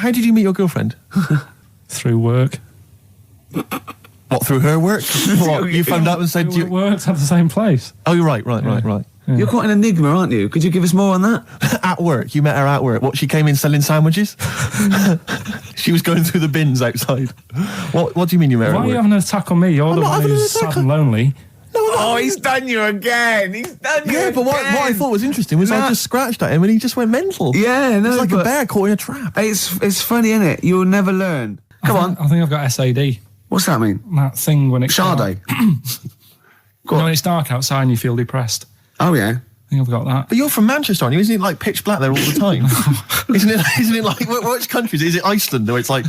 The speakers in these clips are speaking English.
How did you meet your girlfriend? Through work. What, through her work? What, you phoned up and said... We worked at the same place. Oh, you're right. Yeah. You're quite an enigma, aren't you? Could you give us more on that? At work. You met her at work. What, she came in selling sandwiches? She was going through the bins outside. What do you mean you met her at Why are work? you having an attack on me? You're the one who's sad and lonely. Oh, he's done you again. Yeah, but what I thought was interesting was I just scratched at him and he just went mental. Yeah, no, it's like a bear caught in a trap. It's funny, isn't it? You'll never learn. Come on. I think I've got SAD. What's that mean? That thing when it's Sade. when it's dark outside and you feel depressed. Oh, yeah. I think I've got that. But you're from Manchester, aren't you? Isn't it like pitch black there all the time? Isn't it like which countries? Is it Iceland where it's like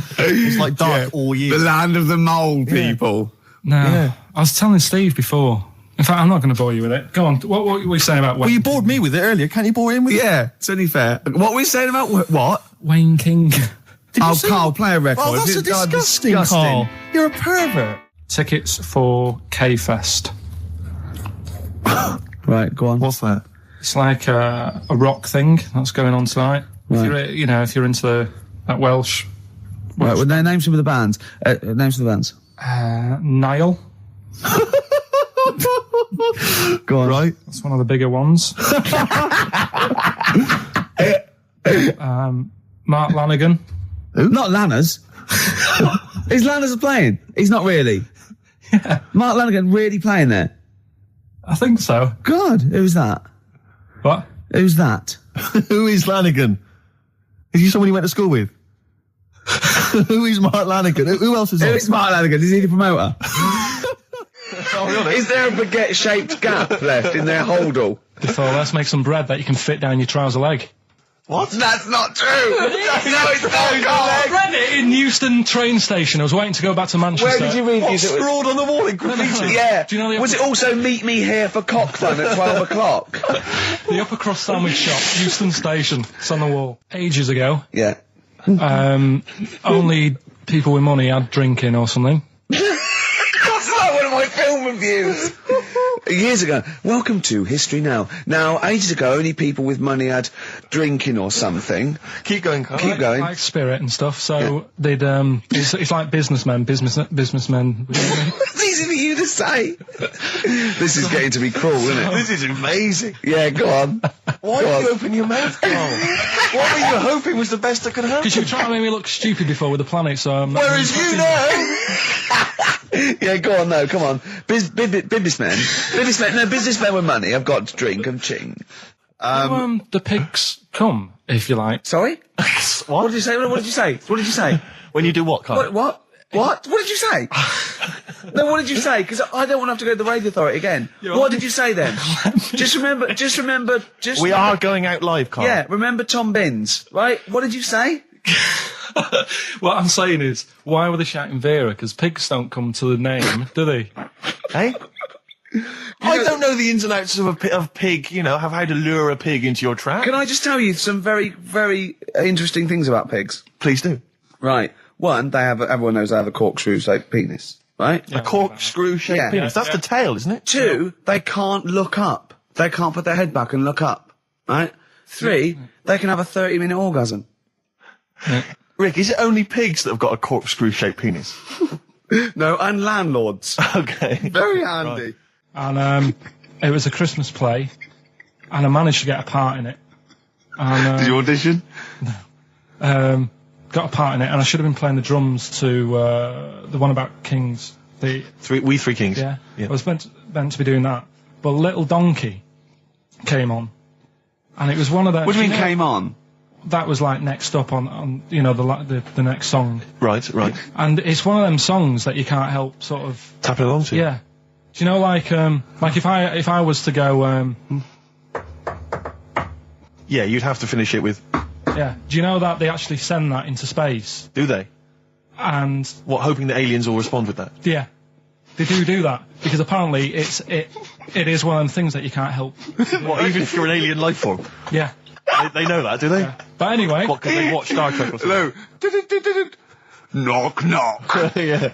dark all year? The land of the mole people. No. Yeah. I was telling Steve before. In fact, I'm not going to bore you with it. Go on. What were you saying about Wayne? Well, you bored me with it earlier. Can't you bore him with it? Yeah, it's only fair. What were we saying about what? Wayne King. Carl, play a record. Oh, that's disgusting, Carl. You're a pervert. Tickets for K-Fest. Right, go on. What's that? It's like a rock thing that's going on tonight. Right. If you're into that Welsh. Right, well, name some of the bands. Names of the bands. Niall. Go on. Right. That's one of the bigger ones. Mark Lanigan. Who? Not Lanners. Is Lanners playing? He's not really. Yeah. Mark Lanigan really playing there? I think so. God, who's that? What? Who's that? Who is Lanigan? Is he someone you went to school with? Who is Mark Lanigan? Who else is on? Who is Mark Lanigan? Is he the promoter? Is there a baguette-shaped gap left in their holdall? Before, let's make some bread that you can fit down your trouser leg. What? That's not true! No, it's not, I read it in Euston train station. I was waiting to go back to Manchester. Where did you read What, these? scrawled on the wall in graffiti? Yeah. Do you know Was it also meet me here for cockfun at 12 o'clock? The upper crust sandwich shop, Euston Station. It's on the wall. Ages ago. Yeah. Only people with money had drinking or something. That's like one of my film reviews. Years ago. Welcome to History Now. Now, ages ago, only people with money had drinking or something. Keep going, Carl. Keep going. Like spirit and stuff. So they'd it's like businessmen. It's easy for you to say. This is getting to be cruel, isn't it? This is amazing. Yeah, go on. Why did you open your mouth, Carl? What were you hoping was the best that could happen? Because you were trying to make me look stupid before with the planet, so I'm not... Whereas you know... Yeah, go on, no, come on. Businessmen. Businessmen with money. I've got to drink and ching. The pigs come, if you like. Sorry? What did you say? What did you say? What did you say? When you do what, Carl? What? What did you say? No, what did you say? Because I don't want to have to go to the radio authority again. What did you say then? Just remember. We are going out live, Carl. Yeah, remember Tom Binns, right? What did you say? What I'm saying is, why were they shouting Vera? Because pigs don't come to the name, do they? Hey? I don't know the ins and outs of pig, of how to lure a pig into your trap. Can I just tell you some very, very interesting things about pigs? Please do. Right. One, everyone knows they have a corkscrew-shaped penis, right? A corkscrew-shaped penis. That's the tail, isn't it? Two, they can't look up. They can't put their head back and look up, right? Three, they can have a 30-minute orgasm. Rick, is it only pigs that have got a corkscrew-shaped penis? No, and landlords. Okay. Very handy. Right. And it was a Christmas play, and I managed to get a part in it. And, Did you audition? got a part in it, and I should have been playing the drums to the one about Kings. We Three Kings. Yeah. I was meant to be doing that, but Little Donkey came on, and it was one of the... What do you mean came on? That was like next up on the next song. Right. And it's one of them songs that you can't help sort of tapping along to. Yeah. Do you know like if I was to go yeah, you'd have to finish it with. Yeah. Do you know that they actually send that into space? Do they? And what, hoping that aliens will respond with that? Yeah. They do that because apparently it is one of them things that you can't help. What, even if you're an alien life form? Yeah. They know that, do they? Yeah. But anyway... What, because they watch Star Trek or something? Hello. Knock, knock. Yeah.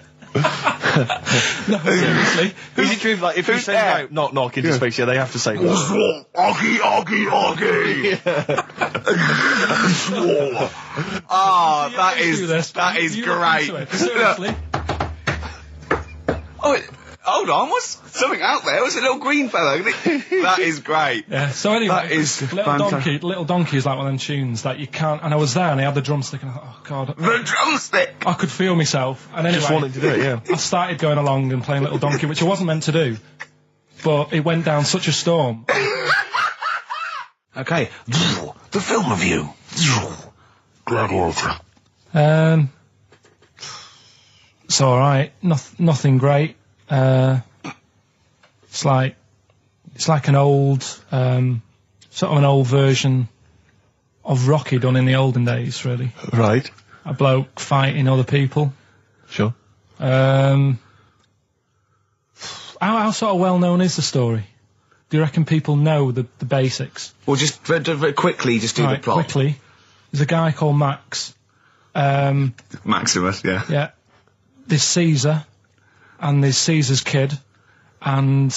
No, seriously. Is it true, like, if you say there? knock, knock into space, they have to say Oggy, oggy. Oh, that is great. Seriously. Oh, hold on, what's something out there? What's a little green fellow? That is great. Yeah, so anyway, That is Little Donkey is like one of them tunes that you can't, and I was there and I had the drumstick and I thought, oh God. The drumstick! I could feel myself. And anyway, just wanted to do it, yeah. I started going along and playing Little Donkey, which I wasn't meant to do, but it went down such a storm. Okay, the film review. It's alright, nothing great. It's like an old, sort of an old version of Rocky done in the olden days, really. Right. A bloke fighting other people. Sure. How sort of well known is the story? Do you reckon people know the basics? Well, just very quickly, just do the plot. Quickly. There's a guy called Max. Maximus, yeah. Yeah. There's Caesar, and there's Caesar's kid, and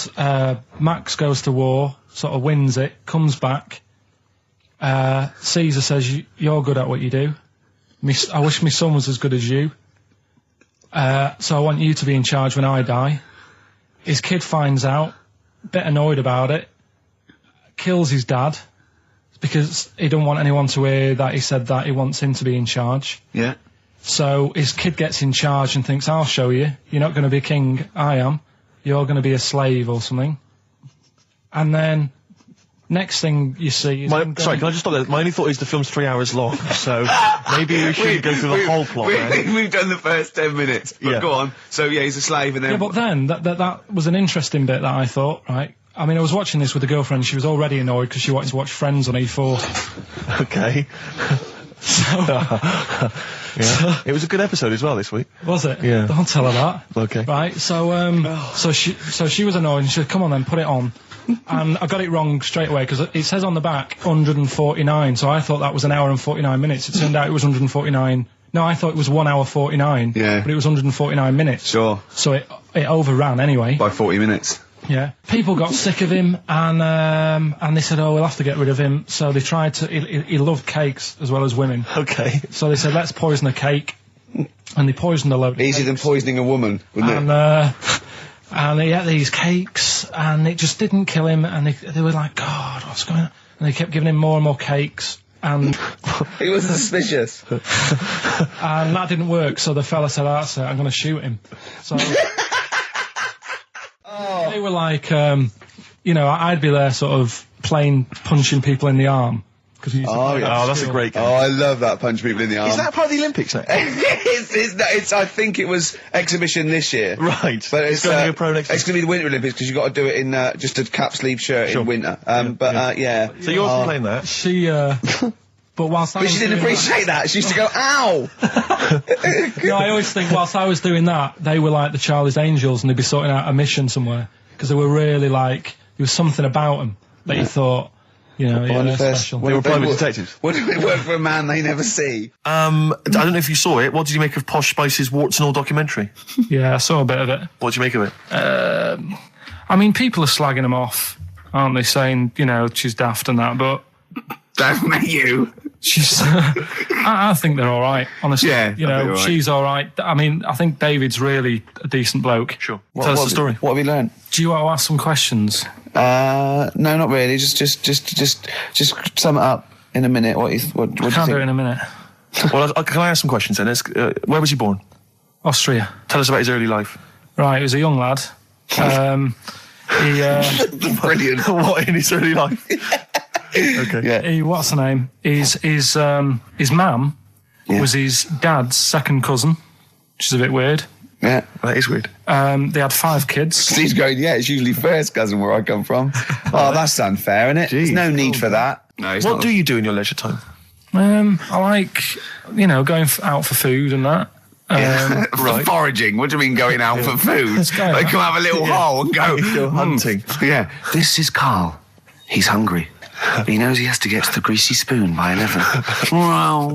Max goes to war, sort of wins it, comes back. Caesar says, "You're good at what you do. I wish my son was as good as you. So I want you to be in charge when I die." His kid finds out, a bit annoyed about it, kills his dad, because he don't want anyone to hear that he said that he wants him to be in charge. Yeah. So his kid gets in charge and thinks, I'll show you. You're not going to be king, I am. You're going to be a slave or something. And then, next thing you see is... Sorry, can I just stop there? My only thought is the film's 3 hours long, so maybe we shouldn't go through the whole plot. We've done the first 10 minutes, but Yeah. go on. So, yeah, he's a slave and then... Yeah, but then, that was an interesting bit that I thought, right? I mean, I was watching this with a girlfriend. She was already annoyed because she wanted to watch Friends on E4. Okay. Yeah. It was a good episode as well this week. Was it? Yeah. Don't tell her that. Okay. Right, so she was annoyed and she said, come on then, put it on. And I got it wrong straight away because it says on the back 149, so I thought that was an hour and 49 minutes. It turned out it was 149. No, I thought it was 1 hour 49. Yeah. But it was 149 minutes. Sure. So it overran anyway. By 40 minutes. Yeah. People got sick of him and they said, oh, we'll have to get rid of him. So they tried to, he loved cakes as well as women. Okay. So they said, let's poison a cake. And they poisoned a load of Easier than cakes. poisoning a woman, wouldn't it? And he ate these cakes and it just didn't kill him. And they were like, God, what's going on? And they kept giving him more and more cakes. And He was suspicious. and that didn't work. So the fella said, that's it, I'm going to shoot him. So they were like, I'd be there sort of punching people in the arm. Oh, yeah. Oh, that's a great game. Oh, I love that, punch people in the arm. Is that part of the Olympics now? it's, I think it was exhibition this year. Right. But it's going to be a pro next It's going to be the Winter Olympics because you've got to do it in just a cap sleeve shirt in winter. Yeah. So you're playing that? She, but whilst I But was she didn't doing appreciate that. She used to go, ow! No, I always think whilst I was doing that, they were like the Charlie's Angels and they'd be sorting out a mission somewhere. Because they were really like, there was something about them that you thought, they're special. They were private detectives. What did it work for a man they never see? I don't know if you saw it. What did you make of Posh Spice's Warts and All documentary? Yeah, I saw a bit of it. What did you make of it? I mean, people are slagging them off, aren't they? Saying, she's daft and that, but... Don't you? She's... I think they're all right, honestly. Yeah, all right. She's all right. I mean, I think David's really a decent bloke. Sure. Tell us the story. What have you learned? Do you want to ask some questions? No, not really. Just sum it up in a minute. What do you Can't think? do it in a minute. Well, can I ask some questions then? Where was he born? Austria. Tell us about his early life. Right, he was a young lad. Brilliant. What in his early life? Okay. Yeah. What's the name? His mum was his dad's second cousin, which is a bit weird. Yeah. That is weird. They had 5 kids. He's going, it's usually first cousin where I come from. Oh, that's unfair, isn't it? There's no need for that. No, What do you do in your leisure time? I like, going out for food and that. For foraging. What do you mean going out for food? Let's go. They come have a little hole and go Hunting. Yeah. This is Karl. He's hungry. He knows he has to get to the greasy spoon by 11. Wow.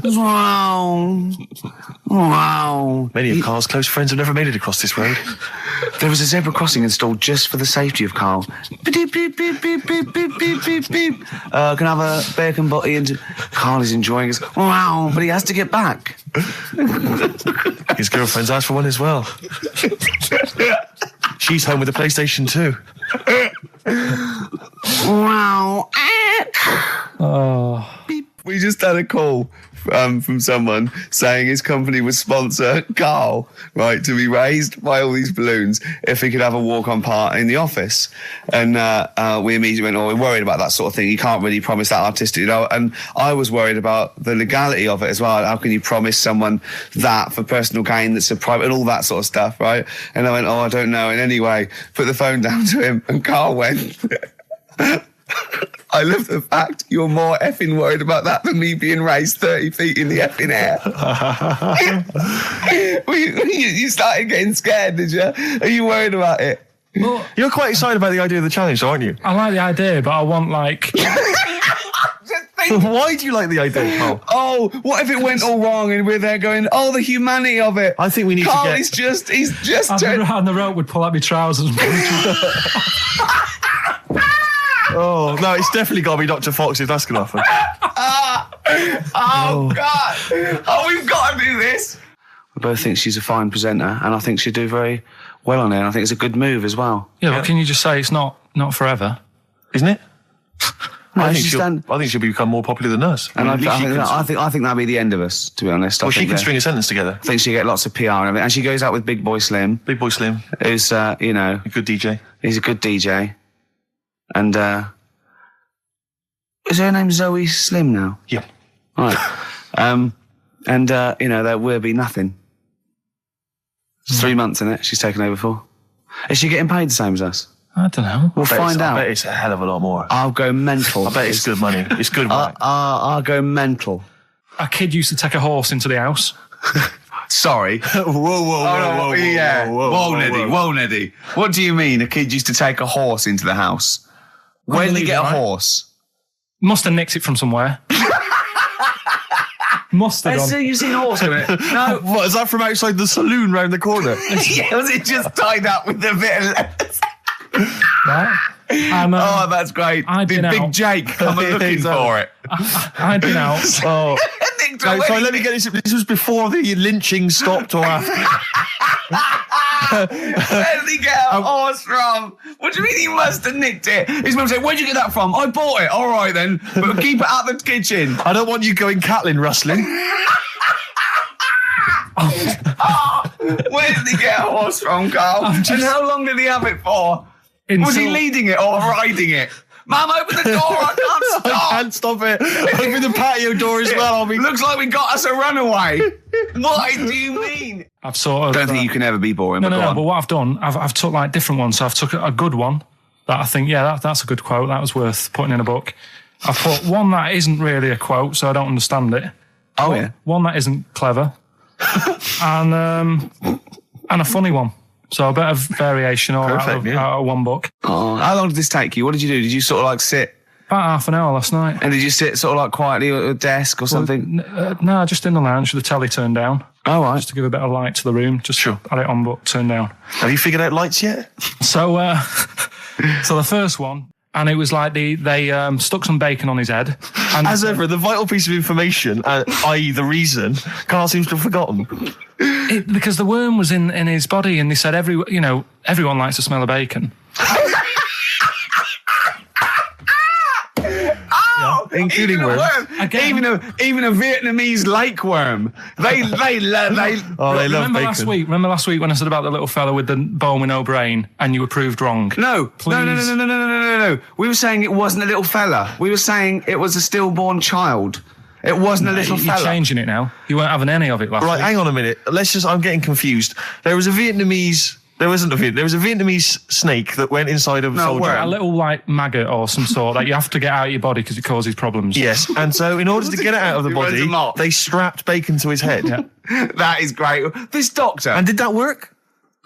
Wow. Wow. Many of Karl's close friends have never made it across this road. There was a zebra crossing installed just for the safety of Karl. Beep, beep, beep, beep, beep, beep, beep, beep, beep. Can I have a bacon butty? And Karl is enjoying his... Wow, but he has to get back. His girlfriend's asked for one as well. She's home with a PlayStation 2. Wow. Oh. We just had a call from someone saying his company would sponsor Karl, right, to be raised by all these balloons if he could have a walk-on part in the office. And we immediately went, oh, we're worried about that sort of thing. You can't really promise that artistic, you know. And I was worried about the legality of it as well. How can you promise someone that for personal gain that's a private and all that sort of stuff, right? And I went, oh, I don't know. And anyway, put the phone down to him and Karl went... I love the fact you're more effing worried about that than me being raised 30 feet in the effing air. You started getting scared, did you? Are you worried about it? Well, You're quite excited about the idea of the challenge, aren't you? I like the idea, but I want, like... Why do you like the idea, Karl? Oh, what if it went all wrong and we're there going, oh, the humanity of it. I think we need Karl to get... he's just And the rope would pull out my trousers and Oh, no, it's definitely got to be Dr. Fox if that's going to happen. Oh, God. Oh, we've got to do this. I both think she's a fine presenter, and I think she'd do very well on it. And I think it's a good move as well. Yeah, but can you just say it's not forever? Isn't it? No, I think she'll become more popular than us. And I think that'll be the end of us, to be honest. Well, she can string a sentence together. I think she'll get lots of PR and everything. And she goes out with Big Boy Slim. Big Boy Slim. Who's, you know... A good DJ. He's a good DJ. And, is her name Zoe Slim now? Yeah. Right. And, you know, there will be nothing. It's 3 months, isn't it? She's taken over for. Is she getting paid the same as us? I don't know. We'll find out. I bet it's a hell of a lot more. I'll go mental. I bet it's good money. It's good money. I'll go mental. A kid used to take a horse into the house. Sorry. Whoa, Neddy. What do you mean a kid used to take a horse into the house? Where did he get a horse? Must have nicked it from somewhere. Must have done. You've seen a horse in it? No. What, is that from outside the saloon round the corner? Yeah, was it just tied up with a bit of lettuce? Right? Oh, that's great. Big Jake coming looking for it. I'd been out. Oh. No, sorry, let me get this. This was before the lynching stopped or after. Where did he get a horse from? What do you mean he must have nicked it? His mum said, where'd you get that from? I bought it. All right then, but keep it out the kitchen. I don't want you going Catlin rustling. Where did he get a horse from, Karl? And how long did he have it for? Was he leading it or riding it? Mum, open the door, I can't stop. I can't stop it. Open the patio door as well. Looks like we got us a runaway. What do you mean? I've sort of... Don't think you can ever be boring. No, but what I've done, I've took like different ones. So I've took a good one that I think, that's a good quote. That was worth putting in a book. I've put one that isn't really a quote, so I don't understand it. Oh, yeah. One that isn't clever. and a funny one. So a bit of variation out of one book. Oh, how long did this take you? What did you do? Did you sort of like sit? About half an hour last night. And did you sit sort of like quietly at a desk or something? No, just in the lounge with the telly turned down. Oh, right. Just to give a bit of light to the room. Just had it on, but turned down. Have you figured out lights yet? So, so the first one, and it was like they stuck some bacon on his head. And as ever, the vital piece of information, i.e. the reason, Karl seems to have forgotten. Because the worm was in his body, and they said everyone likes the smell of bacon. Including worms. Even a Vietnamese lake worm. They love bacon. Remember last week when I said about the little fella with the bone with no brain, and you were proved wrong? No. We were saying it wasn't a little fella. We were saying it was a stillborn child. It wasn't a little fella. You're changing it now. You weren't having any of it last week. Right, hang on a minute. I'm getting confused. There was a Vietnamese snake that went inside of a soldier. A little like maggot or some sort that you have to get out of your body because it causes problems. Yes, and so in order to get it out of the body, they strapped bacon to his head. Yeah. That is great. This doctor. And did that work?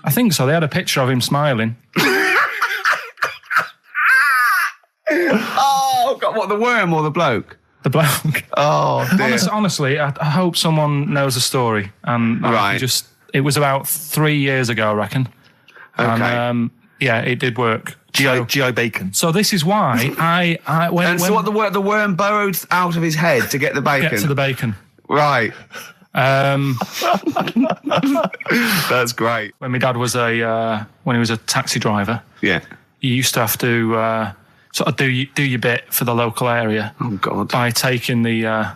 I think so. They had a picture of him smiling. God, what, the worm or the bloke? The bloke. Oh, dear. Honestly, I hope someone knows the story. And it was about 3 years ago, I reckon. Okay. And, it did work. G.I. Bacon. So this is why so what, the worm burrowed out of his head to get the bacon? Get to the bacon. Right. That's great. When my dad was when he was a taxi driver, Yeah. you used to have to sort of do your bit for the local area. Oh, God. By taking the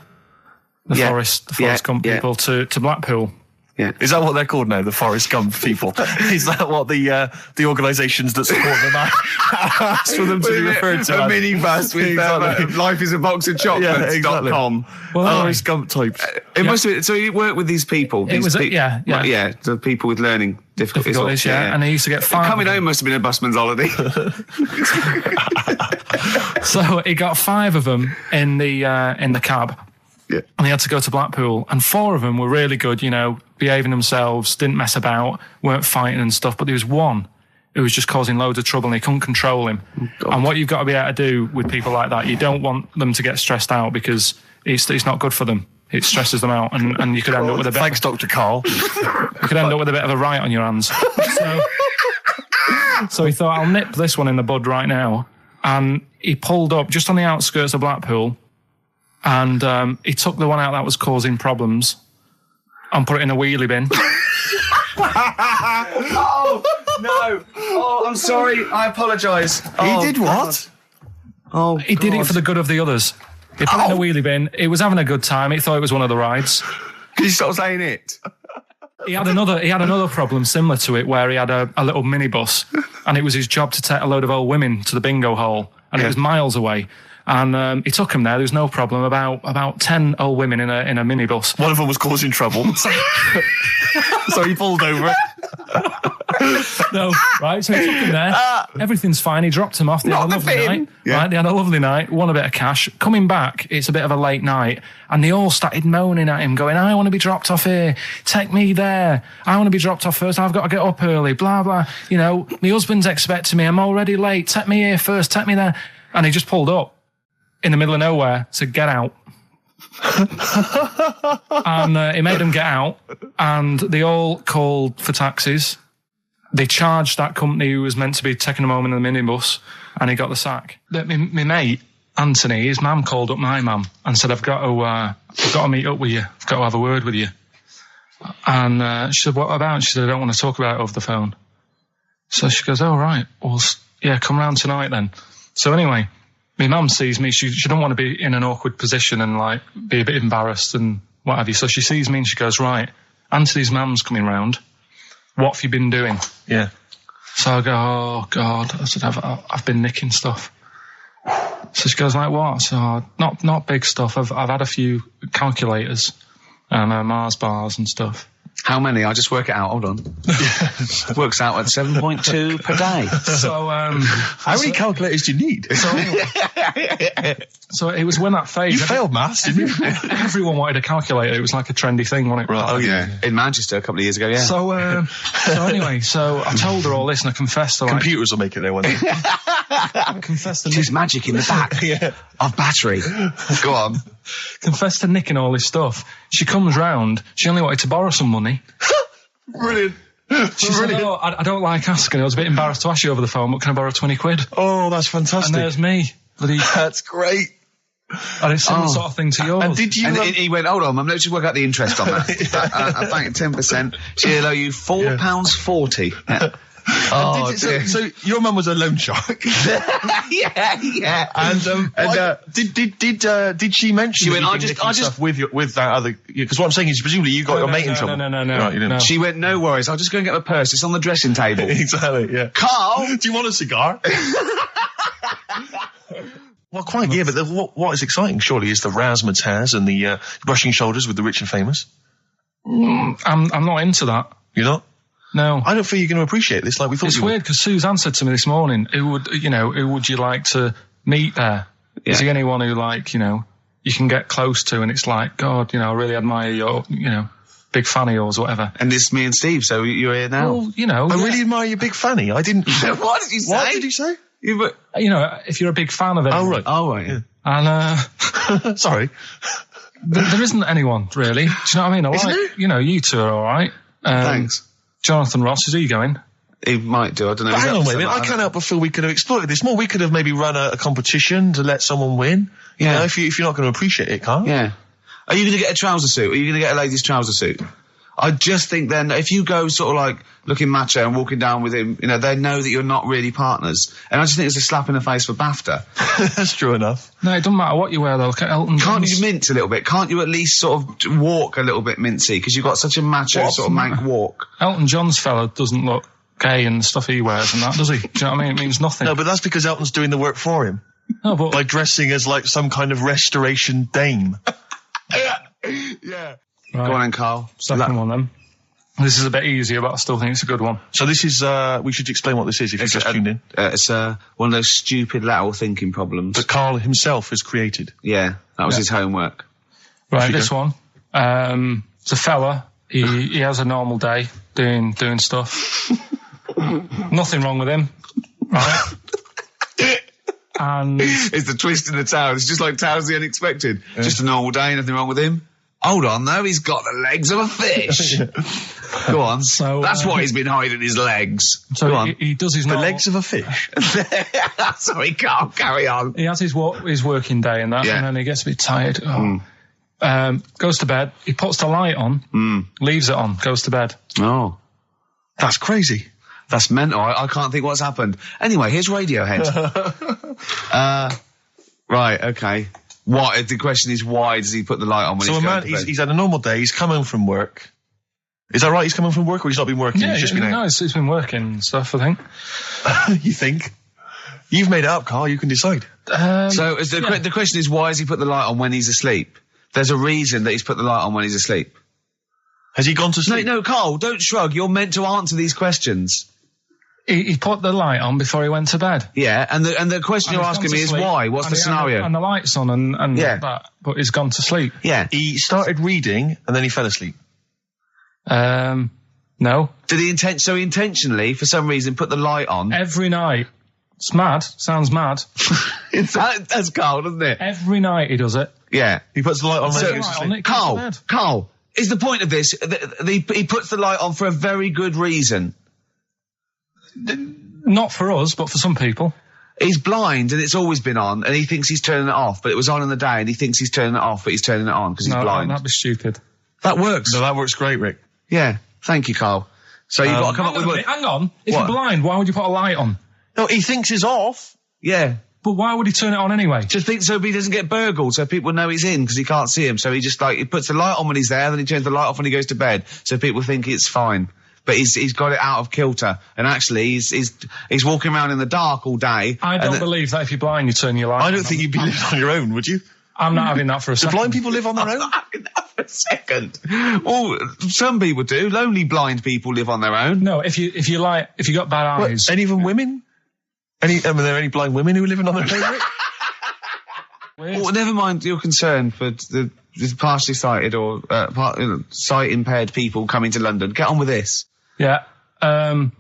Forest Gump people to Blackpool. Yeah. Is that what they're called now? The Forrest Gump people? Is that what the organisations that support them asked for them to be referred to? A minibus with Life is a Box of Chocolates.com. Well, Forrest Gump types. It must have been, so you worked with these people. It was the people with learning difficulties. And he used to get 5. Coming home must have been a busman's holiday. So he got 5 of them in the cab. Yeah. And he had to go to Blackpool, and 4 of them were really good, behaving themselves, didn't mess about, weren't fighting and stuff. But there was one who was just causing loads of trouble, and they couldn't control him. Oh, and what you've got to be able to do with people like that, you don't want them to get stressed out, because it's not good for them. It stresses them out, and you could end up with a bit. Thanks, Dr. Karl. You could end up with a bit of a riot on your hands. So he thought, I'll nip this one in the bud right now, and he pulled up just on the outskirts of Blackpool. And he took the one out that was causing problems and put it in a wheelie bin. Oh, no. Oh, I'm sorry. I apologise. He did what? Oh, he did it for the good of the others. He put it in a wheelie bin. He was having a good time. He thought it was one of the rides. Can you stop saying it? He had another problem similar to it, where he had a little minibus, and it was his job to take a load of old women to the bingo hole, and it was miles away. And he took him there. There was no problem. About 10 old women in a minibus. One of them was causing trouble, so he pulled over it. No, right. So he took him there. Everything's fine. He dropped him off. They had a lovely night. Yeah. Right. They had a lovely night. Won a bit of cash. Coming back, it's a bit of a late night, and they all started moaning at him, going, "I want to be dropped off here. Take me there. I want to be dropped off first. I've got to get up early. Blah blah. My husband's expecting me. I'm already late. Take me here first. Take me there." And he just pulled up in the middle of nowhere, said, "Get out." And he made them get out, and they all called for taxis. They charged that company who was meant to be taking him home in the minibus, and he got the sack. My mate, Anthony, his mum called up my mum and said, I've got to meet up with you. I've got to have a word with you. And she said, "What about?" She said, "I don't want to talk about it over the phone." So she goes, "Oh, right. Well, yeah, come round tonight then." So anyway, my mum sees me. She don't want to be in an awkward position and be a bit embarrassed and what have you. So she sees me and she goes, "Right, Anthony's mum's coming round. What have you been doing?" Yeah. So I go, "Oh God." I said, I've been nicking stuff." So she goes, "Like what?" So not big stuff. I've had a few calculators and Mars bars and stuff. How many? I'll just work it out. Hold on. Works out at 7.2 per day. So, how many calculators do you need? So it was when that phase. You failed maths, didn't you? Everyone wanted a calculator. It was like a trendy thing, wasn't it? Right. Oh yeah. In Manchester a couple of years ago. Yeah. So anyway, I told her all this, and I confessed to computers will make it there one day. I confessed to There's magic in the back of battery. Go on. Confessed to nicking all this stuff. She comes round. She only wanted to borrow some money. Brilliant. She said, "Oh, I don't like asking. I was a bit embarrassed to ask you over the phone, but can I borrow 20 quid? Oh, that's fantastic. And there's me. That's great. And it's similar sort of thing to yours. And did you? And he went, "Hold on, Mum, let's just work out the interest on that. I bank 10%. She'll owe you £4.40. Yeah. Oh, so your mum was a loan shark. yeah. And did she mention? She went, I just with that other, because what I'm saying is presumably you got your mate in trouble. No. Right, No. She went, "No worries, I'll just go and get my purse. It's on the dressing table." Exactly. Yeah. Karl, do you want a cigar? Well, quite. Yeah, but what is exciting surely is the razzmatazz and the brushing shoulders with the rich and famous. I'm not into that. You're not? No. I don't feel you're going to appreciate this like we thought. It's weird because Suzanne said to me this morning, who would you like to meet there? Yeah. Is there anyone who you can get close to and it's like, God, I really admire your, big fan of yours or whatever. And it's me and Steve, so you're here now. Well, I really admire your big fanny. I didn't. What did you say? What did you say? You know, if you're a big fan of it. Oh, right, yeah. And, Sorry. there isn't anyone, really. Do you know what I mean? Isn't there? You know, you two are all right. Thanks. Jonathan Ross, is he going? He might do, I don't know. But hang on, wait a minute. Like I can't help but feel we could have exploited this more. We could have maybe run a competition to let someone win. You know, if you're not going to appreciate it, Carl. Yeah. Are you going to get a trouser suit? Are you going to get a ladies' trouser suit? I just think then, if you go sort of like looking macho and walking down with him, you know, they know that you're not really partners. And I just think it's a slap in the face for BAFTA. That's true enough. No, it doesn't matter what you wear, though. Look at Elton John. Can't you mince a little bit? Can't you at least sort of walk a little bit mincy? Because you've got such a macho sort of mank walk. Elton John's fella doesn't look gay and stuff he wears and that, does he? Do you know what I mean? It means nothing. No, but that's because Elton's doing the work for him. No, but... By dressing as like some kind of restoration dame. Yeah. Right. Go on then, Carl. Second one, then. This is a bit easier, but I still think it's a good one. So this is, we should explain what this is if you've just tuned in. It's one of those stupid lateral thinking problems. That Carl himself has created. Yeah, that was his homework. Right, this one. It's a fella. He has a normal day doing stuff. Nothing wrong with him. Right? And it's the twist in the tale. It's just like Tales the Unexpected. Yeah. Just a normal day, nothing wrong with him. Hold on, though, he's got the legs of a fish. Go on. So that's why he's been hiding his legs. So Go on. He does his normal... The legs of a fish. Sorry, can't carry on. He has his working day and that, and then he gets a bit tired. Goes to bed. He puts the light on, leaves it on, goes to bed. Oh. That's crazy. That's mental. I can't think what's happened. Anyway, here's Radiohead. Right, okay. What? The question is, why does he put the light on when he's going to bed? He's had a normal day. He's come home from work. Is that right? He's come home from work, or he's not been working? Yeah, he's just been out? No, he's been working and stuff, I think. You think? You've made it up, Carl. You can decide. So the question is, why has he put the light on when he's asleep? There's a reason that he's put the light on when he's asleep. Has he gone to sleep? No, Carl, don't shrug. You're meant to answer these questions. He put the light on before he went to bed. Yeah, and the question you're asking me is why? What's the scenario? And the light's on and that, but he's gone to sleep. Yeah. He started reading and then he fell asleep. No. Did he intentionally, for some reason, put the light on? Every night. It's mad. Sounds mad. That's Carl, doesn't it? Every night he does it. Yeah. He puts the light on when he goes to sleep. Carl, is the point of this, he puts the light on for a very good reason. Not for us, but for some people. He's blind and it's always been on and he thinks he's turning it off, but it was on in the day and he thinks he's turning it off, but he's turning it on because he's blind. That'd be stupid. That works. No, that works great, Rick. Yeah. Thank you, Carl. So you've got to come up with... Hang on. If you're blind, why would you put a light on? No, he thinks it's off. Yeah. But why would he turn it on anyway? Just think so he doesn't get burgled, so people know he's in because he can't see him. So he just he puts the light on when he's there, then he turns the light off when he goes to bed, so people think it's fine. But he's got it out of kilter, and actually he's walking around in the dark all day. I don't believe that if you're blind, you turn your light on. I don't think you'd be living on your own, would you? I'm not having that for a second. Do blind people live on their own? I'm not having that for a second. Well, some people do. Lonely blind people live on their own. No, if you got bad eyes. Any even women? Are there any blind women who are living on their own? Well, never mind your concern for the partially sighted or sight impaired people coming to London. Get on with this. Yeah.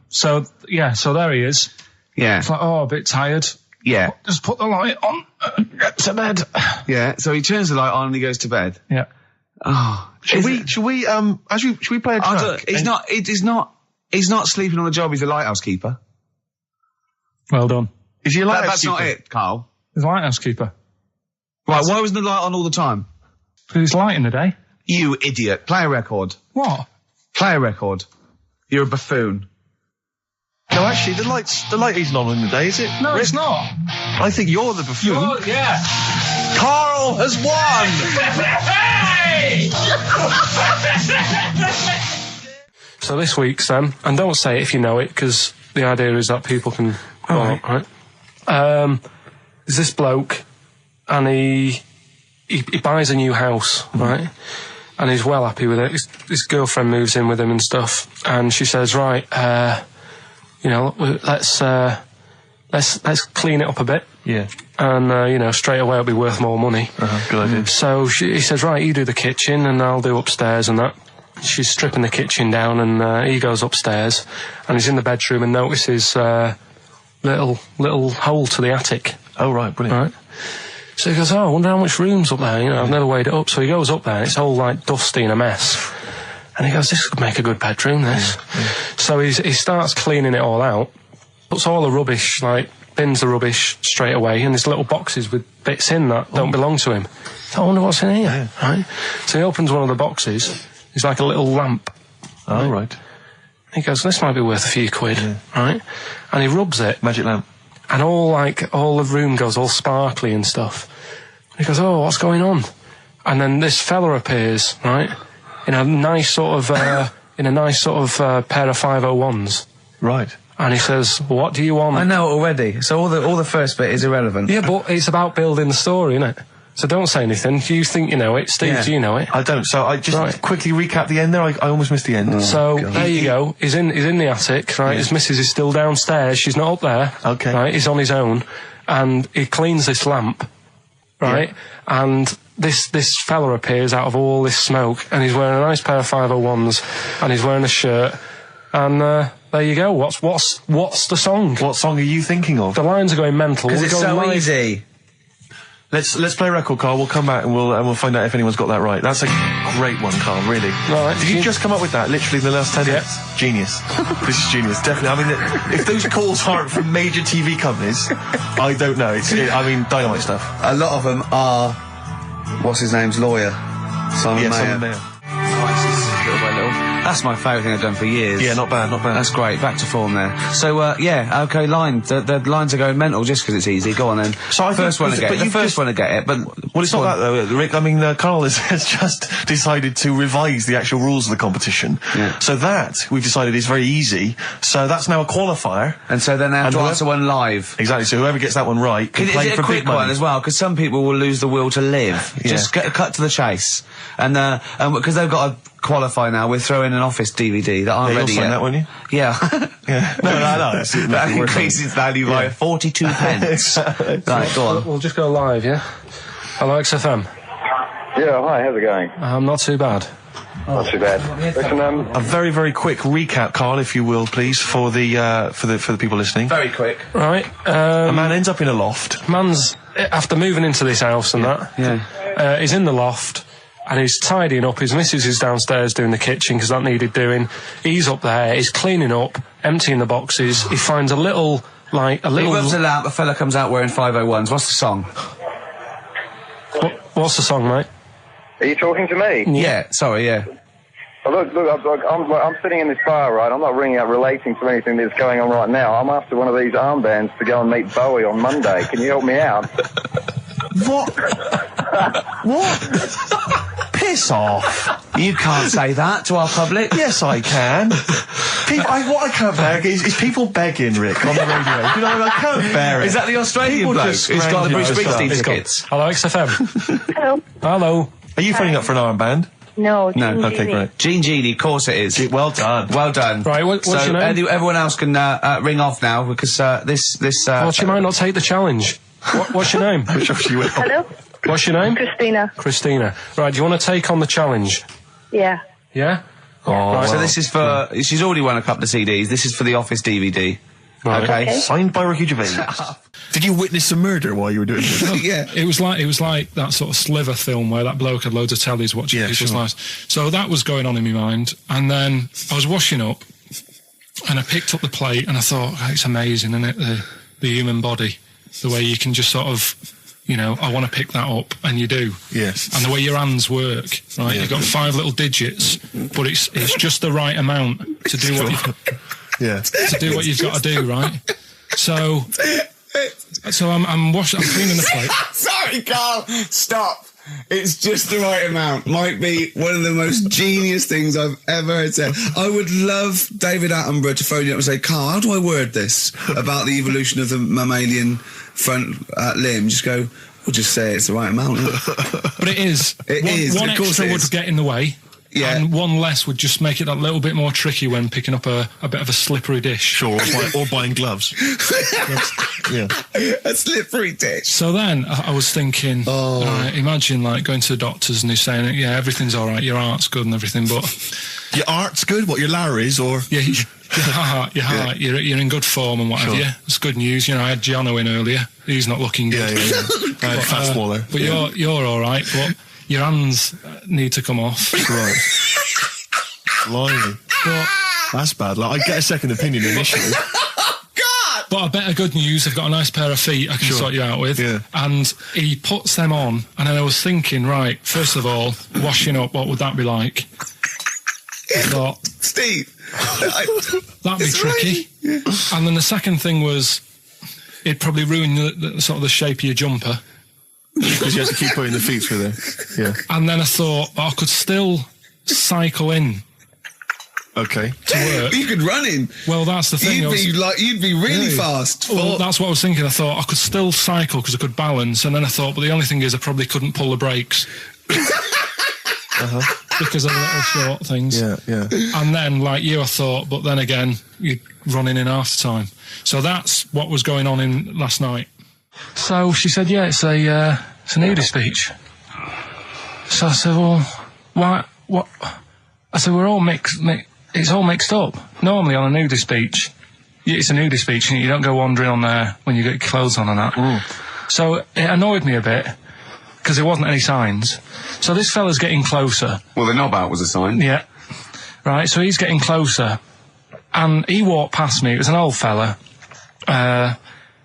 So there he is. Yeah. It's like, a bit tired. Yeah. Just put the light on. Get to bed. Yeah. So he turns the light on and he goes to bed. Yeah. Oh. Should we play a track? He's not sleeping on the job. He's a lighthouse keeper. Well done. Is he a lighthouse keeper? That's not it, Carl. He's a lighthouse keeper. Right. Why wasn't the light on all the time? Because it's light in the day. You idiot. Play a record. What? Play a record. You're a buffoon. No, actually, the light isn't on in the day, is it? No, it's not. I think you're the buffoon. Yeah. Carl has won! So this week's and don't say it if you know it, because the idea is that people can... Right. There's this bloke, and he buys a new house, right? And he's well happy with it. His girlfriend moves in with him and stuff, and she says, right, let's clean it up a bit. Yeah. And, straight away it'll be worth more money. Good idea. So he says, right, you do the kitchen and I'll do upstairs and that. She's stripping the kitchen down and he goes upstairs and he's in the bedroom and notices little hole to the attic. Oh, right, brilliant. Right. So he goes, I wonder how much room's up there. I've never weighed it up. So he goes up there, and it's all like dusty and a mess. And he goes, this could make a good bedroom, this. So he starts cleaning it all out, puts all the rubbish, like, bins the rubbish straight away, and there's little boxes with bits in that don't belong to him. So I wonder what's in here, right? So he opens one of the boxes. It's like a little lamp. Oh, right. He goes, this might be worth a few quid, right? And he rubs it. Magic lamp. And all the room goes all sparkly and stuff. And he goes, oh, what's going on? And then this fella appears, right? In a nice sort of pair of 501s. Right. And he says, what do you want? I know already. So all the first bit is irrelevant. Yeah, but it's about building the story, isn't it? So don't say anything. You think you know it. Steve, do you know it? I don't. So I just quickly recap the end there. I almost missed the end. So there you go. He's in the attic, right? His missus is still downstairs. She's not up there. Okay. Right? He's on his own. And he cleans this lamp, right? Yeah. And this fella appears out of all this smoke, and he's wearing a nice pair of 501s, and he's wearing a shirt, and there you go. What's the song? What song are you thinking of? The lines are going mental. Because it's so easy. Let's play a record, Carl. We'll come back and we'll find out if anyone's got that right. That's a great one, Carl. Really. Right. Did you just come up with that? Literally in the last 10 minutes. Genius. This is genius. Definitely. I mean, if those calls aren't from major TV companies, I don't know. Dynamite stuff. A lot of them are, what's his name's lawyer? Simon Mayer. Simon Mayer. Little by little. That's my favourite thing I've done for years. Yeah, not bad, not bad. That's great. Back to form there. So, okay, line. The lines are going mental just because it's easy. Go on then. So I first one to get it. The first one to get it, but... Well, it's not that, though, Rick. I mean, Carl has just decided to revise the actual rules of the competition. Yeah. So that, we've decided, is very easy. So that's now a qualifier. And so then they have to answer one live. Exactly. So whoever gets that one right can play for big money. Is it a quick one as well? Because some people will lose the will to live. Yeah. Just cut to the chase. And because they've got to qualify now, we're throwing an Office DVD that aren't ready you'll sign yet. that, won't you? Yeah. Yeah. No. That increases value by 42 pence. Right, go on. We'll just go live, yeah? Hello, XFM. Yeah, hi, how's it going? Not too bad. Not too bad. Listen, A very, very quick recap, Carl, if you will, please, for the people listening. Very quick. Right. A man ends up in a loft. Man's, after moving into this house and he's in the loft. And he's tidying up. His missus is downstairs doing the kitchen because that needed doing. He's up there. He's cleaning up, emptying the boxes. He finds a little. He rubs a lamp. A fella comes out wearing 501s. What's the song? What's the song, mate? are you talking to me? Yeah. Sorry. Yeah. Well, look, I'm sitting in this bar, right? I'm not ringing up relating to anything that's going on right now. I'm after one of these armbands to go and meet Bowie on Monday. Can you help me out? What? What? Piss off. You can't say that to our public. Yes, I can. What I can't bear is people begging, Rick, on the radio. You know, I can't bear it. Is that the Australian People bloke just who's got the Bruce scrounging Springsteen over tickets? Hello, XFM. Hello. Hello. Are you phoning up for an armband? No. No. Okay, great. Gene Genie, of course it is. Well done. Well done. Right, what's your name? Everyone else can ring off now because this. Well, she might not take the challenge. What's your name? Hello. What's your name? Christina. Christina. Right, do you want to take on the challenge? Yeah. Yeah? Oh, right. So this is for. She's already won a couple of CDs. This is for the Office DVD. Right. Okay. Signed by Ricky Gervais. Did you witness a murder while you were doing this? Yeah. It was like that sort of Sliver film where that bloke had loads of tellies watching. Yeah, it was sure. nice. So that was going on in my mind, and then I was washing up, and I picked up the plate, and I thought, oh, it's amazing, isn't it? The human body, the way you can just sort of, you know, I want to pick that up, and you do. Yes. And the way your hands work, right? Yeah. You've got 5 little digits, but it's just the right amount to do what you've got to do, right? So I'm cleaning the plate. Sorry, Carl. Stop. It's just the right amount. Might be one of the most genius things I've ever heard said. I would love David Attenborough to phone you up and say, Carl, how do I word this about the evolution of the mammalian front limb? Just go, we'll just say it's the right amount. But it is. One of course extra it would is. get in the way. Yeah. And one less would just make it that little bit more tricky when picking up a bit of a slippery dish. Sure, or buying gloves. Yeah. A slippery dish. So then I was thinking, imagine like going to the doctors and he's saying, yeah, everything's all right, your art's good and everything, but Your art's good? What, your Larry's, or...? yeah, Your heart. You're in good form and whatever. Sure. It's good news. You know, I had Giano in earlier. He's not looking good. Yeah. Fat smaller. But you're all right. But your hands need to come off. Right. Blimey. But That's bad. Like, I get a second opinion initially. But I better good news, I've got a nice pair of feet I can sort you out with. Yeah. And he puts them on, and then I was thinking, right, first of all, washing up, what would that be like? I thought, Steve, that'd be tricky. And then the second thing was, it'd probably ruin the sort of the shape of your jumper. Because you have to keep putting the feet through there. Yeah. And then I thought, I could still cycle in Okay. to work. you could run in. Well, that's the thing. You'd be really fast. Well, that's what I was thinking. I thought I could still cycle because I could balance, and then I thought, but the only thing is I probably couldn't pull the brakes. Because of the little short things. Yeah. And then, like you, I thought, but then again, you're running in half the time. So that's what was going on in last night. So she said, yeah, it's a nudist beach. So I said, well, why, what? I said, we're all it's all mixed up. Normally on a nudist beach, it's a nudist beach and you don't go wandering on there when you get your clothes on and that. So it annoyed me a bit because there wasn't any signs. So this fella's getting closer. Well, the knob out was a sign. Yeah. Right, so he's getting closer. And he walked past me. It was an old fella. And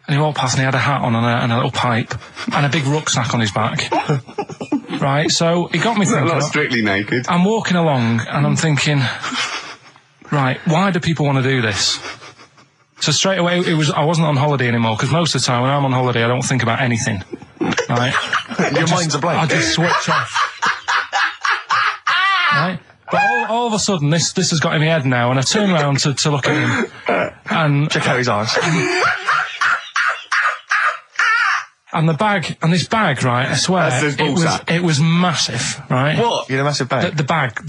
he walked past and he had a hat on and a little pipe and a big rucksack on his back. Right, so he got me thinking. Not strictly naked. I'm walking along and I'm thinking, right, why do people want to do this? So straight away, I wasn't on holiday anymore, because most of the time when I'm on holiday, I don't think about anything. Right? Your mind's a blank. I just switch off. Right? But all of a sudden, this has got in my head now, and I turn around to look at him, and Check out his arse. and this bag, right? I swear, That's his ballsack. it was massive, right? What? You had a massive bag. The bag,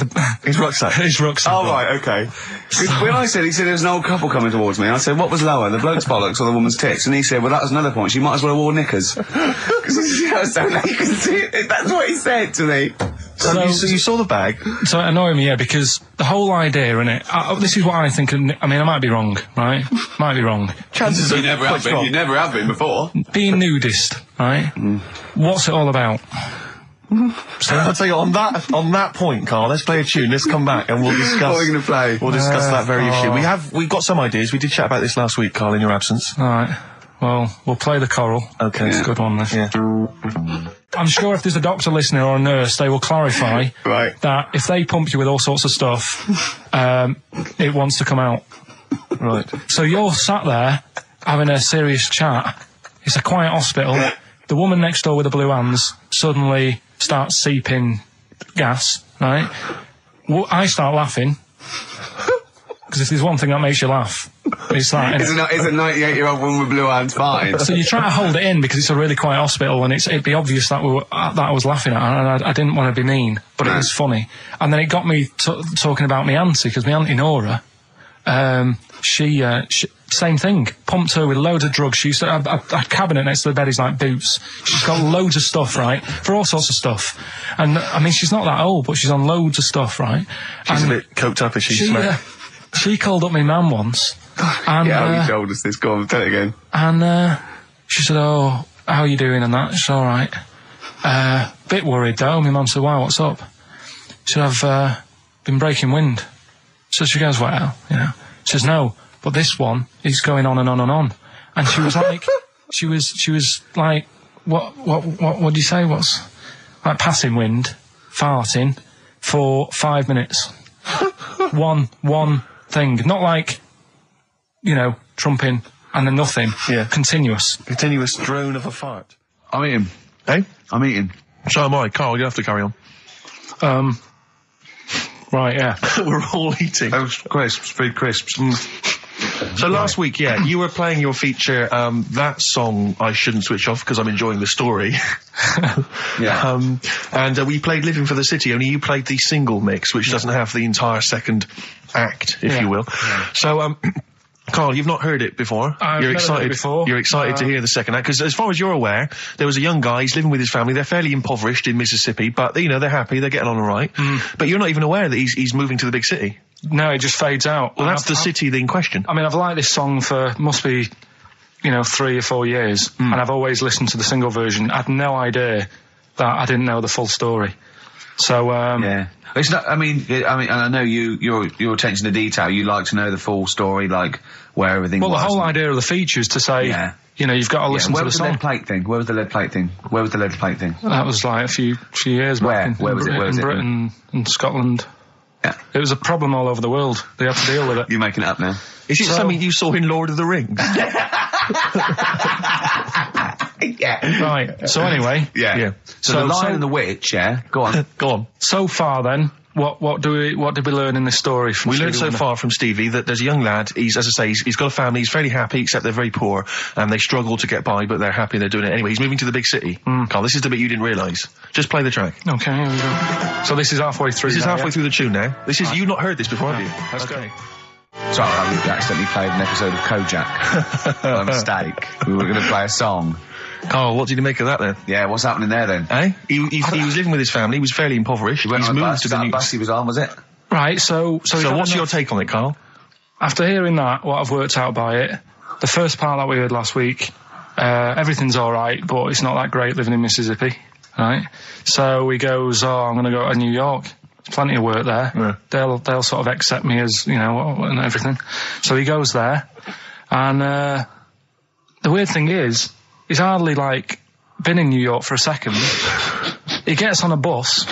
His rucksack. his rucksack. Oh, right, okay. 'Cause when he said there was an old couple coming towards me, I said, what was lower, the bloke's bollocks or the woman's tits? And he said, well, that was another point. She might as well have wore knickers. Because I was so naked to see it. That's what he said to me. So you saw the bag. So it annoyed me, yeah, because the whole idea in it, this is what I think, I mean, I might be wrong, right? Might be wrong. Chances You are never have been. You never have been before. Being nudist, right? What's it all about? So I'll tell you, on that point, Carl, let's play a tune. Let's come back and we'll discuss. What are we going to play? We'll discuss that very issue. We've got some ideas. We did chat about this last week, Carl, in your absence. All right. Well, we'll play the choral. Okay. It's a good one, this. Yeah. I'm sure if there's a doctor listening or a nurse, they will clarify Right. that if they pump you with all sorts of stuff, it wants to come out. Right. So you're sat there having a serious chat. It's a quiet hospital. The woman next door with the blue hands suddenly starts seeping gas, right? Well, I start laughing. Because if there's one thing that makes you laugh, it's that. It's a 98-year-old woman with blue hands farting. So you try to hold it in because it's a really quiet hospital, and it'd be obvious that that I was laughing at her, and I didn't want to be mean, but it was funny. And then it got me talking about my auntie, because my auntie Nora, she same thing, pumped her with loads of drugs. She used to have a cabinet next to the bed is like boots. She's got loads of stuff, right, for all sorts of stuff. And I mean, she's not that old, but she's on loads of stuff, right? She's a bit coked up, is she? She called up my mum once. And, Yeah, you told us this. Go on, tell it again. And she said, oh, how are you doing and that? She's all right. Bit worried though. My mum said, wow, what's up? She said, I've been breaking wind. So she goes, well, you know. She says, no, but this one is going on and on and on. And she was like, she was like, what do you say? What's like passing wind, farting for 5 minutes. One thing, not like, you know, trumping and then nothing. Yeah. Continuous drone of a fart. I'm eating. Hey? I'm eating. So am I. Carl, you have to carry on. Right, yeah. We're all eating. Crisps, food crisps. So last week, yeah, you were playing your feature, that song, I Shouldn't Switch Off, because I'm enjoying the story. Yeah. And we played Living for the City, only you played the single mix, which doesn't have the entire second act, if you will. Yeah. So, Carl, you've not heard it before. You're excited. Before. You're excited to hear the second act, because as far as you're aware, there was a young guy, he's living with his family, they're fairly impoverished in Mississippi, but, you know, they're happy, they're getting on all right. But you're not even aware that he's moving to the big city. No, it just fades out. Well, that's the city in question. I mean, I've liked this song for, must be, 3 or 4 years, and I've always listened to the single version. I had no idea that I didn't know the full story. So, yeah. It's not, I mean, I know your attention to detail, you like to know the full story, like, where everything was. Well, the whole idea of the feature is to say, you've got to listen to the song. Where was the lead plate thing? Where was the lead plate thing? That was like a few years back. Where was it? In Britain and Scotland. Yeah. It was a problem all over the world. They had to deal with it. You're making it up now. Is it something you saw in Lord of the Rings? Yeah. Right. So anyway. Yeah. So the Lion and the Witch, go on. Go on. So far then, what did we learn in this story from We Stevie learned so Wonder? far from Stevie that there's a young lad, he's got a family, he's fairly happy, except they're very poor, and they struggle to get by, but they're happy and they're doing it anyway. He's moving to the big city. Carl, this is the bit you didn't realise. Just play the track. Okay, here we go. So this is halfway through. This is now, halfway through the tune now. You've not heard this before, have you? Let's go. Sorry, I accidentally played an episode of Kojak. By mistake. We were going to play a song. Carl, what did you make of that then? Yeah, what's happening there then? Eh? He was living with his family, he was fairly impoverished. He's moved to the new... bus he was on, was it? Right, so what's your take on it, Carl? After hearing that, what I've worked out by it, the first part that we heard last week, everything's alright, but it's not that great living in Mississippi, right? So he goes, I'm going to go to New York. There's plenty of work there. Yeah. They'll sort of accept me as, and everything. So he goes there, and the weird thing is, he's hardly, been in New York for a second. He gets on a bus,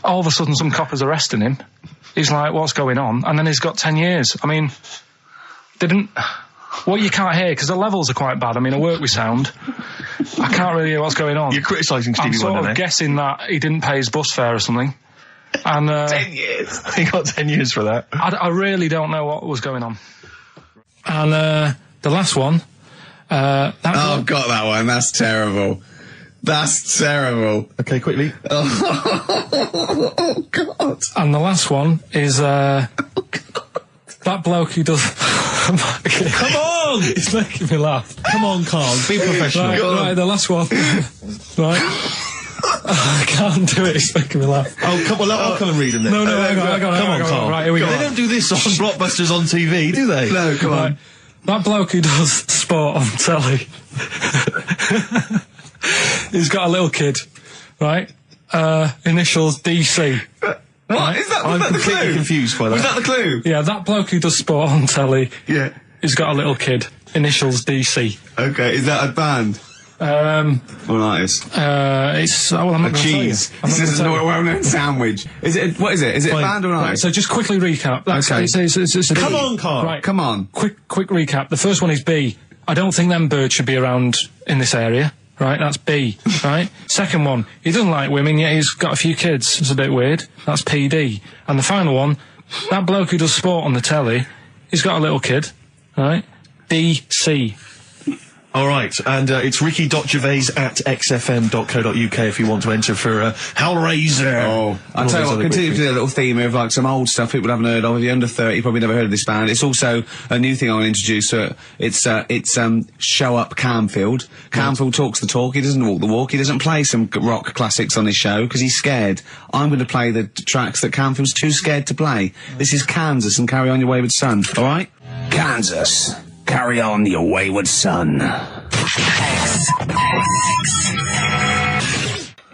all of a sudden some copper's arresting him. He's like, what's going on? And then he's got 10 years. I mean, what you can't hear, because the levels are quite bad. I mean, I work with sound. I can't really hear what's going on. You're criticising Stevie Wonder, I'm sort of guessing that he didn't pay his bus fare or something. And 10 years. He got 10 years for that. I really don't know what was going on. And the last one... I've got that one. That's terrible. That's terrible. Okay, quickly. Oh, God. And the last one is that bloke who does... Come on! It's making me laugh. Come on, Carl, be professional. Right, the last one. Right. I can't do it, it's making me laugh. Oh, come on, I'll come and read them then. No, hang on, Come on, Carl. Right, here we go. They don't do this on Blockbusters on TV, do they? No, come on. That bloke who does sport on telly. He's got a little kid, right? Initials DC. What? Is that, I'm was that the completely clue? confused by that. Was that the clue? Yeah, that bloke who does sport on telly. Yeah. He's got a little kid. Initials DC. Okay, is that a band? Or an artist? It's... well, I'm not A going to tell you. cheese. I'm not This is a gonna tell you. well-known sandwich. What is it? Is it a band or an Right, artist? so just quickly recap. That's, Okay. It's a Come on, Carl. Right, Come on. quick recap. The first one is B. I don't think them birds should be around in this area. Right, that's B. Right. Second one, he doesn't like women, yet he's got a few kids. It's a bit weird. That's PD. And the final one, that bloke who does sport on the telly, he's got a little kid. Right. DC. All right, and it's ricky.gervais@xfm.co.uk if you want to enter for Hellraiser. Oh, I'll tell you what, continue to do a little theme of some old stuff people haven't heard of. If you're under 30, you probably never heard of this band. It's also a new thing I want to introduce. It's Show Up Camfield. Camfield talks the talk, he doesn't walk the walk. He doesn't play some rock classics on his show because he's scared. I'm going to play the tracks that Camfield's too scared to play. This is Kansas and Carry On Your Wayward Son, alright? Kansas. Carry on your wayward son.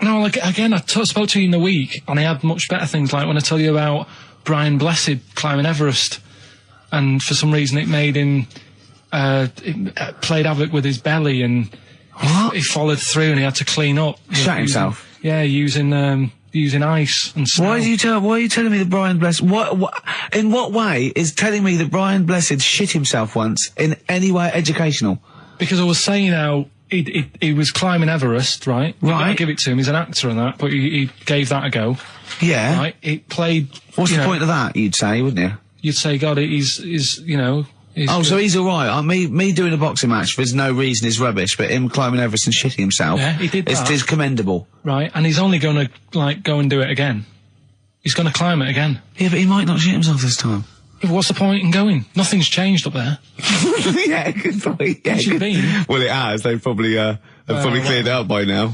No, again, I spoke to you in the week, and I had much better things, like when I tell you about Brian Blessed climbing Everest, and for some reason it made him, it played havoc with his belly, and he followed through, and he had to clean up. Shut himself? Yeah, using ice and snow. Why are you telling me that Brian Blessed... in what way is telling me that Brian Blessed shit himself once in any way educational? Because I was saying how he was climbing Everest, right? Right. I give it to him, he's an actor and that, but he gave that a go. Yeah. Right? It played... What's the point of that, you'd say, wouldn't you? You'd say, God, he's he's so he's alright. Me doing a boxing match for no reason is rubbish, but him climbing Everest and shitting himself... Yeah, he did that. It's commendable. Right, and he's only going to, go and do it again. He's going to climb it again. Yeah, but he might not shit himself this time. Yeah, what's the point in going? Nothing's changed up there. Yeah, good point. Yeah, It should be. Well, it has. They've probably cleared it up by now.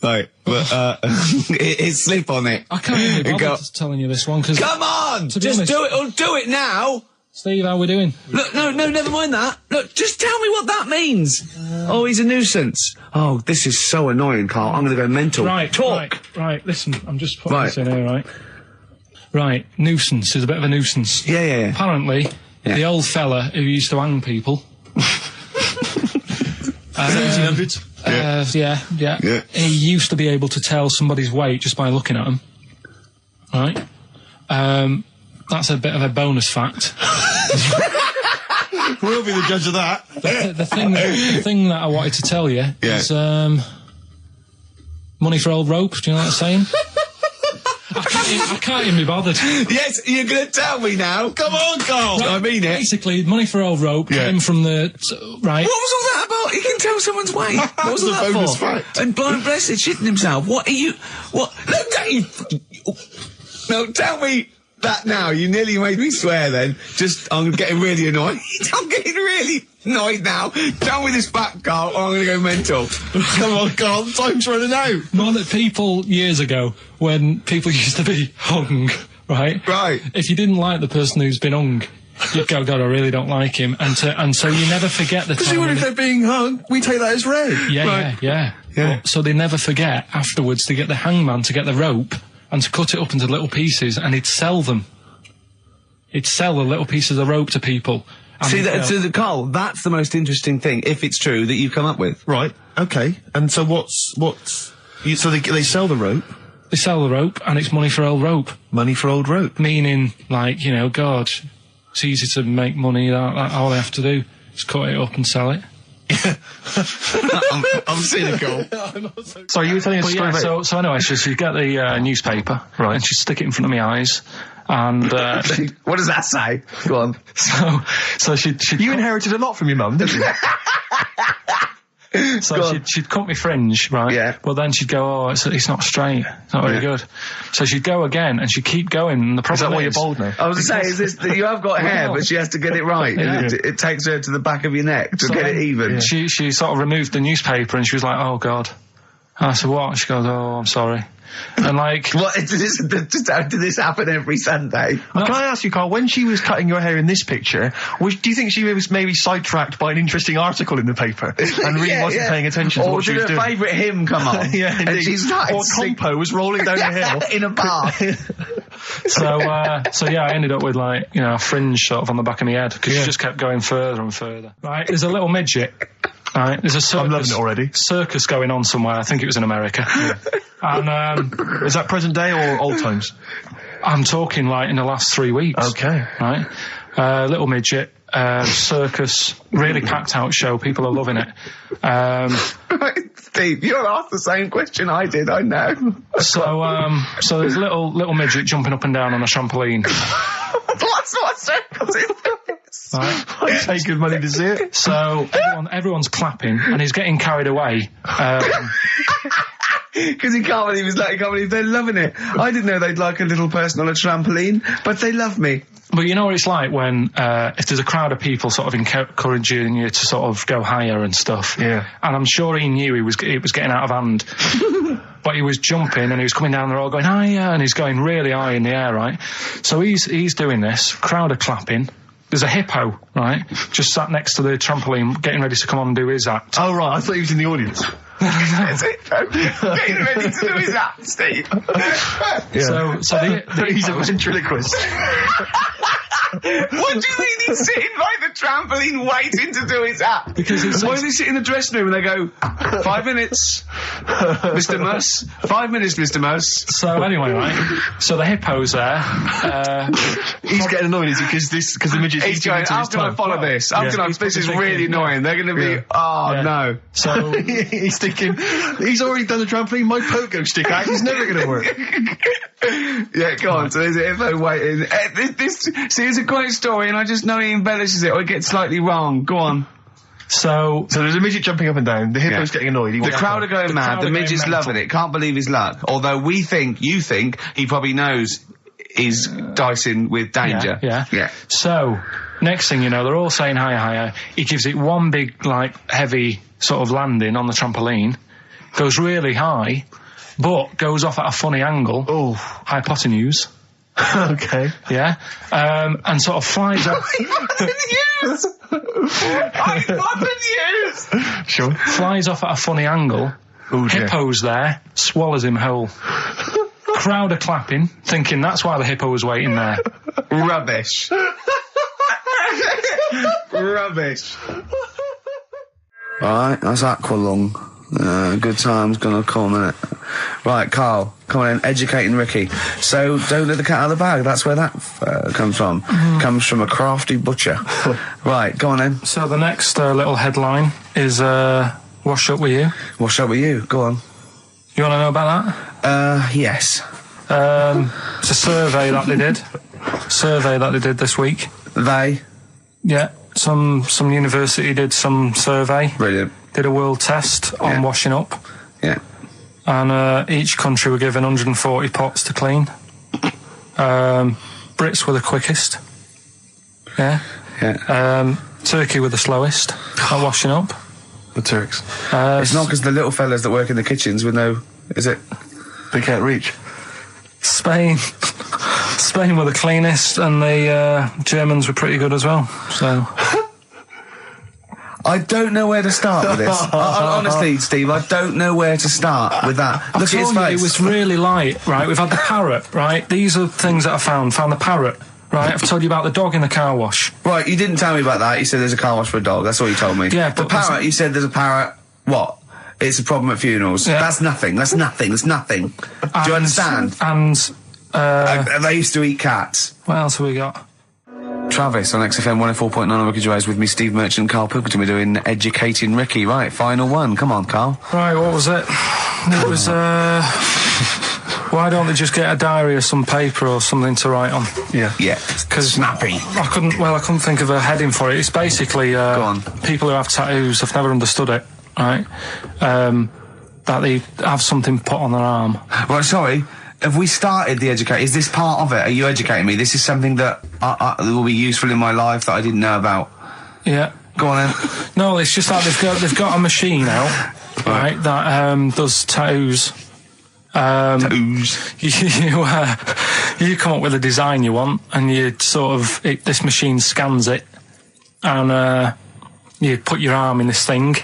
Right, but it's slip on it. I can't even be Go- bothered telling you this one because. Come on, To be just honest- do it. Or do it now. Steve, how we doing? Look, no, never mind that. Look, just tell me what that means. Oh, he's a nuisance. Oh, this is so annoying, Carl. I'm going to go mental. Right, Talk. Right. Listen, I'm just putting Right. this in here, right? Right, nuisance is a bit of a nuisance. Yeah. Apparently, Yeah. the old fella who used to hang people. 1800s. Yeah. Yeah. He used to be able to tell somebody's weight just by looking at them. Right? That's a bit of a bonus fact. We'll be the judge of that. The thing that I wanted to tell you is money for old rope. Do you know what I'm saying? I can't even be bothered. Yes, you're going to tell me now. Come on, Carl. I mean it. Basically, money for old rope came from the right. What was all that about? He can tell someone's weight. What was all The that bonus for? fact. And blind blessed shitting himself. What are you? What? Look, don't you? No, tell me that now. You nearly made me swear. Then, I'm getting really annoyed. I'm getting really annoyed now. Tell me this back, Carl, or I'm going to go mental. Come on, Carl, time's running out. More that people years ago, when people used to be hung, right? Right. If you didn't like the person who's been hung, you'd go, God, I really don't like him, and so you never forget the Because time. even if when they're being hung, we take that as read. Yeah. So they never forget afterwards to get the hangman to get the rope and to cut it up into little pieces, and he'd sell them. He'd sell the little pieces of rope to people. and See, they'd go, Carl, that's the most interesting thing, if it's true, that you've come up with. Right, okay. And so so they sell the rope, they sell the rope, and it's money for old rope. money for old rope. Meaning, like, God, it's easy to make money. That all they have to do is cut it up and sell it. I'm cynical. Sorry, you were telling us a story about... So anyway, she'd get the newspaper, right, and she'd stick it in front of my eyes, and What does that say? Go on. so she'd You inherited a lot from your mum, didn't you? So she'd cut me fringe, right? Yeah. Well, then she'd go, it's not straight. It's not very good. So she'd go again, and she'd keep going. And the problem Is that why you're bald now? I was to say, is this that you have got hair, Well, but she has to get it right. Yeah. And it takes her to the back of your neck to get it even. She sort of removed the newspaper, and she was like, oh, God. And I said, what? She goes, oh, I'm sorry. And like... What, did this happen every Sunday? Can I ask you, Carl, when she was cutting your hair in this picture, do you think she was maybe sidetracked by an interesting article in the paper and really wasn't paying attention to or what she was did her doing? favourite hymn come on? Yeah, and indeed. she started Or Compo was rolling down the hill. in a bath. So I ended up with like, a fringe sort of on the back of my head because she just kept going further and further. Right, there's a little midget. Right, there's a circus. I'm loving it already. Circus going on somewhere. I think it was in America. And Is that present day or old times? I'm talking like in the last 3 weeks. Okay. Right, little midget. Circus, really packed out show. People are loving it. Steve, you'll ask the same question I did, I know. So there's a little midget jumping up and down on a trampoline. what circus is this? Right. I'd pay good money to see it. So everyone's clapping, and he's getting carried away. Because he can't believe they're loving it. I didn't know they'd like a little person on a trampoline, but they love me. But you know what it's like when if there's a crowd of people sort of encouraging you to sort of go higher and stuff. Yeah. And I'm sure he knew it was getting out of hand. But he was jumping and he was coming down the road going higher, and he's going really high in the air, right? So he's doing this. Crowd are clapping. There's a hippo, right, just sat next to the trampoline, getting ready to come on and do his act. Oh, right, I thought he was in the audience. Getting ready to do his act, Steve. So the He's a hippo's- ventriloquist. What do you mean he's sitting by the trampoline waiting to do his act? Because it's Why does he sit in the dressing room and they go, 5 minutes, Mr. Muss, 5 minutes, Mr. Muss. So anyway, right, so the hippo's there. He's getting annoyed, is he? Because the midget's He's going, how can I follow this? This is really annoying. They're going to be, no. So He's thinking, he's already done the trampoline, my pogo stick act is never going to work. Yeah, go on. So there's a hippo waiting. See, it's a great story, and I just know he embellishes it or it gets slightly wrong. Go on. So there's a midget jumping up and down, the hippo's getting annoyed. The crowd are going mad, the midget's loving it, can't believe his luck. Although you think, he probably knows he's dicing with danger. Yeah. So, next thing you know, they're all saying higher, higher. He gives it one big, like, heavy sort of landing on the trampoline. goes really high, but goes off at a funny angle. Oh. Hypotenuse. Okay. Yeah. And sort of flies up. Sure. Flies off at a funny angle. Oh, dear. Hippo's there, swallows him whole. Crowd are clapping, thinking that's why the hippo was waiting there. Rubbish. Rubbish. Right, that's Aqualung. Good time's gonna come, innit? Right, Carl, come on in, educating Ricky. So, don't let the cat out of the bag, that's where that comes from. Comes from a crafty butcher. Right, go on then. So the next little headline is, Wash Up With You. Wash up with you, go on. You want to know about that? Yes. It's a survey that they did. This week. They? Yeah, some university did some survey. Brilliant. Did a world test on washing up. Yeah. And each country were given 140 pots to clean. Brits were the quickest. Yeah. Yeah. Turkey were the slowest at washing up. The Turks. It's not because the little fellas that work in the kitchens with no... Is it? They can't reach. Spain were the cleanest, and the Germans were pretty good as well. So I don't know where to start with this. Honestly, Steve, I don't know where to start with that. Look at his face. It was really light, right? We've had the parrot, right? These are things that I found. Found the parrot, right? I've told you about the dog in the car wash. Right, you didn't tell me about that. You said there's a car wash for a dog. That's all you told me. Yeah, the but parrot, you said there's a parrot. What? It's a problem at funerals. Yeah. That's nothing. That's nothing. That's nothing. Do you understand? And they used to eat cats. what else have we got? Travis on XFM 104.9 on Ricky Gervais with me, Steve Merchant and Karl Pilkington. We're doing Educating Ricky. Right, final one. Come on, Karl. Right, what was it? It was, why don't they just get a diary or some paper or something to write on? Yeah. Because snappy. I couldn't think of a heading for it. It's basically, Go on. people who have tattoos, I've never understood it, right? That they have something put on their arm. Right, sorry. Have we started the educate? Is this part of it? Are you educating me? This is something that will be useful in my life that I didn't know about. Yeah. Go on then. No, it's just that they've got a machine out, right, that does tattoos. Tattoos. You come up with a design you want, and you sort of this machine scans it, and you put your arm in this thing,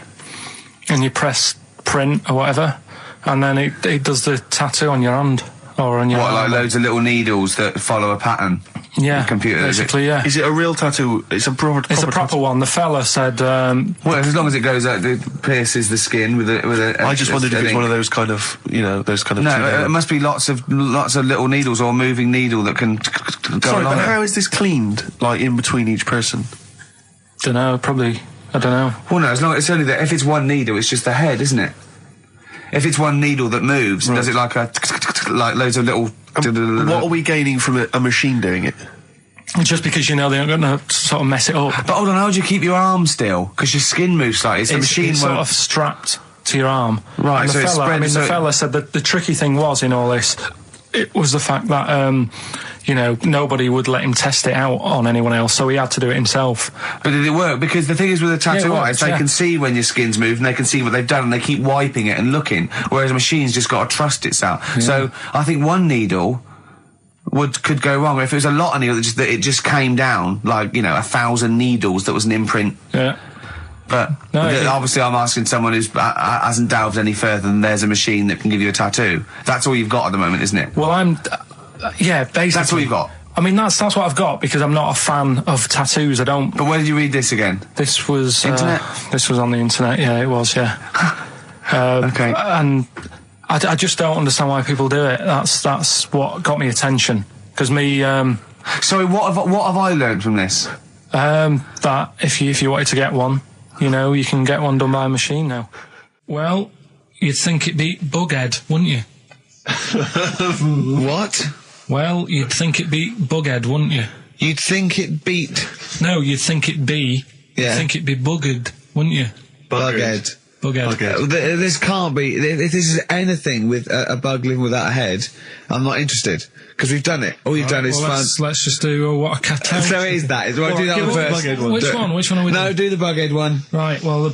and you press print or whatever, and then it does the tattoo on your hand or on your What, arm. like loads of little needles that follow a pattern? Yeah, The computer, is it? basically, yeah. Is it a real tattoo? It's a proper It's a proper one. The fella said, Well, as long as it goes out, it pierces the skin with a. I just wondered if it's one of those kind of, those kind of... No, it must be lots of little needles or a moving needle that can go Sorry, along but it. how is this cleaned, like, in between each person? dunno, probably, I don't know. Well, no, as long it's only that if it's one needle, it's just the head, isn't it? If it's one needle that moves, does it like like loads of little? What are we gaining from a machine doing it? Just because they're not going to sort of mess it up. But hold on, how do you keep your arm still? Because your skin moves slightly. So the machine it's won't. sort of strapped to your arm. Right, And so the it's fella, spread- I mean, so the it- fella said that the tricky thing was in all this, it was the fact that, nobody would let him test it out on anyone else, so he had to do it himself. But did it work? Because the thing is with a tattoo worked, artist, they yeah. can see when your skin's moved and they can see what they've done and they keep wiping it and looking. Whereas a machine's just got to trust itself. Yeah. So I think one needle could go wrong. If it was a lot of needles that it just came down, like, 1,000 needles that was an imprint. Yeah. But No, obviously I'm asking someone who hasn't delved any further than there's a machine that can give you a tattoo. That's all you've got at the moment, isn't it? Well, yeah, basically. That's all you've got. I mean, that's what I've got, because I'm not a fan of tattoos. I don't... But where did you read this again? This was... Internet? This was on the internet, yeah, it was, yeah. Okay. And I just don't understand why people do it. That's what got me attention. Because me... Sorry, what have I learned from this? that if you wanted to get one, you can get one done by a machine now. Well, you'd think it beat Bughead, wouldn't you? What? Well, you'd think it beat Bughead, wouldn't you? You'd think it beat No, you'd think it be. Yeah. You'd think it be Buggered, wouldn't you? Bughead. Bughead. This can't be. If this is anything with a bug living without a head, I'm not interested because we've done it. All you've done is Well, fun. let's just do what a cat out. So it is that. Do I do that give one us the first? Bughead one. Which one are we No, doing? do the Bughead one. Right, well, the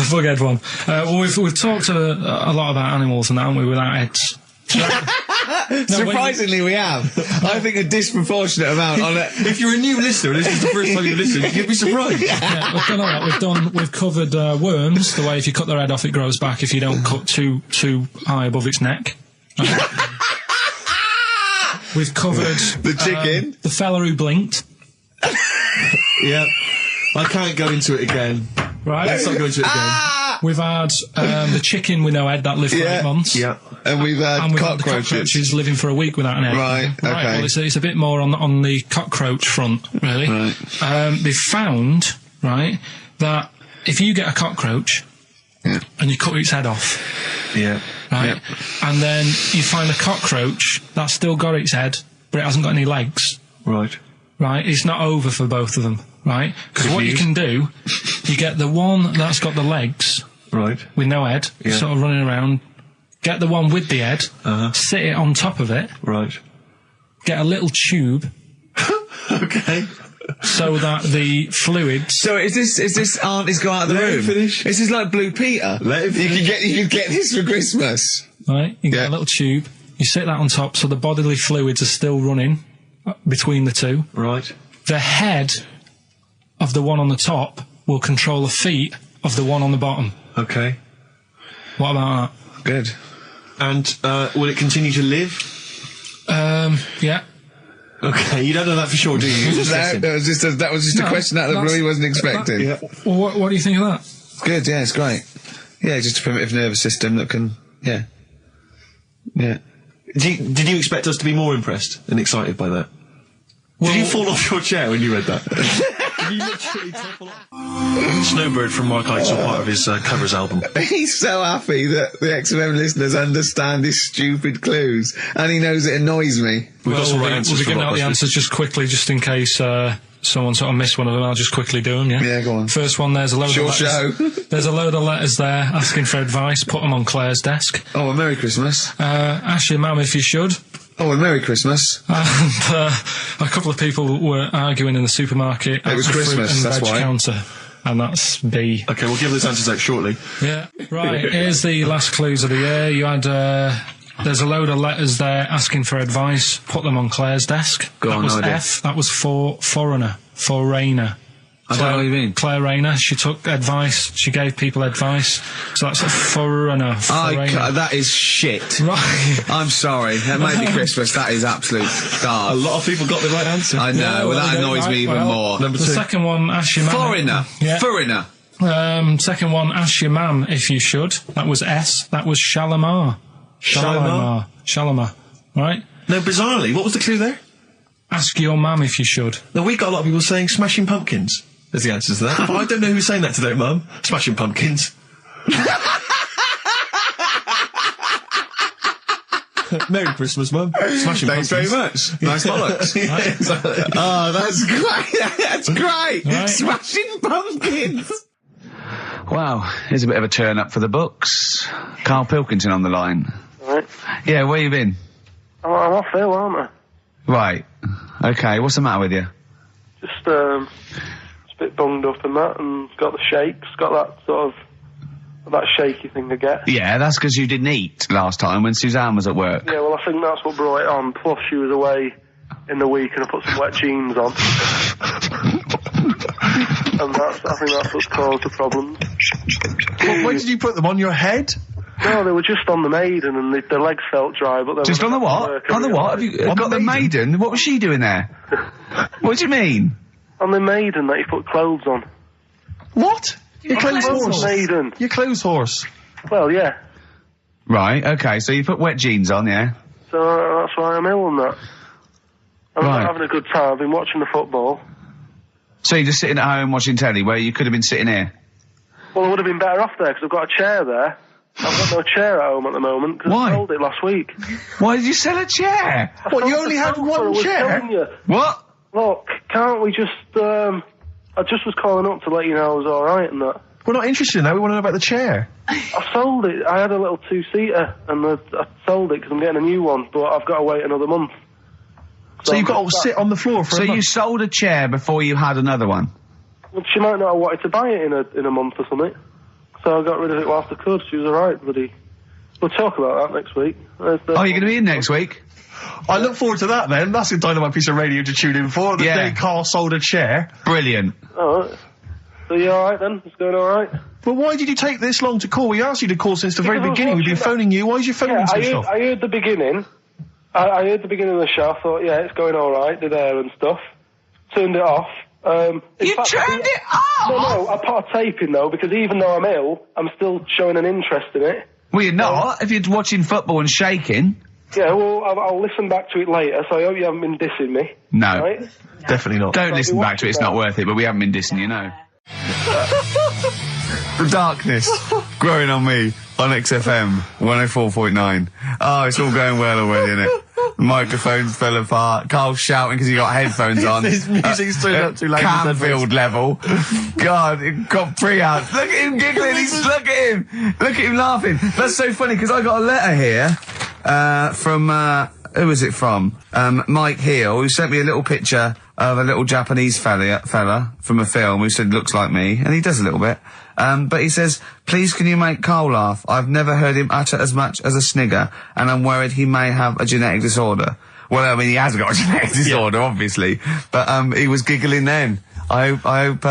The bug-head one. Well, we've talked a lot about animals and that, haven't we, without heads. Surprisingly, we have. I think a disproportionate amount on it. If you're a new listener, and this is the first time you've listened, you'd be surprised. Yeah, we've done all that. We've covered worms, the way if you cut their head off, it grows back if you don't cut too high above its neck. We've covered The chicken. the fella who blinked. Yeah. I can't go into it again. Right. Let's not go into it again. We've had the chicken with no head that lived for 8 months. Yeah. And we've had And we've had the cockroaches. cockroaches living for a week without an egg. Right, okay. Well, it's a bit more on the cockroach front, really. Right. They've found, right, that if you get a cockroach and you cut its head off, right, and then you find a cockroach that's still got its head, but it hasn't got any legs, Right. right, it's not over for both of them, right? Because what you can do, you get the one that's got the legs Right. with no head, sort of running around, get the one with the head, sit it on top of it, Right. get a little tube Okay. so that the fluids... So is this auntie's go out of the Let him room? finish. This is like Blue Peter. Let him You could get this for Christmas. Right, you get Yeah. a little tube, you sit that on top so the bodily fluids are still running between the two. Right. The head of the one on the top will control the feet of the one on the bottom. Okay. What about Good. And, will it continue to live? that? Yeah. Okay, you don't know that for sure, do you? You're just guessing. That was just a No, question out of the blue he wasn't expecting. Well, what do you think of that? Good, yeah, it's great. Yeah, just a primitive nervous system that can, yeah. Did you expect us to be more impressed and excited by that? Did you fall off your chair when you read that? Did you literally topple off? Snowbird from Mark Eitzel, part of his covers album. He's so happy that the XFM listeners understand his stupid clues, and he knows it annoys me. We've got some right We'll answers be from giving out the Blockbusters. answers just quickly, just in case someone sort of missed one of them. I'll just quickly do them, yeah? Yeah, go on. First one, there's a load Short of letters. show. There's a load of letters there asking for advice. Put them on Claire's desk. Oh, a Merry Christmas. Ask your mum if you should. Oh, a Merry Christmas. And a couple of people were arguing in the supermarket. It was at the Christmas, fruit and that's veg why. counter. And that's B. Okay, we'll give those answers out shortly. Yeah. Right, here's the last clues of the year. You had, there's a load of letters there asking for advice. Put them on Claire's desk. Go that on, was no idea. F. That was for foreigner. For Rayner. I don't know what you mean. Claire Rayner. She took advice. She gave people advice. So that's a foreigner. That is shit. Right. I'm sorry. That might be Christmas. That is absolute A garbage. lot of people got the right answer. I know. Yeah, well, that well, annoys right, me even well, more. Number The two. second one, ask your mum. Foreigner. Yeah. Foreigner. Second one, ask your mum if you should. That was S. That was Shalimar. Shalimar? Shalimar. Right? No, bizarrely, what was the clue there? Ask your mum if you should. No, we got a lot of people saying Smashing Pumpkins as the answer to that. But I don't know who's saying that today, Mum. Smashing Pumpkins. Merry Christmas, Mum. Smashing Thanks very Pumpkins. much. Nice bollocks. Yeah, exactly. Oh, that's great. That's great. Right. Smashing Pumpkins. Wow, here's a bit of a turn up for the books. Karl Pilkington on the line. Right. Yeah, where you been? I'm off ill, aren't I? Right. Okay, what's the matter with you? Just a bit bunged up and that, and got the shakes, got that sort of that shaky thing I get. Yeah, that's because you didn't eat last time when Suzanne was at work. Yeah, well, I think that's what brought it on. Plus, she was away in the week, and I put some wet jeans on, and I think that's what caused the problem. When did you put them on your head? No, they were just on the maiden, and the legs felt dry. But Just on the what? On the what? Have you got the maiden? What was she doing there? What do you mean? On the maiden that you put clothes on. What? Your clothes horse. Maiden. Your clothes horse. Well, yeah. Right, okay, so you put wet jeans on, yeah? So that's why I'm ill and that. I'm Right. not having a good time. I've been watching the football. So you're just sitting at home watching telly where you could have been sitting here? Well, I would have been better off there because I've got a chair there. I've got no chair at home at the moment because Why? I sold it last week. Why did you sell a chair? What, you sold only the had sofa, one I was chair? telling you. What? Look, can't we just, I just was calling up to let you know I was alright and that. We're not interested in that. We want to know about the chair. I sold it. I had a little two-seater and I sold it because I'm getting a new one, but I've got to wait another month. So you've got to sit on the floor for So a you month. sold a chair before you had another one? Well, she might not have wanted to buy it in a month or something. so I got rid of it whilst I could. She was alright, buddy. We'll talk about that next week. Oh, you're going to be in next week? I look forward to that then. That's a dynamite piece of radio to tune in for. The Yeah. day Carl sold a chair. Brilliant. Alright. So you alright then? It's going alright? Well, why did you take this long to call? We asked you to call since the very Because I was beginning. We've been watching phoning you. Why is your phone Yeah, switched off? I heard the beginning. I heard the beginning of the show. I thought, yeah, it's going alright, did air and stuff. Turned it off. In You fact, turned it off? No, I put a tape in though, because even though I'm ill, I'm still showing an interest in it. Well, you're not. If you're watching football and shaking. Yeah, well, I'll listen back to it later, so I hope you haven't been dissing me. No. Right? Definitely not. Don't listen we back to it, it's not worth it, but we haven't been dissing you, no. The darkness growing on me on XFM 104.9. Oh, it's all going well already, isn't it? The microphones fell apart. Carl's shouting because he got headphones on. His music's turned up too loud. Canfield level. God, it got pre-out. Look at him giggling. Look at him laughing. That's so funny because I got a letter here from who was it from? Mike Heel, who sent me a little picture of a little Japanese fella from a film who said looks like me, and he does a little bit. But he says, please can you make Carl laugh? I've never heard him utter as much as a snigger, and I'm worried he may have a genetic disorder. Well, I mean, he has got a genetic disorder, obviously. But, he was giggling then. I hope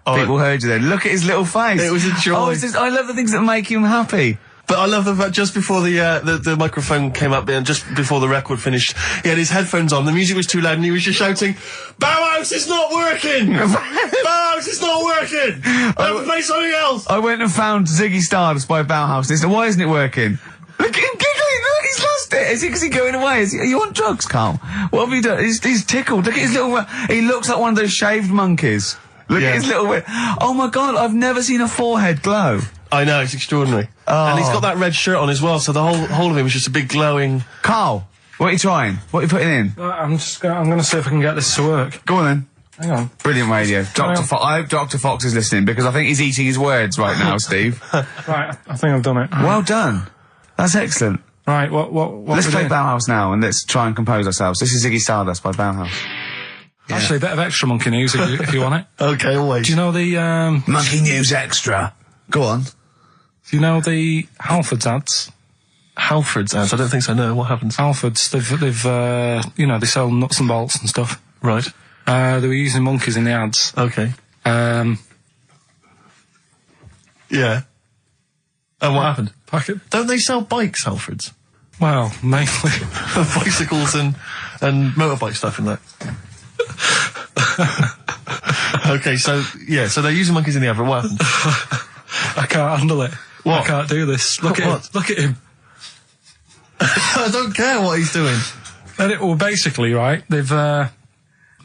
people heard you then. Look at his little face. It was a joy. Oh, I love the things that make him happy. But I love the fact just before the microphone came up and just before the record finished, he had his headphones on, the music was too loud and he was just shouting, Bauhaus is not working! Bauhaus is not working! Play something else! I went and found Ziggy Stardust by Bauhaus and he said, why isn't it working? Look at him giggling, look, he's lost it! Is he going away? Are you on drugs, Carl? What have you done? He's tickled, look at his little, he looks like one of those shaved monkeys. Look at his little, oh my god, I've never seen a forehead glow. I know, it's extraordinary. Oh. And he's got that red shirt on as well, so the whole of him is just a big glowing... Carl, what are you trying? What are you putting in? I'm going to see if I can get this to work. Go on then. Hang on. Brilliant radio. I hope Dr. Fox is listening because I think he's eating his words right now, Steve. Right, I think I've done it. Well done. That's excellent. Right, what Let's play Bauhaus now and let's try and compose ourselves. This is Ziggy Stardust by Bauhaus. Yeah. Actually, a bit of extra monkey news if you want it. Okay, always. Do you know the, Monkey News Extra. Go on. Do you know the Halfords ads? Halford's ads? I don't think so, no. What happens? Halfords, they've they sell nuts and bolts and stuff. Right. They were using monkeys in the ads. Okay. Yeah. And what happened? Don't they sell bikes, Halfords? Well, mainly. Bicycles and motorbike stuff in that. Okay, so they're using monkeys in the advert. What happened? I can't handle it. What? I can't do this. Look at him. Look at him. I don't care what he's doing. Well, basically, right, there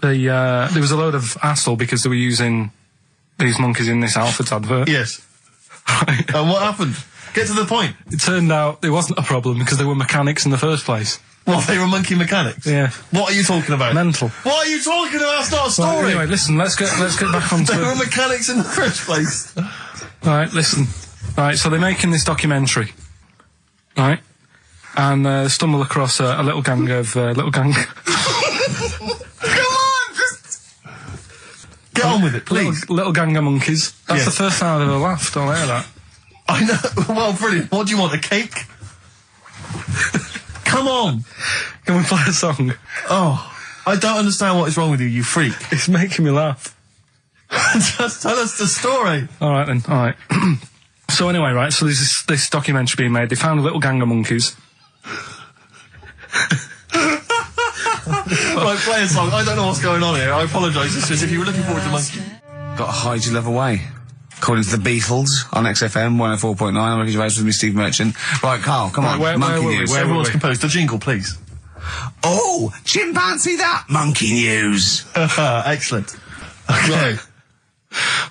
was a load of hassle because they were using these monkeys in this Halfords advert. Yes. Right. And what happened? Get to the point. It turned out there wasn't a problem because they were mechanics in the first place. Well, they were monkey mechanics? Yeah. What are you talking about? Mental. What are you talking about? That's not a story. Right, anyway, listen, let's get back onto They were mechanics in the first place. Right, listen. Right, so they're making this documentary. Right? And stumble across a little gang of... Come on! Get on with it, please. Little gang of monkeys. That's the first time I've ever laughed. I'll hear that. I know. Well, brilliant. What do you want, a cake? Come on. Can we play a song? Oh, I don't understand what is wrong with you, you freak. It's making me laugh. Just tell us the story. All right, then. All right. So anyway, right, so there's this documentary being made. They found a little gang of monkeys. Right, play a song. I don't know what's going on here. I apologise. It's just if you were looking forward to monkey. Got to hide your love away. According to the Beatles on XFM 104.9. I'm Ricky Gervais with me, Steve Merchant. Right, Carl, come on. Monkey News. Where everyone's composed. The jingle, please. Oh, chimpanzee that monkey news. Excellent. Okay.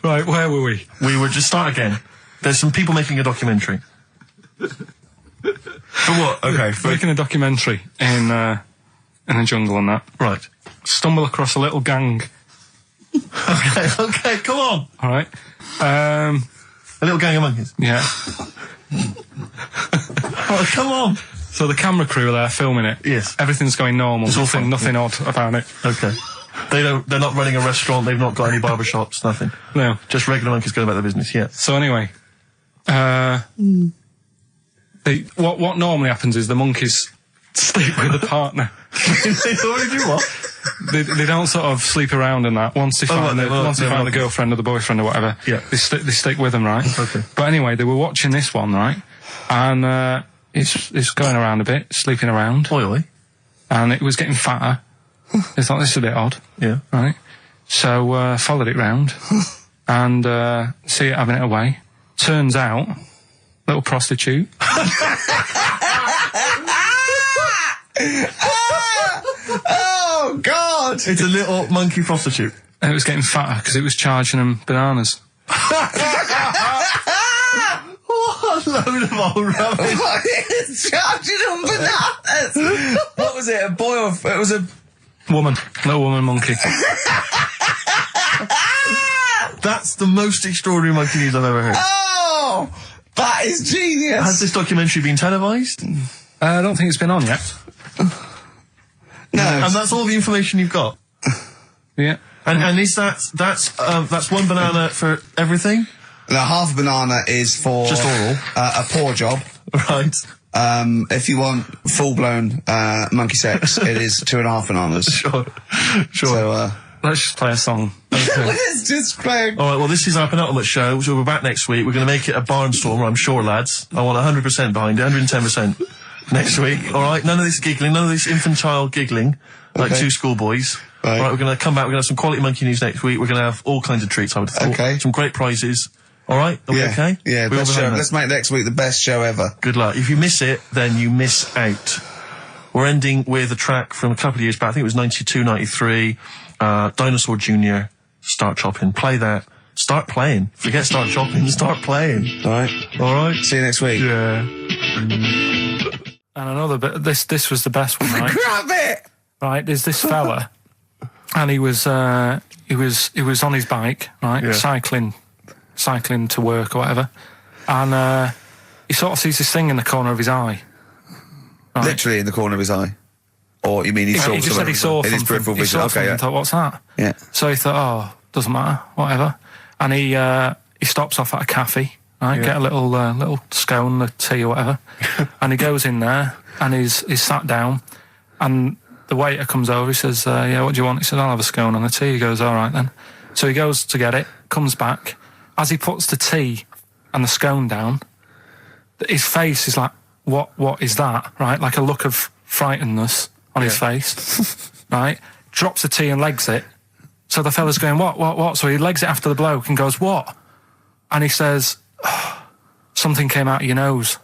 Right, where were we? We were just start again. There's some people making a documentary. For what? Okay. Making a documentary in the jungle and that. Right. Stumble across a little gang. Okay, come on. All right. A little gang of monkeys. Yeah. Oh, come on. So the camera crew are there filming it. Yes. Everything's going normal. It's all fine. Nothing odd about it. Okay. They're not running a restaurant, they've not got any barber shops, nothing. No. Just regular monkeys going about their business, yeah. So anyway, What normally happens is the monkeys sleep with the partner. They already do what? They don't sort of sleep around in that. Once they find a girlfriend or the boyfriend or whatever, they stick with them, right? Okay. But anyway, they were watching this one, right? And it's going around a bit, sleeping around. Oily. And it was getting fatter. They thought, this is a bit odd. Yeah. Right? So, followed it round. And, see it having it away. Turns out, little prostitute. Oh, God! It's a little monkey prostitute. And it was getting fatter because it was charging them bananas. What a load of old rubbish. It's charging them bananas! What was it, a boy or... It was a... Woman. Little woman monkey. That's the most extraordinary monkey news I've ever heard. Oh! That is genius! Has this documentary been televised? I don't think it's been on yet. No. And that's all the information you've got? Yeah. And is that's one banana for everything? Now, half a banana is for... Just oral. A paw job. Right. If you want full-blown monkey sex, it is 2.5 bananas. Sure. So, Let's just play a song. let's just play... All right, well, this is our penultimate show, so we're back next week. We're going to make it a barnstormer, I'm sure, lads. I want 100% behind it, 110% next week. All right, none of this giggling, none of this infantile giggling, like two schoolboys. Right. All right, we're going to come back, we're going to have some quality monkey news next week. We're going to have all kinds of treats, I would have thought. Okay. Some great prizes. All right, are we okay? Yeah, We all best show. behind that? Let's make next week the best show ever. Good luck. If you miss it, then you miss out. We're ending with a track from a couple of years back. I think it was 92, 93. Dinosaur Jr. Start Chopping. Play that. Start playing. Forget Start Chopping. Start playing. All right. All right. See you next week. Yeah. And another bit, this was the best one, right? Grab it! Right, there's this fella, and he was on his bike, right, Yeah. cycling to work or whatever, and he sort of sees this thing in the corner of his eye. Right? Literally in the corner of his eye. Or you mean he saw He just said he saw in his something. peripheral He vision? saw Okay, something yeah. and thought, what's that? Yeah. So he thought, oh, doesn't matter, whatever. And he stops off at a cafe, right, get a little scone, a tea or whatever, and he goes in there and he's sat down, and the waiter comes over, he says, yeah, what do you want? He says, I'll have a scone and a tea. He goes, all right then. So he goes to get it, comes back. As he puts the tea and the scone down, his face is like, what is that, right? Like a look of frightenedness on his face, right? Drops the tea and legs it. So the fella's going, what? So he legs it after the bloke and goes, what? And he says, oh, something came out of your nose.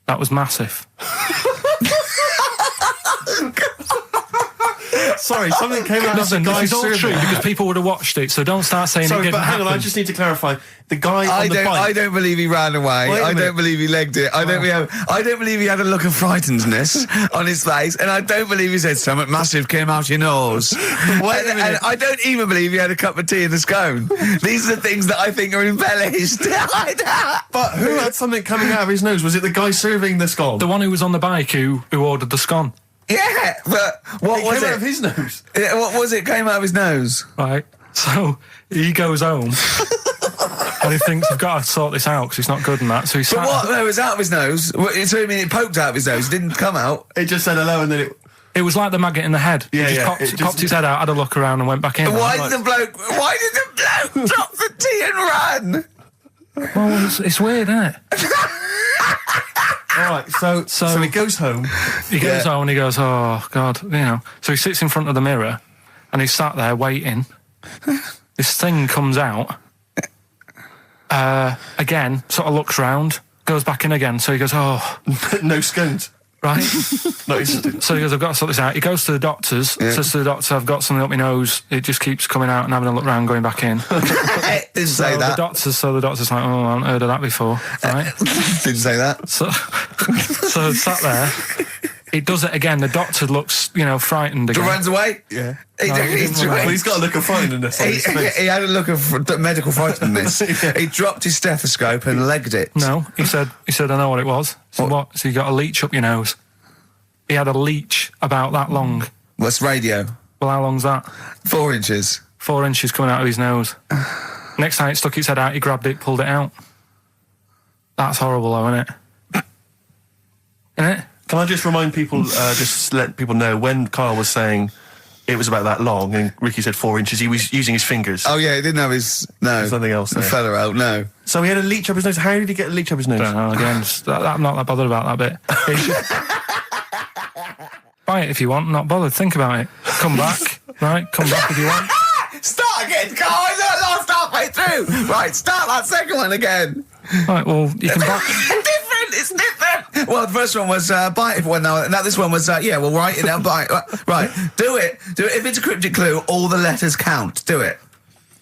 That was massive. Sorry, something came out of the Listen, guy this is all serving. true because people would have watched it, so don't start saying it Sorry, didn't but hang on, I happen. just need to clarify. The guy on the bike... I don't believe he ran away. Wait a I minute. don't believe he legged it. I don't believe he had a look of frightenedness on his face, and I don't believe he said something massive came out your nose. Wait a minute. And I don't even believe he had a cup of tea in the scone. These are the things that I think are embellished. But who had something coming out of his nose? Was it the guy serving the scone? The one who was on the bike who ordered the scone, Yeah, but what It was came out it? of his nose. Yeah, what was it? Came out of his nose. right? So he goes home and he thinks, I've got to sort this out because it's not good and that. So he But sat. what? No, it was out of his nose. So I mean, it poked out of his nose. It didn't come out. It just said hello and then it... It was like the maggot in the head. Yeah, he just yeah, popped, it just- popped his head out, had a look around and went back in. Why Like, did the bloke drop the tea and run? well, it's weird, isn't it? All right, so he goes home. He goes Yeah. home and he goes, oh, God, you know. So he sits in front of the mirror and he's sat there waiting. This thing comes out. Again, sort of looks round, goes back in again. So he goes, oh, No scones. right. No, he just... So he goes, I've got to sort this out. He goes to the doctors, says to the doctor, I've got something up my nose. It just keeps coming out and having a look round, going back in. Didn't say The that. doctor's like, oh, I haven't heard of that before. Right? Didn't say that. So sat there. It does it again. The doctor looks, frightened again. Runs away. Yeah. He, No, he didn't run away. Well, he's got a look of frightenedness on his face. he had a look of medical frightenedness. He dropped his stethoscope and legged it. No, he said, I know what it was. He said, what? So you got a leech up your nose. He had a leech about that long. What's radio? Well, how long's that? 4 inches. 4 inches coming out of his nose. Next time it stuck its head out, he grabbed it, pulled it out. That's horrible, though, isn't it? Isn't it? Can I just remind people, just let people know, when Karl was saying it was about that long and Ricky said 4 inches, he was using his fingers. Oh yeah, he didn't have his There's nothing else there. feather out. No. So he had a leech up his nose. How did he get a leech up his nose? Don't know, again, I'm not that bothered about that bit. It's just- Buy it if you want, not bothered. Think about it. Come back, right? Come back if you want. Start again, Karl. I lost halfway through. Right, start that second one again. Right, well, you can buy... It's different. Well, the first one was buy it. Well, no, this one was yeah. Well, write it down. Buy it. Right, do it. Do it. If it's a cryptic clue, all the letters count. Do it.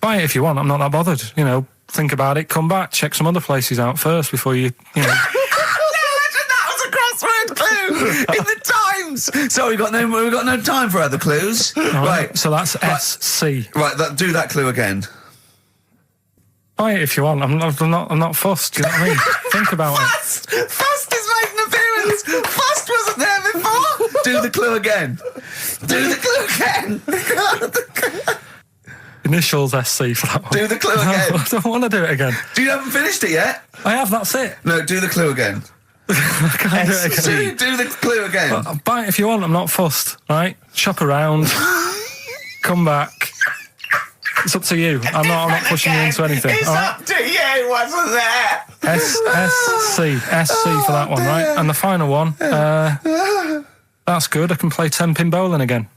Buy it if you want, I'm not that bothered. You know, think about it, come back, check some other places out first before you know... That was a crossword clue in the Times. So we got no time for other clues. Right. So that's SC. Right. Do that clue again. Buy it if you want. I'm not fussed. Do you know what I mean? Think about it. Fust is making an appearance. Fust wasn't there before. Do the clue again. Do the clue again. Initials SC for that one. Do the clue again. No, I don't want to do it again. You haven't finished it yet? I have. That's it. No. Do the clue again. I can't do it again. Do the clue again. Buy it if you want. I'm not fussed. Right? Shop around. Come back. It's up to you. I'm not pushing you into anything. It's up to you. Wasn't there? SC for that one, right? And the final one. That's good. I can play 10-pin bowling again.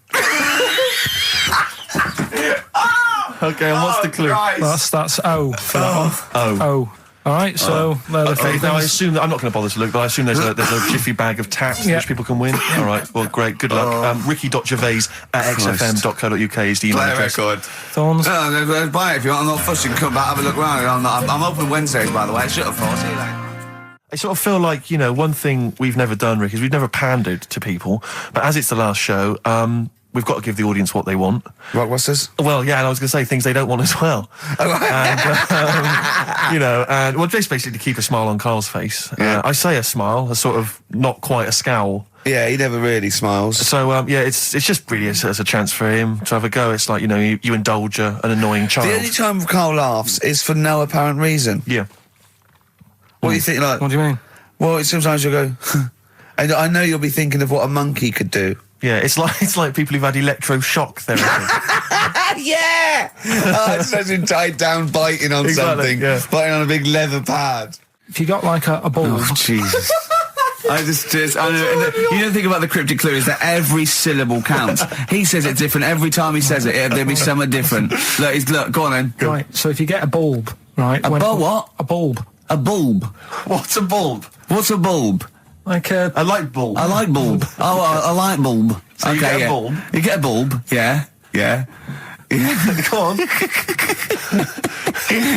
Okay, and what's the clue? Christ. That's O for that one. O. All right, so they're the three Now I things. assume that I'm not going to bother to look, but I assume there's a jiffy bag of tacks Yeah. which people can win. All right, well, great, good luck. Ricky.gervais at xfm.co.uk is the email Play a address. record. Thorns. No, buy it if you want. I'm not fussing. Come back, have a look around. I'm open Wednesdays, by the way. Shut up, for. See you later. I sort of feel like, you know, one thing we've never done, Rick, is we've never pandered to people, but as it's the last show, we've got to give the audience what they want. Right, what's this? Well, yeah, and I was going to say things they don't want as well. And, you know, and well, just basically to keep a smile on Karl's face. Yeah. I say a smile, a sort of not quite a scowl. Yeah, he never really smiles. So, yeah, it's just really as a chance for him to have a go. It's like, you know, you indulge an annoying child. The only time Karl laughs is for no apparent reason. Yeah. What do you think? Like, What do you mean? well, sometimes you'll go, and I know you'll be thinking of what a monkey could do. Yeah, it's like people who've had electroshock therapy. Yeah! Oh, it's such a tied down biting on Exactly, something. yeah. Biting on a big leather pad. If you got like a bulb, Jesus. I know. You don't think about the cryptic clue is that every syllable counts. He says it different every time he says it. There'll be something different. Look, go on then. right? So if you get a bulb, right? A bulb what? A bulb. A bulb. What's a bulb? What's a bulb? Like a... A light bulb. A light bulb. Oh, a light bulb. So you get a bulb? You get a bulb. Yeah. Go on.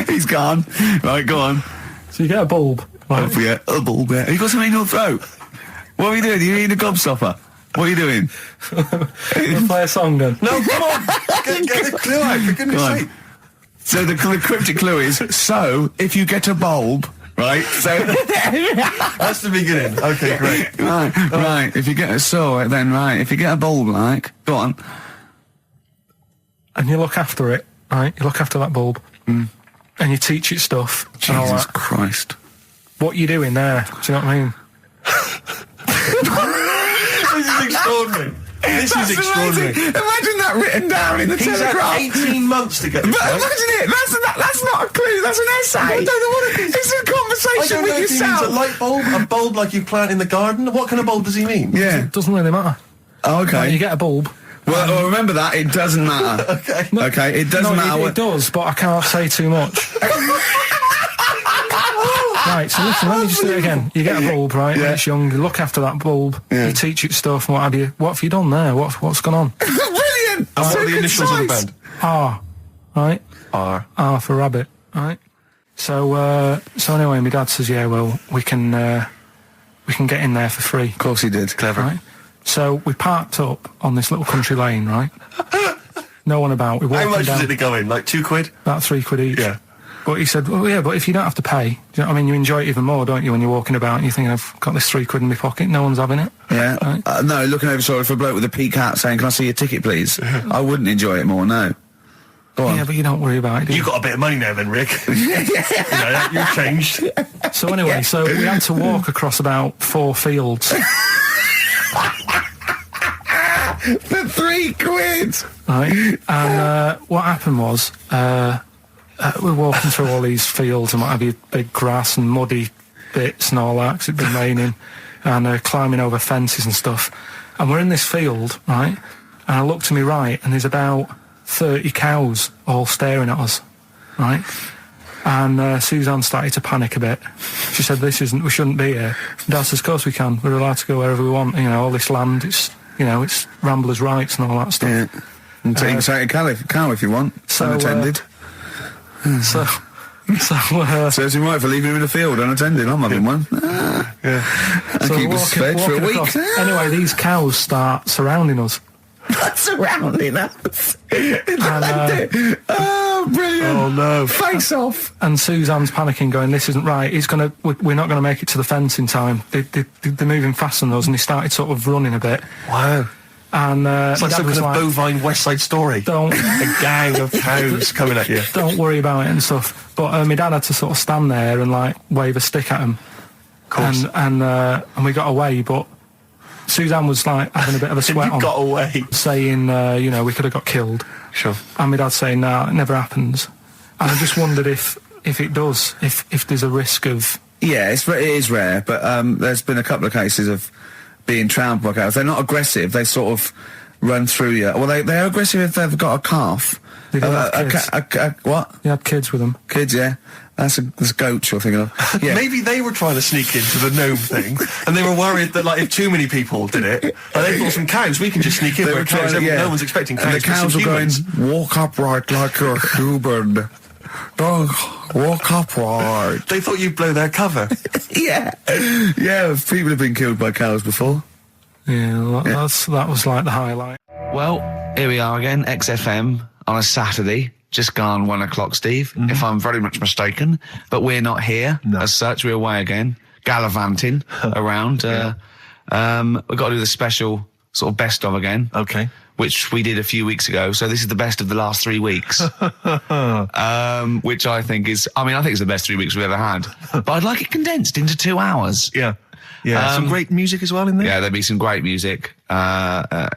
He's gone. Right, go on. So you get a bulb, right? Oh, yeah, a bulb. Yeah. You got something in your throat. What are you doing? You eating a gobstopper? What are you doing? We'll play a song then. No, come on. Get the clue out, for goodness Go on. sake. So the cryptic clue is, so if you get a bulb, right? So That's the beginning. Okay, great. right. If you get a if you get a bulb, like, go on. And you look after it, right? You look after that bulb. And you teach it stuff. And all Jesus that. Christ. What you doing there? Do you know what I mean? This is extraordinary. This is extraordinary. Imagine that written down in the He's Telegraph. had 18 months to get this But right. imagine it. That's not a clue. That's an essay. I don't know what it is. It's a I conversation don't know with if he means a yourself. light bulb, a bulb like you plant in the garden. What kind of bulb does he mean? Yeah. Doesn't really matter. Oh, Right, okay. you get a bulb. Well, remember that. It doesn't matter. Okay. Okay. It doesn't matter. It does, but I can't say too much. Right, so listen, let me just do it again. You get a bulb, right? Yeah. When it's young, you look after that bulb, Yeah. you teach it stuff and what have you. What have you done there? What's gone on? Brilliant. And what are the initials of the band? R, right? R. R for rabbit, right? So anyway, my dad says, yeah, well, we can get in there for free. Of course he did. Clever. Right? So we parked up on this little country lane, right? No one about. We walked How much down, was it to go in? Like £2? about £3 each. Yeah. But he said, well, yeah, but if you don't have to pay, do you know what I mean? You enjoy it even more, don't you, when you're walking about and you're thinking, I've got this £3 in my pocket, no one's having it. Yeah. Right. No, looking over sorry for a bloke with a peak hat saying, can I see your ticket, please? I wouldn't enjoy it more, no. Go on. Yeah, but you don't worry about it, do you? You got a bit of money now then, Rick. You've changed. So anyway, so we had to walk across about 4 fields. For £3. Right, and what happened was we're walking through all these fields and what have you, big grass and muddy bits and all that, 'cause it'd been raining, and climbing over fences and stuff. And we're in this field, right, and I look to my right and there's about 30 cows all staring at us, right? And Suzanne started to panic a bit. She said, we shouldn't be here. Dad says, of course we can, we're allowed to go wherever we want, you know, all this land, it's ramblers' rights and all that stuff. Yeah. And take a cow if you want, unattended. Serves him right for leaving him in the field unattended. I'm having one. And So keep us fed for a week. across. Anyway, these cows start surrounding us. Surrounding us. And, Oh, brilliant. Oh, no. Face off. and Suzanne's panicking, going, "This isn't right. We're not going to make it to the fence in time. They're moving faster than us." And they started sort of running a bit. Wow. And It's like Dad some was kind of like, bovine West Side Story. "Don't A gang of cows coming at you. don't worry about it," and stuff. But my dad had to sort of stand there and like wave a stick at him. Course. And we got away, but Suzanne was like having a bit of a sweat You on, got away. saying, we could have got killed. Sure. And my dad saying, "Nah, it never happens." And I just wondered if it does, if there's a risk of... Yeah, it is rare, but there's been a couple of cases of being trampled by cows. They're not aggressive. They sort of run through you. Well, they're aggressive if they've got a calf. They don't have kids. What? They had kids with them. Kids, yeah. That's goats you're thinking of. Yeah. Maybe they were trying to sneak into the gnome thing, and they were worried that, like, if too many people did it, like, they thought some cows, we can just sneak in. They where were trying, no one's expecting cows. And the cows but were some going, humans. walk upright like you're a human. Don't walk upright. They thought you'd blow their cover. Yeah. Yeah, people have been killed by cows before. Yeah, that was like the highlight. Well, here we are again, XFM on a Saturday. Just gone 1 o'clock, Steve, if I'm very much mistaken. But we're not here as such. We're away again, gallivanting around. We've got to do the special sort of best of again. Okay. Which we did a few weeks ago. So this is the best of the last 3 weeks. Which I think it's the best 3 weeks we've ever had. But I'd like it condensed into 2 hours. Yeah. Yeah. Some great music as well in there. Yeah, there'll be some great music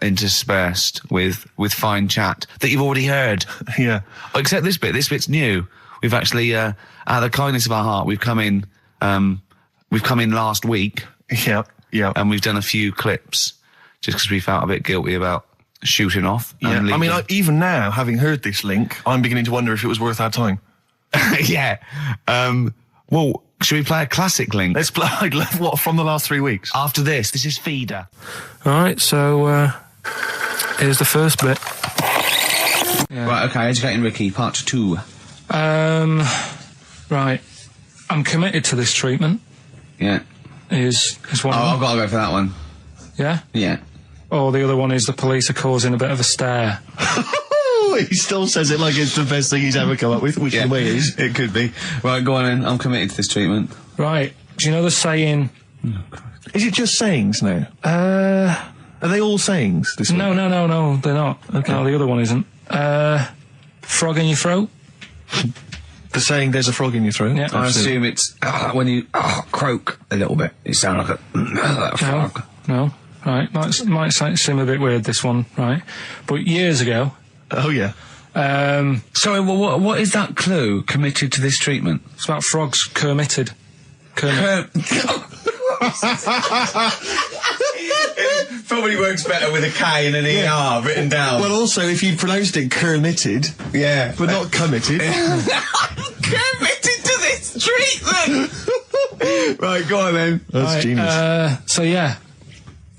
interspersed with fine chat that you've already heard. Yeah. Except this bit. This bit's new. We've actually, out of the kindness of our heart, we've come in last week. Yeah. Yeah. And we've done a few clips just because we felt a bit guilty about shooting off. Yeah. And I mean, leaving. even now, having heard this link, I'm beginning to wonder if it was worth our time. Yeah. Well, should we play a classic link? Let's play what from the last 3 weeks. After this is Feeder. All right, so here's the first bit. Yeah. Right, okay, Educating Ricky, part 2. Right, I'm committed to this treatment. Yeah. Is one. Oh, of I've them. got to go for that one. Yeah. Yeah. Or the other one is the police are causing a bit of a stir. He still says it like it's the best thing he's ever come up with, which in a way is. It could be. Right, go on then. I'm committed to this treatment. Right. Do you know the saying? Is it just sayings now? Are they all sayings? This week? No, they're not. Okay. No, the other one isn't. Frog in your throat. The saying "there's a frog in your throat." Yeah. I assume it's when you croak a little bit. You sound like a frog. No. Right. Might seem a bit weird, this one. Right. But years ago. Oh yeah. Sorry, well, what is that clue? Committed to this treatment? It's about frogs Kermitted. Probably works better with a K and an ER written down. Well, also, if you pronounced it Kermitted, yeah. but not committed. Committed to this treatment! Right, go on then. That's genius. So yeah.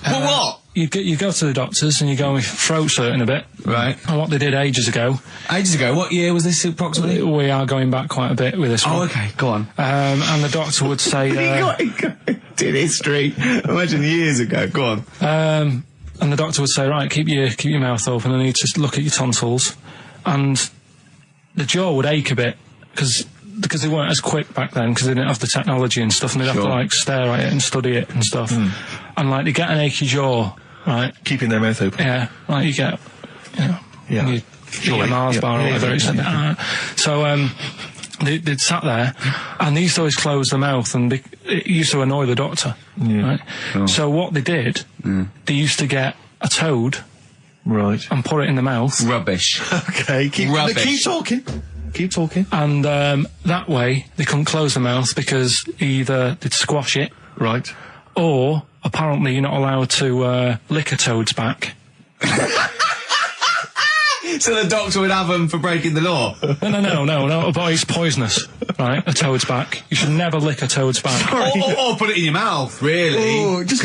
Well, what? You go to the doctors and you go with throat hurting a bit. Right. And what they did ages ago. Ages ago? What year was this approximately? We are going back quite a bit with this one. Oh, okay, go on. And the doctor would say... did history. Imagine years ago. Go on. and the doctor would say, right, keep your mouth open. I need to look at your tonsils. And the jaw would ache a bit because they weren't as quick back then because they didn't have the technology and stuff, and they'd have to like stare at it and study it and stuff. And like they get an achy jaw, right? Keeping their mouth open. Yeah, like you get, Yeah. when you a Mars bar or whatever. So they'd sat there, and they used to always close their mouth, and it used to annoy the doctor. Right? So what they did, they used to get a toad, and put it in the mouth. Rubbish. Okay, keep talking. Keep talking. And that way they couldn't close their mouth because either they'd squash it, Right. or apparently you're not allowed to lick a toad's back. So the doctor would have them for breaking the law. No, but it's poisonous, right? A toad's back. You should never lick a toad's back. Or put it in your mouth, really. Oh, just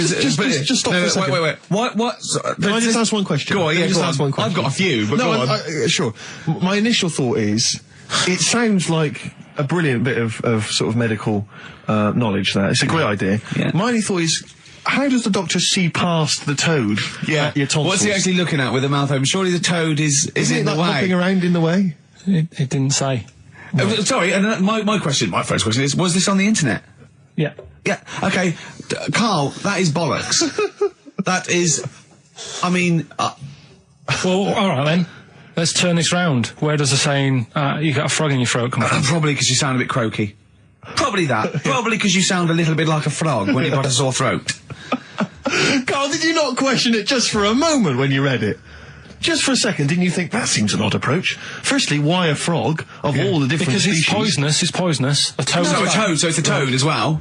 stop for a second. Wait. What? Can I just ask one question? Go on, Can I yeah, just go ask on. one question? I've got a few, but go on. Sure. My initial thought is, it sounds like a brilliant bit of sort of medical knowledge there. It's a great idea. Yeah. My only thought is, how does the doctor see past the toad? At your tonsils? What's he actually looking at with the mouth open? Surely the toad is in the way. Hopping around in the way? It didn't say. Sorry, and my first question is, was this on the internet? Yeah. Yeah. Okay, Carl, that is bollocks. That is, I mean. Well, all right then. Let's turn this round. Where does the saying, you got a frog in your throat come from? Probably because you sound a bit croaky. Probably that. Probably because you sound a little bit like a frog when you've got a sore throat. Carl, did you not question it just for a moment when you read it? Just for a second, didn't you think that seems an odd approach? Firstly, why a frog of all the different Because species? it's poisonous. A toad. So it's a toad as well.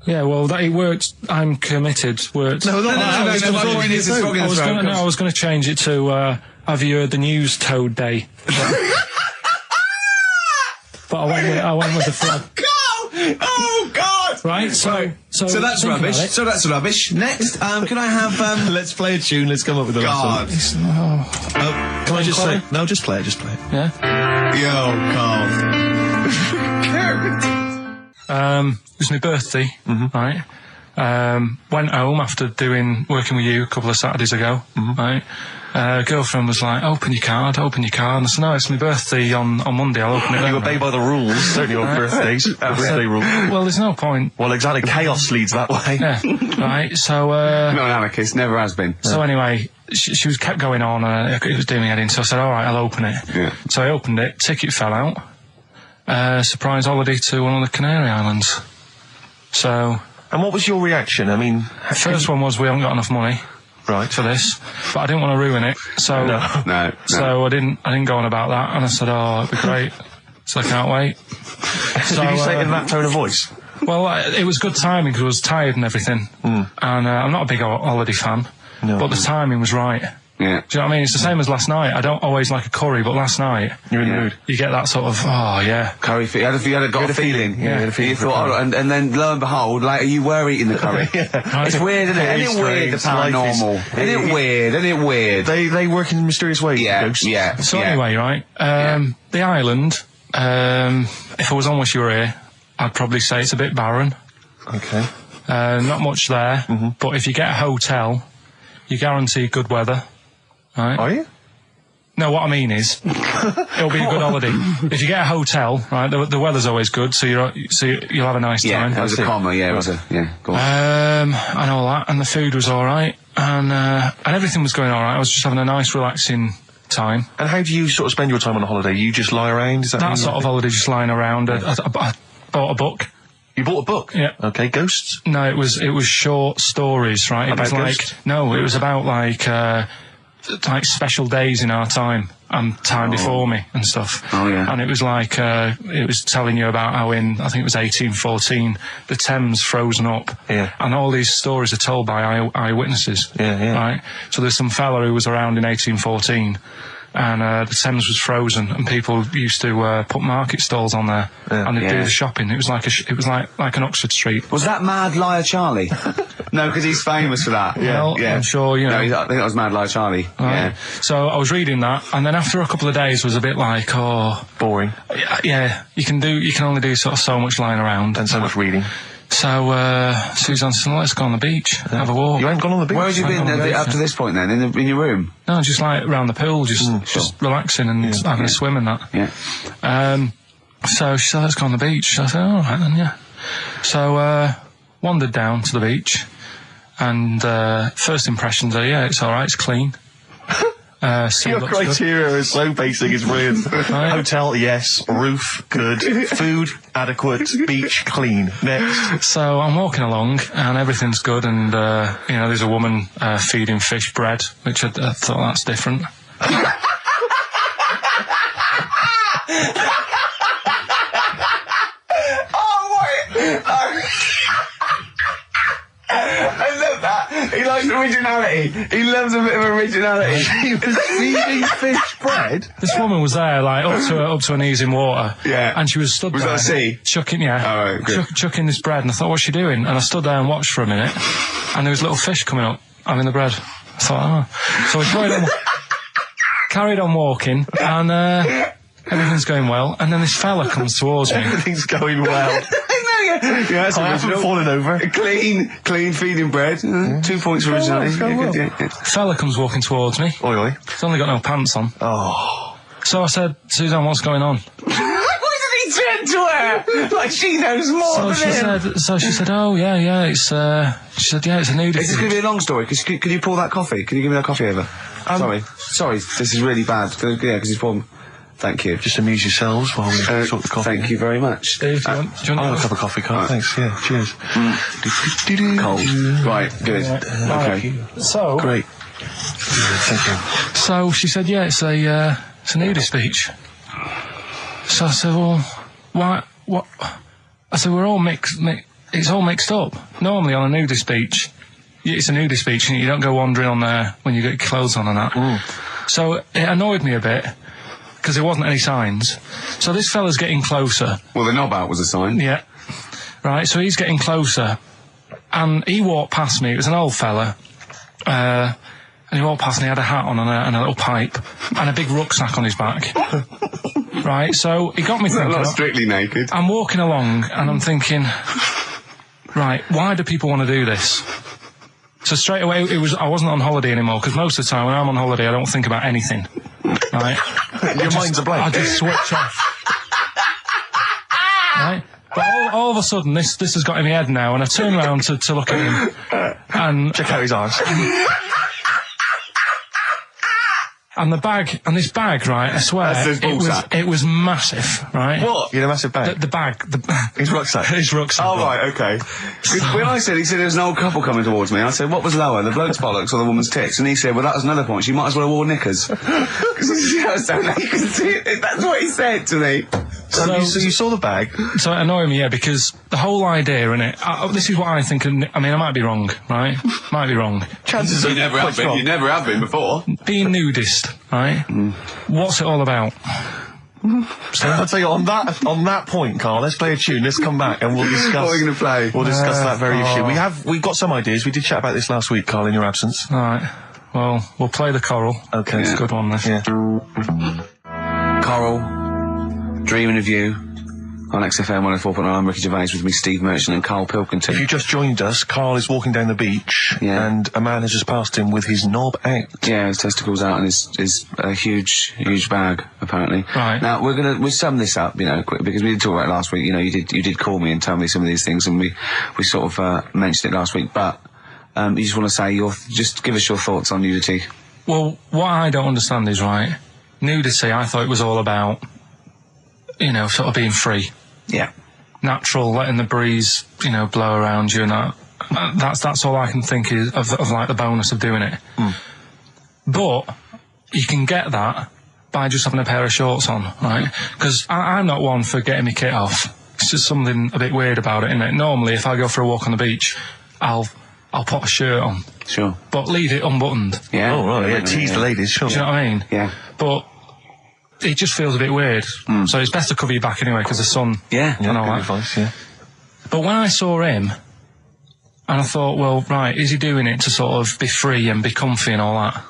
Yeah, well, that it worked. I'm committed. Worked. No, I was going to change it to. Have you heard the news Toad Day? But I went with the frog. Oh God! Right. So that's rubbish. So that's rubbish. Next, can I have? Let's play a tune. Let's come up with a God. Can I just say? No, just play it. Just play it. Yeah. Yo, Carl. It was my birthday, right? Went home after working with you a couple of Saturdays ago, right? Girlfriend was like, open your card, and I said, no, it's my birthday on Monday, I'll open it. You obey by the rules, certainly on birthdays. Birthday rules. Well, there's no point. Well, exactly, chaos leads that way. Yeah, right, so... not an anarchist, never has been. So anyway, she was kept going on, it was doing me head in, so I said, alright, I'll open it. Yeah. So I opened it, ticket fell out. Surprise holiday to one of the Canary Islands. So... And what was your reaction? I mean... First one was, we haven't got enough money. Right. For this, but I didn't want to ruin it, so no. So I didn't go on about that, and I said, "Oh, it'd be great." So I can't wait. So, did you say it in that tone of voice? Well, it was good timing because I was tired and everything, and I'm not a big holiday fan, but the timing was right. Yeah. Do you know what I mean? It's the same as last night. I don't always like a curry, but last night you're in the mood. You get that sort of curry. You had a feeling. Yeah. You thought, and then lo and behold, later you were eating the curry. It's weird, isn't it? Isn't it weird? The paranormal. Isn't it weird? They work in mysterious ways. Ghosts. Yeah. So anyway, right? The island. If I was on Wish You Were Here, I'd probably say it's a bit barren. Okay. Not much there, but if you get a hotel, you guarantee good weather. Right. Are you? No, what I mean is, it'll be a good holiday. If you get a hotel, right, the weather's always good, so you'll have a nice time. Yeah, that was a comma. Yeah, it was Go on. And all that, and the food was all right, and everything was going all right. I was just having a nice, relaxing time. And how do you sort of spend your time on a holiday? You just lie around? Is that sort of holiday, just lying around. I bought a book. You bought a book? Yeah. Okay, ghosts? No, it was short stories, right? It was ghosts? it was about like special days in our time and time before me and stuff. Oh, yeah. And it was like, it was telling you about how I think it was 1814, the Thames frozen up. Yeah. And all these stories are told by eyewitnesses. Yeah. Right? So there's some fella who was around in 1814 and the Thames was frozen and people used to put market stalls on there and they'd do the shopping. It was like like an Oxford Street. Was that Mad Liar Charlie? No, because he's famous for that. Well, I'm sure, you know. No, I think that was Mad Liar Charlie. Right. Yeah. So I was reading that, and then after a couple of days was a bit like, boring. Yeah, you can only do sort of so much lying around. And so much reading. So Suzanne said, let's go on the beach, have a walk. You ain't gone on the beach? Where have you been up to this point then? In your room? No, just like around the pool, just relaxing and having a swim and that. Yeah. So she said, let's go on the beach. I said, all right then, yeah. So wandered down to the beach, and first impressions are, it's all right, it's clean. Sea Your looks good. criteria is so basic, it's brilliant. Hotel, yes. Roof, good. Food, adequate. Beach, clean. Next. So I'm walking along and everything's good, and there's a woman feeding fish bread, which I thought that's different. I love that. He likes originality. He loves a bit of originality. He was feeding fish bread. This woman was there, like up to her knees in water. Yeah. And she was stood Was there. that a sea? Chucking, yeah. Oh, right, good. Chucking this bread, and I thought, what's she doing? And I stood there and watched for a minute, and there was little fish coming up, having the bread. I thought, oh. So we carried on walking, and everything's going well, and then this fella comes towards me. Everything's going well. Yeah, that's I haven't original. fallen over. Clean feeding bread. 2 points for originality. Yeah. Fella comes walking towards me. Oi, oi. He's only got no pants on. Oh. So I said, Suzanne, what's going on? Why did he turn to her? Like she knows more than him. So she said, oh, yeah, it's, she said, yeah, it's a nudity. Is this going to be a long story? Could you pour that coffee? Can you give me that coffee over? Sorry, this is really bad. Yeah, because he's poured... Thank you. Just amuse yourselves while we sort the coffee. Thank you very much. Dave, do you want I'll have a cup of coffee, Carl. Thanks, yeah, cheers. Cold. Right, good. Okay. So... Great. Thank you. So she said, yeah, it's a nudist beach. So I said, well, why, what? I said, we're all it's all mixed up. Normally on a nudist beach, it's a nudist beach and you don't go wandering on there when you get your clothes on and that. So it annoyed me a bit, because there wasn't any signs. So this fella's getting closer. Well, the knob out was a sign. Yeah. Right, so he's getting closer. And he walked past me. It was an old fella. And he walked past and he had a hat on and a little pipe and a big rucksack on his back. Right, so he got me thinking. Not strictly naked. I'm walking along and I'm thinking, right, why do people want to do this? So straight away, I wasn't on holiday anymore, because most of the time when I'm on holiday, I don't think about anything. Right? Your mind's a blank. I just switch off. Right? But all of a sudden, this has got in my head now, and I turn around to look at him, and... Check out his arse. And this bag, right, I swear, it was massive, right? What? You had a massive bag? The bag. His rucksack? His rucksack. Oh, right, okay. When he said there was an old couple coming towards me, I said, what was lower, the bloke's bollocks or the woman's tits? And he said, well, that was another point. She might as well have worn knickers. Because that's what he said to me. So you saw the bag? So it annoyed me, yeah, because the whole idea, innit, this is what I think, I mean, I might be wrong, right? Might be wrong. Chances You never have been. You never have been before. Being nudist, right? What's it all about? I'll tell you, on that point, Carl, let's play a tune, let's come back and we'll discuss... What are we going to play? We'll discuss that very issue. We've got some ideas. We did chat about this last week, Carl, in your absence. Alright, well, we'll play the choral. Okay. It's a good one, this. Yeah. Coral, Dreaming of You, on XFM 104.9. I'm Ricky Gervais, with me Steve Merchant and Karl Pilkington. If you just joined us, Carl is walking down the beach, and a man has just passed him with his knob out. Yeah, his testicles out and his huge bag, apparently. Right. Now, we'll sum this up, quick, because we did talk about it last week. You did call me and tell me some of these things, and we sort of mentioned it last week, but you just want to say just give us your thoughts on nudity. Well, what I don't understand is, right, nudity, I thought it was all about, sort of being free. Yeah. Natural, letting the breeze, blow around you and that. That's all I can think is of like the bonus of doing it. But you can get that by just having a pair of shorts on, right? Because I'm not one for getting my kit off. It's just something a bit weird about it, isn't it? Normally, if I go for a walk on the beach, I'll put a shirt on. Sure. But leave it unbuttoned. Yeah. Oh, right, yeah, tease the ladies, sure. Do you know what I mean? Yeah. But it just feels a bit weird. So it's best to cover your back anyway, because the sun... Yeah. And all good that. advice, yeah. But when I saw him, and I thought, well, right, is he doing it to sort of be free and be comfy and all that?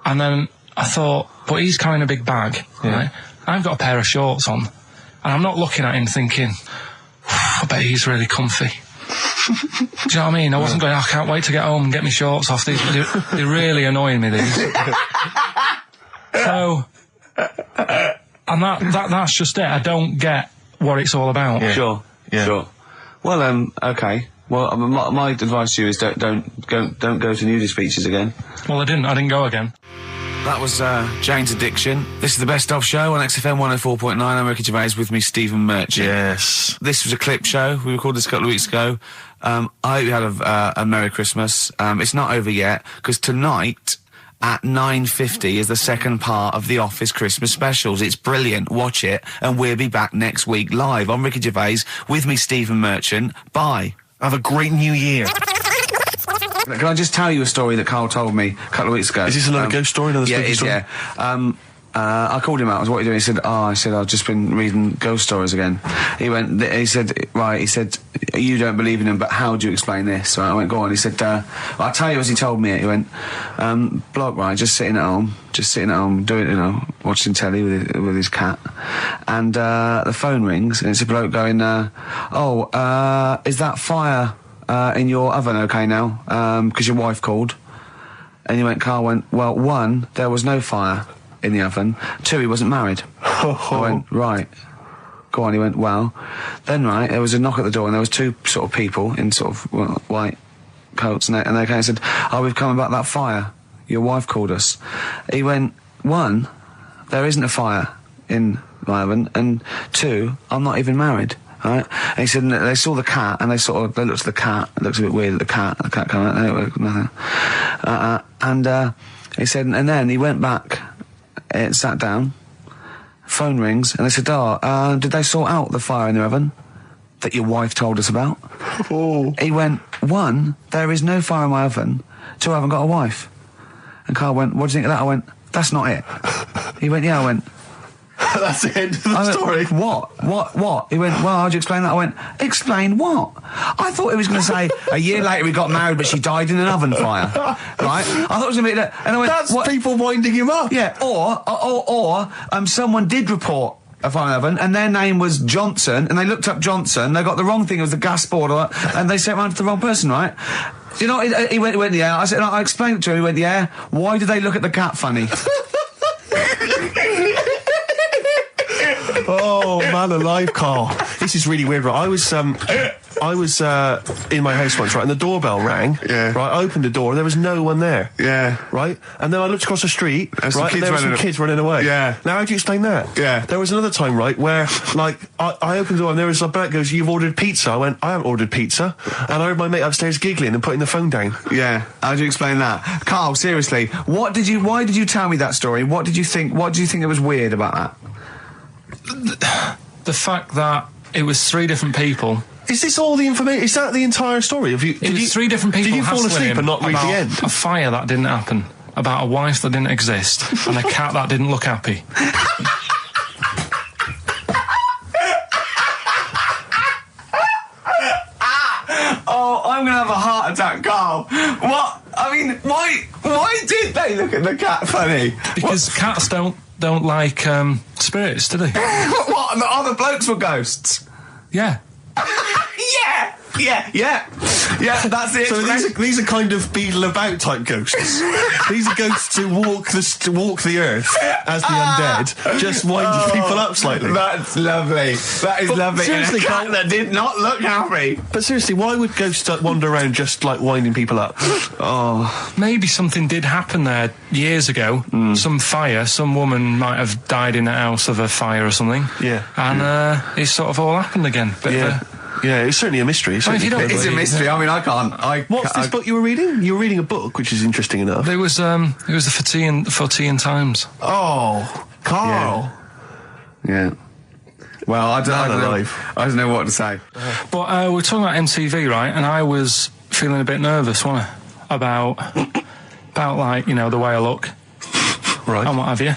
And then I thought, but he's carrying a big bag, right? I've got a pair of shorts on, and I'm not looking at him thinking, I bet he's really comfy. Do you know what I mean? I wasn't going, I can't wait to get home and get my shorts off. They're really annoying me, these. So... and that's just it. I don't get what it's all about. Yeah. Sure. Yeah. Sure. Well, okay. Well, my advice to you is don't go to nudist beaches again. Well, I didn't go again. That was Jane's Addiction. This is the Best Of Show on XFM 104.9. I'm Ricky Gervais, with me Stephen Merchant. Yes. This was a clip show. We recorded this a couple of weeks ago. I hope you had a Merry Christmas. It's not over yet, because tonight at 9:50 is the second part of The Office Christmas specials. It's brilliant. Watch it, and we'll be back next week live. I'm Ricky Gervais, with me Stephen Merchant. Bye. Have a great new year. Can I just tell you a story that Karl told me a couple of weeks ago? Is this another ghost story? Another Yeah, spooky it is, story? yeah. I called him out. I was, what are you doing? He said, I've just been reading ghost stories again. He said, you don't believe in them, but how do you explain this? So I went, go on. He said, I'll tell you as he told me it. He went, bloke, right, just sitting at home, doing, watching telly with his cat. And, the phone rings, and it's a bloke going, is that fire in your oven okay now? 'Cause your wife called. And Karl went, well, 1, there was no fire in the oven. 2, he wasn't married. I went, right. Go on. He went, well, then, right, there was a knock at the door, and there was 2 sort of people in sort of white coats, and they came and said, we've come about that fire. Your wife called us. He went, 1, there isn't a fire in my oven, and 2, I'm not even married. Right? And he said, they saw the cat, and they looked at the cat. It looks a bit weird at the cat came out, nothing. He said, and then he went back, sat down, phone rings, and they said, did they sort out the fire in the oven that your wife told us about? Oh. He went, 1, there is no fire in my oven. 2, I haven't got a wife. And Karl went, what do you think of that? I went, that's not it. He went, yeah. I went, that's the end of the story. What? He went, well, how'd you explain that? I went, explain what? I thought he was going to say, a year later we got married, but she died in an oven fire. Right? I thought it was going to be that. And I went, that's what? People winding him up. Yeah, or someone did report a fire oven, and their name was Johnson, and they looked up Johnson, they got the wrong thing, it was the gas board, and they sent it round to the wrong person, right? You know, he went, yeah. I said, I explained it to him, he went, yeah. Why did they look at the cat funny? Oh, man alive, Karl. This is really weird, right? I was in my house once, right, and the doorbell rang. Yeah. Right, I opened the door, and there was no one there. Yeah. Right? And then I looked across the street, There's right, and there were some kids running away. Yeah. Now, how do you explain that? Yeah. There was another time, right, where, like, I opened the door, and there was a bloke goes, you've ordered pizza. I went, I haven't ordered pizza. And I heard my mate upstairs giggling and putting the phone down. Yeah. How do you explain that? Karl, seriously, why did you tell me that story? What did you think that was weird about that? The fact that it was 3 different people. Is this all the information? Is that the entire story? It was 3 different people. Did you fall hassling asleep him and not read the about end? A fire that didn't happen, about a wife that didn't exist, and a cat that didn't look happy. Oh, I'm gonna have a heart attack, Karl. What? I mean, why did they look at the cat funny? Because cats don't like spirits, do they? What? The other blokes were ghosts? Yeah. Yeah, that's it. So these are kind of beetle about type ghosts. These are ghosts who walk the earth as the undead, just winding people up slightly. That's lovely. That is lovely. Seriously, and a cat that did not look happy. But seriously, why would ghosts wander around just like winding people up? Oh, Maybe something did happen there years ago. Some fire, some woman might have died in a house of a fire or something. Yeah. And it sort of all happened again. Yeah, it's certainly a mystery. Well, if you don't it's a believe- mystery. I mean, I can't. What's this book you were reading? You were reading a book, which is interesting enough. It was the for Tea and Times. Oh, Karl. Yeah. Well, I don't know what to say. But we're talking about MTV, right? And I was feeling a bit nervous, wasn't I? About like, the way I look. Right. And what have you.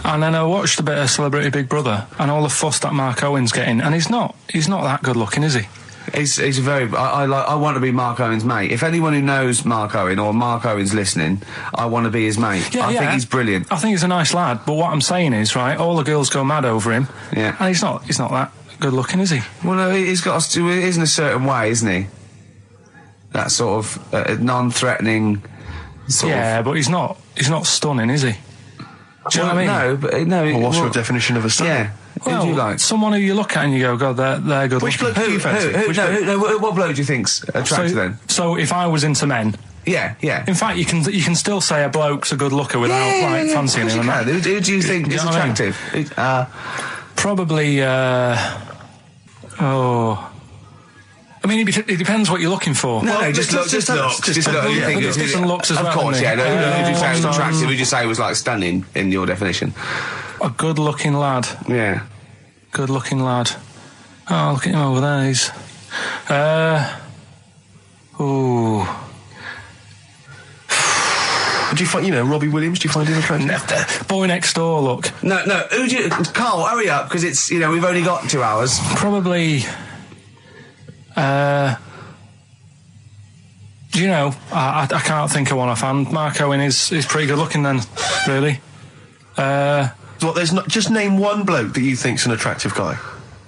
And then I watched a bit of Celebrity Big Brother and all the fuss that Mark Owen's getting, and he's not that good looking, is he? He's a very. I want to be Mark Owen's mate. If anyone who knows Mark Owen or Mark Owen's listening, I want to be his mate. I think he's brilliant. I think he's a nice lad. But what I'm saying is, right, all the girls go mad over him. Yeah. And he's not that good looking, is he? Well, no, he's got. He is in a certain way, isn't he? That sort of non-threatening. But he's not stunning, is he? Do you know what I mean? No, but no. Well, what's your definition of a stunning? Yeah. Well, who do you like? Someone who you look at and you go, God, they're good Which looking. bloke do you fancy? What bloke do you think's attractive then? So if I was into men, Yeah, yeah. In fact, you can still say a bloke's a good looker without fancying him. And that. Who do you think is know what I mean? attractive? Probably. I mean, it depends what you're looking for. No, just looks. Just looks. You think There's different looks as well. Of course, isn't yeah. there? Who would you say was attractive? Who would you say was like stunning in your definition? A good-looking lad. Yeah. Good-looking lad. Oh, look at him over there. He's. Do you find, Robbie Williams? Do you find him attractive? Boy next door. Look. No. Who do you? Carl, hurry up, because it's we've only got 2 hours. Probably. Do you know? I can't think of one offhand. Mark Owen is pretty good looking then, really. There's not. Just name one bloke that you think's an attractive guy.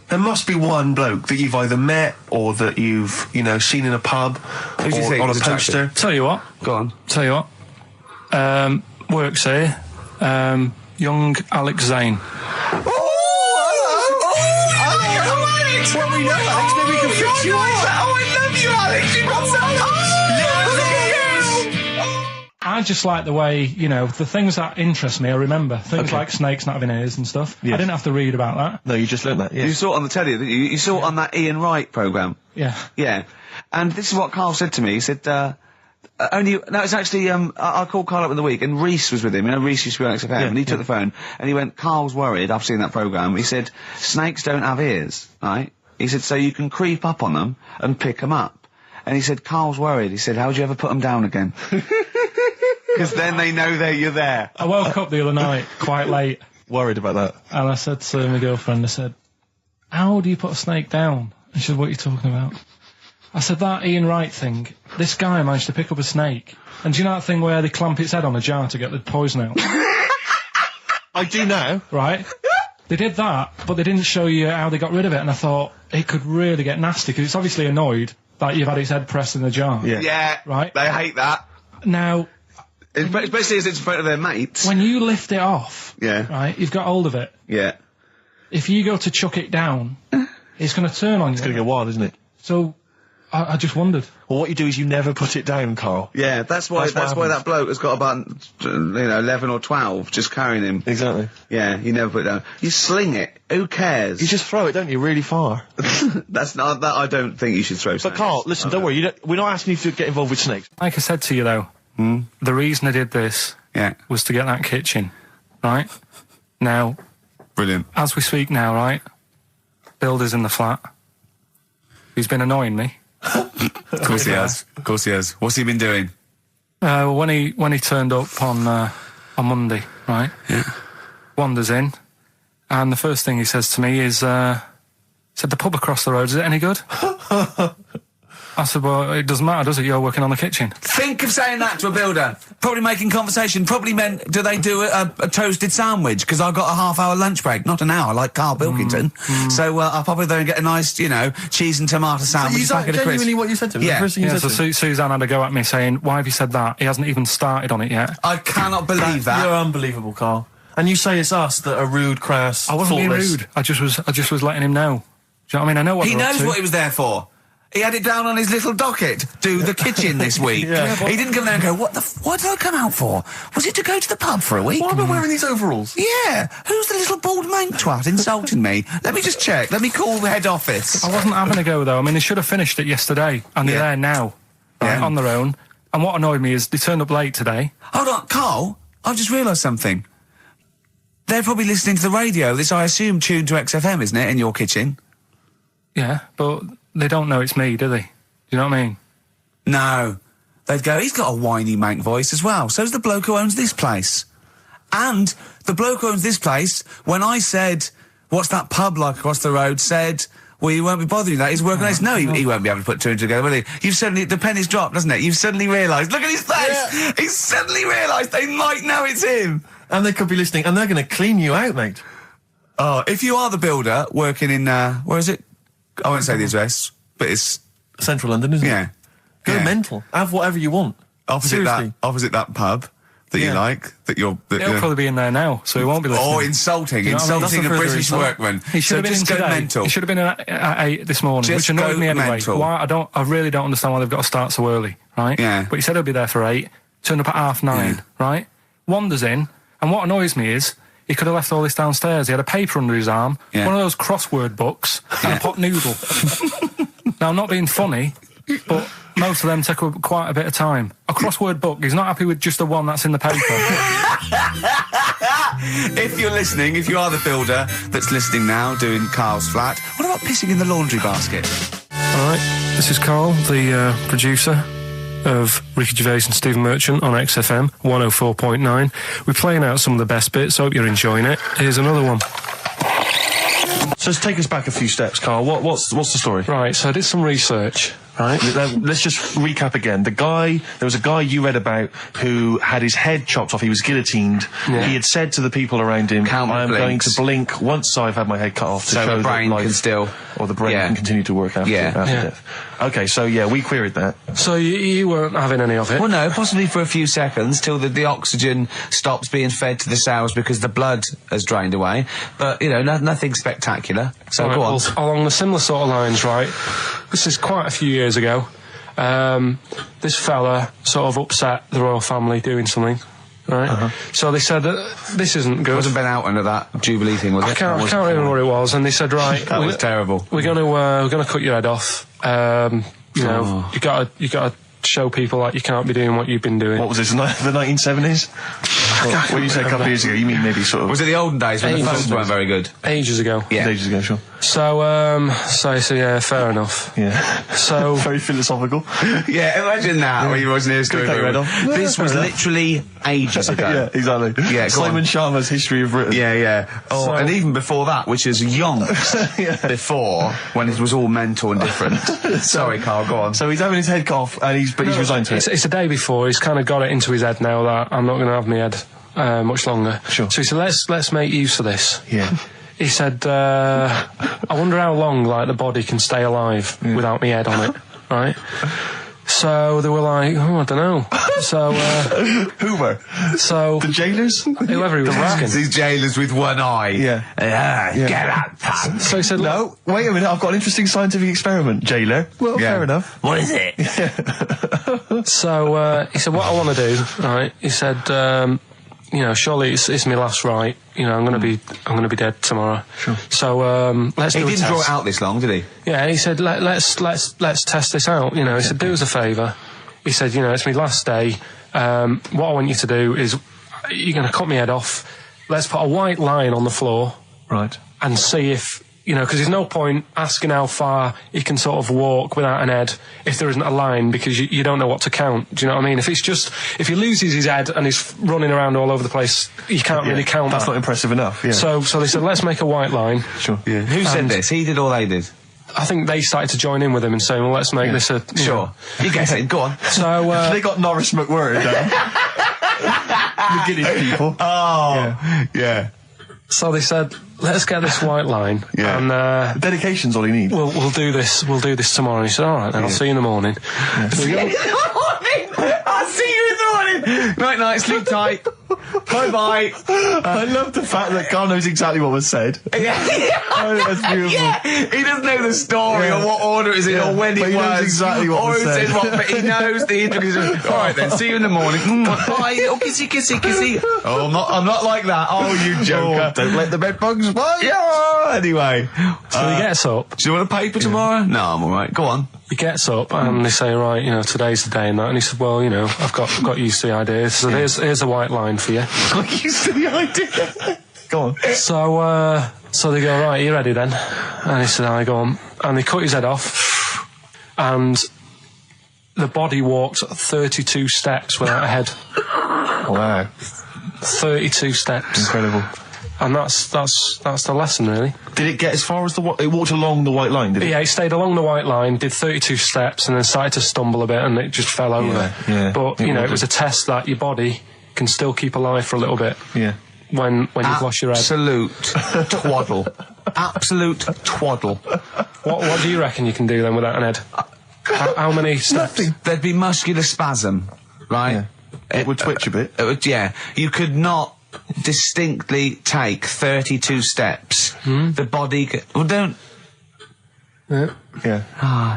There must be one bloke that you've either met or that you've, seen in a pub Who do you think on a is poster. attractive? Tell you what. Go on. Tell you what. Works here. Young Alex Zane. Well, we know Alex. Maybe we can fix you up. Oh, I love you, Alex. You got so I just like the way, the things that interest me, I remember. Things like snakes not having ears and stuff. Yes. I didn't have to read about that. No, you just learned that, yeah. You saw it on the telly, didn't you? You saw it on that Ian Wright programme. Yeah. Yeah. And this is what Carl said to me. He said, it's actually, I called Carl up in the week, and Reese was with him. Reese used to be on XFM, and he took the phone, and he went, Carl's worried, I've seen that programme. He said, snakes don't have ears, right? He said, so you can creep up on them and pick them up. And he said, Carl's worried. He said, how'd you ever put them down again? Because then they know you're there. I woke up the other night, quite late. Worried about that. And I said to my girlfriend, I said, how do you put a snake down? And she said, what are you talking about? I said, that Ian Wright thing, this guy managed to pick up a snake. And do you know that thing where they clamp its head on a jar to get the poison out? I do now. Right? They did that, but they didn't show you how they got rid of it. And I thought, it could really get nasty, because it's obviously annoyed that you've had its head pressed in the jar. Yeah. Right? They hate that. Now, Especially as it's in front of their mates. when you lift it off, Yeah. right, you've got hold of it. Yeah. If you go to chuck it down, it's going to turn on you. It's going to go wild, isn't it? So, I just wondered. Well, what you do is you never put it down, Carl. Yeah, that's why that bloke has got about 11 or 12 just carrying him. Exactly. Yeah, you never put it down. You sling it. Who cares? You just throw it, don't you, really far. That's not that. I don't think you should throw. But Carl, listen, don't worry. We're not asking you to get involved with snakes. Like I said to you, though, the reason I did this was to get that kitchen, right? Now, Brilliant. as we speak now, right, Builder's in the flat. He's been annoying me. Of course he has. Of course he has. What's he been doing? When he turned up on Monday, right? Yeah. Wanders in, and the first thing he says to me is, said, the pub across the road, is it any good? I said, well, it doesn't matter, does it? You're working on the kitchen. Think of saying that to a builder. Probably making conversation. Probably meant, do they do a toasted sandwich? Because I've got a half-hour lunch break. Not an hour, like Karl Pilkington. So I'll probably go and get a nice, cheese and tomato sandwich. Is that genuinely what you said to him? Yeah. The first thing you Yeah, said so to him? Suzanne had a go at me saying, why have you said that? He hasn't even started on it yet. I cannot believe that. You're unbelievable, Carl. And you say it's us that are rude, crass, I wasn't being thoughtless. rude. I just was letting him know. Do you know what I mean? I know what He they're up knows to. what he was there for. He had it down on his little docket. Do the kitchen this week. Yeah. He didn't come there and go, what did I come out for? Was it to go to the pub for a week? Why am I wearing these overalls? Yeah. Who's the little bald mank twat insulting me? Let me just check. Let me call the head office. I wasn't having a go, though. I mean, they should have finished it yesterday, and they're there now, right, Yeah. on their own. And what annoyed me is they turned up late today. Hold on, Carl. I've just realised something. They're probably listening to the radio. This, I assume, tuned to XFM, isn't it, in your kitchen? Yeah, but they don't know it's me, do they? Do you know what I mean? No. They'd go, he's got a whiny mank voice as well. So's the bloke who owns this place. And the bloke who owns this place, when I said, what's that pub like across the road, said, well, you won't be bothering that. He's working on this. No, he won't be able to put two and two together, will he? You've suddenly, the penny's dropped, doesn't it? You've suddenly realised. Look at his face! Yeah. He's suddenly realised they might know it's him. And they could be listening, and they're going to clean you out, mate. Oh, if you are the builder working in, where is it? I won't say the address, but it's, Central London, isn't it? yeah. Go Yeah. mental. Have whatever you want. Opposite Seriously. that pub. that you like? That you're... He'll probably be in there now, so he won't be listening. Oh, insulting. You know what I mean? Insulting a That's a further British insult. workman. He should have been in just go today. mental. He should have been at 8 this morning, Just which annoyed go me anyway. mental. Why? I really don't understand why they've got to start so early, right? Yeah. But he said he'll be there for 8, turned up at 9:30, right? Wanders in, and what annoys me is he could have left all this downstairs. He had a paper under his arm, Yeah. one of those crossword books, and a pot noodle. Now, I'm not being funny, but most of them take quite a bit of time. A crossword book, he's not happy with just the one that's in the paper. If you're listening, if you are the builder that's listening now, doing Carl's flat, what about pissing in the laundry basket? All right, this is Karl, the producer of Ricky Gervais and Stephen Merchant on XFM 104.9. We're playing out some of the best bits. Hope you're enjoying it. Here's another one. So let's take us back a few steps, Karl. What's the story? Right, so I did some research. Right. Let's just recap again. There was a guy you read about who had his head chopped off. He was guillotined. Yeah. He had said to the people around him, Count I am blinks. going to blink once I've had my head cut off to So show the brain that life, can still... or the brain Yeah. can continue to work after, Yeah. after Yeah. death. Okay, so yeah, we queried that. So you weren't having any of it? Well, no, possibly for a few seconds till the oxygen stops being fed to the cells because the blood has drained away. But, you know, nothing spectacular. So Right, go on. well, along the similar sort of lines, right? This is quite a few years ago. This fella sort of upset the royal family doing something, right? So they said that this isn't good. It wasn't Ben Oughton at that Jubilee thing, was it? I can't remember what it was, and they said, right, That was terrible. We're gonna cut your head off. You know, you gotta show people like you can't be doing what you've been doing. What was this, the 1970s? When you say a couple of years ago, you mean maybe sort of... Was it the olden days when the Ages phones ago. weren't very good? Ages ago. Yeah. Ages ago, sure. So yeah, fair enough. Yeah. So Very philosophical. Yeah, imagine that when you wasn't here Take your head off. This was literally ages ago. Yeah, exactly. Yeah, go Simon on. Sharma's History of Britain. Yeah, yeah. Oh, So- and even before that, which is yonks before, when it was all mental and different. Sorry, Carl, go on. So he's having his head cut off, and he's resigned to it. it's the day before. He's kind of got it into his head now that I'm not going to have my head much longer. Sure. So he said, let's make use of this. Yeah. He said, I wonder how long like the body can stay alive without my head on it, right? So they were like, oh, I don't know. So Hoover. so The jailers? whoever he was asking. These jailers with one eye. Yeah. Get out, pal. So he said, No, wait a minute, I've got an interesting scientific experiment, jailer. Well, Yeah. fair enough. What is it? So he said, what I want to do, right? He said, you know, surely it's my last right. You know, I'm gonna be dead tomorrow. Sure. So let's He do a didn't test. draw it out this long, did he? Yeah, he said, let's test this out. You know, he said, do us a favour. He said, you know, it's my last day. What I want you to do is, you're going to cut my head off. Let's put a white line on the floor Right. and see if, you know, because there's no point asking how far he can sort of walk without an head if there isn't a line, because you don't know what to count. Do you know what I mean? If he loses his head and he's running around all over the place, you can't really count That's that. not impressive enough, yeah. So they said, let's make a white line. Sure. Yeah. Who said And- this? He did or they did? I think they started to join in with him and saying, well, let's make this a... you know. Sure. You get it. Go on. So, They got Norris McWhirter down. The Guinness people. Oh. Yeah. so they said, let's get this white line. Yeah. And Dedication's all you need. we'll do this tomorrow. And he said, all right, then I'll see you in the morning. So we go- I'll see you in the morning. Night, night. Sleep tight. Bye-bye. I love the fact that Carl knows exactly what was said. Yeah. Oh, that's beautiful. Yeah, he doesn't know the story Yeah. or what order it's in Yeah. or when But it he knows was. exactly what or was it said. said what, but he knows the intricacies. All right then, see you in the morning. Bye, little kissy, kissy, kissy. Oh, I'm not like that. Oh, you joker. Don't let the bed bugs bite. Yeah. Anyway, So he gets up. do you want a paper tomorrow? No, I'm all right. Go on. He gets up and they say, right, you know, today's the day and that. And he said, well, you know, I've got used to the idea. So here's a white line for you. Got used to the idea. Go on. So they go, right, are you ready then? And he said, I go on. And they cut his head off. And the body walked 32 steps without a head. Wow. 32 steps. Incredible. And that's the lesson, really. Did it get as far as it walked along the white line, did it? Yeah, he stayed along the white line, did 32 steps, and then started to stumble a bit, and it just fell over. yeah. But, It you know, will it was do. a test that your body can still keep alive for a little bit Yeah. when you've lost your head. Absolute twaddle. Absolute twaddle. What do you reckon you can do then without an head? How many steps? Nothing. There'd be muscular spasm, right? Yeah. It would twitch a bit. It would, yeah. You could not distinctly take 32 steps. The body... Well, don't... Yeah.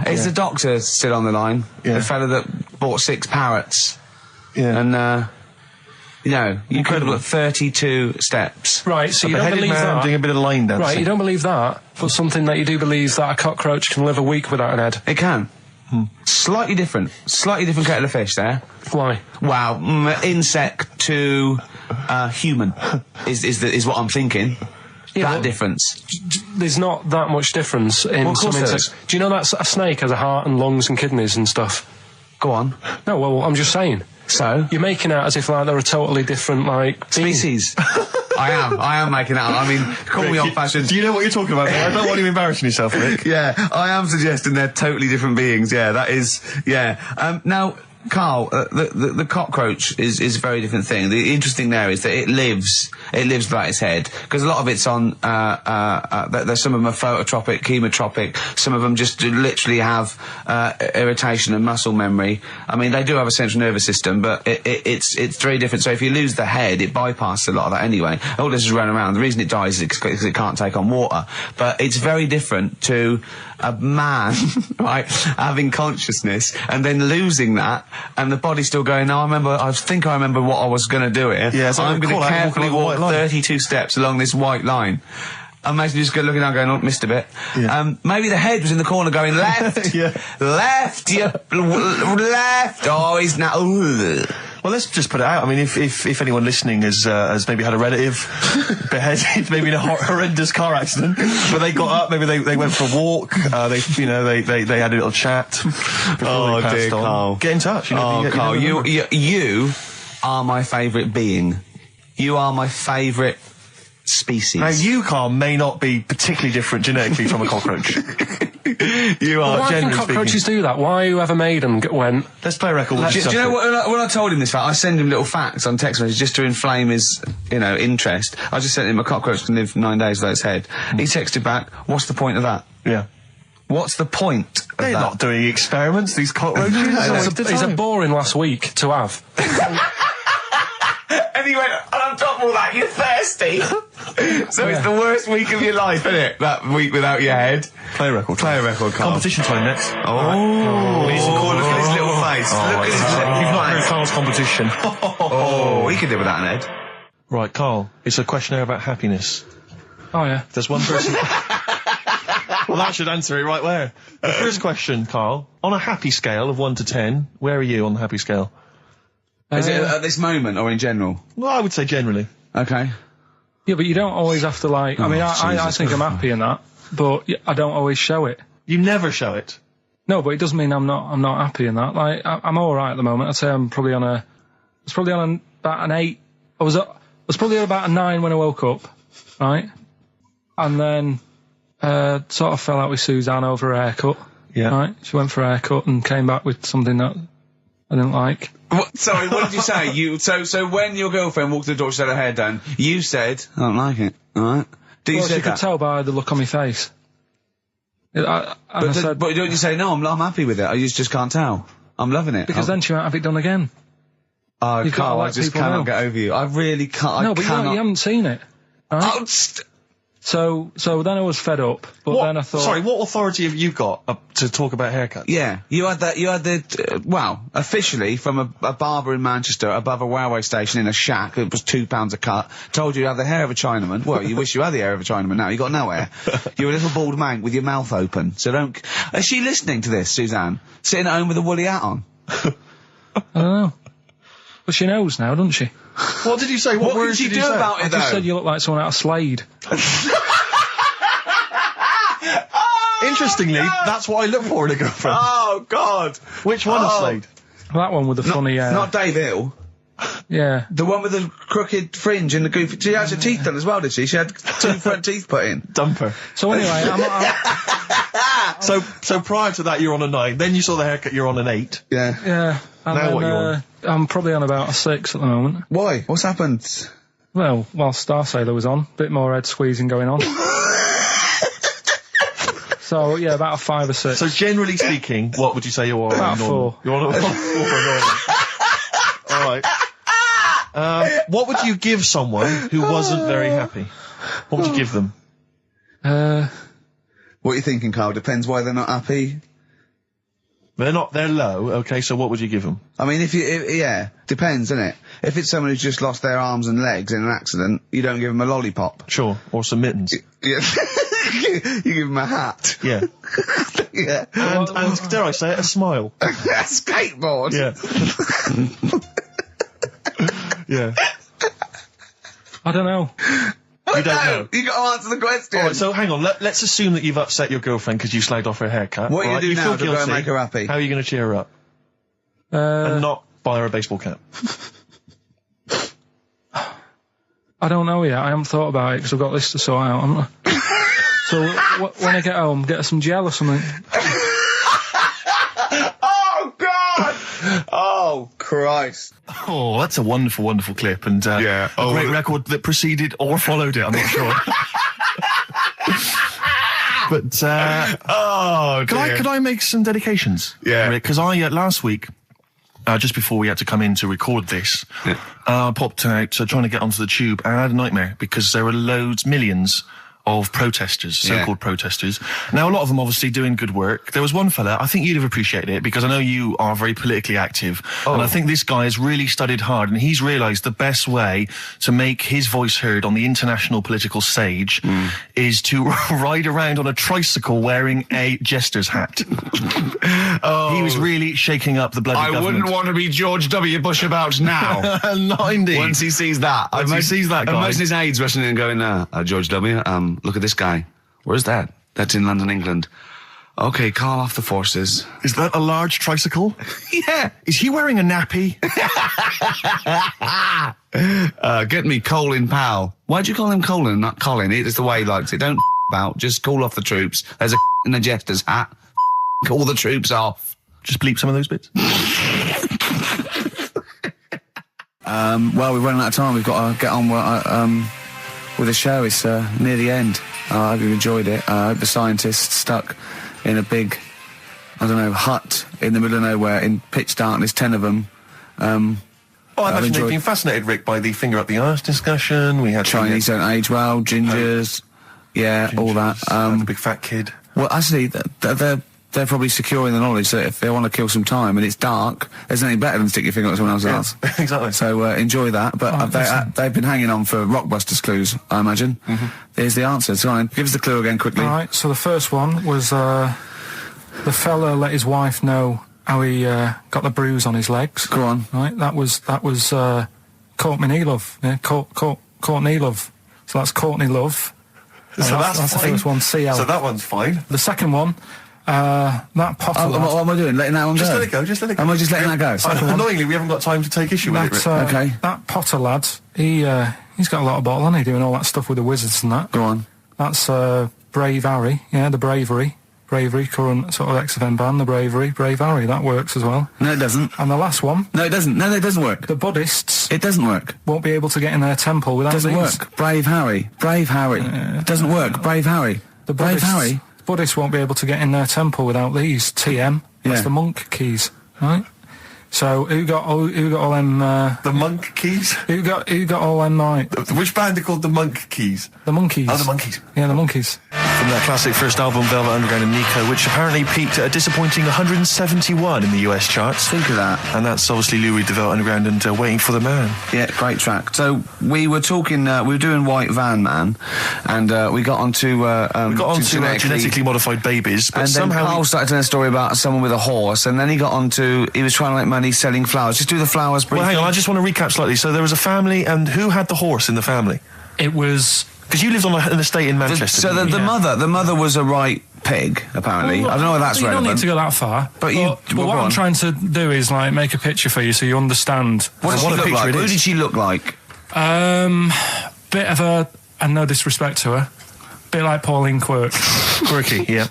Is the doctor still on the line? Yeah. The fella that bought 6 parrots. Yeah. And, you could have got 32 steps. Right, so you don't Beheaded believe man that. doing a bit of line dancing. Right, you don't believe that, but something that you do believe that a cockroach can live a week without an head. It can. Slightly different kettle of fish there. Why? Wow, insect to human is what I'm thinking. Yeah, that but difference. There's not that much difference in Of course some there insects. is. Do you know that a snake has a heart and lungs and kidneys and stuff? Go on. No, well, I'm just saying. So? You're making out as if like they're a totally different Species. I am making that up. I mean, call me old-fashioned. Do you know what you're talking about? I don't want you embarrassing yourself, Rick. Yeah, I am suggesting they're totally different beings. Yeah, that is. Yeah. Now, Karl, the cockroach is a very different thing. The interesting there is that it lives without its head, because a lot of it's on. There's some of them are phototropic, chemotropic. Some of them just literally have irritation and muscle memory. I mean, they do have a central nervous system, but it's very different. So if you lose the head, it bypasses a lot of that anyway. All this is running around. The reason it dies is because it can't take on water. But it's very different to a man, right, having consciousness and then losing that, and the body's still going, no, I think I remember what I was going to do here. Yeah, so I'm going to carefully walk walk 32 steps along this white line. Imagine just looking down going, oh, missed a bit. Yeah. Maybe the head was in the corner going, left, Yeah. left, left. Oh, he's now... Well, let's just put it out. I mean, if anyone listening has maybe had a relative beheaded, maybe in a horrendous car accident, but they got up, maybe they went for a walk, they had a little chat before they passed dear on. Karl. Get in touch. Karl, you are my favourite being. You are my favourite species. Now, you, Karl, may not be particularly different genetically from a cockroach. You are, Why can generally cockroaches speaking. do that? Why whoever made them went... Let's play a record. Do you know what? When I told him this fact, I send him little facts on text messages just to inflame his, interest. I just sent him a cockroach can live 9 days without its head. He texted back, "What's the point of that? Yeah. What's the point of They're that?" not doing experiments, these cockroaches. He's a boring last week to have. And he went, and on top of all that, you're thirsty. So it's the worst week of your life, isn't it? That week without your head. Play a record. Play a record, Karl. Competition time next. Oh. We need some corn. Look at his little face. Look at his little You've not heard face. Karl's competition. Oh, he could live without an head. Right, Karl, it's a questionnaire about happiness. Oh, yeah. There's one person... Well, that should answer it right where. The first question, Karl, on a happy scale of 1 to 10, where are you on the happy scale? Is it at this moment or in general? Well, I would say generally. Okay. Yeah, but you don't always have to, like... I mean, I think I'm happy in that, but I don't always show it. You never show it. No, but it doesn't mean I'm not happy in that. Like, I'm all right at the moment. I'd say I'm probably on a... I was probably on about an 8. I was probably at about a 9 when I woke up, right? And then sort of fell out with Suzanne over her haircut. Yeah. Right? She went for a haircut and came back with something that I didn't like. Sorry, what did you say? So when your girlfriend walked to the door, she had her hair done, you said, I don't like it, alright? Well, she could tell by the look on my face. I said, but don't you say, no, I'm happy with it, I just can't tell. I'm loving it. because then she won't have it done again. Oh, You've gotta Karl, I let just people cannot know. get over you. I really can't. No, but you haven't seen it. Right? Oh, So then I was fed up, but then I thought... Sorry, what authority have you got to talk about haircuts? yeah, you had officially from a barber in Manchester above a railway station in a shack, it was £2 a cut, told you to have the hair of a Chinaman. Well, you wish you had the hair of a Chinaman now, you got no hair. You're a little bald man with your mouth open, so don't... Is she listening to this, Suzanne? Sitting at home with a woolly hat on? I don't know. But she knows now, doesn't she? What did you say? What What words did you did do say? about I it, just though? said you look like someone out of Slade. Interestingly, that's what I look for in a girlfriend. Oh, God! Which one is Slade? That one with the funny... Not Dave Hill. yeah. The one with the crooked fringe and the goofy... She had her teeth done as well, did she? She had 2 front teeth put in. Dumper. So anyway, So prior to that, you're on a 9. Then you saw the haircut, you're on an 8. Yeah. yeah. And Now then, what you on? I'm probably on about a 6 at the moment. Why? What's happened? Well, while Star Sailor was on, bit more head squeezing going on. So, yeah, about a 5 or 6. So generally speaking, what would you say you're on? About normal? 4. You're on a 4 for a normal. Alright. What would you give someone who wasn't very happy? What would you give them? What are you thinking, Carl? Depends why they're not happy. They're low, okay, so what would you give them? I mean, yeah, depends, innit? If it's someone who's just lost their arms and legs in an accident, you don't give them a lollipop. Sure, or some mittens. Yeah. You give them a hat. Yeah. Yeah. And dare I say it, a smile. A skateboard. Yeah. Yeah. I don't know. You don't know. You got to answer the question. Alright, so hang on, let's assume that you've upset your girlfriend because you slagged off her haircut. What are you right? gonna do You now feel to go and guilty. make her happy? How are you going to cheer her up? And not buy her a baseball cap. I don't know yet. I haven't thought about it because I've got this to sort out, haven't I? So when I get home, get her some gel or something. Oh, God! Oh, Christ. Oh, that's a wonderful, wonderful clip, and Yeah. a great record that preceded or followed it, I'm not sure. But, Oh, could I make some dedications? Yeah. Because I, last week, just before we had to come in to record this, popped out trying to get onto the tube, and I had a nightmare because there were millions of protesters, so-called protesters. Now, a lot of them obviously doing good work. There was one fella, I think you'd have appreciated it, because I know you are very politically active, and I think this guy has really studied hard, and he's realised the best way to make his voice heard on the international political stage is to ride around on a tricycle wearing a jester's hat. He was really shaking up the bloody government. wouldn't want to be George W. Bush about now. Not indeed. Once he sees that. Once he sees that guy. Imagine his aides rushing in and going, George W., look at this guy. Where's that? That's in London, England. Okay, call off the forces. Is that a large tricycle? Yeah. Is he wearing a nappy? Get me Colin Powell. Why'd you call him Colin, not Colin? It's the way he likes it. Don't about. Just call off the troops. There's a in a jester's hat. Call the troops off. Just bleep some of those bits. Well, we're running out of time. We've got to get on with the show. It's near the end. I hope you enjoyed it. I hope the scientists stuck in a big, hut in the middle of nowhere in pitch darkness, 10 of them. I imagine they've been fascinated, Rick, by the finger up the arse discussion. We had Chinese don't age well, gingers, all that. The big fat kid. Well, actually, they're probably secure in the knowledge that if they want to kill some time and it's dark, there's nothing better than stick your finger up someone else's arse. Exactly. So enjoy that. But they've been hanging on for Rockbusters clues, I imagine. Here's the answer. So give us the clue again quickly. All right, so the first one was the fella let his wife know how he got the bruise on his legs. Go on. Right, that was Courtney Love. Yeah, Courtney Love. So that's Courtney Love. So that's the fine. first one, CL. So that one's fine. The second one, that Potter lad. What am I doing? Letting that one Just go? let it go, just let it go. Am I just letting that go? Annoyingly, we haven't got time to take issue with it, Rick. Okay. That Potter lad, he's got a lot of bottle, hasn't he, doing all that stuff with the wizards and that. Go on. That's Brave Harry, the Bravery, current sort of XFM band, the Brave Harry, that works as well. No, it doesn't. And the last one, No, it doesn't. No, it doesn't work. the Buddhists It doesn't work. won't be able to get in their temple without Doesn't these. work. Brave Harry. It doesn't work. Brave Harry. The Brave Buddhists, Harry. Buddhists won't be able to get in their temple without these. TM. That's Yeah. the monk keys, right? So who got all them? The Monk Keys? Who got all them? Which band are called the Monk Keys? The monkeys. Oh, the Monkeys. Yeah, the monkeys. From their classic first album, Velvet Underground and Nico, which apparently peaked at a disappointing 171 in the US charts. Think of that. And that's obviously Lou Reed, the Velvet Underground, and Waiting for the Man. Yeah, great track. So we were talking, we were doing White Van Man, and we got onto We got on to genetically modified babies, but and then somehow Carl started telling a story about someone with a horse, and then he got onto, he was trying to make money selling flowers. Just do the flowers briefly. Well, hang on, I just want to recap slightly. So there was a family, and who had the horse in the family? It was. Because you lived on an estate in Manchester. So didn't you? the mother was a right pig, apparently. Well, I don't know if that's you relevant. don't need to go that far. But what I'm trying to do is like make a picture for you so you understand. What did she look like? Who did she look like? Bit of a, and no disrespect to her, bit like Pauline Quirk. Quirky, yeah.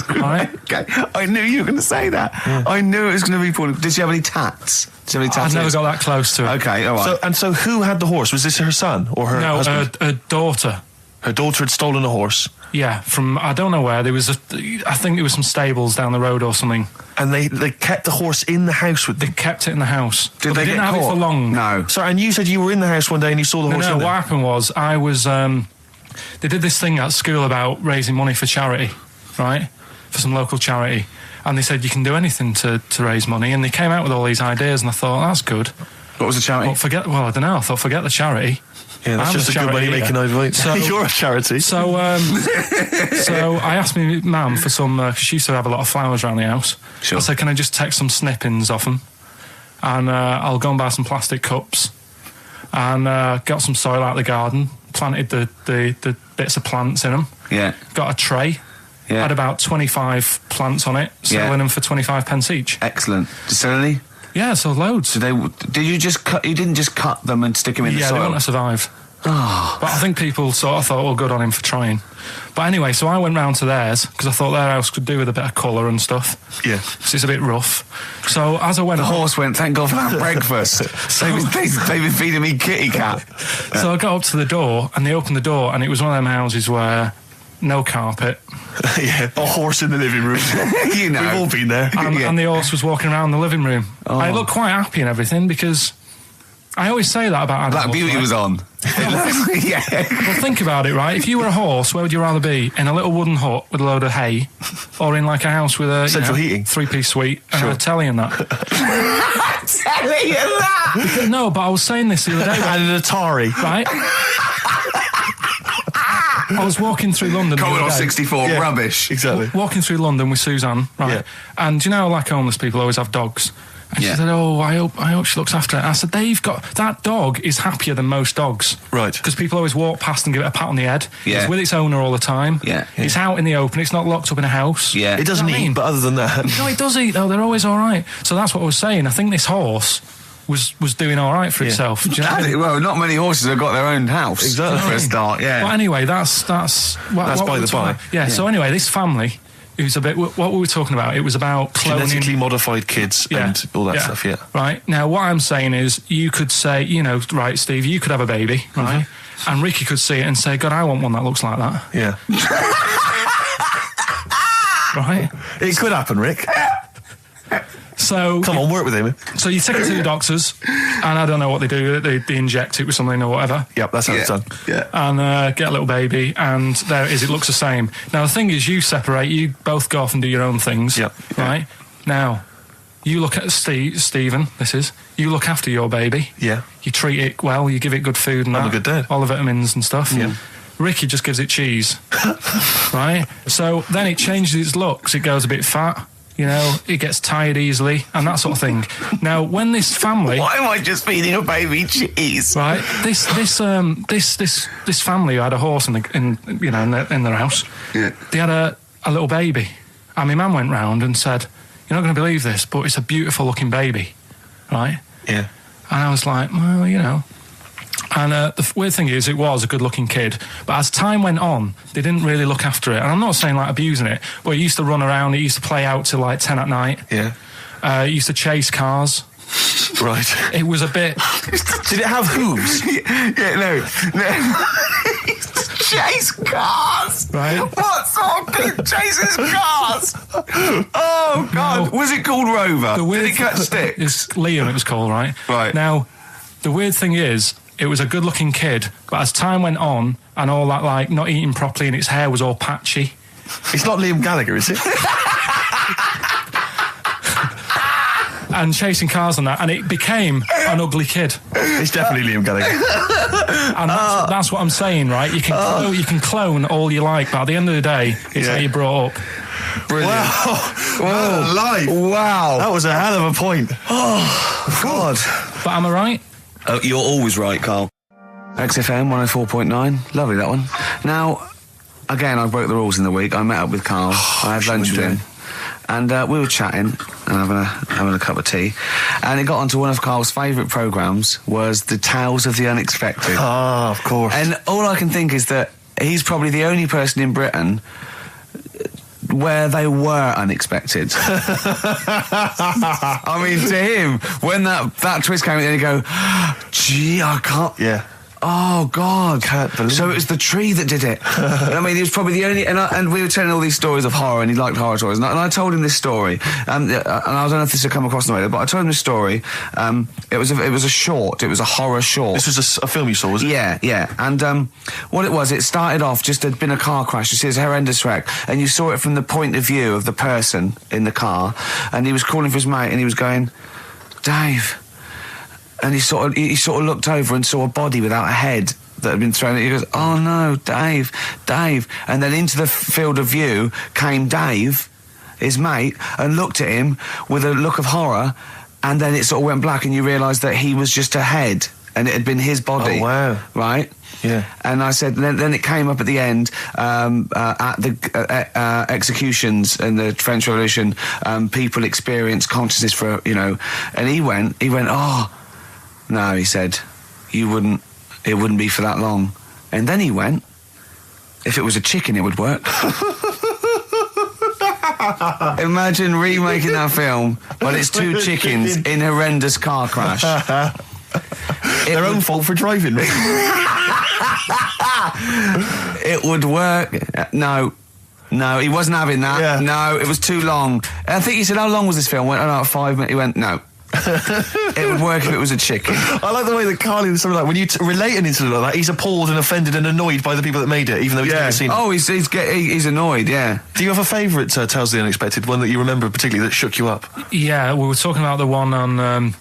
Right? Okay, I knew you were going to say that. Yeah. I knew it was going to be Pauline. Did she have any tats? Did she have any tattoos? I've never got that close to her. Okay, all right. So who had the horse? Was this her son or her husband? her daughter. Her daughter had stolen a horse. Yeah, from I don't know where. I think there was some stables down the road or something. And they kept the horse in the house with They them. kept it in the house. Did But they didn't get have it caught? for long. No. Sorry, and you said you were in the house one day and you saw the horse No, in what there. happened was I was. They did this thing at school about raising money for charity, right? For some local charity. And they said you can do anything to raise money. And they came out with all these ideas, and I thought, that's good. What was the charity? Well, I don't know. I thought, forget the charity. Yeah, that's I'm just the a good charity money making here. over. So- You're a charity. So, so I asked my mum for some, because she used to have a lot of flowers around the house. Sure. I said, can I just take some snippings off them? And I'll go and buy some plastic cups. And got some soil out of the garden, planted the bits of plants in them. Yeah. Got a tray. Yeah. Had about 25 plants on it, selling Yeah. them for 25 pence each. Excellent. Did you sell any? Yeah, so loads. Did you just cut? You didn't just cut them and stick them in the Yeah, they soil. want to survive. Oh. But I think people sort of thought, well, good on him for trying. But anyway, so I went round to theirs, because I thought their house could do with a bit of colour and stuff. Yeah. So it's a bit rough. So as I went The on, horse went, thank God for that breakfast. They've been feeding me kitty cat. so I got up to the door, and they opened the door, and it was one of them houses where no carpet, Yeah, a horse in the living room. You know. We've all been there. and the horse was walking around the living room. I looked quite happy and everything, because I always say that about animals. Black Beauty right? was on. Yeah. Well, think about it, right? If you were a horse, where would you rather be? In a little wooden hut with a load of hay, or in like a house with a Central heating. 3-piece suite and a telly and that? Telling you that. No, but I was saying this the other day, And an Atari. right? I was walking through London. the Commodore other day. 64, Yeah. rubbish. Exactly. Walking through London with Suzanne, right? Yeah. And you know, like homeless people always have dogs. And Yeah. she said, "Oh, I hope she looks after it." And I said, "They've got that dog is happier than most dogs, Right. Because people always walk past and give it a pat on the head. Yeah. It's with its owner all the time. Yeah. It's out in the open. It's not locked up in a house. Yeah. It doesn't You know what I eat, mean? but other than that... No, it does eat though. They're always all right. So that's what I was saying. I think this horse was doing all right for itself. Do you know what I mean? Well, not many horses have got their own house. Exactly. For a start, yeah. Well, anyway, that's what That's what by we were the talking by. about. Yeah. So anyway, this family, who's a bit. What were we talking about? It was about cloning. Genetically modified kids and all that stuff, yeah. Right. Now, what I'm saying is, you could say, you know, right, Steve, you could have a baby, right? And Ricky could see it and say, God, I want one that looks like that, Yeah. right? It could happen, Rick. So Come on, work with him. So you take it to the doctors, and I don't know what they do. They inject it with something or whatever. Yep, that's how it's done. Yeah. And get a little baby, and there it is. It looks the same. Now the thing is, you separate. You both go off and do your own things. Yep. Right. Now, you look at Stephen. This is you look after your baby. Yeah. You treat it well. You give it good food and I'm a that, good dad. all the vitamins and stuff. Yeah. Ricky just gives it cheese. Right. So then it changes its looks. It goes a bit fat. You know, it gets tired easily and that sort of thing. Now, when this family, Why am I just feeding a baby cheese? right, this family who had a horse in their house, Yeah. they had a little baby, and my mum went round and said, "You're not going to believe this, but it's a beautiful looking baby," right? Yeah. And I was like, well, you know. And the weird thing is, it was a good-looking kid. But as time went on, they didn't really look after it. And I'm not saying, like, abusing it, but it used to run around. It used to play out till, like, 10 at night. Yeah. It used to chase cars. Right. It was a bit... Did it have hooves? No. Chase cars. Right. What sort of kid chases cars? Oh God! No. Was it called Rover? The weird Did it catch sticks? It's Liam, it was called, right? Right. Now, the weird thing is, it was a good-looking kid, but as time went on, and all that, like, not eating properly, and its hair was all patchy... It's not Liam Gallagher, is it? and chasing cars and that, and it became an ugly kid. It's definitely Liam Gallagher. And that's what I'm saying, right? You can clone all you like, but at the end of the day, it's how you brought up. Brilliant. Wow. Live. Wow. That was a hell of a point. Oh God. But am I right? Oh, you're always right, Carl. XFM 104.9. Lovely, that one. Now, again, I broke the rules in the week. I met up with Carl. I had lunch with him. And we were chatting and having a cup of tea. And it got onto one of Carl's favourite programmes, was the Tales of the Unexpected. Ah, of course. And all I can think is that he's probably the only person in Britain where they were unexpected. I mean, to him, when that twist came in, he'd go, gee, I can't... Yeah. Oh, God. Can't believe So it was the tree that did it. I mean, he was probably the only... And we were telling all these stories of horror, and he liked horror stories. And I told him this story. And I don't know if this had come across the way, but I told him this story. It was a short. It was a horror short. This was a film you saw, was it? Yeah. And what it was, it started off, just there'd been a car crash. You see, it's a horrendous wreck. And you saw it from the point of view of the person in the car. And he was calling for his mate, and he was going, Dave... And he sort of looked over and saw a body without a head that had been thrown at. He goes, "Oh no, Dave." And then into the field of view came Dave, his mate, and looked at him with a look of horror. And then it sort of went black, and you realised that he was just a head, and it had been his body. Oh wow! Right? Yeah. And I said, then it came up at the end at the executions in the French Revolution. People experience consciousness for and he went, "Oh." No, he said, it wouldn't be for that long. And then he went, if it was a chicken, it would work. Imagine remaking that film, but it's two chickens in a horrendous car crash. Their own fault for driving. It would work. No, he wasn't having that. Yeah. No, it was too long. I think he said, how long was this film? I went, 5 minutes. He went, no. It would work if it was a chicken. I like the way that Carly was something like when you relate an incident like that, he's appalled and offended and annoyed by the people that made it, even though he's never seen it. Oh, he's annoyed. Yeah. Do you have a favourite Tales of the Unexpected, one that you remember particularly that shook you up? Yeah, we were talking about the one on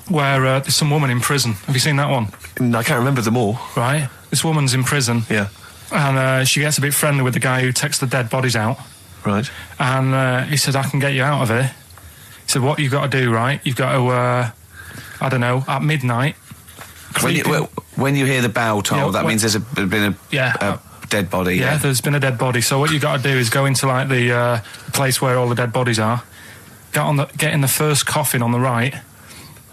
where there's some woman in prison. Have you seen that one? I can't remember them all. Right. This woman's in prison. Yeah. And she gets a bit friendly with the guy who takes the dead bodies out. Right. And he said, I can get you out of here. He said, what you've got to do, right? You've got to, at midnight... When you hear the bell toll, that means there's been a dead body. Yeah, there's been a dead body. So what you've got to do is go into, like, the place where all the dead bodies are, get in the first coffin on the right,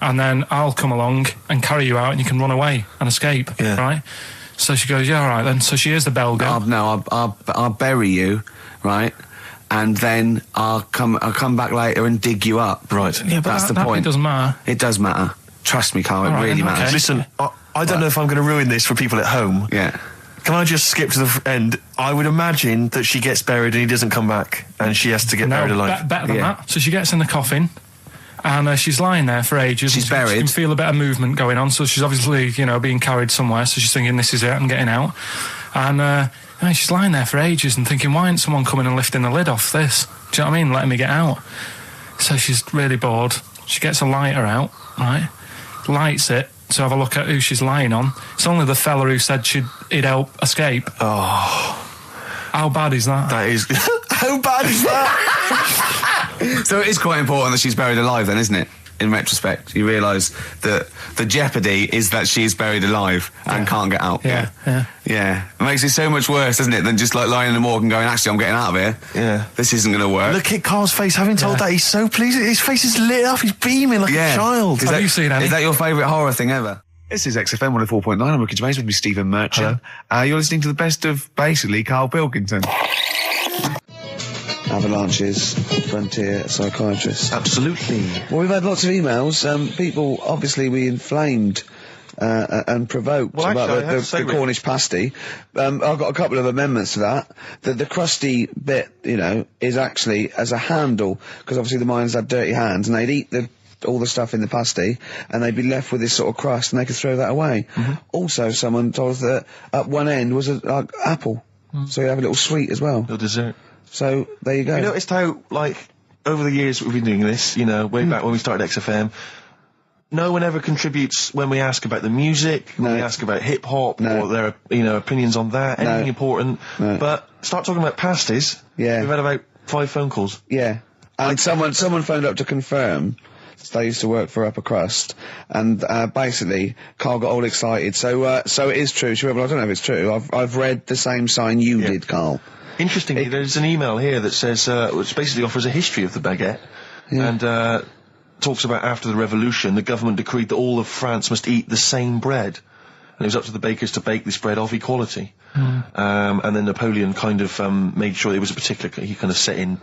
and then I'll come along and carry you out, and you can run away and escape, right? So she goes, yeah, all right, then. So she hears the bell go. I'll bury you, right? And then I'll come back later and dig you up. Right. Yeah, but that's the point. It doesn't matter. It does matter. Trust me, Carl, it really matters. Okay. Listen, I don't know if I'm going to ruin this for people at home. Yeah. Can I just skip to the end? I would imagine that she gets buried and he doesn't come back, and she has to get buried alive. Better than that. So she gets in the coffin, and she's lying there for ages. She's buried. She can feel a bit of movement going on, so she's obviously, being carried somewhere, so she's thinking, this is it, I'm getting out. And she's lying there for ages and thinking, why isn't someone coming and lifting the lid off this? Do you know what I mean? Letting me get out. So she's really bored. She gets a lighter out, right? Lights it to have a look at who she's lying on. It's only the fella who said he'd help escape. Oh. How bad is that? That is... How bad is that? So it is quite important that she's buried alive then, isn't it? In retrospect, you realise that the jeopardy is that she's buried alive and can't get out. Yeah. It makes it so much worse, doesn't it, than just like lying in the morgue and going, actually, I'm getting out of here. Yeah. This isn't going to work. Look at Carl's face. Having told that, he's so pleased. His face is lit up. He's beaming like a child. Have you seen any? Is that your favourite horror thing ever? This is XFM 104.9. I'm Ricky Gervais with me, Stephen Merchant. You're listening to the best of, basically, Karl Pilkington. Avalanches, frontier psychiatrists. Absolutely. Well, we've had lots of emails. People, obviously, we inflamed and provoked about the Cornish pasty. I've got a couple of amendments to that. The crusty bit, is actually as a handle, because obviously the miners had dirty hands, and they'd eat all the stuff in the pasty, and they'd be left with this sort of crust, and they could throw that away. Also, someone told us that at one end was an apple, so you have a little sweet as well. Little dessert. So, there you go. You noticed how, over the years we've been doing this, way back when we started XFM, no one ever contributes when we ask about the music, when we ask about hip-hop, or their, opinions on that, anything important. But start talking about pasties. Yeah. We've had about 5 phone calls. Yeah. And someone phoned up to confirm. They used to work for Upper Crust, and basically, Carl got all excited. So it is true. She went, well, I don't know if it's true. I've read the same sign you did, Carl. Interestingly, there's an email here that says, which basically offers a history of the baguette, and talks about after the revolution, the government decreed that all of France must eat the same bread. and it was up to the bakers to bake this bread of equality. And then Napoleon kind of made sure it was a particular. He kind of set in.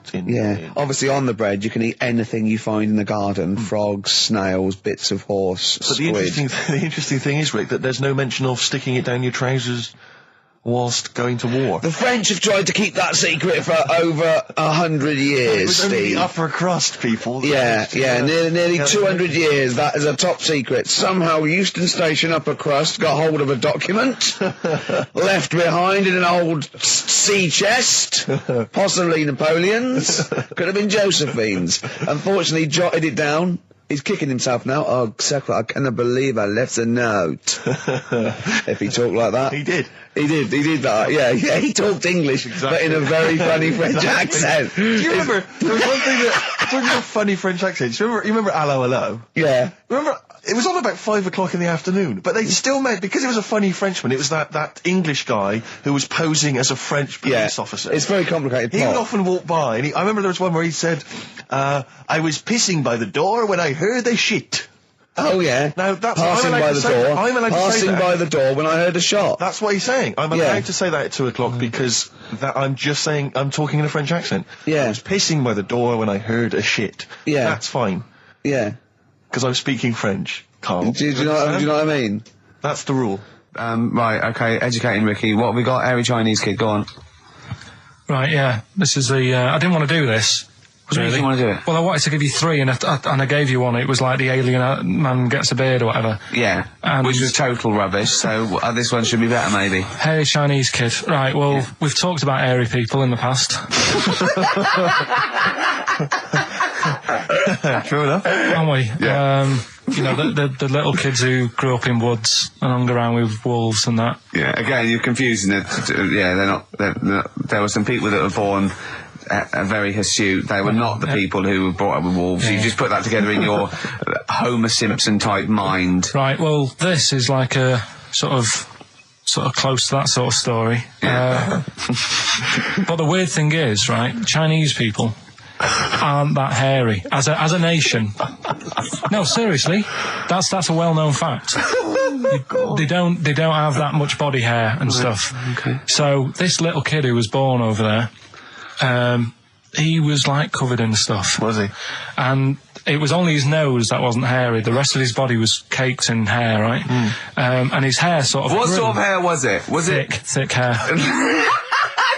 Obviously, on the bread, you can eat anything you find in the garden: frogs, snails, bits of horse, But squid. the interesting thing is, Rick, that there's no mention of sticking it down your trousers whilst going to war. The French have tried to keep that secret for over 100 years, It was only Steve. the upper crust people. Yeah, nearly 200 years. That is a top secret. Somehow Euston Station upper crust got hold of a document left behind in an old sea chest, possibly Napoleon's. Could have been Josephine's. Unfortunately, jotted it down. He's kicking himself now. Oh, Secret, I cannot believe I left a note. If he talked like that. He did. He did that. Yeah, he talked English, but in a very funny French accent. Do you remember, there was one thing that, talking about funny French accents, you remember Allo Allo? Yeah. Remember, it was on about 5 o'clock in the afternoon, but they still meant, because it was a funny Frenchman, it was that English guy who was posing as a French police officer. It's very complicated. He would often walk by, and I remember there was one where he said, I was pissing by the door when I heard a shit. Oh yeah. Now that's passing I'm allowed by to the say door. that. I'm allowed to say Passing that. by the door when I heard a shot. That's what he's saying. I'm allowed to say that at 2 o'clock because I'm just saying I'm talking in a French accent. Yeah. I was pissing by the door when I heard a shit. Yeah. That's fine. Yeah. Because I'm speaking French, Carl. Do you know what I mean? That's the rule. Right, okay, educating Ricky. What have we got? Airy Chinese kid, go on. Right, yeah. This is the... I didn't want to do this. What do you think you want to do it? Well, I wanted to give you 3, and I gave you one. It was like the alien man gets a beard or whatever. Yeah, And which was total rubbish, so this one should be better, maybe. Hairy Chinese kid. Right, well, we've talked about hairy people in the past. True enough. Haven't we? Yeah. You know, the little kids who grew up in woods and hung around with wolves and that. Yeah, again, you're confusing it. Yeah, they're not, there were some people that were born very hirsute. They were not the people who were brought up with wolves. You just put that together in your Homer Simpson type mind. Right, well, this is like a sort of close to that sort of story. But the weird thing is, right, Chinese people aren't that hairy as a nation. No, seriously, that's a well-known fact. They don't have that much body hair and stuff. Okay. So this little kid who was born over there, he was like covered in stuff. Was he? And it was only his nose that wasn't hairy. The rest of his body was caked in hair, right? And his hair sort of What grew. sort of hair was it? Was Thick hair.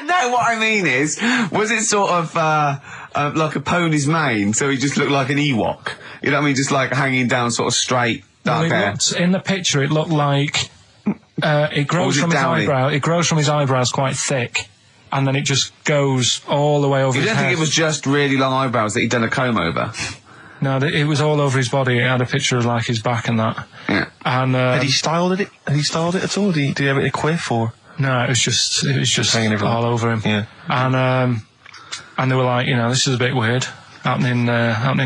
No, what I mean is, was it sort of like a pony's mane, so he just looked like an Ewok? You know what I mean? Just like hanging down sort of straight, dark hair. In the picture, it looked like it grows from his eyebrow. It grows from his eyebrows quite thick, and then it just goes all the way over his head. You don't think it was just really long eyebrows that he'd done a comb over? No, it was all over his body. It had a picture of like his back and that. Yeah. And Had he styled it? Had he styled it at all? Did he have it in a quiff or? no, it was just hanging everywhere. all over him. Yeah. And they were like, you know, this is a bit weird happening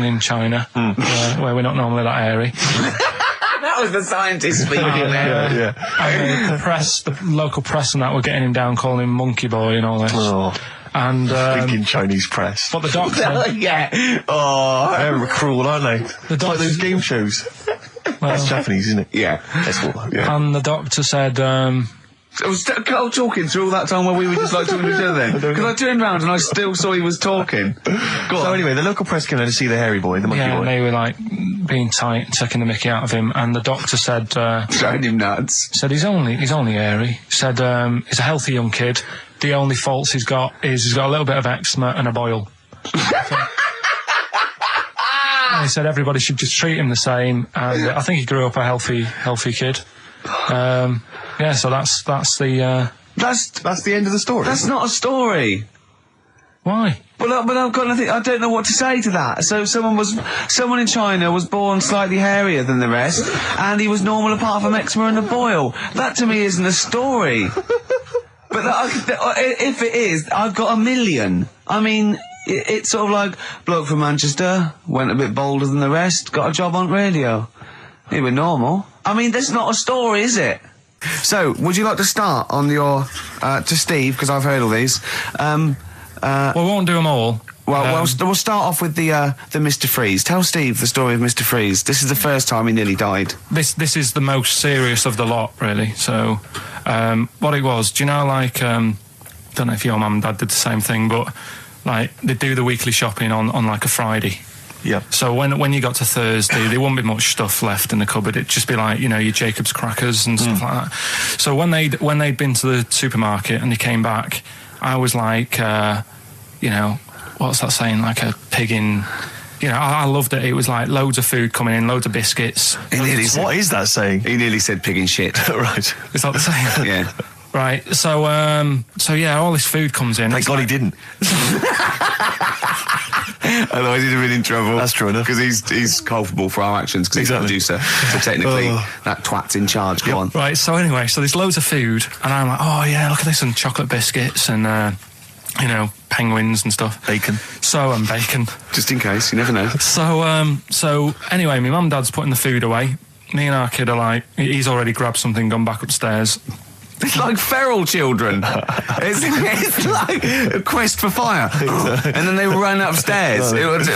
in China, where we're not normally that hairy. That was the scientist speaking there. And the local press and that were getting him down, calling him Monkey Boy and all this. Oh, And thinking Chinese press. but the doctor, Yeah. Oh. They're cruel, aren't they? It's like those game shows. That's Japanese, isn't it? Yeah. That's what. Yeah. and the doctor said, I was talking through all that time while we were just like talking to each other then. Because I turned round and I still saw he was talking. Go on. So anyway, the local press came in to see the hairy boy, the monkey yeah, boy. and they were like being tight, taking the mickey out of him, and the doctor said, Showing him nuts. he's only hairy. Said he's a healthy young kid. The only faults he's got is he's got a little bit of eczema and a boil. And he said everybody should just treat him the same, and I think he grew up a healthy kid. Yeah, so that's the That's the end of the story. That's not a story. why. But I've got nothing. I don't know what to say to that. So someone in China was born slightly hairier than the rest, and he was normal apart from eczema and a boil. That to me isn't a story. But if it is, I've got a million. I mean, it's sort of like bloke from Manchester went a bit bolder than the rest, got a job on radio. He was normal. I mean, that's not a story, is it? So, would you like to start on your to Steve, because I've heard all these. Well, we won't do them all. Well, we'll start off with the Mr. Freeze. Tell Steve the story of Mr. Freeze. This is the first time he nearly died. This is the most serious of the lot, really. So, what it was, do you know, like, don't know if your mum and dad did the same thing, but, like, they do the weekly shopping on like, a Friday. Yeah. So when you got to Thursday, there wouldn't be much stuff left in the cupboard. It'd just be like, you know, your Jacob's crackers and stuff like that. So when they'd been to the supermarket and they came back, I was like, you know, what's that saying? Like a pig in... You know, I loved it. It was like loads of food coming in, loads of biscuits. What is that saying? He nearly said pig in shit. Right. Is that the saying? Yeah. Right. So yeah, all this food comes in. Thank God he didn't. Otherwise he'd have been in trouble. That's true enough. Because he's culpable for our actions because he's the producer. So technically, that twat's in charge. Go on. Right, so anyway, there's loads of food, and I'm like, oh yeah, look at this, and chocolate biscuits, and, you know, penguins and stuff. Bacon. And bacon. Just in case, you never know. So anyway, my mum and dad's putting the food away. Me and our kid are like, he's already grabbed something, gone back upstairs. It's like feral children. it's like a quest for fire. And then they run upstairs.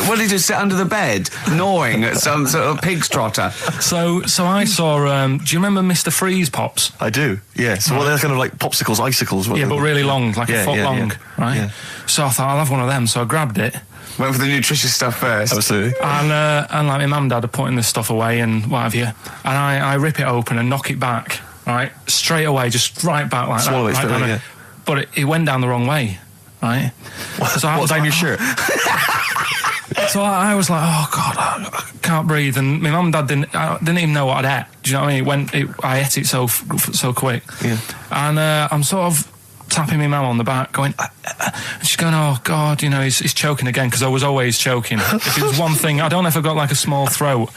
What did he do? Sit under the bed, gnawing at some sort of pig's trotter. So I saw. Do you remember Mr. Freeze Pops? I do. Yeah. So they're kind of like popsicles, icicles. Yeah, but really long, like a foot long, right? Yeah. So I thought I'll have one of them. So I grabbed it. Went for the nutritious stuff first. Absolutely. And like my mum and dad are putting this stuff away and what have you. And I rip it open and knock it back. Right, straight away, just right back like Swallow that. Swallow it straight away, yeah. But it went down the wrong way, right? So I was down your shirt? So I was like, oh God, I can't breathe. And my mum and dad didn't even know what I'd ate. Do you know what I mean? I ate it so quick. Yeah. And I'm sort of tapping my mum on the back, going, and she's going, oh God, you know, he's choking again, because I was always choking. If it was one thing, I don't know if I've got like a small throat,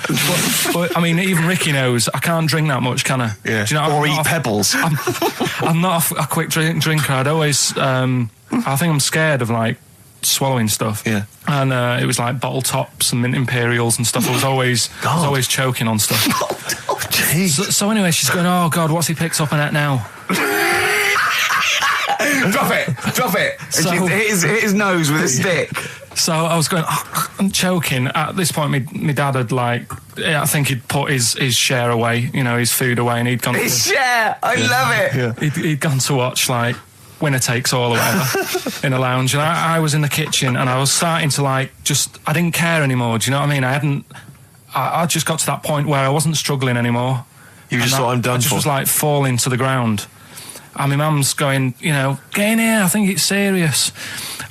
but I mean, even Ricky knows I can't drink that much, can I? Yeah. Do you know, or eat pebbles. I'm not a quick drinker. I'd always, I think I'm scared of like swallowing stuff. Yeah. And it was like bottle tops and mint imperials and stuff. I was always choking on stuff. Oh, jeez. So anyway, she's going, oh God, what's he picked up on it now? Drop it. So, and she hit his nose with a stick. So I was going, I'm choking. At this point, my dad had I think he'd put his share away, you know, his food away, and he'd gone. His share, I love it. Yeah. He'd gone to watch like Winner Takes All or whatever in a lounge, and I was in the kitchen, and I was starting to I didn't care anymore. Do you know what I mean? I just got to that point where I wasn't struggling anymore. You just thought, I'm done. I just was like falling to the ground. And my mum's going, you know, get in here, I think it's serious.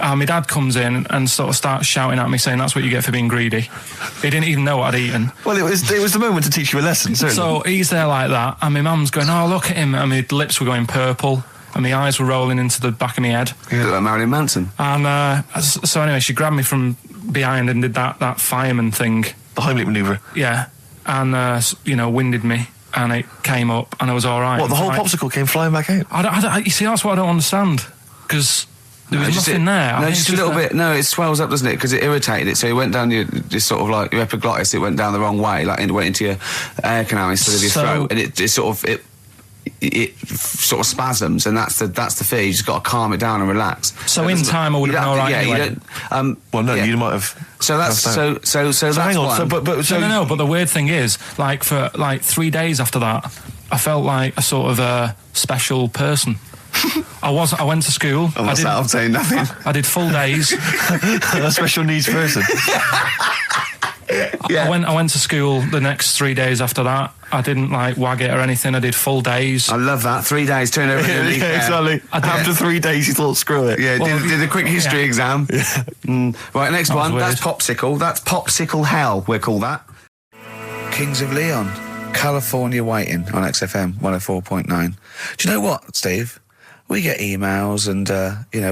And my dad comes in and sort of starts shouting at me, saying that's what you get for being greedy. He didn't even know what I'd eaten. Well, it was the moment to teach you a lesson, certainly. So he's there like that, and my mum's going, oh, look at him. And my lips were going purple, and my eyes were rolling into the back of my head. You look like Marilyn Manson. And so anyway, she grabbed me from behind and did that fireman thing. The Heimlich manoeuvre. Yeah. And, you know, winded me. And it came up, and I was all right. What, the whole popsicle came flying back out? You see, that's what I don't understand, because there was nothing there. No, just a little bit. No, it swells up, doesn't it? Because it irritated it, so it went down your sort of like your epiglottis. It went down the wrong way, like it went into your air canal instead of your throat, and it sort of spasms, and that's the fear. You just got to calm it down and relax. So in time, I would have been all right. Yeah, anyway. you don't. Well, no, you might have. So that's so that's hang on. one. No. But the weird thing is, like for 3 days after that, I felt like a sort of a special person. I went to school. I'm saying nothing. I did full days. A special needs person. Yeah. I went to school the next 3 days after that. I didn't wag it or anything. I did full days. I love that. 3 days, turn over. Yeah, exactly. After 3 days, you thought, screw it. Yeah, did a quick history exam. Yeah. Right, next one. Weird. That's Popsicle. That's Popsicle Hell, we'll call that. Kings of Leon, California Waiting on XFM 104.9. Do you know what, Steve? We get emails and,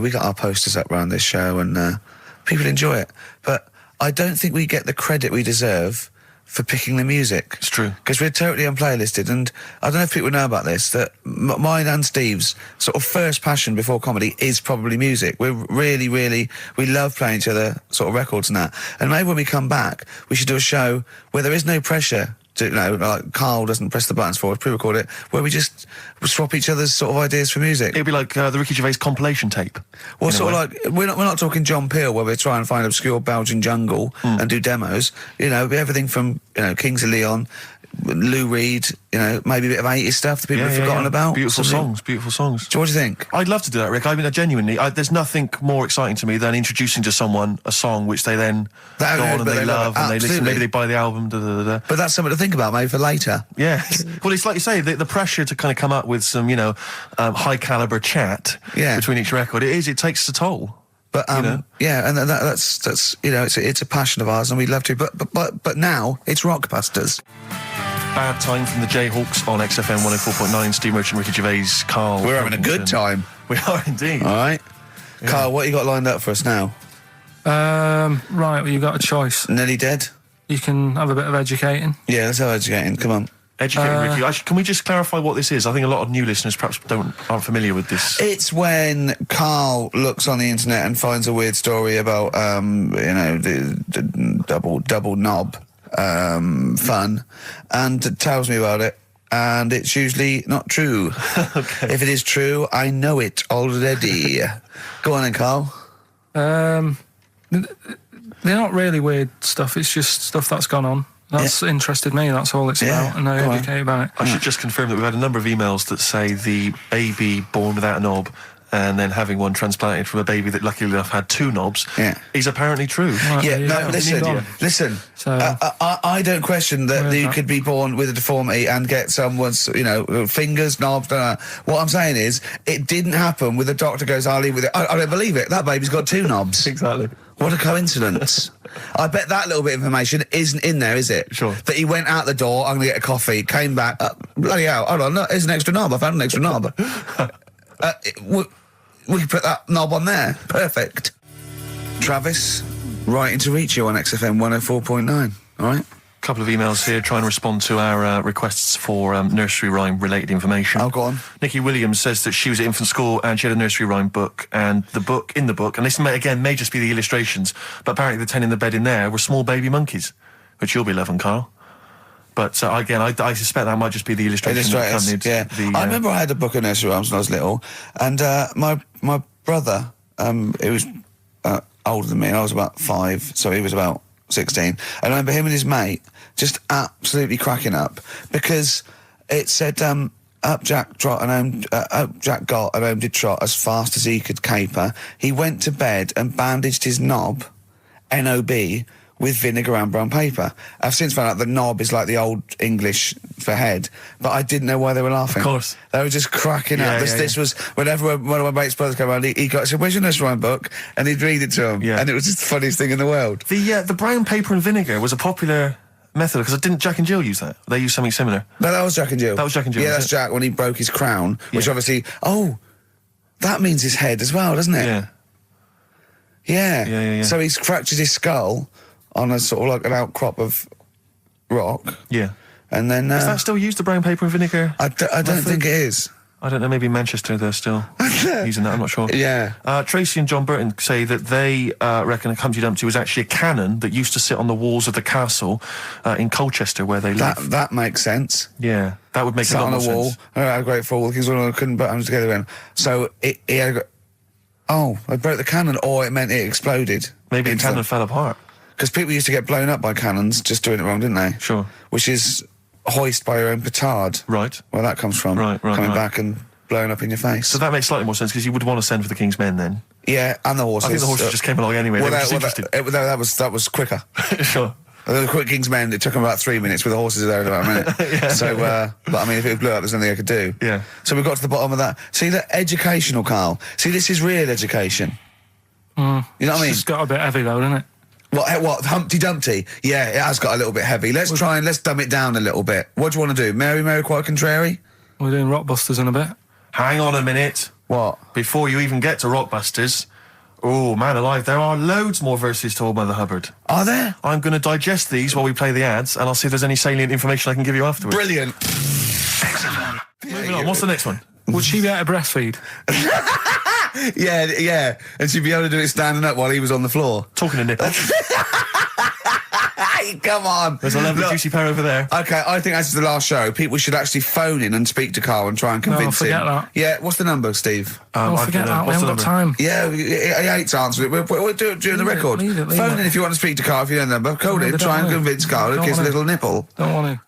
we got our posters up around this show and people enjoy it. But I don't think we get the credit we deserve for picking the music. It's true. Because we're totally unplaylisted, and I don't know if people know about this, that mine and Steve's sort of first passion before comedy is probably music. We're really, we love playing each other sort of records and that. And maybe when we come back, we should do a show where there is no pressure like Karl doesn't press the buttons for us, pre-record it, where we just swap each other's sort of ideas for music. It'd be like the Ricky Gervais compilation tape. Well, sort of like, we're not talking John Peel, where we try and find obscure Belgian jungle and do demos. It'd be everything from, Kings of Leon, Lou Reed, maybe a bit of 80s stuff that people have forgotten about. Beautiful songs. So what do you think? I'd love to do that, Rick. I mean, genuinely, there's nothing more exciting to me than introducing to someone a song which they then go on and they love and they listen. Maybe they buy the album. But that's something to think about, maybe for later. Yeah. Well, it's like you say, the pressure to kind of come up with some, high caliber chat between each record. It takes a toll. But yeah, and that's it's a passion of ours, and we'd love to. But now it's Rockbusters. Bad Time from the Jayhawks on XFM 104.9. Steve Merchant, Ricky Gervais, Karl. We're having a good time. We are indeed. All right, Karl, what you got lined up for us now? Right, well, you've got a choice. Nearly Dead. You can have a bit of educating. Yeah, let's have educating. Come on. Educating Ricky. Can we just clarify what this is? I think a lot of new listeners perhaps aren't familiar with this. It's when Karl looks on the internet and finds a weird story about the double knob fun, and tells me about it, and it's usually not true. Okay. If it is true, I know it already. Go on then, Karl. They're not really weird stuff. It's just stuff that's gone on. That's interested me. That's all it's about, and I educate about it. I should just confirm that we've had a number of emails that say the baby born without a knob and then having one transplanted from a baby that luckily enough had two knobs is apparently true. Right, listen. So, I don't question that you could be born with a deformity and get someone's, fingers, knobs, What I'm saying is, it didn't happen with the doctor goes, I'll leave with it. I don't believe it. That baby's got two knobs. Exactly. What a coincidence. I bet that little bit of information isn't in there, is it? Sure. That he went out the door, I'm going to get a coffee, came back, bloody hell, hold on, here's an extra knob, I found an extra knob. We can put that knob on there. Perfect. Travis, writing to reach you on XFM 104.9, all right? A couple of emails here trying to respond to our requests for nursery rhyme related information. Oh, go on. Nikki Williams says that she was at infant school and she had a nursery rhyme book, and in the book, and this may just be the illustrations, but apparently the 10 in the bed in there were small baby monkeys, which you'll be loving, Karl. But again, I suspect that might just be the illustration that accompanied I remember I had a book of nursery rhymes when I was little, and my brother, he was older than me, and I was about 5, so he was about 16. And I remember him and his mate just absolutely cracking up because it said, up Jack got and home did trot as fast as he could caper. He went to bed and bandaged his knob, N-O-B, with vinegar and brown paper. I've since found out the knob is like the old English for head, but I didn't know why they were laughing. Of course. They were just cracking up. This was, whenever one of my mates' brothers came around, he said, where's your nursery rhyme book? And he'd read it to him. Yeah. And it was just the funniest thing in the world. The brown paper and vinegar was a popular method, because didn't Jack and Jill use that? They used something similar. No, that was Jack and Jill. That was Jack and Jill. Yeah, that's Jack when he broke his crown, which obviously, that means his head as well, doesn't it? Yeah. Yeah. So he's fractured his skull on a sort of like an outcrop of rock. Yeah. And then... is that still used, the brown paper and vinegar? I don't think it is. I don't know, maybe in Manchester they're still using that, I'm not sure. Yeah. Tracy and John Burton say that they reckon a Humpty Dumpty was actually a cannon that used to sit on the walls of the castle in Colchester where they live. That makes sense. Yeah, that would make a lot more sense. Sat on a wall, and had a great fall, the kings couldn't put them together in. So he had I broke the cannon, or it meant it exploded. Maybe the cannon fell apart. Because people used to get blown up by cannons just doing it wrong, didn't they? Sure. Which is hoist by your own petard. Right. Where that comes from. Right. Coming back and blowing up in your face. So that makes slightly more sense, because you would want to send for the King's Men then. Yeah, and the horses. I think the horses just came along anyway. That was quicker. Sure. The quick King's Men, it took them about 3 minutes, with the horses there in about a minute. Yeah. So, but I mean, if it blew up, there's nothing I could do. Yeah. So we got to the bottom of that. See, the educational, Karl. See, this is real education. You know what I mean? It's got a bit heavy though, doesn't it? What, Humpty Dumpty? Yeah, it has got a little bit heavy. Let's dumb it down a little bit. What do you want to do? Mary, quite contrary? We're doing Rockbusters in a bit. Hang on a minute. What? Before you even get to Rockbusters, oh, man alive, there are loads more verses to Old Mother Hubbard. Are there? I'm going to digest these while we play the ads, and I'll see if there's any salient information I can give you afterwards. Brilliant. Moving on, what's the next one? Would she be able to breastfeed? Yeah, and she'd be able to do it standing up while he was on the floor. Talking to nipple. Mate, come on. There's a lovely Look, juicy pair over there. Okay, I think as is the last show, people should actually phone in and speak to Karl and try and convince him. forget that. Yeah, what's the number, Steve? Forget that. We haven't got time. Yeah, he hates answering it. We'll do it during the record. Leave it. Phone in if you want to speak to Karl, if you know the number. Call in, try and convince Karl to kiss a little nipple. Don't want to.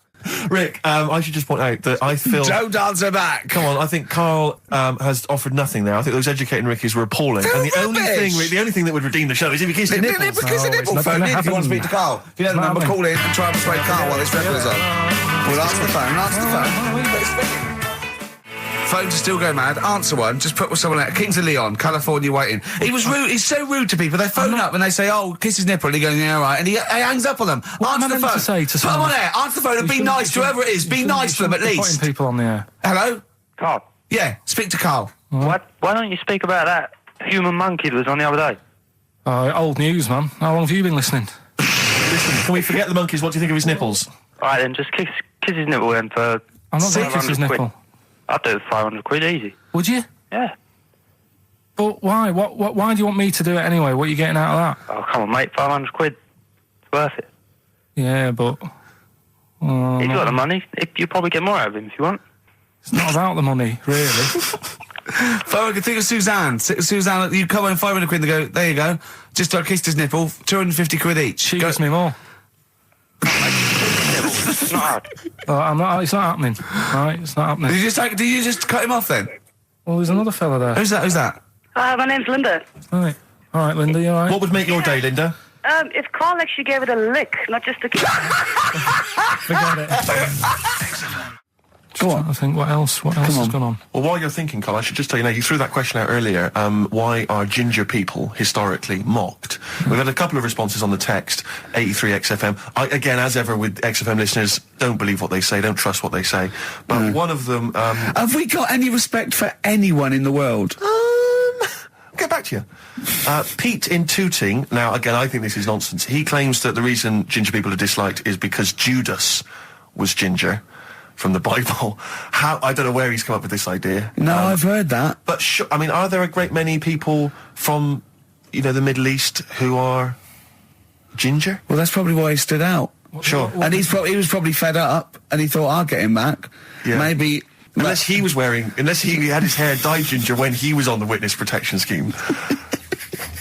Rick, I should just point out that I feel... Don't answer back! Come on, I think Karl has offered nothing there. I think those educating Rickies were appalling. They're And the only rubbish. thing that would redeem the show is if he kissed the nipples. Kiss a nipple. not Phone gonna in if you want to happen. speak to Karl. If you know the number, call in and try and persuade Karl while this record is on. We'll answer the phone, Phones are still going mad. Answer one. Just put with someone out. Kings of Leon, California waiting. He was rude. He's so rude to people. They phone up and they say, "Oh, kiss his nipple." And he goes, "Yeah, all right." And he hangs up on them. What Answer am I the meant phone. to say to Put them someone? on air. Answer the phone and be nice to whoever it is. Be nice to them at Putting least. people on the air. Hello. Carl, Yeah. Speak to Karl. what? Why don't you speak about that human monkey that was on the other day? Old news, man. How long have you been listening? Listen, can we forget the monkeys? What do you think of his nipples? All right, then just kiss his nipple then for... I'm not going to kiss his 500 quid. nipple. I'd do it for 500 quid easy. Would you? Yeah. But why? Why do you want me to do it anyway? What are you getting out of that? Oh, come on, mate, 500 quid. It's worth it. Yeah, but... He's got the money. You'll probably get more out of him if you want. It's not about the money, really. Phone, think of Suzanne. Suzanne, you come in 500 quid and go, there you go. Just kissed his nipple, 250 quid each. She gives me more. It's not hard. It's not happening. Right, it's not happening. Did you just cut him off then? Well, there's another fella there. Who's that? My name's Linda. Right. All right, Linda, you all right? What would make your day, Linda? If Carl actually gave it a lick, not just a kiss. Forget it. Go on. I think what else has gone on? Well, while you're thinking, Carl, I should just tell you now, you threw that question out earlier, why are ginger people historically mocked? We've had a couple of responses on the text, 83XFM. Again, as ever with XFM listeners, don't believe what they say, don't trust what they say. But one of them... Have we got any respect for anyone in the world? I'll get back to you. Pete in Tooting, now, again, I think this is nonsense. He claims that the reason ginger people are disliked is because Judas was ginger. From the Bible. I don't know where he's come up with this idea. No, I've heard that. But I mean, are there a great many people from, the Middle East who are ginger? Well, that's probably why he stood out. Sure. And he was probably fed up, and he thought, I'll get him back. Yeah. Maybe... Unless he had his hair dyed ginger when he was on the witness protection scheme.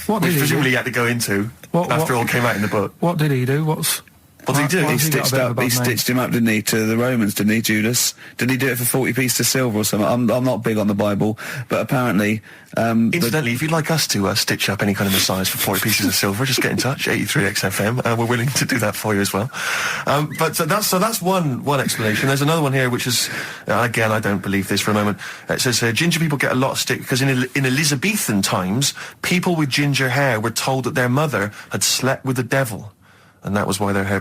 What did Which he presumably do? he had to go into after it all came out in the book. What did he do? What did he do? Why He has got a stitched bit of a up. bad He name? stitched him up, didn't he, to the Romans, didn't he, Judas? Didn't he do it for 40 pieces of silver or something? I'm not big on the Bible, but apparently... Incidentally, if you'd like us to stitch up any kind of messiahs for 40 pieces of silver, just get in touch, 83XFM. We're willing to do that for you as well. But that's one explanation. There's another one here, which is, again, I don't believe this for a moment. It says, ginger people get a lot of stick because in Elizabethan times, people with ginger hair were told that their mother had slept with the devil. And that was why their hair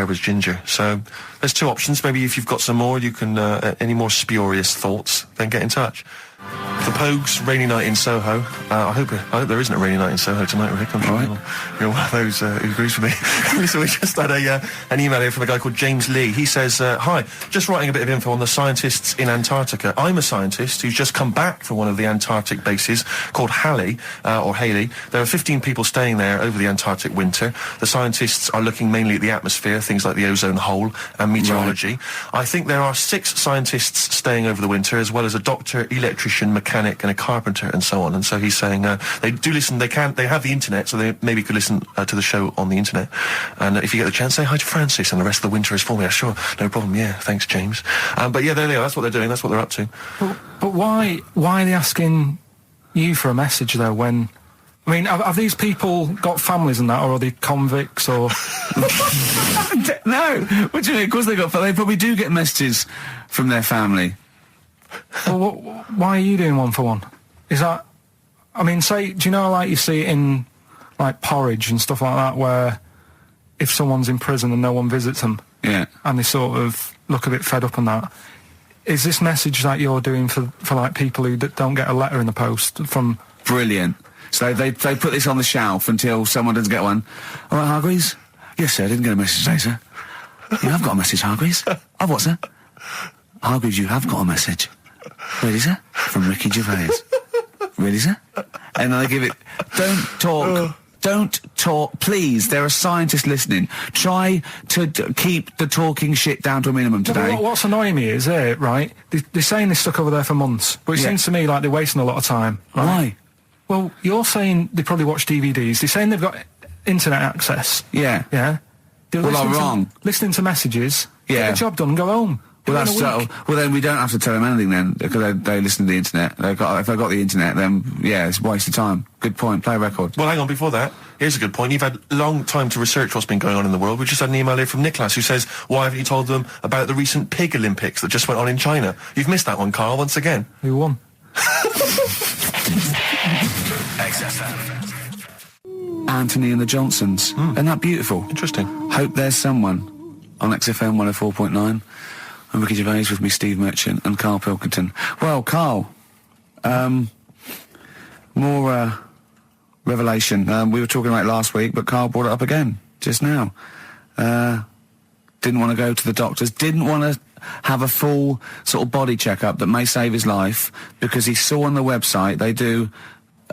was ginger. So there's two options. Maybe if you've got some more, you can any more spurious thoughts, then get in touch. The Pogues, rainy night in Soho. I hope there isn't a rainy night in Soho tonight, Rick. I'm sure you're one of those who agrees with me. So we just had an email here from a guy called James Lee. He says, hi, just writing a bit of info on the scientists in Antarctica. I'm a scientist who's just come back from one of the Antarctic bases called Halley, or Haley. There are 15 people staying there over the Antarctic winter. The scientists are looking mainly at the atmosphere, things like the ozone hole and meteorology. Right. I think there are 6 scientists staying over the winter, as well as a doctor, electrician, mechanic and a carpenter and so on. And so he's saying they do listen, they have the internet, so they maybe could listen to the show on the internet. And if you get the chance, say hi to Francis and the rest of the winter is for me. Sure, no problem. Yeah, thanks, James. But yeah, there they are. That's what they're doing. That's what they're up to. But why are they asking you for a message though? When I mean, have these people got families and that, or are they convicts or? No, what do you mean? Of course they probably do get messages from their family. Well, why are you doing one for one? Is that, I mean, do you know, like you see it in, like, Porridge and stuff like that, where if someone's in prison and no one visits them, yeah, and they sort of look a bit fed up and that, is this message that you're doing for like, people who don't get a letter in the post from... Brilliant. So they put this on the shelf until someone doesn't get one. All right, Hargreaves? Yes, sir, I didn't get a message today, sir. You have got a message, Hargreaves. I've what, sir? Hargreaves, you have got a message. Really, sir? From Ricky Gervais. Really, sir? And I give it... Don't don't talk. Please, there are scientists listening. Try to keep the talking shit down to a minimum today. What's annoying me is, right, they're saying this stuck over there for months, but it seems to me like they're wasting a lot of time. Right? Why? Well, you're saying they probably watch DVDs. They're saying they've got internet access. Yeah. Yeah? They're Well, I'm wrong. Listening to messages, Yeah. get the job done and go home. Well, that's well, then we don't have to tell them anything then, because they listen to the internet. If they've got the internet, then, yeah, it's a waste of time. Good point. Play a record. Well, hang on, before that, here's a good point. You've had a long time to research what's been going on in the world. We just had an email here from Nicholas who says, why haven't you told them about the recent Pig Olympics that just went on in China? You've missed that one, Karl, once again. Who won? XFM. Anthony and the Johnsons. Isn't that beautiful? Interesting. Hope There's Someone on XFM 104.9. I'm Ricky Gervais, with me Steve Merchant and Karl Pilkington. Well, Karl, more revelation. We were talking about it last week, but Karl brought it up again just now. Didn't want to go to the doctors, didn't want to have a full sort of body checkup that may save his life, because he saw on the website they do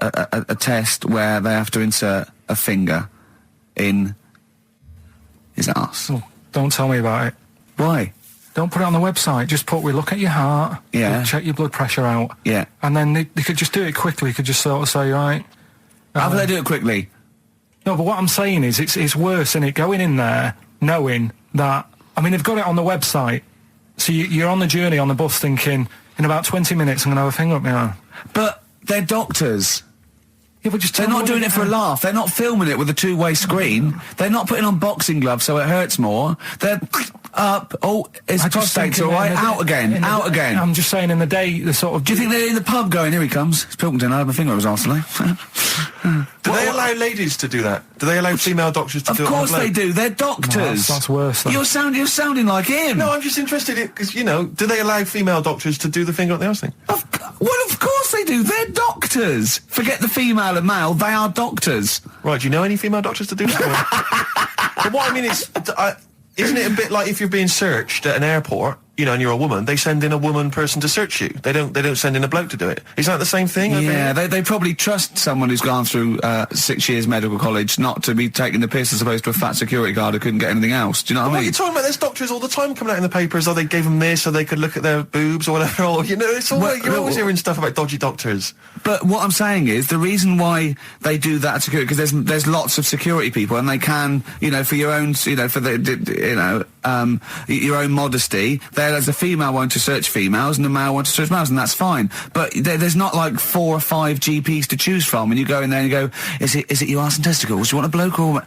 a test where they have to insert a finger in his arse. Oh, don't tell me about it. Why? Don't put it on the website. Just we look at your heart. Yeah. We'll check your blood pressure out. Yeah. And then they could just do it quickly. Could just sort of say, right. How do they do it quickly? No, but what I'm saying is it's worse, isn't it? Going in there knowing that, I mean, they've got it on the website. So you're on the journey on the bus thinking, in about 20 minutes I'm going to have a finger up my arm. But they're doctors. Yeah, but just They're not doing it for a laugh. They're not filming it with a two-way screen. They're not putting on boxing gloves so it hurts more. They're up. Oh, it's prostate's all right. Out again. Out again. I'm just saying, in the day, the sort of... Do you think they're in the pub going, here he comes? It's Pilkington. I had my finger up his arse today. Do they allow ladies to do that? Do they allow female doctors to do it? Of course they do. They're doctors. No, that's worse. Though. You're sounding like him. No, I'm just interested in, because, you know, do they allow female doctors to do the finger up the arse thing? Well, of course they do. They're doctors. Forget the female and male. They are doctors. Right, do you know any female doctors to do that? But what I mean is, isn't it a bit like if you're being searched at an airport, you know, and you're a woman, they send in a woman person to search you. They don't send in a bloke to do it. Is that the same thing? Yeah, they probably trust someone who's gone through 6 years medical college not to be taking the piss as opposed to a fat security guard who couldn't get anything else. Do you know what I mean? What are you talking about? There's doctors all the time coming out in the papers, or they gave them this so they could look at their boobs or whatever. Or, you know, it's all you're always hearing stuff about dodgy doctors. But what I'm saying is, the reason why they do that security, because there's lots of security people, and they can, you know, for your own, you know, for the, you know, your own modesty, there's a female one to search females and a male one to search males, and that's fine. But there's not like 4 or 5 GPs to choose from, and you go in there and you go, is it your arse and testicles? Do you want a bloke or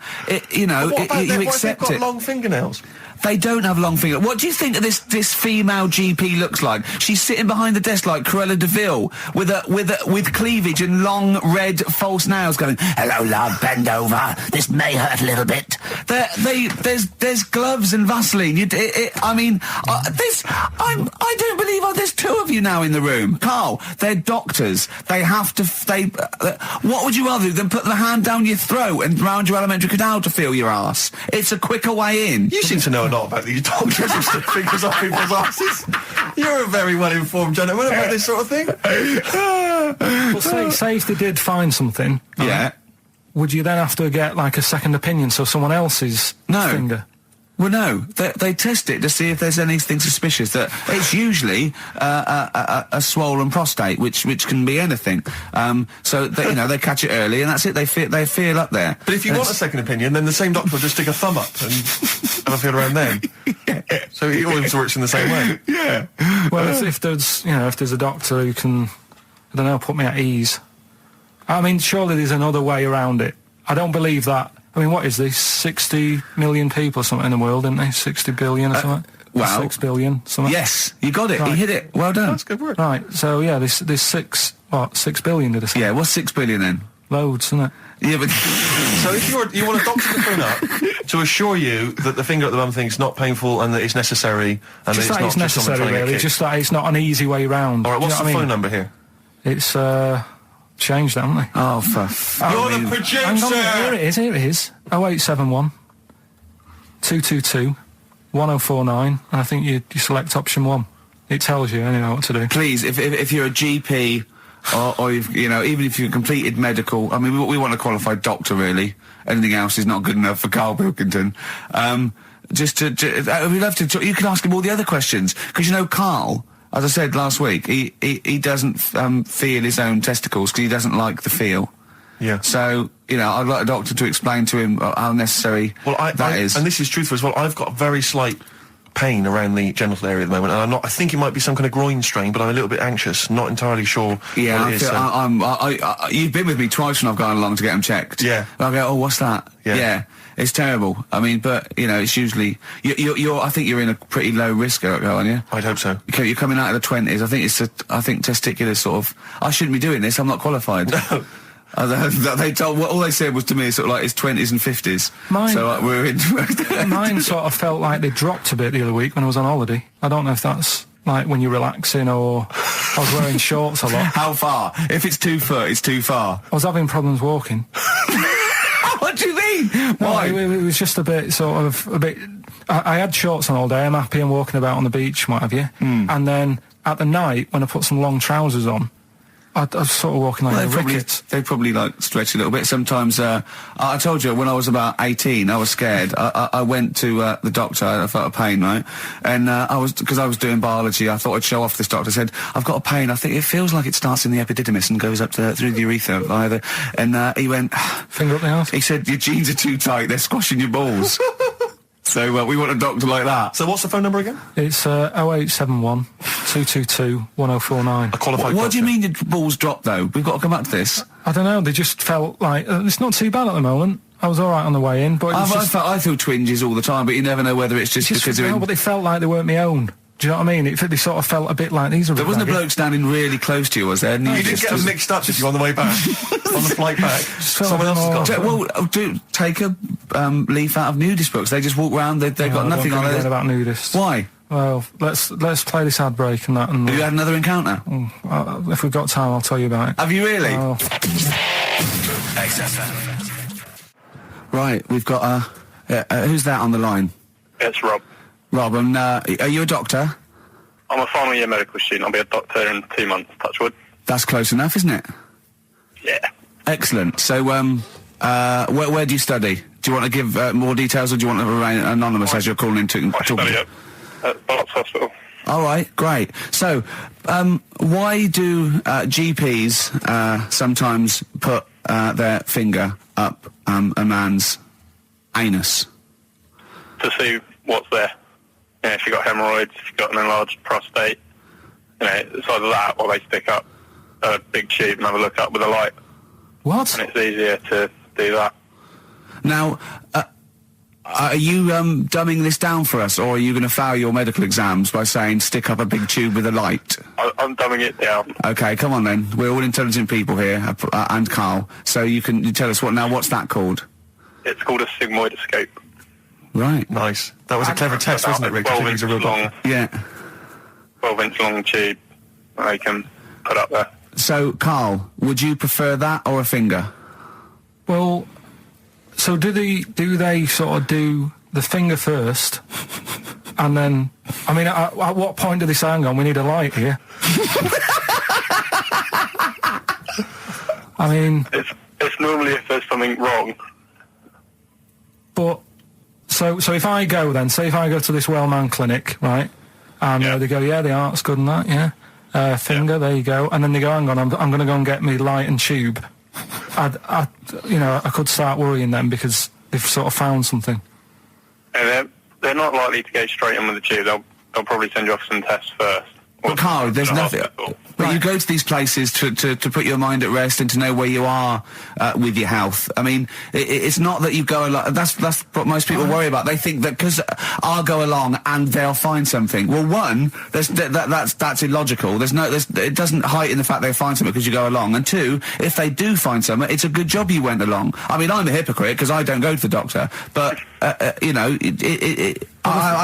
you know? But what about you what accept if they've it. got long fingernails? They don't have long fingers. What do you think this female GP looks like? She's sitting behind the desk like Cruella de Vil with cleavage and long red false nails, going, "Hello, love, bend over. This may hurt a little bit." There's gloves and Vaseline. I don't believe there's 2 of you now in the room, Karl. They're doctors. They have to. What would you rather do than put the hand down your throat and round your alimentary canal to feel your ass? It's a quicker way in. You seem to know a lot about these doctors who stick fingers up people's asses. You're a very well-informed gentleman about this sort of thing. Well, say if they did find something, Yeah. would you then have to get like a second opinion, so someone else's finger? Well, no. They test it to see if there's anything suspicious. That it's usually a swollen prostate, which can be anything. So they, you know, they catch it early, and that's it. They feel up there. But if you want a second opinion, then the same doctor will just stick a thumb up and have a feel around then. Yeah. So it always works in the same way. Yeah. Well, if there's a doctor who can, I don't know, put me at ease. I mean, surely there's another way around it. I don't believe that. I mean, what is this? 60 million people or something in the world, isn't they? 60 billion or something? Well, 6 billion, something? Yes, you got it. Right. You hit it. Well done. That's good work. Right, so yeah, there's 6 billion, did I say? Yeah, what's 6 billion then? Loads, isn't it? Yeah, but... So if you want a doctor to phone up to assure you that the finger at the bum thing's not painful and that it's necessary and Just that that it's it's not just someone necessary, trying to really. get Just that it's not an easy way round. All right, what's the phone number here? It's, changed that, haven't they? Oh, You're the producer! Hang on, here it is. 0871 222 1049, and I think you select option 1. It tells you anyway what to do. Please, if you're a GP or you've, you know, even if you've completed medical. I mean, we want a qualified doctor, really. Anything else is not good enough for Karl Pilkington. We'd love to. You can ask him all the other questions, because you know, Karl, as I said last week, he doesn't feel his own testicles because he doesn't like the feel. Yeah. So, you know, I'd like a doctor to explain to him how necessary that is. And this is truthful as well. I've got very slight pain around the genital area at the moment, and I think it might be some kind of groin strain, but I'm a little bit anxious, not entirely sure Yeah, what it is. you've been with me twice when I've gone along to get them checked. Yeah. And I go, oh, what's that? Yeah. It's terrible. I mean, but, you know, it's usually... I think you're in a pretty low risk, aren't you? I'd hope so. You're coming out of the 20s. I think testicular sort of... I shouldn't be doing this, I'm not qualified. No. All they said was to me sort of like it's 20s and 50s. We're in. Mine sort of felt like they dropped a bit the other week when I was on holiday. I don't know if that's like when you're relaxing or I was wearing shorts a lot. How far? If it's 2 foot, it's too far. I was having problems walking. What do you mean? Why? No, it was just a bit I had shorts on all day. I'm happy and walking about on the beach, what have you. And then at the night when I put some long trousers on, I was sort of walking like a ricket. They probably like stretch a little bit. Sometimes, I told you when I was about 18, I was scared. I went to the doctor. I felt a pain, right? And because I was doing biology, I thought I'd show off this doctor. I said, I've got a pain. I think it feels like it starts in the epididymis and goes up through the urethra either. And he went, finger up the arse. He said, your jeans are too tight. They're squashing your balls. So we want a doctor like that. So what's the phone number again? It's 0871 222 1049. A qualified What doctor. do you mean your balls dropped, though? We've got to come back to this. I don't know, they just felt like... it's not too bad at the moment. I was all right on the way in, but it was I feel twinges all the time, but you never know whether it's just because they're in... but they felt like they weren't my own. Do you know what I mean? They sort of felt a bit like these are... There wasn't a bloke standing really close to you, was there? You didn't get them mixed up, did you, on the way back? On the flight back? Someone else has got... Well, take a leaf out of nudist books. They just walk round, they've got nothing on it. About nudists. Why? Well, let's play this ad break and that. And have you had another encounter? If we've got time, I'll tell you about it. Have you really? XFM. Right, we've got who's that on the line? It's Rob. Rob, and are you a doctor? I'm a final year medical student. I'll be a doctor in 2 months, touch wood. That's close enough, isn't it? Yeah. Excellent. So, where do you study? Do you want to give more details, or do you want to remain anonymous as you're calling in to I study at Barts Hospital. All right, great. So, why do GPs sometimes put their finger up a man's anus? To see what's there. You know, if you've got hemorrhoids, if you've got an enlarged prostate, you know, it's either that or they stick up a big tube and have a look up with a light. What? And it's easier to do that. Now, are you dumbing this down for us, or are you going to fail your medical exams by saying stick up a big tube with a light? I'm dumbing it down. Okay, come on then. We're all intelligent people here, and Karl. So you tell us what's that called? It's called a sigmoidoscope. Right. Nice. That was a clever test, wasn't it, Rick? 12 inch long. Yeah. 12-inch long tube they can put up there. So, Karl, would you prefer that or a finger? Well, so do they sort of do the finger first, and then, I mean, at what point do they say, hang on, we need a light here? I mean... It's normally if there's something wrong. But, so if I go then, say if I go to this Wellman clinic, right, and they go, yeah, the art's good and that, yeah, finger, there you go, and then they go, hang on, I'm going to go and get me light and tube. I could start worrying then because they've sort of found something. And they're not likely to go straight in with the tube. They'll probably send you off some tests first. Well, Karl, there's nothing... But you go to these places to put your mind at rest and to know where you are with your health. I mean, it's not that you go along... That's what most people worry about. They think that because I'll go along and they'll find something. Well, one, that's illogical. It doesn't heighten the fact they'll find something because you go along. And two, if they do find something, it's a good job you went along. I mean, I'm a hypocrite because I don't go to the doctor. But, I've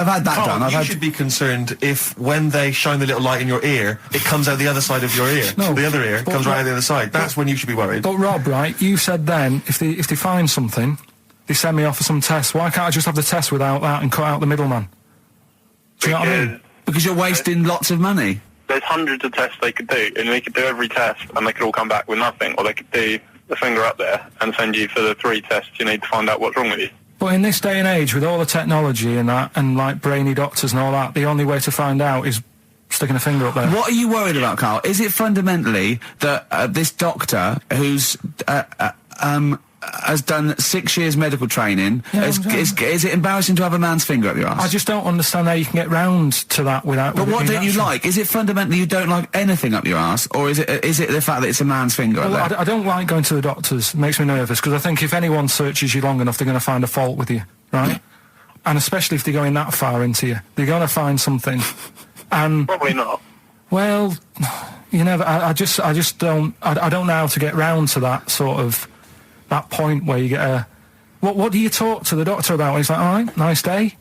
had that done. You should be concerned if, when they shine the little light in your ear, it comes out the other side of your ear. No, the other ear comes right out the other side. That's when you should be worried. But Rob, right, you said then, if they find something, they send me off for some tests. Why can't I just have the test without that and cut out the middleman? Do you know what I mean? Because you're wasting lots of money. there's hundreds of tests they could do, and they could do every test, and they could all come back with nothing, or they could do the finger up there and send you for the 3 tests you need to find out what's wrong with you. But in this day and age, with all the technology and that, and like brainy doctors and all that, the only way to find out is sticking a finger up there. What are you worried about, Karl? Is it fundamentally that this doctor who's has done 6 years medical training, is it embarrassing to have a man's finger up your ass? I just don't understand how you can get round to that without... But what don't you like? Is it fundamentally you don't like anything up your ass, or is it the fact that it's a man's finger up there? I don't like going to the doctors. It makes me nervous, because I think if anyone searches you long enough, they're going to find a fault with you, right? And especially if they're going that far into you. They're going to find something. And... Probably not. Well, you know, I just don't... I don't know how to get round to that sort of... that point where you get a... What do you talk to the doctor about? He's like, all right, nice day.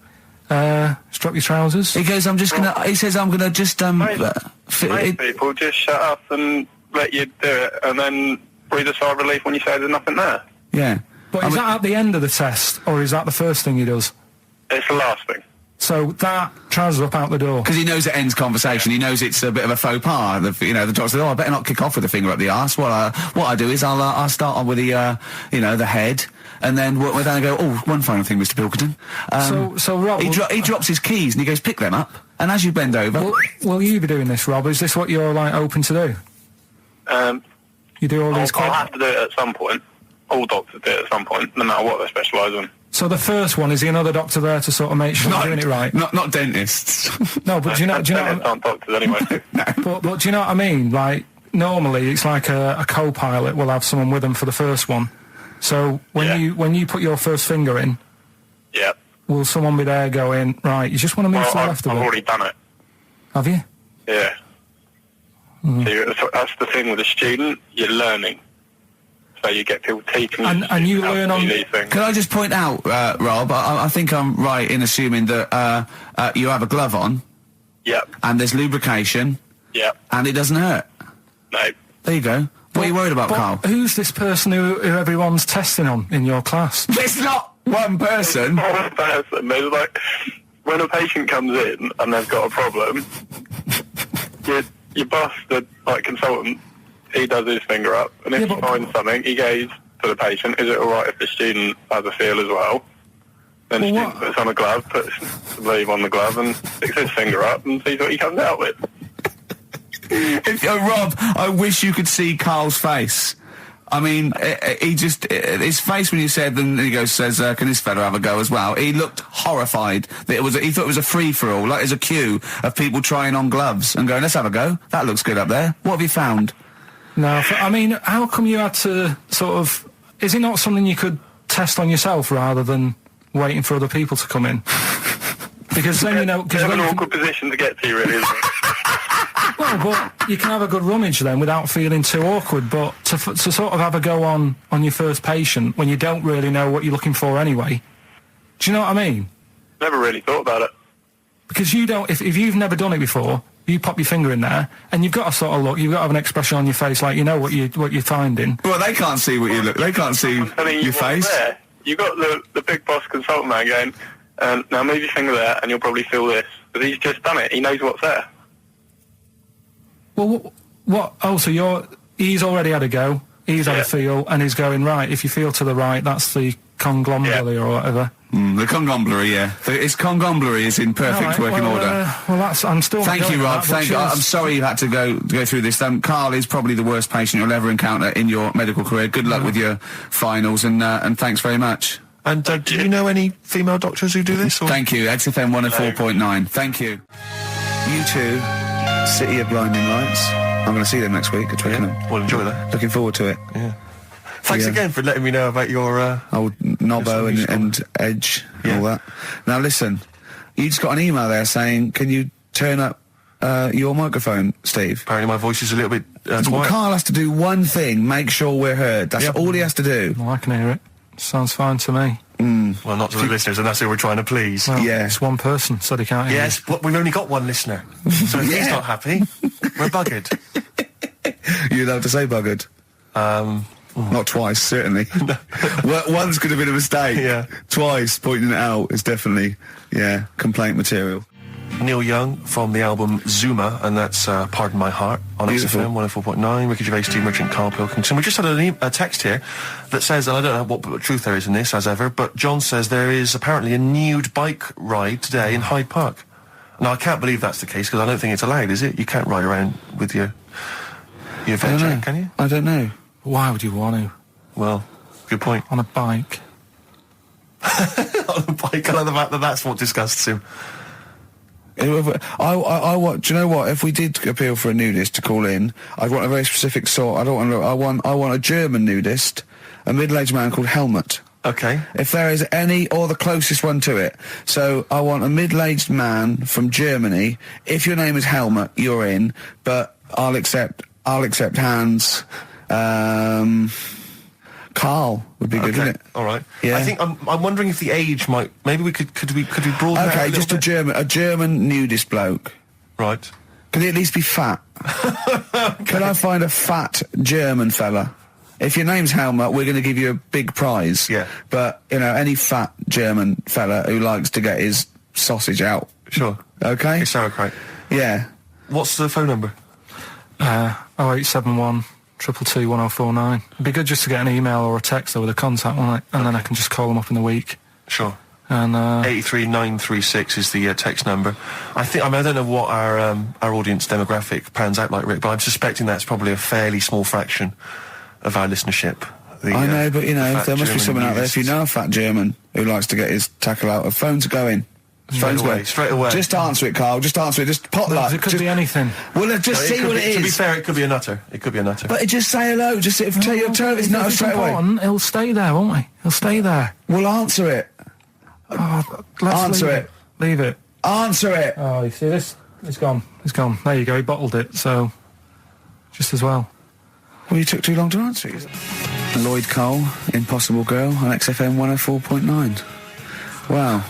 Strap your trousers. He goes, I'm just gonna... He says, I'm gonna just, Most people just shut up and let you do it, and then breathe a sigh of relief when you say there's nothing there. Yeah. But is that at the end of the test, or is that the first thing he does? It's the last thing. So that trousers up out the door. Because he knows it ends conversation. He knows it's a bit of a faux pas. The doctor says, "Oh, I better not kick off with the finger up the arse." Well, what I do is I'll start on with the the head, and then we'll then go. Oh, one final thing, Mr. Pilkington. So Rob, he drops his keys and he goes, "Pick them up." And as you bend over, will you be doing this, Rob? Is this what you're like open to do? You do all these. I'll have to do it at some point. All doctors do it at some point, no matter what they specialise in. So the first one, is the another doctor there to sort of make sure you're doing it right? Not dentists. No, but do you know? Aren't doctors anyway. But do you know what I mean? Like, normally it's like a co-pilot will have someone with them for the first one. So when you put your first finger in, yeah, will someone be there going, right, you just want to move to the left of it? I've already done it. Have you? Yeah. So that's the thing with a student, you're learning. So you get people teaching you. And you learn on... these things. Can I just point out, Rob, I think I'm right in assuming that you have a glove on. Yep. And there's lubrication. Yep. And it doesn't hurt. No. There you go. What are you worried about, Karl? Who's this person who everyone's testing on in your class? It's not one person. One person. There's like, when a patient comes in and they've got a problem, your boss, the consultant, he does his finger up, and if he finds something, he goes to the patient, is it alright if the student has a feel as well? Then the student puts on a glove, puts the sleeve on the glove, and sticks his finger up and sees what he comes out with. Rob, I wish you could see Karl's face. I mean, his face when you said, and he says, can this fella have a go as well? He looked horrified. That he thought it was a free-for-all, like there's a queue of people trying on gloves and going, let's have a go. That looks good up there. What have you found? No, I mean, how come you had to sort of... Is it not something you could test on yourself rather than waiting for other people to come in? Because then, you know... It's an awkward position to get to, really, isn't it? Well, but you can have a good rummage then without feeling too awkward, but to sort of have a go on your first patient when you don't really know what you're looking for anyway, do you know what I mean? Never really thought about it. Because you don't... If you've never done it before... You pop your finger in there, and you've got to sort of look. You've got to have an expression on your face, like you know what you're finding. Well, they can't see what you look. They can't see your face. There. You got the big boss consultant man going, now move your finger there, and you'll probably feel this. But he's just done it. He knows what's there. Well, what? Oh, so he's already had a go. He's had a feel, and he's going right. If you feel to the right, that's the conglomerate or whatever. The conglomerate, yeah. Its conglomerate is in perfect working order. Well, I'm still... Thank you, Rob. Thank you. I'm sorry you had to go through this. Karl is probably the worst patient you'll ever encounter in your medical career. Good luck with your finals, and thanks very much. And do you know any female doctors who do this? Or? Thank you. XFM 104.9. Thank you. U2, City of Blinding Lights. I'm going to see them next week at Twickenham. Well, enjoy that. Looking forward to it. Yeah. Thanks again for letting me know about your... old Nobbo and Edge and all that. Now listen, you just got an email there saying, can you turn up your microphone, Steve? Apparently my voice is a little bit quiet. Karl has to do one thing, make sure we're heard. That's all he has to do. Well, I can hear it. Sounds fine to me. Well, not to the listeners, and that's who we're trying to please. Well, it's one person, so they can't hear. Yes, but we've only got one listener. So if he's not happy, we're buggered. You're allowed to say buggered? Not twice, certainly. Once could have been a mistake. Yeah. Twice, pointing it out is definitely, complaint material. Neil Young from the album Zuma, and that's Pardon My Heart on XFM 104.9. Ricky Gervais, Steve Merchant, Karl Pilkington. We just had a text here that says, and I don't know what truth there is in this, as ever, but John says there is apparently a nude bike ride today in Hyde Park. Now, I can't believe that's the case, because I don't think it's allowed, is it? You can't ride around with your veg jack, can you? I don't know. Why would you want to? Well, good point. On a bike. On a bike, I like the fact that that's what disgusts him. I want. Do you know what? If we did appeal for a nudist to call in, I'd want a very specific sort. I don't want. I want a German nudist, a middle-aged man called Helmut. Okay. If there is any, or the closest one to it. So I want a middle-aged man from Germany. If your name is Helmut, you're in. But I'll accept Hans. Carl would be good, wouldn't it? All right. Yeah. I think I'm wondering if the age might. Maybe we could we broaden that Okay, a just little bit? a German nudist bloke. Right. Can he at least be fat? Can I find a fat German fella? If your name's Helmut, we're going to give you a big prize. Yeah. But, you know, any fat German fella who likes to get his sausage out. Sure. Okay? It's sauerkraut. Yeah. What's the phone number? 0871 222 1049. It'd be good just to get an email or a text with a contact on it, and then I can just call them up in the week. Sure. And 83936 is the text number. I don't know what our audience demographic pans out like, Rick, but I'm suspecting that's probably a fairly small fraction of our listenership. I know, but, you know, there must be German someone out there, if you know a fat German who likes to get his tackle out of phones going. Straight away. Just answer it, Carl. Just answer it. Just potluck. it could be anything. Well, just see what it is. To be fair, it could be a nutter. But just say hello. Just tell it's nutter straight away. He'll stay there, won't he? He'll stay there. Well, answer it. Answer it. Leave it. Answer it. Oh, you see this? It's gone. It's gone. There you go. He bottled it, so just as well. Well, you took too long to answer it. Lloyd Cole, Impossible Girl, on XFM 104.9. Wow.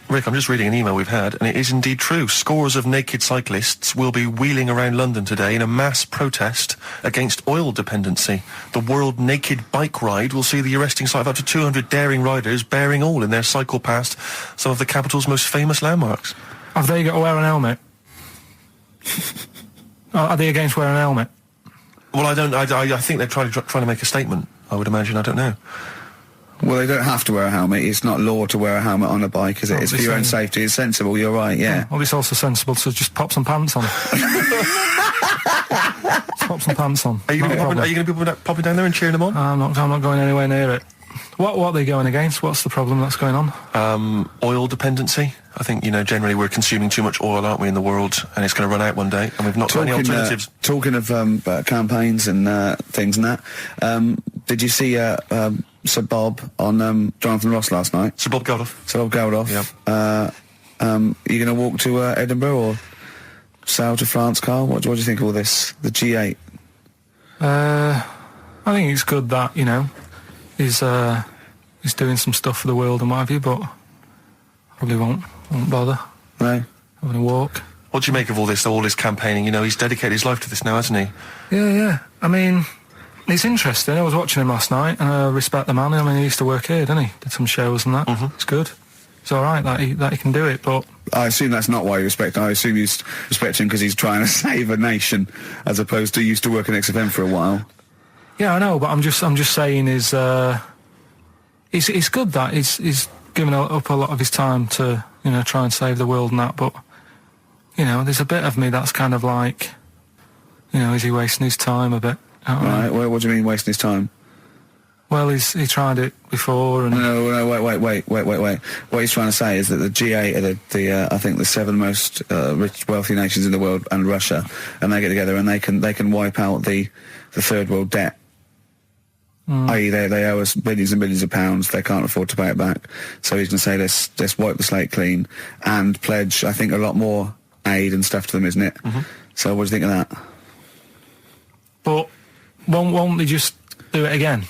Rick, I'm just reading an email we've had, and it is indeed true. Scores of naked cyclists will be wheeling around London today in a mass protest against oil dependency. The World Naked Bike Ride will see the arresting sight of up to 200 daring riders bearing all in their cycle past some of the capital's most famous landmarks. Have they got to wear an helmet? Are they against wearing a helmet? Well, I think they're trying to make a statement, I would imagine. I don't know. Well, they don't have to wear a helmet. It's not law to wear a helmet on a bike, is it? It's for your own safety. It's sensible. You're right, yeah. Well, it's also sensible to just pop some pants on. Just pop some pants on. Are you going to be popping down there and cheering them on? I'm not going anywhere near it. What are they going against? What's the problem that's going on? Oil dependency. I think, generally we're consuming too much oil, aren't we, in the world, and it's going to run out one day, and we've not got any alternatives. Talking of campaigns and things and that, did you see Sir Bob on Jonathan Ross last night? Sir Bob Geldof. Sir Bob Geldof. Yep. Are you going to walk to Edinburgh or sail to France, Carl? What do you think of all this? The G8? I think it's good that, he's doing some stuff for the world and what have you, but probably won't bother. No. Having a walk. What do you make of all this campaigning? He's dedicated his life to this now, hasn't he? Yeah. I mean, it's interesting. I was watching him last night, and I respect the man. I mean, he used to work here, didn't he? Did some shows and that. Mm-hmm. It's good. It's all right that he can do it, but I assume that's not why you respect him. I assume you respect him because he's trying to save a nation, as opposed to used to work in XFM for a while. Yeah, I know, but I'm just saying it's good that he's given up a lot of his time to try and save the world and that. But there's a bit of me that's kind of like, is he wasting his time a bit? Right. Well, what do you mean wasting his time? Well, he tried it before, and no, wait. What he's trying to say is that the G8 are the I think the 7 most rich, wealthy nations in the world, and Russia, and they get together and they can wipe out the third world debt. I.e., they owe us billions and billions of pounds. They can't afford to pay it back. So he's going to say, let's wipe the slate clean and pledge, I think, a lot more aid and stuff to them, isn't it? Mm-hmm. So what do you think of that? But won't they just do it again?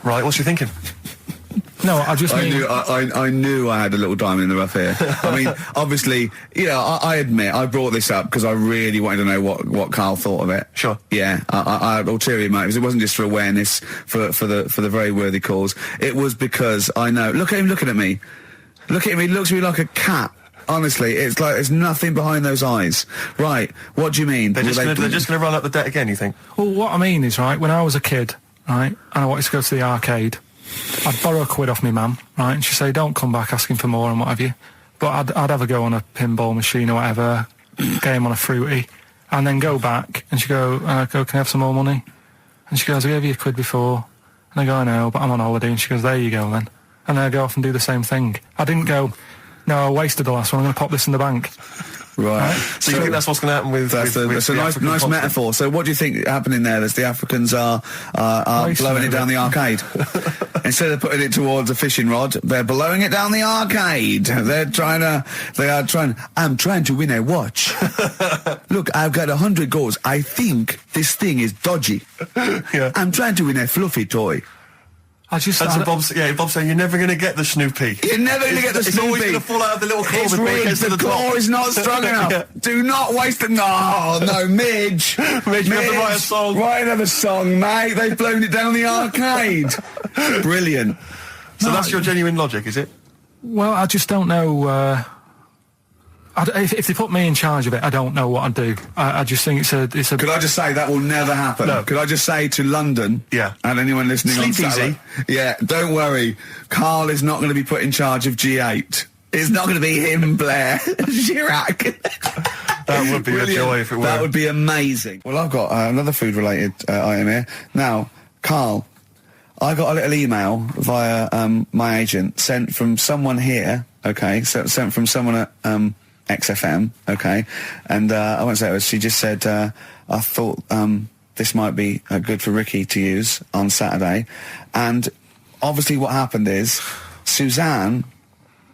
Right, what's you thinking? No, I knew I had a little diamond in the rough here. I mean, obviously, I admit I brought this up because I really wanted to know what Karl thought of it. Sure. Yeah, I had ulterior motives. It wasn't just for awareness, for the very worthy cause. It was because I know. Look at him looking at me. Look at him. He looks at me like a cat. Honestly, it's like there's nothing behind those eyes. Right, what do you mean? They're just going to run up the debt again, you think? Well, what I mean is, right, when I was a kid, right, and I wanted to go to the arcade, I'd borrow £1 off my mum, right, and she'd say, don't come back asking for more and what have you. But I'd have a go on a pinball machine or whatever, game on a fruity, and then go back, and she'd go, can I have some more money? And she goes, I gave you £1 before. And I go, I know, but I'm on holiday. And she goes, there you go then. And then I go off and do the same thing. I didn't go, no, I wasted the last one, I'm going to pop this in the bank. Right. So you think that's what's going to happen with... That's a nice metaphor. So what do you think happening there? There's the Africans are blowing it down the arcade. Instead of putting it towards a fishing rod, they're blowing it down the arcade. I'm trying to win a watch. Look, I've got 100 goals. I think this thing is dodgy. Yeah. I'm trying to win a fluffy toy. Bob's saying you're never going to get the Snoopy. You're never going to get the Snoopy. It's always going to fall out of the little claw It's before it rigged. gets to The the claw top. is not strong enough. Yeah. Do not waste it. No, Midge. Midge, you have to write a song. Write another song, mate. They've blown it down the arcade. Brilliant. So that's your genuine logic, is it? Well, I just don't know. If they put me in charge of it, I don't know what I'd do. I just think it's a. Could I just say that will never happen? No. Could I just say to London, yeah, and anyone listening on Sleep Saturday, easy. yeah, don't worry. Karl is not going to be put in charge of G8. It's not going to be him, Blair Chirac. That would be a joy if it were. That would be amazing. Well, I've got another food-related item here. Now, Karl, I got a little email via my agent sent from someone here. Okay, so sent from someone at XFM, okay, and I won't say it was, she just said, I thought this might be good for Ricky to use on Saturday, and obviously what happened is Suzanne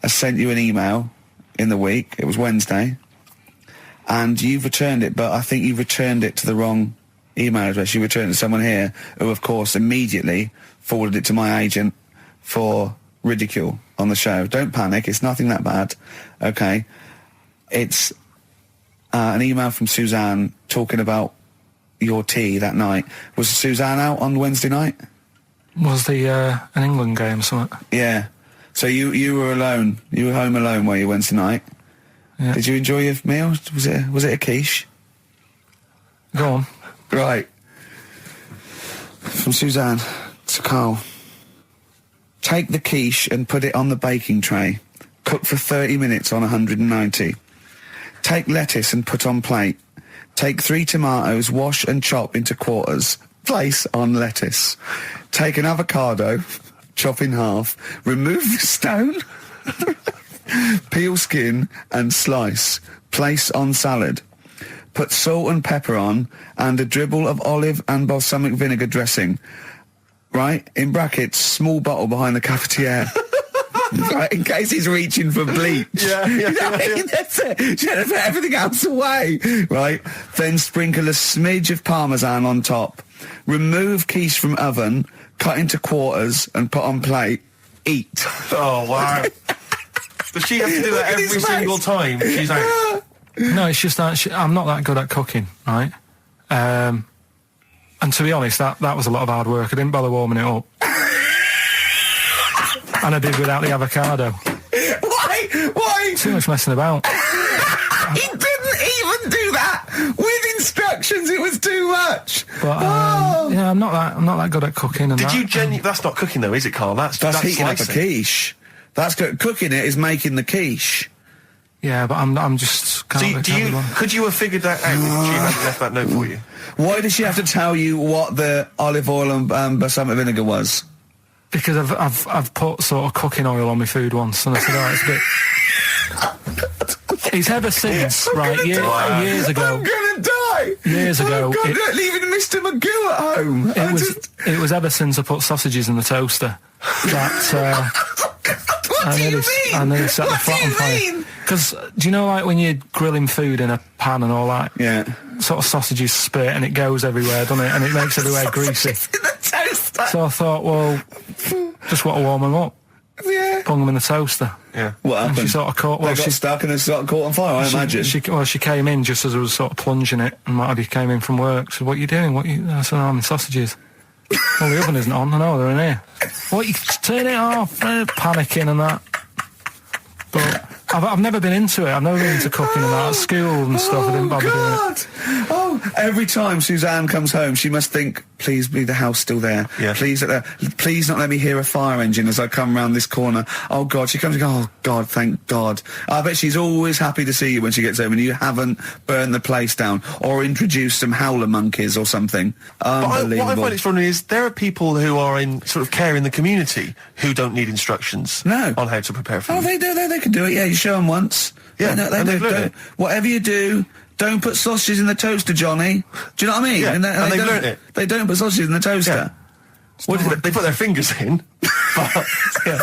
has sent you an email in the week, it was Wednesday, and you've returned it, but I think you've returned it to the wrong email address. You returned it to someone here who, of course, immediately forwarded it to my agent for ridicule on the show. Don't panic, it's nothing that bad, okay? It's an email from Suzanne talking about your tea that night. Was Suzanne out on Wednesday night? Was the an England game or something? Yeah. So you were alone. You were home alone, were you, Wednesday night? Yeah. Did you enjoy your meal? Was it a quiche? Go on. Right. From Suzanne to Karl. Take the quiche and put it on the baking tray. Cook for 30 minutes on 190. Take lettuce and put on plate. Take 3 tomatoes, wash and chop into quarters. Place on lettuce. Take an avocado, chop in half. Remove the stone. Peel skin and slice. Place on salad. Put salt and pepper on and a dribble of olive and balsamic vinegar dressing. Right? In brackets, small bottle behind the cafetiere. Right, in case he's reaching for bleach. Yeah. That's it. Should have put everything else away. Right, then sprinkle a smidge of parmesan on top. Remove quiche from oven, cut into quarters and put on plate. Eat. Oh, wow. Does she have to do that every single time she's out? No, it's just that I'm not that good at cooking, right? And to be honest, that was a lot of hard work. I didn't bother warming it up. And I did without the avocado. Why? Too much messing about. He didn't even do that with instructions. It was too much. But yeah, I'm not that good at cooking. And Did you that's not cooking though, is it, Karl? That's heating up a slicing. quiche. That's cooking it is making the quiche. Yeah, but I'm just. Could you have figured that out if she hadn't left that note for you? Why did she have to tell you what the olive oil and balsamic vinegar was? Because I've put sort of cooking oil on my food once, and I said, oh, it's a bit. It's ever since, right? Years ago. I'm gonna die. Years ago, leaving Mr. McGill at home. It was ever since I put sausages in the toaster that. What do you mean? I nearly set the flat on fire. Because do you know, like when you're grilling food in a pan and all that? Yeah. Sort of sausages spit and it goes everywhere, doesn't it? And it makes everywhere greasy. In the toaster. So I thought, well, just want to warm them up. Yeah. Bung them in the toaster. Yeah. What happened? And she sort of caught. Well, they got stuck and it sort of caught on fire. I imagine. She came in just as I was sort of plunging it, and what have you, came in from work. She said, "What are you doing? I said, I'm in sausages." Well, the oven isn't on. I know they're in here. What? You turn it off? Panicking and that. But I've never been into it. I've never been into cooking and that. At school and stuff, I didn't bother doing it. Oh, every time Suzanne comes home, she must think, please be the house still there. Yeah. Please not let me hear a fire engine as I come round this corner. Oh, God, she comes and goes, oh, God, thank God. I bet she's always happy to see you when she gets home and you haven't burned the place down or introduced some howler monkeys or something. Unbelievable. What I find extraordinary is there are people who are in sort of care in the community who don't need instructions on how to prepare food. Oh, they do. They can do it. Yeah, you show them once. Yeah, they and do. they've learned it. Whatever you do, don't put sausages in the toaster, Johnny. Do you know what I mean? Yeah, and they've don't- learnt it. They don't put sausages in the toaster. Yeah. What did they put their fingers in? But, yeah.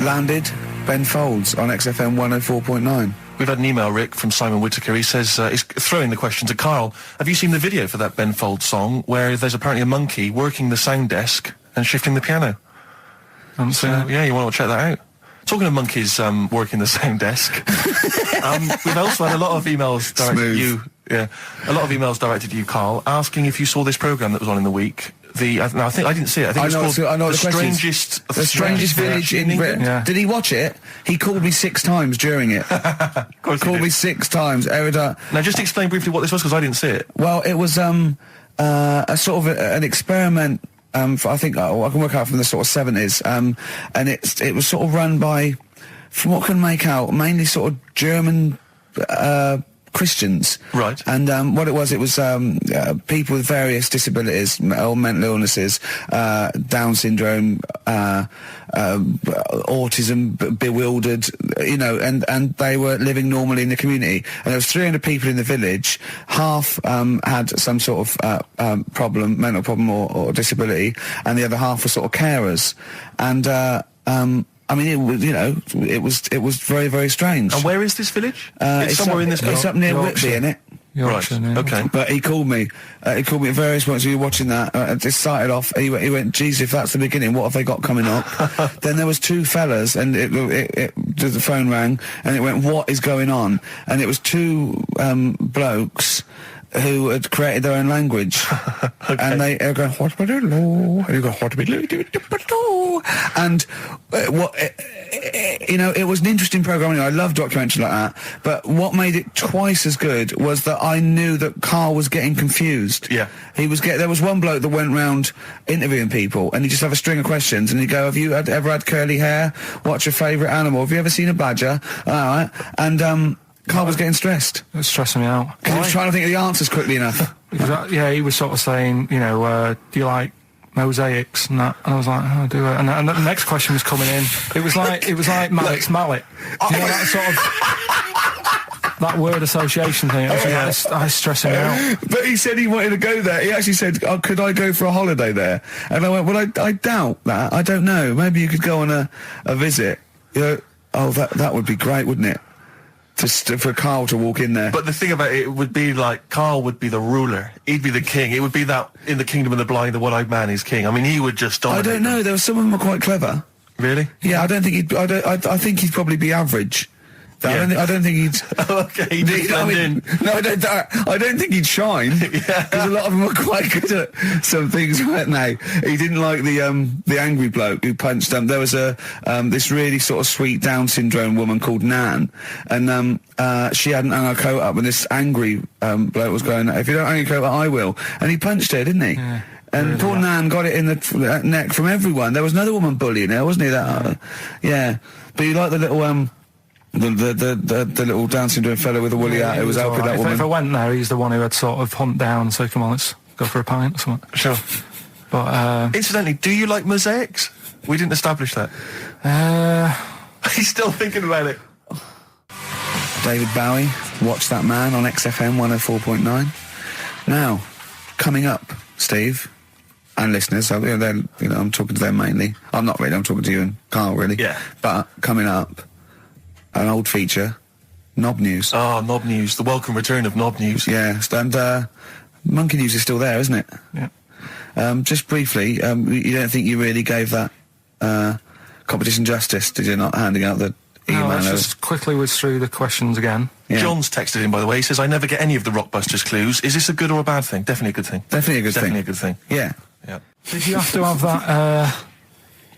Landed Ben Folds on XFM 104.9. We've had an email, Rick, from Simon Whittaker. He says, he's throwing the question to Karl. Have you seen the video for that Ben Folds song where there's apparently a monkey working the sound desk and shifting the piano? So, yeah, you want to check that out. Talking of monkeys working the sound desk, we've also had a lot of emails directed at you. Yeah, a lot of emails directed to you, Karl, asking if you saw this programme that was on in the week. I think I didn't see it. I think it was called The Strangest Village in Britain. Yeah. Did he watch it? He called me 6 times during it. Of course he Called did. me 6 times. Now, just explain briefly what this was, because I didn't see it. Well, it was a sort of an experiment. I think I can work out from the sort of 70s, and it was sort of run by, from what I can make out, mainly sort of German Christians. Right. And what it was people with various disabilities or mental illnesses, Down syndrome, autism, bewildered, and they were living normally in the community. And there was 300 people in the village. Half had some sort of problem, mental problem or disability, and the other half were sort of carers. And I mean, it was very, very strange. And where is this village? It's somewhere in this. It's up near Yorkshire. Whitby, innit? Yorkshire, Right. yeah. Okay. But he called me. He called me at various points. We were watching that. It started off. He went, "Geez, if that's the beginning, what have they got coming up?" Then there was 2 fellas, and the phone rang, and it went, "What is going on?" And it was 2 blokes who had created their own language. And they were going, "What about it, law?" And you go, "What about it, and it was an interesting program. I love documentaries like that. But what made it twice as good was that I knew that Karl was getting confused. Yeah. There was one bloke that went round interviewing people, and he'd just have a string of questions, and he'd go, "Have you ever had curly hair? What's your favourite animal? Have you ever seen a badger?" All right. And Karl was getting stressed. It was stressing me out. Because he was trying to think of the answers quickly enough. He was sort of saying, do you like mosaics and that? And I was like, oh, do I? And the next question was coming in. It was like Mallet's mallet. Do you know that sort of that word association thing? I was stressing me out. But he said he wanted to go there. He actually said, could I go for a holiday there? And I went, well, I doubt that. I don't know. Maybe you could go on a visit. That would be great, wouldn't it? For Karl to walk in there. But the thing about it would be like Karl would be the ruler. He'd be the king. It would be that in the kingdom of the blind, the one-eyed man is king. I mean, he would just dominate. I don't know. There were some of them were quite clever. Really? Yeah, I don't think he'd. I think he'd probably be average. I don't think he'd. Okay, he'd just blend in. No, I don't think he'd shine. Yeah. Because a lot of them were quite good at some things, weren't they? He didn't like the angry bloke who punched him. There was this really sort of sweet Down syndrome woman called Nan, and she hadn't hung her coat up, and this angry bloke was going, "If you don't hang your coat up, I will." And he punched her, didn't he? Yeah. And poor Nan got it in the neck from everyone. There was another woman bullying her, wasn't he? Yeah. But you like the little the little Down syndrome fellow with the woolly hat who was helping that woman. If I went there, he's the one who had sort of hunt down and say, "Come on, let's go for a pint" or something. Sure. But incidentally, do you like mosaics? We didn't establish that. He's still thinking about it. David Bowie, Watch That Man on XFM 104.9. Now, coming up, Steve, and listeners, so, I'm talking to them mainly. I'm not really, I'm talking to you and Karl, really. Yeah. But coming up, an old feature, Knob News. Oh, Knob News, the welcome return of Knob News. Yeah, and Monkey News is still there, isn't it? yeah. Just briefly, you don't think you really gave that competition justice, did you, not handing out the email? No, let's just quickly whiz through the questions again. Yeah. John's texted in, by the way. He says, "I never get any of the Rockbusters clues. Is this a good or a bad thing?" Definitely a good thing. Definitely a good thing. Definitely a good thing. Yeah. Yeah. Did you have to have that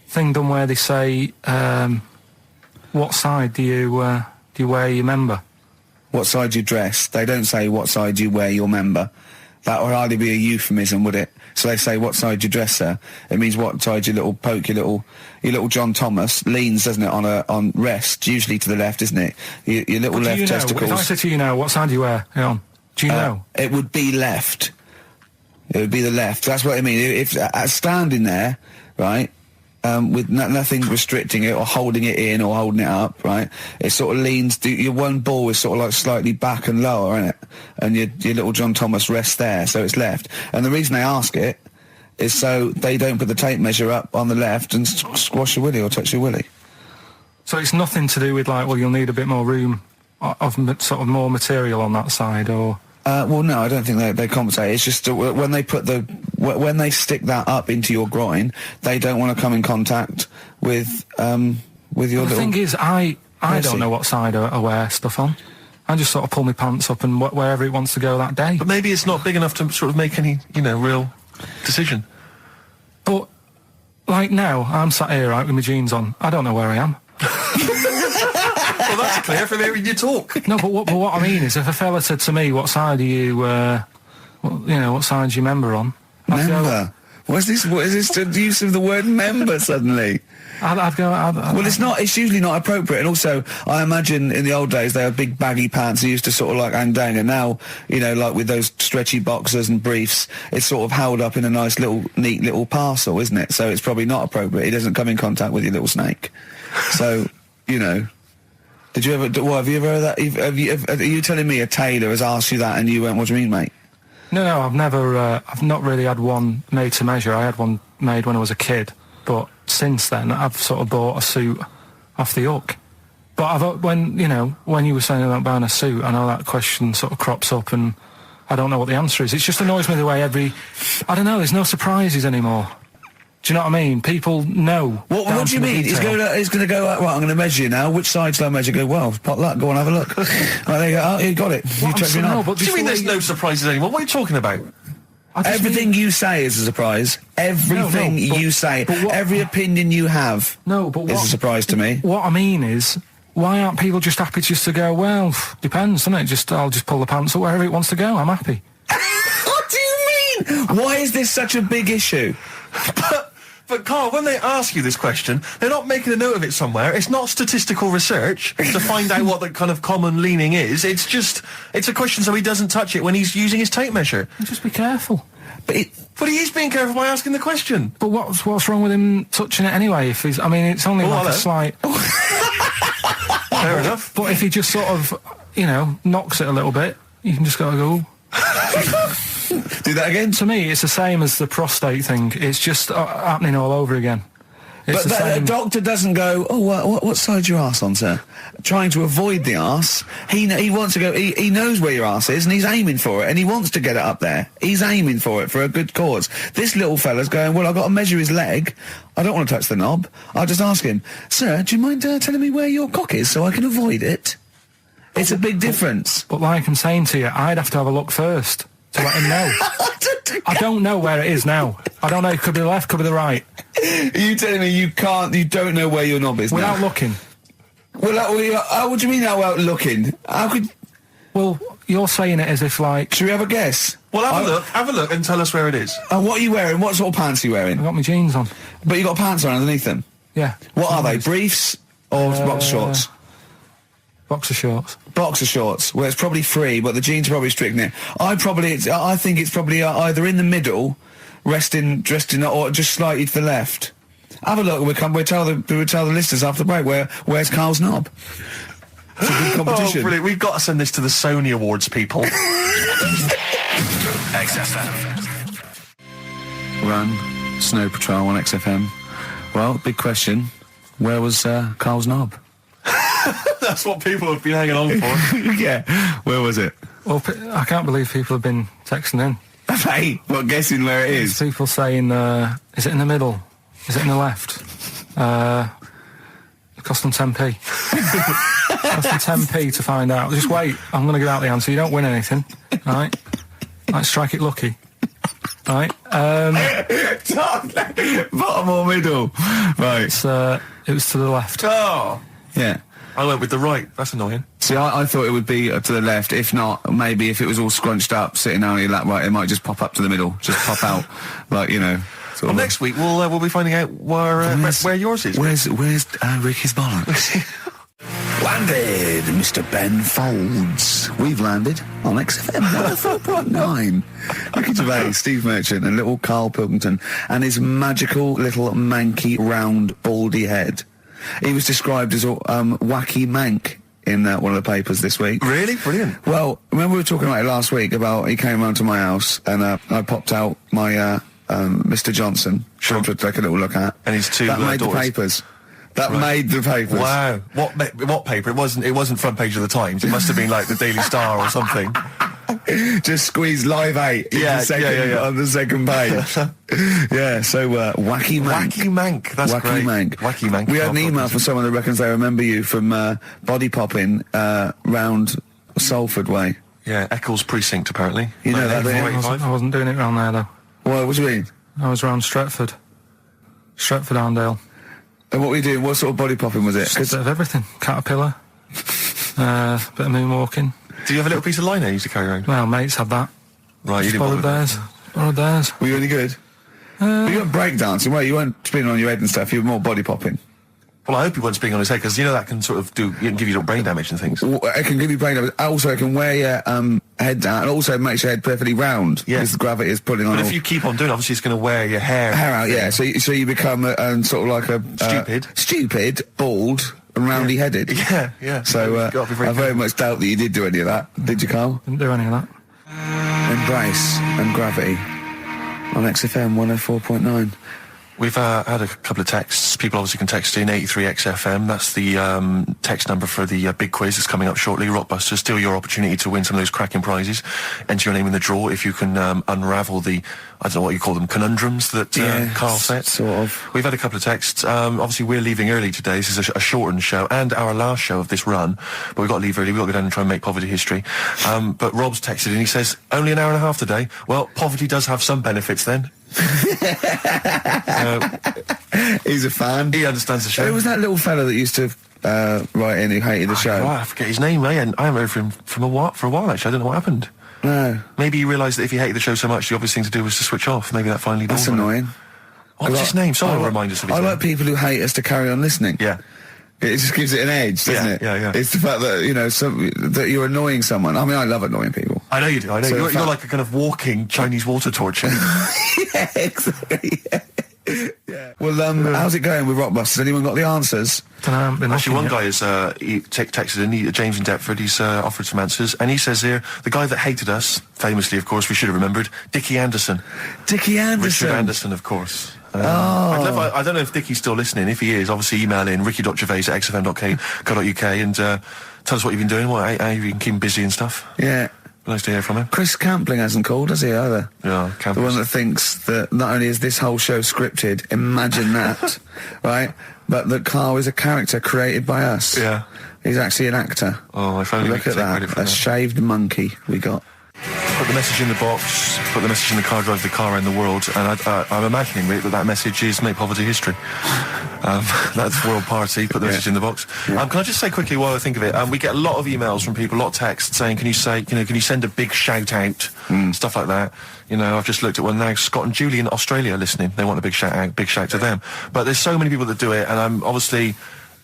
thing done where they say what side do you wear your member? What side you dress? They don't say what side you wear your member. That would hardly be a euphemism, would it? So they say what side you dress, sir. It means what side your little poke, your little John Thomas leans, doesn't it, on rest, usually to the left, isn't it? Your little left testicles. If I said to you now, what side do you wear it on? Do you know? It would be left. It would be the left. That's what I mean. If standing there, right, with nothing restricting it or holding it in or holding it up, right, it sort of leans. Your one ball is sort of like slightly back and lower, isn't it? And your little John Thomas rests there, so it's left. And the reason they ask it is so they don't put the tape measure up on the left and squash your willy or touch your willy. So it's nothing to do with like, well, you'll need a bit more room of sort of more material on that side, or. Well, no, I don't think they compensate. It's just when they put when they stick that up into your groin, they don't want to come in contact with your little. The thing is, I don't know what side I wear stuff on. I just sort of pull my pants up and wherever it wants to go that day. But maybe it's not big enough to sort of make any, real decision. But like now, I'm sat here right with my jeans on. I don't know where I am. Well, that's clear from hearing you talk. No, but what I mean is, if a fella said to me, "What side are you? What side's your member on?" Member. What is this? What is this? The use of the word member suddenly? I'd go. Well, it's not. It's usually not appropriate. And also, I imagine in the old days they had big baggy pants. They used to sort of like hang down. And now, like with those stretchy boxers and briefs, it's sort of held up in a nice little, neat little parcel, isn't it? So it's probably not appropriate. It doesn't come in contact with your little snake. So, Did you ever? What have you ever heard that? Are you telling me a tailor has asked you that and you went, "What do you mean, mate?" No, I've never. I've not really had one made to measure. I had one made when I was a kid, but since then I've sort of bought a suit off the hook. But when you were saying about buying a suit, I know that question sort of crops up, and I don't know what the answer is. It just annoys me the way I don't know. There's no surprises anymore. Do you know what I mean? People know. What do you mean? He's going to go, right, I'm going to measure you now. Which side shall I measure? Go, well, pot luck, go and have a look. Right, there you go. Oh, you got it. You checked me out. What do you mean there's no surprises anymore? What are you talking about? Everything you say is a surprise. Everything you say. Every opinion you have is a surprise to me. What I mean is, why aren't people just happy just to go, well, depends, doesn't it? I'll just pull the pants up wherever it wants to go. I'm happy. What do you mean? Why is this such a big issue? But Karl, when they ask you this question, they're not making a note of it somewhere. It's not statistical research to find out what the kind of common leaning is. It's a question so he doesn't touch it when he's using his tape measure. Just be careful. But he is being careful by asking the question. But what's wrong with him touching it anyway? It's only like a slight. Fair enough. But if he just sort of, knocks it a little bit, you can just go. Do that again? To me, it's the same as the prostate thing. It's just happening all over again. But the doctor doesn't go, oh, what side's your arse on, sir? Trying to avoid the arse. He wants to go, he knows where your arse is and he's aiming for it and he wants to get it up there. He's aiming for it for a good cause. This little fella's going, well, I've got to measure his leg. I don't want to touch the knob. I'll just ask him, sir, do you mind telling me where your cock is so I can avoid it? It's a big difference. But like I'm saying to you, I'd have to have a look first to let him know. I don't know where it is now. I don't know. It could be the left, could be the right. Are you telling me you don't know where your knob is without looking? Well, what do you mean without looking? How could... Well, you're saying it as if like... Should we have a guess? Well, have a look and tell us where it is. What are you wearing? What sort of pants are you wearing? I've got my jeans on. But you got pants on underneath them? Yeah. What are they? Briefs or boxer shorts? Boxer shorts. Boxer shorts. Well, it's probably free, but the jeans are probably strict in it. I think it's probably either in the middle, dressed in, or just slightly to the left. Have a look. We'll tell the listeners after the break where's Karl's knob. It's a good competition. Oh, brilliant! We've got to send this to the Sony Awards people. XFM. Run Snow Patrol on XFM. Well, big question. Where was Karl's knob? That's what people have been hanging on for. Yeah. Where was it? Well, I can't believe people have been texting in. Hey, what, guessing where it is? People saying, is it in the middle? Is it in the left? It cost them 10p. Cost them 10p to find out. Just wait, I'm going to give out the answer. You don't win anything, right? Like, strike it lucky. Right? Bottom or middle? Right. It was to the left. Oh. Yeah. I went with the right. That's annoying. See, I thought it would be to the left. If not, maybe if it was all scrunched up, sitting down on your lap, right, it might just pop up to the middle, just pop out, like, you know. Well, next week we'll be finding out where yours is. Where's Ricky's bollocks? Landed, Mr. Ben Folds. We've landed on XFM 104.9. Ricky Gervais, Steve Merchant, and little Karl Pilkington, and his magical little manky round baldy head. He was described as a wacky mank in one of the papers this week. Really? Brilliant. Well, remember we were talking about it last week about he came round to my house and I popped out my Mr. Johnson, sure, to take a little look at. And his two that made daughters. the papers. That made the papers. Wow. What paper? It wasn't front page of the Times. It must have been like the Daily Star or something. Just squeeze Live 8 on the second page. Yeah, so Wacky Mank. Wacky Mank, that's Wacky great. Mank. Wacky Mank. We had an email from someone that reckons they remember you from body popping round Salford Way. Yeah, Eccles Precinct, apparently. You know that, I wasn't doing it round there, though. What do you mean? I was round Stretford. Stretford-Arndale. And what were you doing? What sort of body popping was it? Just a bit of everything. Caterpillar. Bit of moonwalking. Do you have a little piece of liner you used to carry around? Well, mates had that. Right, you didn't Borrowed theirs. Borrowed theirs. Were you any good? But you weren't breakdancing, well, you weren't spinning on your head and stuff, you were more body popping. Well, I hope he wasn't spinning on his head, because you know that can sort of give you little brain damage and things. Well, it can give you brain damage. Also, it can wear your head down, and also makes your head perfectly round, because the gravity is pulling on. But if you keep on doing, obviously, it's going to wear your hair out. Yeah. So you become sort of like a stupid, bald, and roundy headed. Yeah, yeah. So I very much doubt that you did do any of that. Did you, Karl? Didn't do any of that. Embrace and Gravity on XFM 104.9. We've had a couple of texts. People obviously can text in 83XFM. That's the text number for the big quiz that's coming up shortly. Rockbusters, still your opportunity to win some of those cracking prizes. Enter your name in the draw if you can unravel the, I don't know what you call them, conundrums that Karl set. Sort of. We've had a couple of texts. Obviously, we're leaving early today. This is a shortened show and our last show of this run. But we've got to leave early. We've got to go down and try and make poverty history. But Rob's texted and he says, only an hour and a half today. Well, poverty does have some benefits then. He's a fan. He understands the show. Who was that little fella that used to write in who hated the show? I forget his name. I haven't heard from him for a while actually. I don't know what happened. No. Maybe he realised that if he hated the show so much, the obvious thing to do was to switch off. Maybe that finally dawned That's on him. annoying. What's his name? Someone will remind us of his name. I like people who hate us to carry on listening. Yeah. It just gives it an edge, doesn't it? Yeah. It's the fact that, that you're annoying someone. I mean, I love annoying people. I know you do. I know. So you're like a kind of walking Chinese water torch. Yeah, exactly. Yeah. Well, how's it going with Rockbusters? Anyone got the answers? Actually, one guy has texted in, James in Deptford, he's offered some answers, and he says here, the guy that hated us, famously, of course, we should have remembered, Dickie Anderson. Dickie Anderson? Richard Anderson, of course. I don't know if Dickie's still listening. If he is, obviously email in ricky.gervais@xfm.co.uk and tell us what you've been doing, how you've been keeping busy and stuff. Yeah. Nice to hear from him. Chris Campling hasn't called, has he, either? Yeah, The one that thinks that not only is this whole show scripted, imagine that, right? But that Karl is a character created by us. Yeah. He's actually an actor. Oh, if only we Look could at take credit that. for A that. shaved monkey we got. Put the message in the box, put the message in the car, drive the car around the world, and I'm imagining that message is make poverty history. That's World Party, put the message in the box. Yeah. Can I just say quickly while I think of it, we get a lot of emails from people, a lot of texts saying, can you send a big shout out, stuff like that. I've just looked at one now, Scott and Julie in Australia listening, they want a big shout out, big shout to them. But there's so many people that do it, and I'm obviously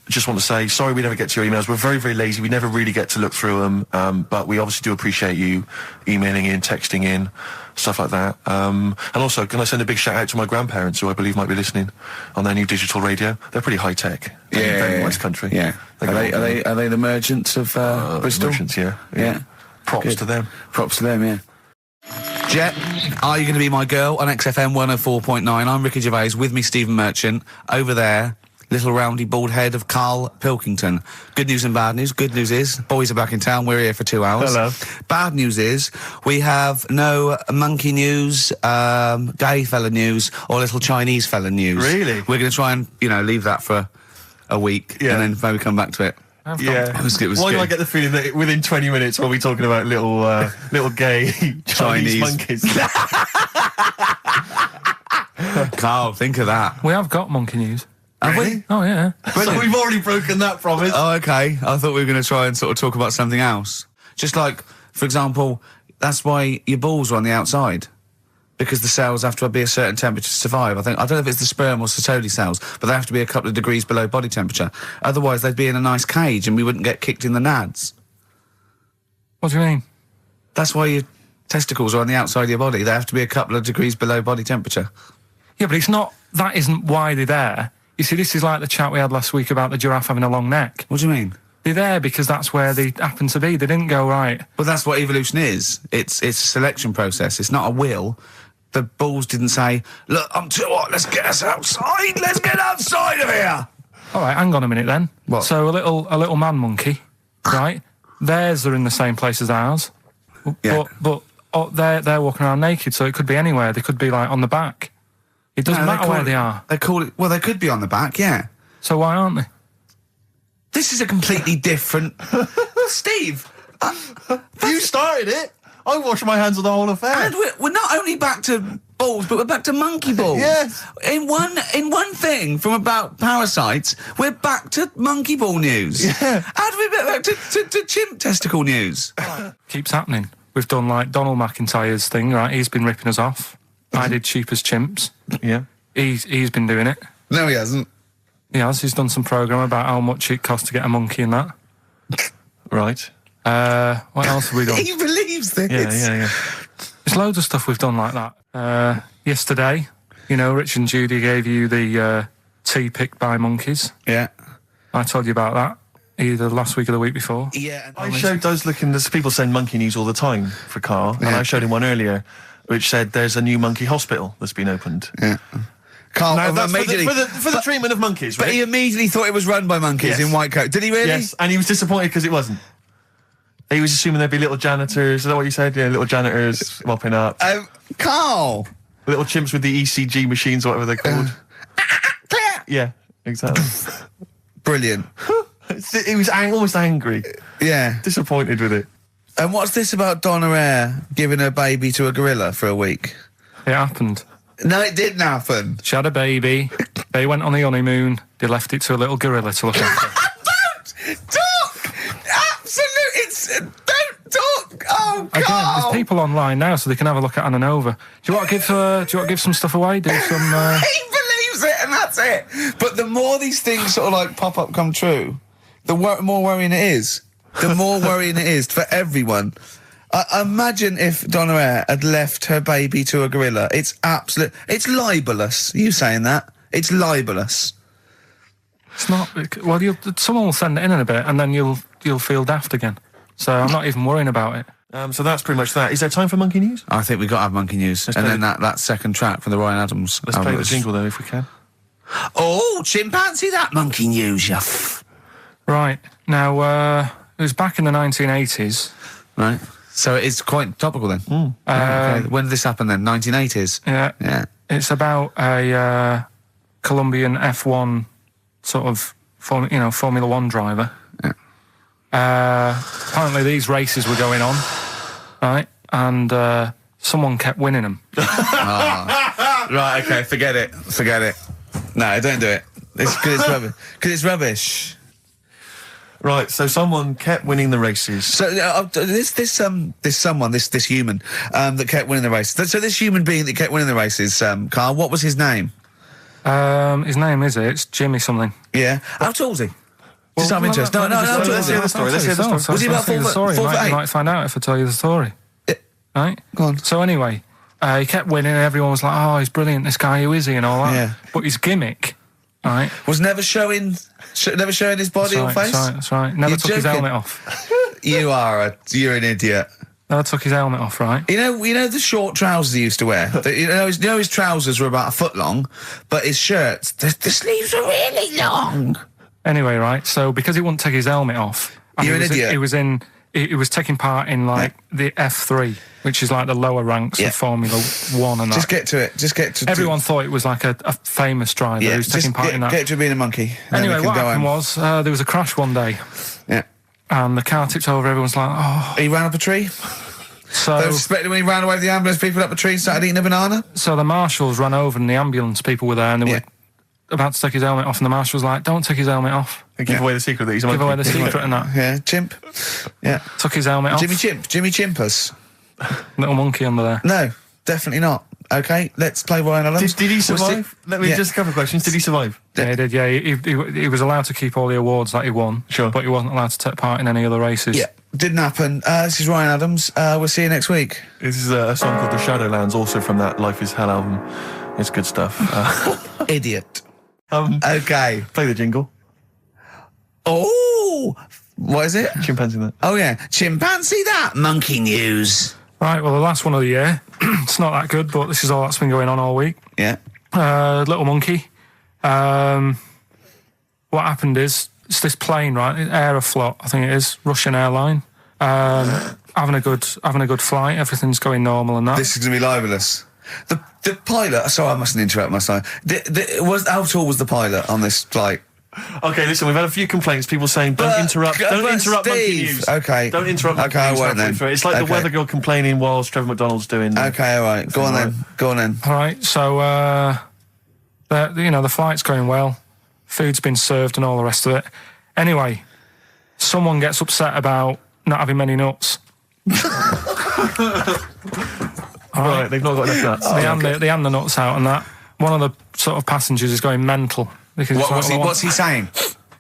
just want to say, sorry we never get to your emails. We're very, very lazy. We never really get to look through them. But we obviously do appreciate you emailing in, texting in, stuff like that. And also, can I send a big shout out to my grandparents, who I believe might be listening on their new digital radio? They're pretty high tech. Very nice country. Yeah. Are they the merchants of Bristol? Merchants, yeah. Props Good. to them. Props to them, yeah. Jet, are you going to be my girl on XFM 104.9? I'm Ricky Gervais, with me Stephen Merchant. Over there, little roundy bald head of Karl Pilkington. Good news and bad news. Good news is, boys are back in town. We're here for 2 hours. Hello. Bad news is, we have no monkey news, gay fella news, or little Chinese fella news. Really? We're going to try and, leave that for a week, and then maybe come back to it. Yeah. It was Why good. do I get the feeling that within 20 minutes we'll be talking about little gay Chinese monkeys? Karl, think of that. We have got monkey news. Have we? Oh, yeah. So we've already broken that promise. Oh, okay. I thought we were going to try and sort of talk about something else. Just like, for example, that's why your balls are on the outside. Because the cells have to be a certain temperature to survive. I don't know if it's the sperm or Sertoli cells, but they have to be a couple of degrees below body temperature. Otherwise, they'd be in a nice cage and we wouldn't get kicked in the nads. What do you mean? That's why your testicles are on the outside of your body. They have to be a couple of degrees below body temperature. Yeah, but it's not... That isn't why they're there. You see, this is like the chat we had last week about the giraffe having a long neck. What do you mean? They're there because that's where they happen to be. They didn't go, right... Well, that's what evolution is. It's a selection process. It's not a will. The balls didn't say, look, I'm too hot, let's get us outside, let's get outside of here! All right, hang on a minute then. What? So a little man monkey, right? Theirs are in the same place as ours. Yeah. But they're walking around naked, so it could be anywhere. They could be, like, on the back. It doesn't matter where they are. They call it... Well, they could be on the back, yeah. So why aren't they? This is a completely different... Steve! You started it. I wash my hands of the whole affair. And we're not only back to balls, but we're back to monkey balls. Yes. In one thing from about parasites, we're back to monkey ball news. Yeah. How do we get back to chimp testicle news? Keeps happening. We've done, like, Donald McIntyre's thing, right? He's been ripping us off. I did Cheap as Chimps. Yeah. He's been doing it. No, he hasn't. He has. He's done some programme about how much it costs to get a monkey and that. Right. What else have we done? He believes this. Yeah. There's loads of stuff we've done like that. Yesterday, you know, Rich and Judy gave you the tea picked by monkeys. Yeah. I told you about that either last week or the week before. Yeah. I showed those looking... There's people send monkey news all the time for Karl, and I showed him one earlier which said there's a new monkey hospital that's been opened. Yeah. Karl, Now, that's immediately... for the treatment of monkeys, right? But he immediately thought it was run by monkeys Yes. in white coat. Did he really? Yes, and he was disappointed because it wasn't. He was assuming there'd be little janitors. Is that what you said? Yeah, little janitors mopping up. Karl! Little chimps with the ECG machines, or whatever they're called. Yeah, exactly. Brilliant. He was almost angry. Yeah. Disappointed with it. And what's this about Donna Eyre giving her baby to a gorilla for a week? It happened. No, it didn't happen. She had a baby. They went on the honeymoon. They left it to a little gorilla to look after. Don't talk! Don't talk! Oh, Again, Karl! there's people online now, so they can have a look at Anna Nova. Do you want to give some stuff away? Do some. He believes it, and that's it. But the more these things sort of like pop up, come true, the more worrying it is. The more worrying it is for everyone. Imagine if Donna Eyre had left her baby to a gorilla. It's libelous. You saying that? It's libelous. It's not. Well, someone will send it in a bit, and then you'll feel daft again. So I'm not even worrying about it. So that's pretty much that. Is there time for monkey news? I think we've got to have monkey news. And then that second track from the Ryan Adams. Let's play the jingle though, if we can. Oh, chimpanzee, that monkey news, you Right. Now, it was back in the 1980s. Right. So it is quite topical then. Okay. When did this happen then? 1980s? Yeah. Yeah. It's about a Colombian F1 sort of Formula One driver. Yeah. Apparently these races were going on, right? And someone kept winning them. Right, okay, forget it. No, don't do it. It's because it's rubbish. Because it's rubbish. Right, so someone kept winning the races. So this human that kept winning the races. So this human being that kept winning the races, Karl, what was his name? His name it's Jimmy something. Yeah. How tall is he? Just out of interest. No. Let's hear the story. Was he about 4 foot You 8? might find out if I tell you the story. Right? Go on. So anyway, he kept winning, and everyone was like, "Oh, he's brilliant. This guy, who is he?" and all that. Yeah. But his gimmick, right, was never showing his body or face. That's right. Never took his helmet off. You're an idiot. Never took his helmet off, right? You know the short trousers he used to wear. His trousers were about a foot long, but his shirts, the sleeves were really long. Anyway, right. So because he wouldn't take his helmet off, and you're an idiot. He was taking part in like the F3, which is like the lower ranks of Formula One and that. Just get to it. Everyone thought it was like a famous driver who's taking part in that. Get to being a monkey. Anyway, what happened was there was a crash one day. Yeah. And the car tipped over. Everyone's like, "Oh!" He ran up a tree. So they were suspecting when he ran away with the ambulance, people up a tree and started eating a banana. So the marshals ran over, and the ambulance people were there, and they were about to take his helmet off, and the marshal was like, "Don't take his helmet off. Give away the secret that he's a monkey. Give away the secret and that." Yeah, chimp. Yeah. Took his helmet off. Jimmy Chimpus. Little monkey under there. No, definitely not. Okay, let's play Ryan Adams. Did he survive? Let me just a couple of questions. Did he survive? Yeah, he did. Yeah, he was allowed to keep all the awards that he won. Sure. But he wasn't allowed to take part in any other races. Yeah, didn't happen. This is Ryan Adams. We'll see you next week. This is a song called The Shadowlands, also from that Life is Hell album. It's good stuff. Idiot. Okay. Play the jingle. Oh, what is it? Chimpanzee that. Oh yeah, chimpanzee that. Monkey news. Right, well, the last one of the year. It's not that good, but this is all that's been going on all week. Yeah. Little monkey. What happened is, it's this plane, right? Aeroflot, I think it is, Russian airline. Having a good flight. Everything's going normal and that. This is gonna be libelous. The pilot. Sorry, I mustn't interrupt my son. How tall was the pilot on this flight? Okay, listen, we've had a few complaints. People saying, don't interrupt monkey news. Okay. Don't interrupt monkey Okay, I news. won't then. It's like the Okay. weather girl complaining whilst Trevor McDonald's doing... Okay, all right. Go on then. All right, so, the flight's going well. Food's been served and all the rest of it. Anyway, someone gets upset about not having many nuts. Right, they've not got enough nuts. They hand the nuts out and that. One of the sort of passengers is going mental. Because What's he saying?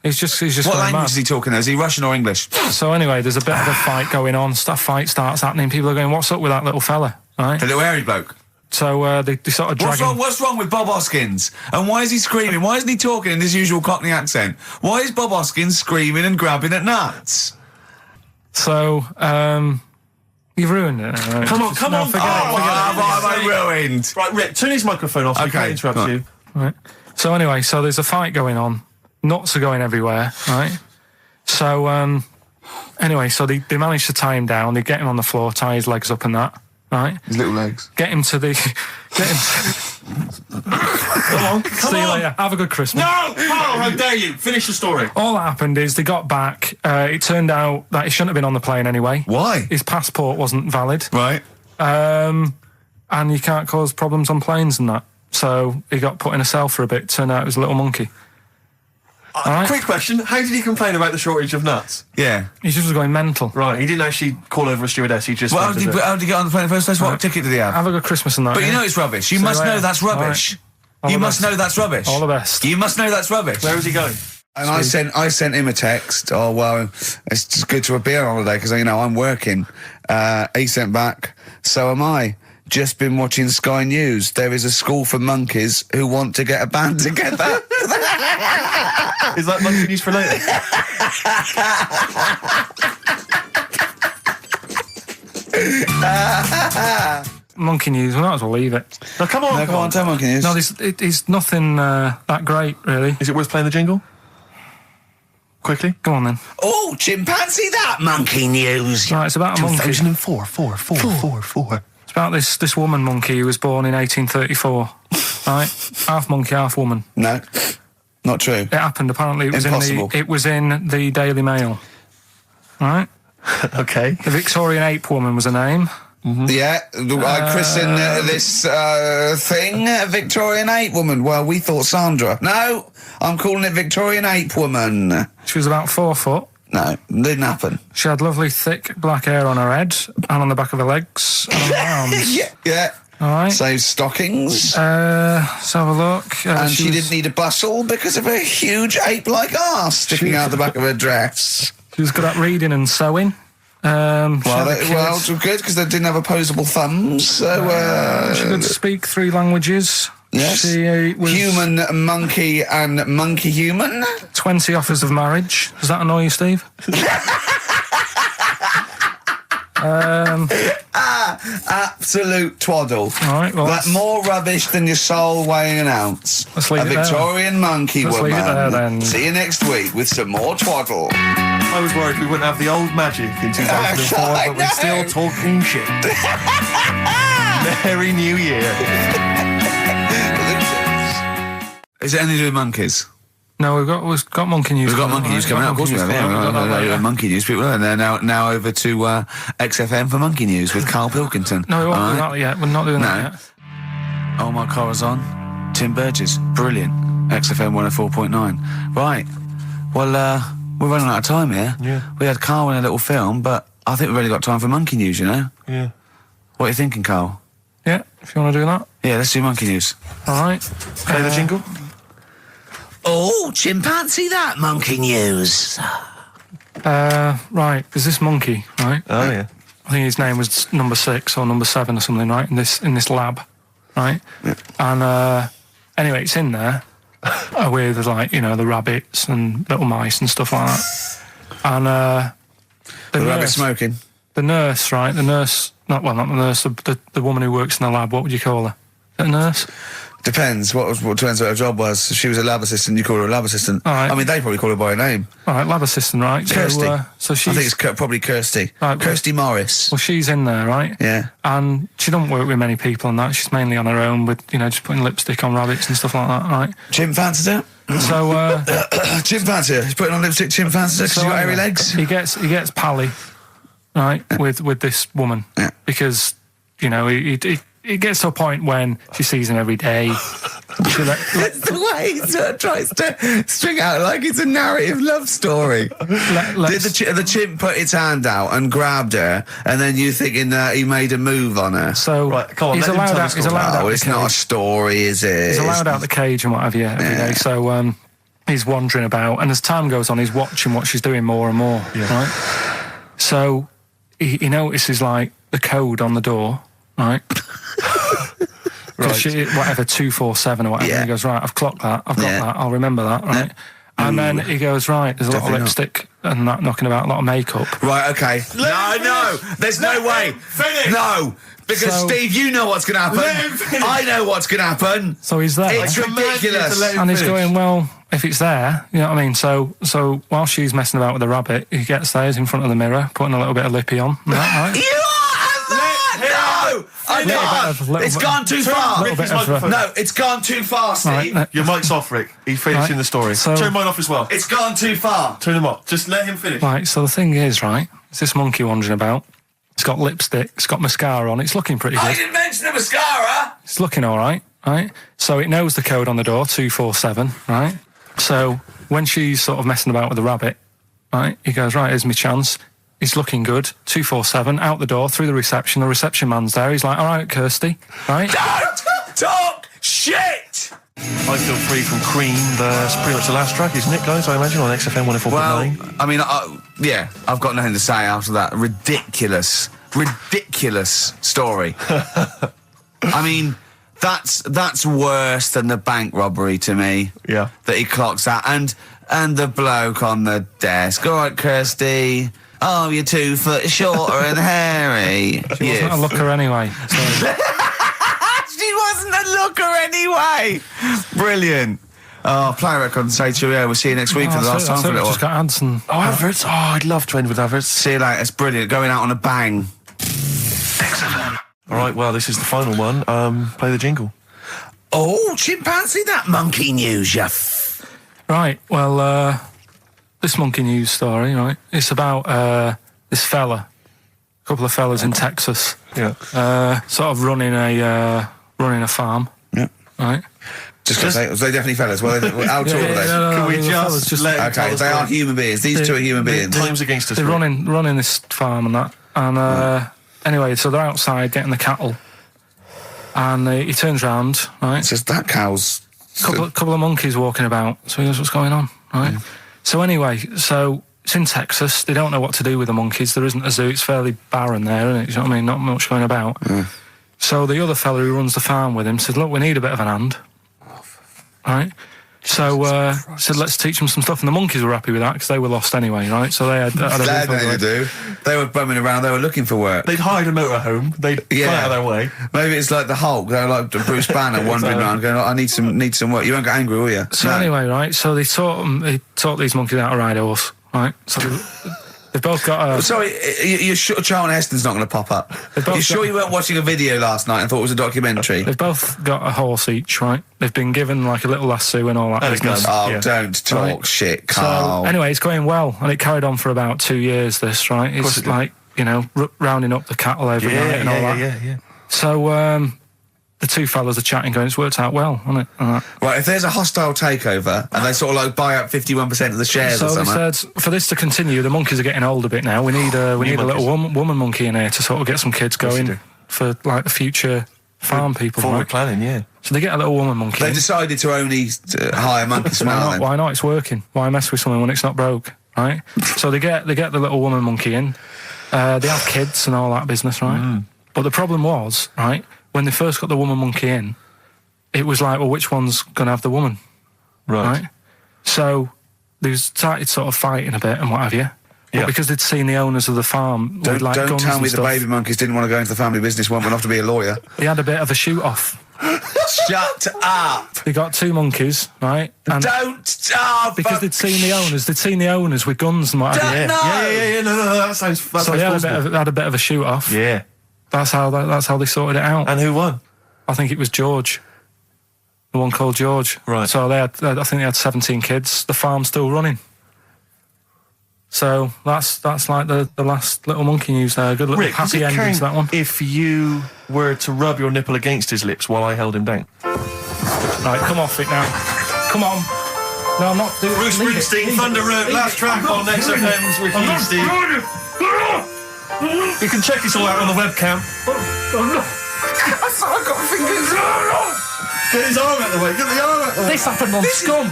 He's just What going language mad. is he talking? Is he Russian or English? So anyway, there's a bit of a fight going on. Fight starts happening. People are going, "What's up with that little fella?" Right? The little hairy bloke. So they sort of drag him. What's wrong with Bob Hoskins? And why is he screaming? Why isn't he talking in his usual Cockney accent? Why is Bob Hoskins screaming and grabbing at nuts? So you've ruined it. Right? Come on. What have I ruined? Right, Rick, turn his microphone off so we can't interrupt you. Right. So anyway, there's a fight going on. Nuts are going everywhere, right? So anyway, they manage to tie him down. They get him on the floor, tie his legs up and that, right? His little legs. Get him to Come See you on. later. Have a good Christmas. No! Carl, how dare you? Finish the story. All that happened is they got back. It turned out that he shouldn't have been on the plane anyway. Why? His passport wasn't valid. Right. And you can't cause problems on planes and that. So he got put in a cell for a bit. Turned out it was a little monkey. Right. Quick question. How did he complain about the shortage of nuts? Yeah. He just was going mental. Right, he didn't actually call over a stewardess. He just... Well, how did he get on the plane in the first place? What ticket did he have? Have a good Christmas and that. But you yeah? know it's rubbish. You See must you know later. that's rubbish. All You the must best. know that's rubbish. All the best. You must know that's rubbish. Where is he going? And I sent him a text. Oh well, it's just good to be on holiday because I'm working. He sent back. So am I. Just been watching Sky News. There is a school for monkeys who want to get a band together. Is that monkey news for later? Monkey news. We might as well leave it. No, come on. No, come on, tell monkey news. No, it's nothing that great, really. Is it worth playing the jingle? Quickly? Go on then. Oh, chimpanzee that monkey news. Right, it's about a monkey. 2004. It's about this woman monkey who was born in 1834. Right, half monkey, half woman. No, not true. It happened. Apparently, it was Impossible. it was in the Daily Mail. Right. Okay. The Victorian ape woman was her name. Yeah, I christen this thing Victorian ape woman. Well, we thought Sandra. No, I'm calling it Victorian ape woman. She was about 4 foot. No, didn't happen. She had lovely, thick black hair on her head and on the back of her legs and on her arms. Yeah. All right. So stockings. Let's have a look. And she didn't need a bustle because of a huge ape-like arse sticking out the back of her dress. She was good at reading and sewing. Well, good because they didn't have opposable thumbs. So she could speak 3 languages. yes, She was human, monkey, and monkey human. 20 offers of marriage. Does that annoy you, Steve? Absolute twaddle. All right, well, That's more rubbish than your soul weighing an ounce. Let's leave a it there. Victorian monkey Let's woman. leave it there, then. See you next week with some more twaddle. I was worried we wouldn't have the old magic in 2004, I but we're still know. talking shit. Merry New Year. Is it anything to do with monkeys? No, we've got monkey news. We've got monkey news coming out, of course we have. Yeah, monkey news people, and they're now over to XFM for monkey news with Karl Pilkington. No, we won't do that yet. We're not doing No. that yet. Oh, my Corazon, Tim Burgess, brilliant. XFM 104.9. Right. Well, we're running out of time here. Yeah. We had Carl in a little film, but I think we've only got time for monkey news, you know? Yeah. What are you thinking, Carl? Yeah, if you want to do that. Yeah, let's do monkey news. All right. Play the jingle. Oh, chimpanzee that monkey news. Right, there's this monkey, right? Oh, yeah. I think his name was number 6 or number 7 or something, right? In this lab, right? Yeah. And anyway, it's in there with like the rabbits and little mice and stuff like that. And The rabbit smoking. the nurse, right? The nurse, not the nurse, the woman who works in the lab. What would you call her? A nurse? Depends. What depends what her job was. If she was a lab assistant, you call her a lab assistant. All right. I mean, they probably call her by her name. All right, lab assistant, right? Kirsty. So she's. I think it's probably Kirsty. Right, Kirsty Morris. Well, she's in there, right? Yeah. And she don't work with many people and that. She's mainly on her own with, just putting lipstick on rabbits and stuff like that, right? Chimp fancies her. So, Chimp fancy her. He's putting on lipstick. Chimp fancies her because she's got hairy legs. He gets pally, right, with this woman. Yeah. Because, he gets to a point when she sees him every day. It's the way he sort of tries to string out like it's a narrative love story. Did the chimp put its hand out and grabbed her, and then you thinking that he made a move on her? So Right, come on, he's let him allowed tell the out. He's story. allowed out. Oh, the it's not a cage. story, is it? He's allowed out the cage and what have you every day. So he's wandering about, and as time goes on, he's watching what she's doing more and more. Yeah. Right. So he notices like the code on the door. Right. Right. Whatever 247 or whatever. Yeah. He goes, right, I've clocked that. I've got that. I'll remember that. Right. And then he goes, right, there's a lot of Definitely lipstick and that knocking about, a lot of makeup. Right, okay. No, there's no way. Finish. No, because So- Steve, you know what's going to happen. Let him finish. I know what's going to happen. So he's there. It's I command you to ridiculous. let him And he's finish. going, well, if it's there, you know what I mean? So while she's messing about with the rabbit, he gets there, he's in front of the mirror, putting a little bit of lippy on. Right? You are mad! No! I can't. It's gone too far. little bit of No, it's gone too far, Steve. Right, Your mic's off, Rick. He's finishing Right. the story. So- Turn mine off as well. It's gone too far. Turn them off. Just let him finish. Right, so the thing is, right, it's this monkey wandering about. It's got lipstick, it's got mascara on, it's looking pretty I good. didn't mention the mascara. It's looking all right, right? So it knows the code on the door, 247, right? So when she's sort of messing about with the rabbit, right, he goes, right, here's my chance. He's looking good, 247, out the door, through the reception man's there. He's like, all right, Kirsty, right? Don't talk shit. I Feel Free from Cream. That's pretty much the last track, isn't it, guys? I imagine on XFM 104.9. Well, I mean, yeah, I've got nothing to say after that ridiculous story. I mean, that's worse than the bank robbery to me. Yeah. That he clocks out, and the bloke on the desk. All right, Kirsty. Oh, you're 2 foot shorter and hairy. She wasn't a looker anyway. So. She wasn't a looker anyway. Brilliant. Oh, play a record and say to you, yeah, we'll see you next week for the last time for a little Just while. got ads and... Oh, adverts. Oh, I'd love to end with adverts. See you later. It's brilliant. Going out on a bang. All right, well, this is the final one. Play the jingle. Oh, chimpanzee, that monkey news, you Right, well, this monkey news story, right, it's about this fella, a couple of fellas in Texas, Yeah. sort of running a farm, Yeah. right? Just because they definitely fellas. Well, how tall are they? Can we the fellas just let him tell Okay, the they story? are human beings. These two are human beings. Time's against us. They're Rick. running this farm and that, and anyway, so they're outside getting the cattle, and he turns round, right? It's just that cow's... Couple of monkeys walking about. So he goes, what's going on, right? So anyway, so it's in Texas. They don't know what to do with the monkeys. There isn't a zoo. It's fairly barren there, isn't it? You know what I mean? Not much going about. So the other fella who runs the farm with him said, look, we need a bit of an hand. Right? So said, let's teach them some stuff. And the monkeys were happy with that because they were lost anyway, right? So they had They had nothing to do. They were bumming around. They were looking for work. They'd hired a motorhome. They'd gone out of their way. Maybe it's like the Hulk. They're like Bruce Banner wandering around going, I need some work. You won't get angry, will you? So anyway, right? So they taught these monkeys how to ride a horse, right? So they've both got a... Sorry, you're sure Charlton Heston's not going to pop up? You sure you weren't watching a video last night and thought it was a documentary? They've both got a horse each, right? They've been given like a little lasso and all that business. Oh, don't talk shit, Carl. So anyway, it's going well, and it carried on for about 2 years. This, right? It's it did. like rounding up the cattle every night and all that. Yeah. So the two fellas are chatting, going, "It's worked out well, hasn't it?" Right, if there's a hostile takeover and they sort of like buy out 51% of the shares or So they something. said, for this to continue, the monkeys are getting old a bit now. We need a little woman monkey in here to sort of get some kids going for like the future farm people. Forward right? planning, yeah. So they get a little woman monkey. They decided to only hire monkeys from now then. Why not? It's working. Why mess with something when it's not broke, right? So they get the little woman monkey in. They have kids and all that business, right? But the problem was, right, when they first got the woman monkey in, it was like, well, which one's going to have the woman? Right. So they started sort of fighting a bit and what have you. But because they'd seen the owners of the farm with like Don't guns tell me and the stuff, baby monkeys didn't want to go into the family business, went off to be a lawyer. they had a bit of a shoot-off. Shut up! They got two monkeys, right? And because they'd seen the owners with guns and what have you. Yeah, no, that sounds So they had a bit of a shoot-off. Yeah. That's how they sorted it out. And who won? I think it was George. The one called George. Right. So I think they had 17 kids. The farm's still running. So that's like the last little monkey news there. Good little Rick, happy ending to that one. If you were to rub your nipple against his lips while I held him down. Right, come off it now. Come on. No, I'm not doing it. Bruce Springsteen, Thunder Road, last track on XFM's with you, Steve. You can check this all out on the webcam. I've got fingers. Get his arm out of the way. Get the arm out of the way. This happened on Scum.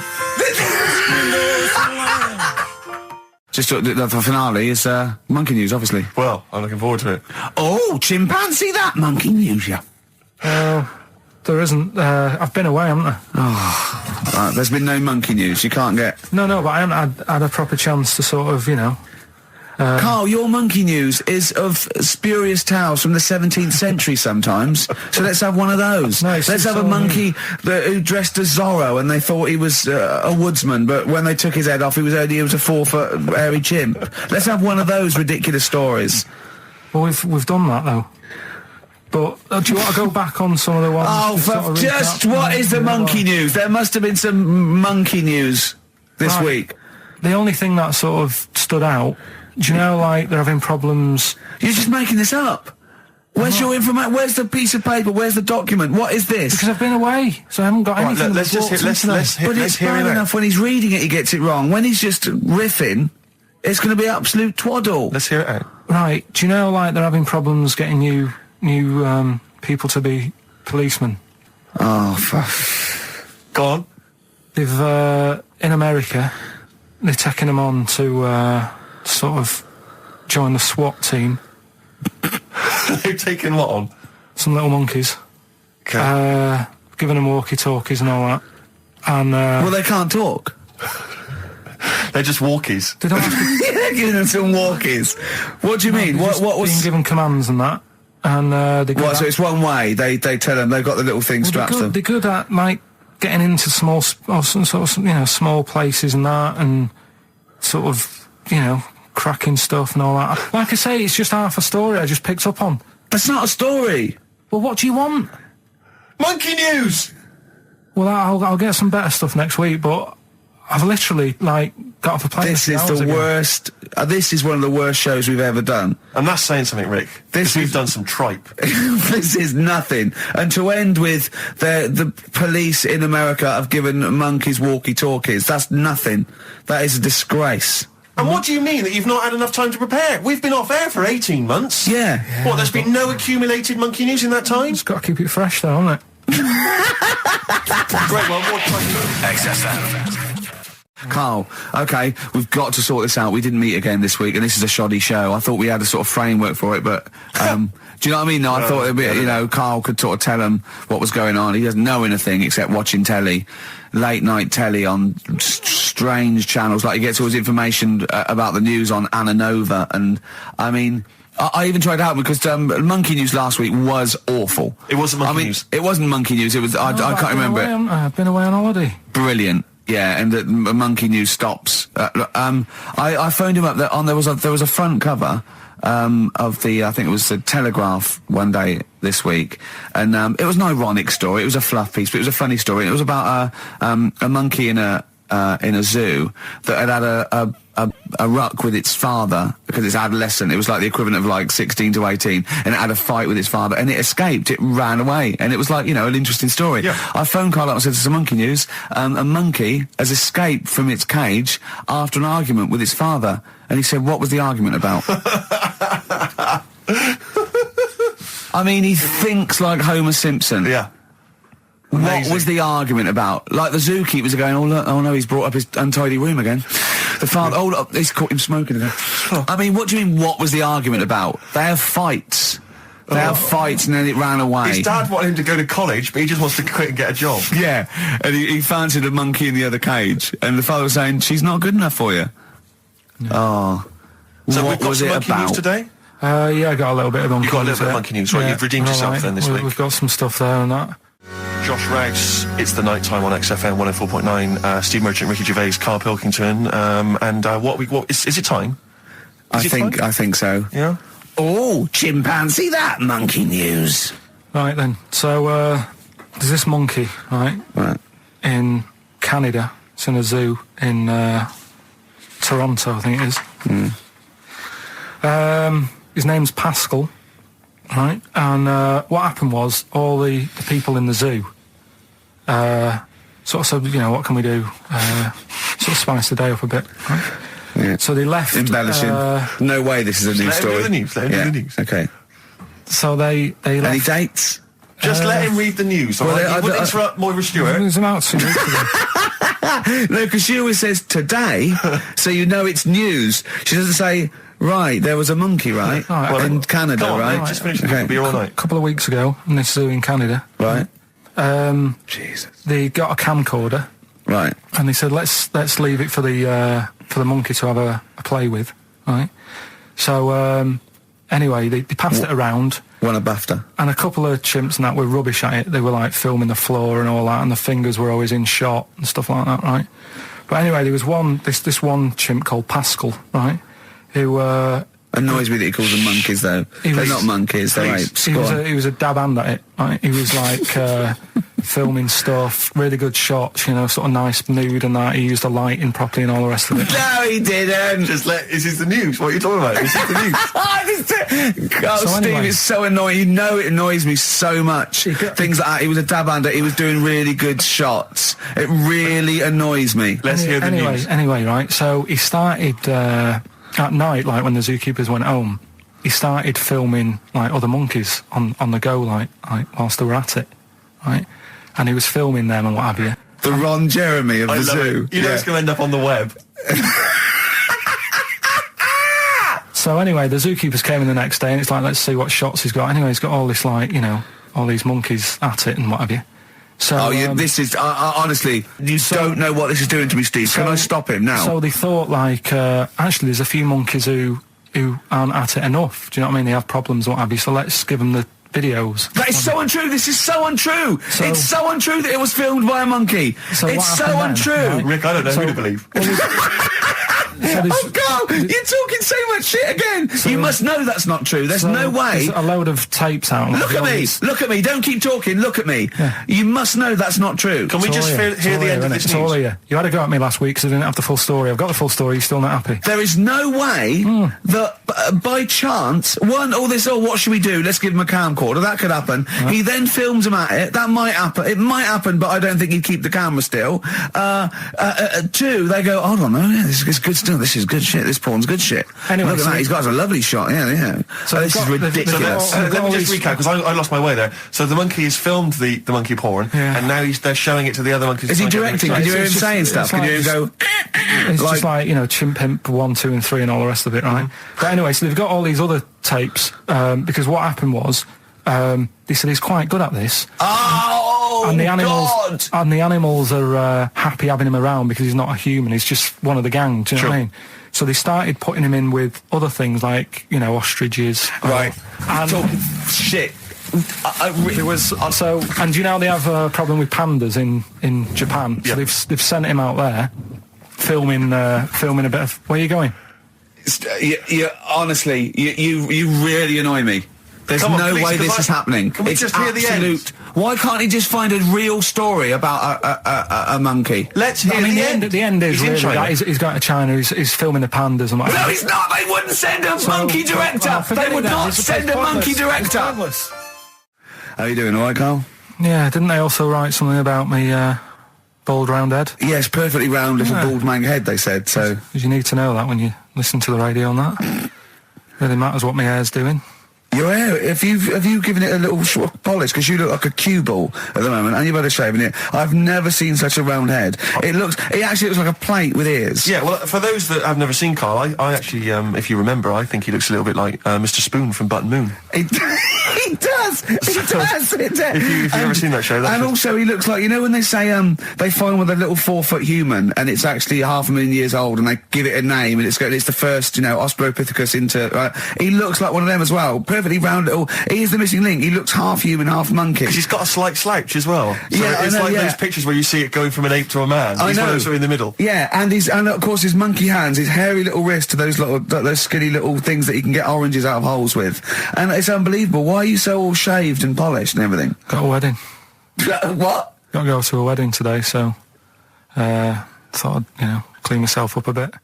Just the finale is monkey news, obviously. Well, I'm looking forward to it. Oh, chimpanzee, that monkey news, yeah. There isn't. I've been away, haven't I? Oh, right, there's been no monkey news. You can't get. No, but I haven't had a proper chance to sort of, Karl, your monkey news is of spurious tales from the 17th century sometimes. So let's have one of those. No, let's have a monkey who dressed as Zorro and they thought he was a woodsman, but when they took his head off, he was a 4-foot hairy chimp. Let's have one of those ridiculous stories. Well, we've done that though. But do you want to go back on some of the ones? What is the monkey news? There must have been some monkey news this week. The only thing that sort of stood out. Do you know, like, they're having problems... You're just making this up. Where's your information? Where's the piece of paper? Where's the document? What is this? Because I've been away, so I haven't got anything. Let's hear But it's bad enough when he's reading it, he gets it wrong. When he's just riffing, it's going to be absolute twaddle. Let's hear it out. Right, do you know, like, they're having problems getting new people to be policemen? Oh, Go on. They've, in America, they're taking them on to, sort of join the SWAT team. They've taken what on? Some little monkeys. Okay. Giving them walkie-talkies and all that. And, well, they can't talk. They're just walkies. They don't have to... They're giving them some walkies. What do you mean? What was... being given commands and that. And, they go... So it's one way. They tell them they've got the little thing strapped to them. They're good at, like, getting into small places and that, and sort of, cracking stuff and all that. Like I say, it's just half a story I just picked up on. That's not a story. Well, what do you want? Monkey news! Well, I'll get some better stuff next week, but I've literally, like, got off a plane. This is the worst. This is one of the worst shows we've ever done. And that's saying something, Rick. We've done some tripe. This is nothing. And to end with the police in America have given monkeys walkie-talkies. That's nothing. That is a disgrace. And what do you mean that you've not had enough time to prepare? We've been off air for 18 months. Yeah. What, there's been no accumulated monkey news in that time? Just got to keep it fresh, though, haven't it? Great, well, more time. XFM. Karl, okay, we've got to sort this out. We didn't meet again this week, and this is a shoddy show. I thought we had a sort of framework for it, but, do you know what I mean? No, I thought it'd be, Karl could sort of tell him what was going on. He doesn't know anything except watching telly, late night telly on strange channels. Like, he gets all his information about the news on Anna Nova, and, I mean... I even tried out because monkey news last week was awful. It wasn't monkey news. It wasn't monkey news. It was. I can't remember it. I've been away on holiday. Brilliant. Yeah, and the monkey news stops. I phoned him up. There was a front cover of the, I think it was the Telegraph one day this week, and it was an ironic story. It was a fluff piece, but it was a funny story. It was about a monkey in a zoo that had a ruck with its father because it's adolescent. It was like the equivalent of like 16 to 18, and it had a fight with its father, and it escaped. It ran away, and it was like, you know, an interesting story. Yeah. I phoned Karl up and said, "This is a monkey news. A monkey has escaped from its cage after an argument with its father." And he said, "What was the argument about?" I mean, he thinks like Homer Simpson. Yeah. What was the argument about? Like the zookeepers are going, "Oh look, oh no, he's brought up his untidy room again." The father, "Oh look, he's caught him smoking again." I mean, what do you mean, what was the argument about? They have fights. They have fights, and then it ran away. His dad wanted him to go to college, but he just wants to quit and get a job. Yeah, and he fancied a monkey in the other cage, and the father was saying, "She's not good enough for you." No. Oh. So what we've got was some it monkey about? news today? Yeah, I got a little bit of monkey news. You got a little bit of monkey news, right? Yeah. You've redeemed yourself Right. then this week. We've got some stuff there and that. Josh Rags, it's the night time on XFM 104.9. Steve Merchant, Ricky Gervais, Karl Pilkington, and what is it time? I think so. Yeah. Oh, chimpanzee, that monkey news. Right then, so there's this monkey, right, in Canada. It's in a zoo in Toronto, I think it is. His name's Pascal, right, and what happened was all the people in the zoo sort of said, you know, what can we do? Sort of spice the day up a bit, right? Yeah. So they left... Embellishing. No way this is a news story. Let him do the news. Okay. So they left... Any dates? Just let him read the news, all right? You wouldn't interrupt Moira Stewart. It was about 2 weeks ago. No, because she always says today, so you know it's news. She doesn't say, right, there was a monkey, right? Right. In Canada, Go on, right? mate, just finish the beer all night. A couple of weeks ago, in this zoo in Canada. Right. Jesus. They got a camcorder. Right. And they said, let's leave it for the monkey to have a play with, right? So, anyway, they passed it around. Won a BAFTA. And a couple of chimps and that were rubbish at it. They were like filming the floor and all that, and the fingers were always in shot and stuff like that, right? But anyway, there was this one chimp called Pascal, right? Who Annoys me that he calls them monkeys, though. They're not monkeys, they're apes. He was a dab hand at it, right? He was like filming stuff, really good shots, you know, sort of nice mood and that. He used the lighting properly and all the rest of it. No, he didn't. This is the news. What are you talking about? This is the news. Steve, anyway. it's so annoying. You know it annoys me so much. Things like that. He was a dab hander. He was doing really good shots. It really annoys me. Let's hear the news. Anyway, right, so he started at night, like when the zookeepers went home, he started filming like other monkeys on the go, like whilst they were at it, right? And he was filming them and what have you. The Ron Jeremy of the zoo. You know it's going to end up on the web. So anyway, the zookeepers came in the next day and it's like, let's see what shots he's got. Anyway, he's got all this, like, you know, all these monkeys at it and what have you. So, this is honestly, you don't know what this is doing to me, Steve. Can I stop him now? So they thought, like, actually, there's a few monkeys who aren't at it enough. Do you know what I mean? They have problems and what have you. So let's give them the videos. That is so untrue. This is so untrue. It's so untrue that it was filmed by a monkey. So it's so untrue. Right? Rick, I don't know who to believe. Oh, Karl, you're talking so much shit again. You must know that's not true. There's no way. There's a load of tapes out. Look at me. Look at me. Don't keep talking. Look at me. Yeah. You must know that's not true. Can we just hear the end of this news? It's all here. You had a go at me last week because I didn't have the full story. I've got the full story. You're still not happy. There is no way that by chance, what should we do? Let's give him a camcorder. That could happen. Right. He then films him at it. That might happen. It might happen, but I don't think he'd keep the camera still. Two, they go, hold on, yeah, this is good stuff. This is good shit. This porn's good shit. Anyway, look at that. He's got a lovely shot. Yeah. So this is ridiculous. Let me just recap because I lost my way there. So the monkey has filmed the monkey porn, and now they're showing it to the other monkeys. Is he directing? Can you hear him saying stuff? Can you hear him go? It's just like, you know, Chimp Pimp 1, 2 and 3 and all the rest of it, right? But anyway, so they've got all these other tapes because what happened was they said he's quite good at this. Oh, and the animals, God! And the animals are happy having him around because he's not a human. He's just one of the gang. Do you know what I mean? So they started putting him in with other things like, you know, ostriches. Right. And talking shit. There was and you know they have a problem with pandas in Japan. So they've sent him out there, filming a bit of. Where are you going? You honestly, you really annoy me. There's Come on, no please, way 'cause this is happening. Can we It's just hear the end? absolute. Why can't he just find a real story about a monkey? Let's hear I mean, the end. the end is He's in really China. that. He's going to China. He's filming the pandas and whatever. No, he's not. They wouldn't send a monkey director. well, forget They would it then. not It's send a monkey pointless. It's director. pointless. How you doing, all right, Carl? Yeah, didn't they also write something about me bald round head? Yes, perfectly round little Yeah. bald man head. They said so. Because you need to know that when you listen to the radio and that. Really matters what my hair's doing. Your hair, have you given it a little sort of polish? Because you look like a cue ball at the moment, and you've had a shaving it. I've never seen such a round head. It actually looks like a plate with ears. Yeah, well, for those that have never seen Carl, I actually, if you remember, I think he looks a little bit like Mr. Spoon from Button Moon. He does. If you've ever seen that show, that's and also he looks like, you know when they say they find with a little 4-foot human and it's actually 500,000 years old and they give it a name and it's the first, Australopithecus into. Right? He looks like one of them as well. Perfectly round little. He is the missing link. He looks half human, half monkey. Because he's got a slight slouch as well. So Yeah, it's I know, like yeah. those pictures where you see it going from an ape to a man. He's one of those in the middle. Yeah, and of course his monkey hands, his hairy little wrist to those skinny little things that you can get oranges out of holes with. And it's unbelievable. Why are you so all shaved and polished and everything? Got a wedding. What? Got to go to a wedding today, so thought I'd, clean myself up a bit.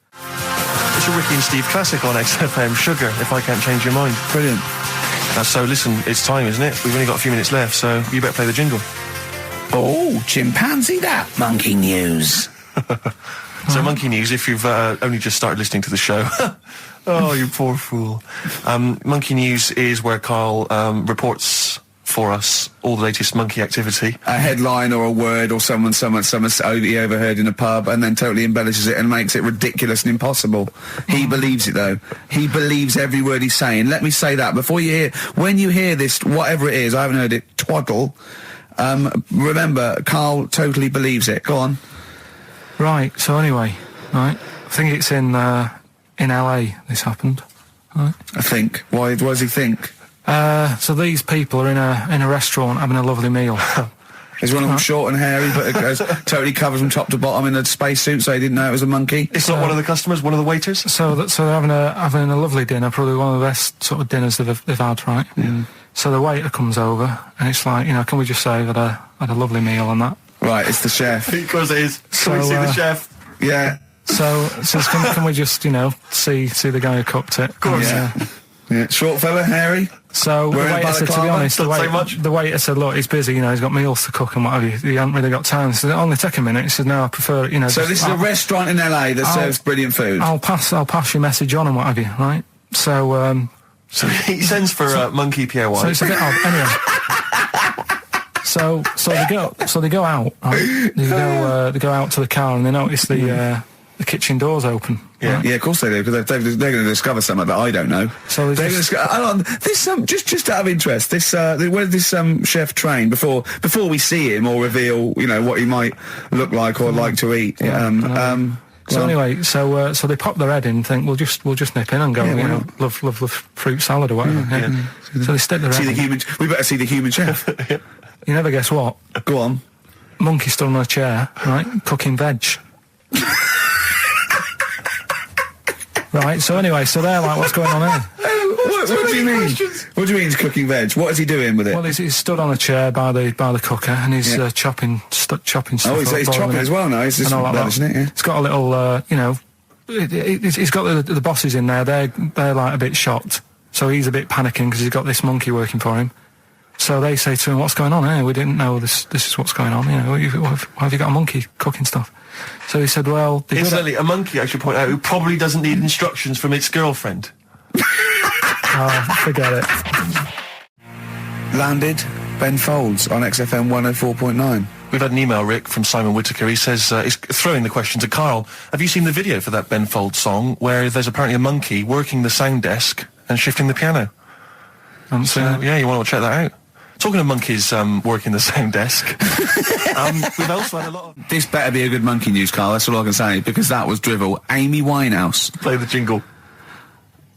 It's a Ricky and Steve classic on XFM, Sugar, If I Can't Change Your Mind. Brilliant. So listen, it's time, isn't it? We've only got a few minutes left, so you better play the jingle. Oh, chimpanzee that monkey news. So Monkey News, if you've only just started listening to the show. Oh, you poor fool. Monkey News is where Carl reports for us all the latest monkey activity. A headline or a word or someone he overheard in a pub and then totally embellishes it and makes it ridiculous and impossible. He believes it though. He believes every word he's saying. Let me say that when you hear this, whatever it is, I haven't heard it, twaddle, remember, Carl totally believes it. Go on. Right, so anyway, right, I think it's in LA this happened. Right. I think. Why does he think? So these people are in a restaurant having a lovely meal. Is one of them short and hairy, but it goes totally covers from top to bottom in a spacesuit, so he didn't know it was a monkey? It's not one of the customers, one of the waiters? So they're having a lovely dinner, probably one of the best sort of dinners they've had, right? Mm. So the waiter comes over, and it's like, can we just say I've had a lovely meal and that? Right, it's the chef. Because it is. So, Can we see the chef? Yeah. So can we just, see the guy who cooked it? Of course. Yeah. Short fella, hairy. So the Wearing a waiter said, to be balaclava? honest, Doesn't say much. the waiter said, look, he's busy, he's got meals to cook and what have you. He hasn't really got time. He said, only take a minute. He said, no, I prefer, So this is a restaurant in LA that serves brilliant food. I'll pass your message on and what have you, right? So, So he sends for Monkey Pierre White. so it's a bit odd. Anyway. So they go out, right? They go out to the car and they notice the kitchen door's open. Yeah. Right? Yeah, of course they do, because they're going to discover something that I don't know. So they're going to discover. Just out of interest, where did this chef train before we see him or reveal, what he might look like or like to eat? So anyway, so they pop their head in and think we'll just nip in and go, love fruit salad or whatever. Yeah. So they stick their head in. We better see the human chef. You never guess what? Go on. Monkey stood on a chair, right, cooking veg. Right, so anyway, so they're like, what's going on here? What do you mean? What do you mean he's cooking veg? What is he doing with it? Well, he's stood on a chair by the cooker and he's chopping stuff. Oh, he's chopping as well now. He's just relishing it, yeah. It's got a little, he's got the bosses in there. They're like a bit shocked. So he's a bit panicking because he's got this monkey working for him. So they say to him, what's going on here? We didn't know this is what's going on. Why have you got a monkey cooking stuff? So he said, well... Incidentally, a monkey, I should point out, who probably doesn't need instructions from its girlfriend. Oh, forget it. Landed Ben Folds on XFM 104.9. We've had an email, Rick, from Simon Whittaker. He says, he's throwing the question to Carl. Have you seen the video for that Ben Folds song where there's apparently a monkey working the sound desk and shifting the piano? So, yeah, you want to check that out. Talking of monkeys working the sound desk, we've also had a lot of... This better be a good monkey news, Carl, that's all I can say, because that was drivel. Amy Winehouse. Play the jingle.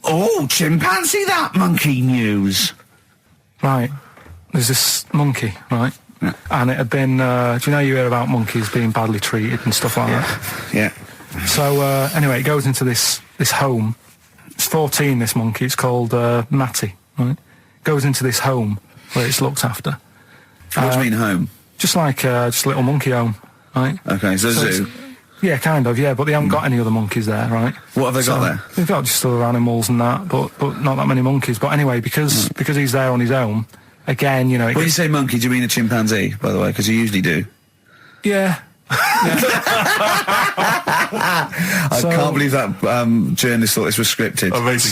Oh, chimpanzee that monkey news. Right. There's this monkey, right? Yeah. And it had been, do you hear about monkeys being badly treated and stuff like that? Yeah. So, anyway, it goes into this home. It's 14, this monkey. It's called Matty, right? goes into this home where it's looked after. What do you mean home? Just like just a little monkey home, right? Okay, so zoo. Yeah, kind of, yeah, but they haven't got any other monkeys there, right? What have they got there? They've got just other animals and that, but not that many monkeys. But anyway, because he's there on his own, again, you know... When you say monkey, do you mean a chimpanzee, by the way? Because you usually do. Yeah. I can't believe that journalist thought this was scripted. Amazing.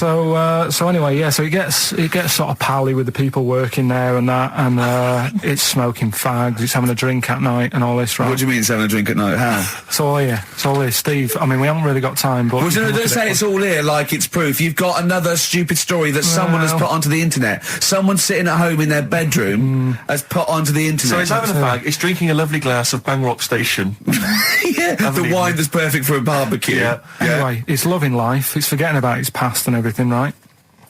So anyway, yeah. So he gets sort of pally with the people working there and that, and it's smoking fags. It's having a drink at night and all this, right? What do you mean it's having a drink at night? How? It's all here. It's all here, Steve. I mean, we haven't really got time, but Well, don't say it's all here like it's proof. You've got another stupid story that someone has put onto the internet. Someone sitting at home in their bedroom has put onto the internet. So it's having a fag. It's drinking a lovely glass of Bang Rock Station. Yeah, the wine that's perfect for a barbecue. Yeah. Anyway, it's loving life. It's forgetting about its past and everything, right?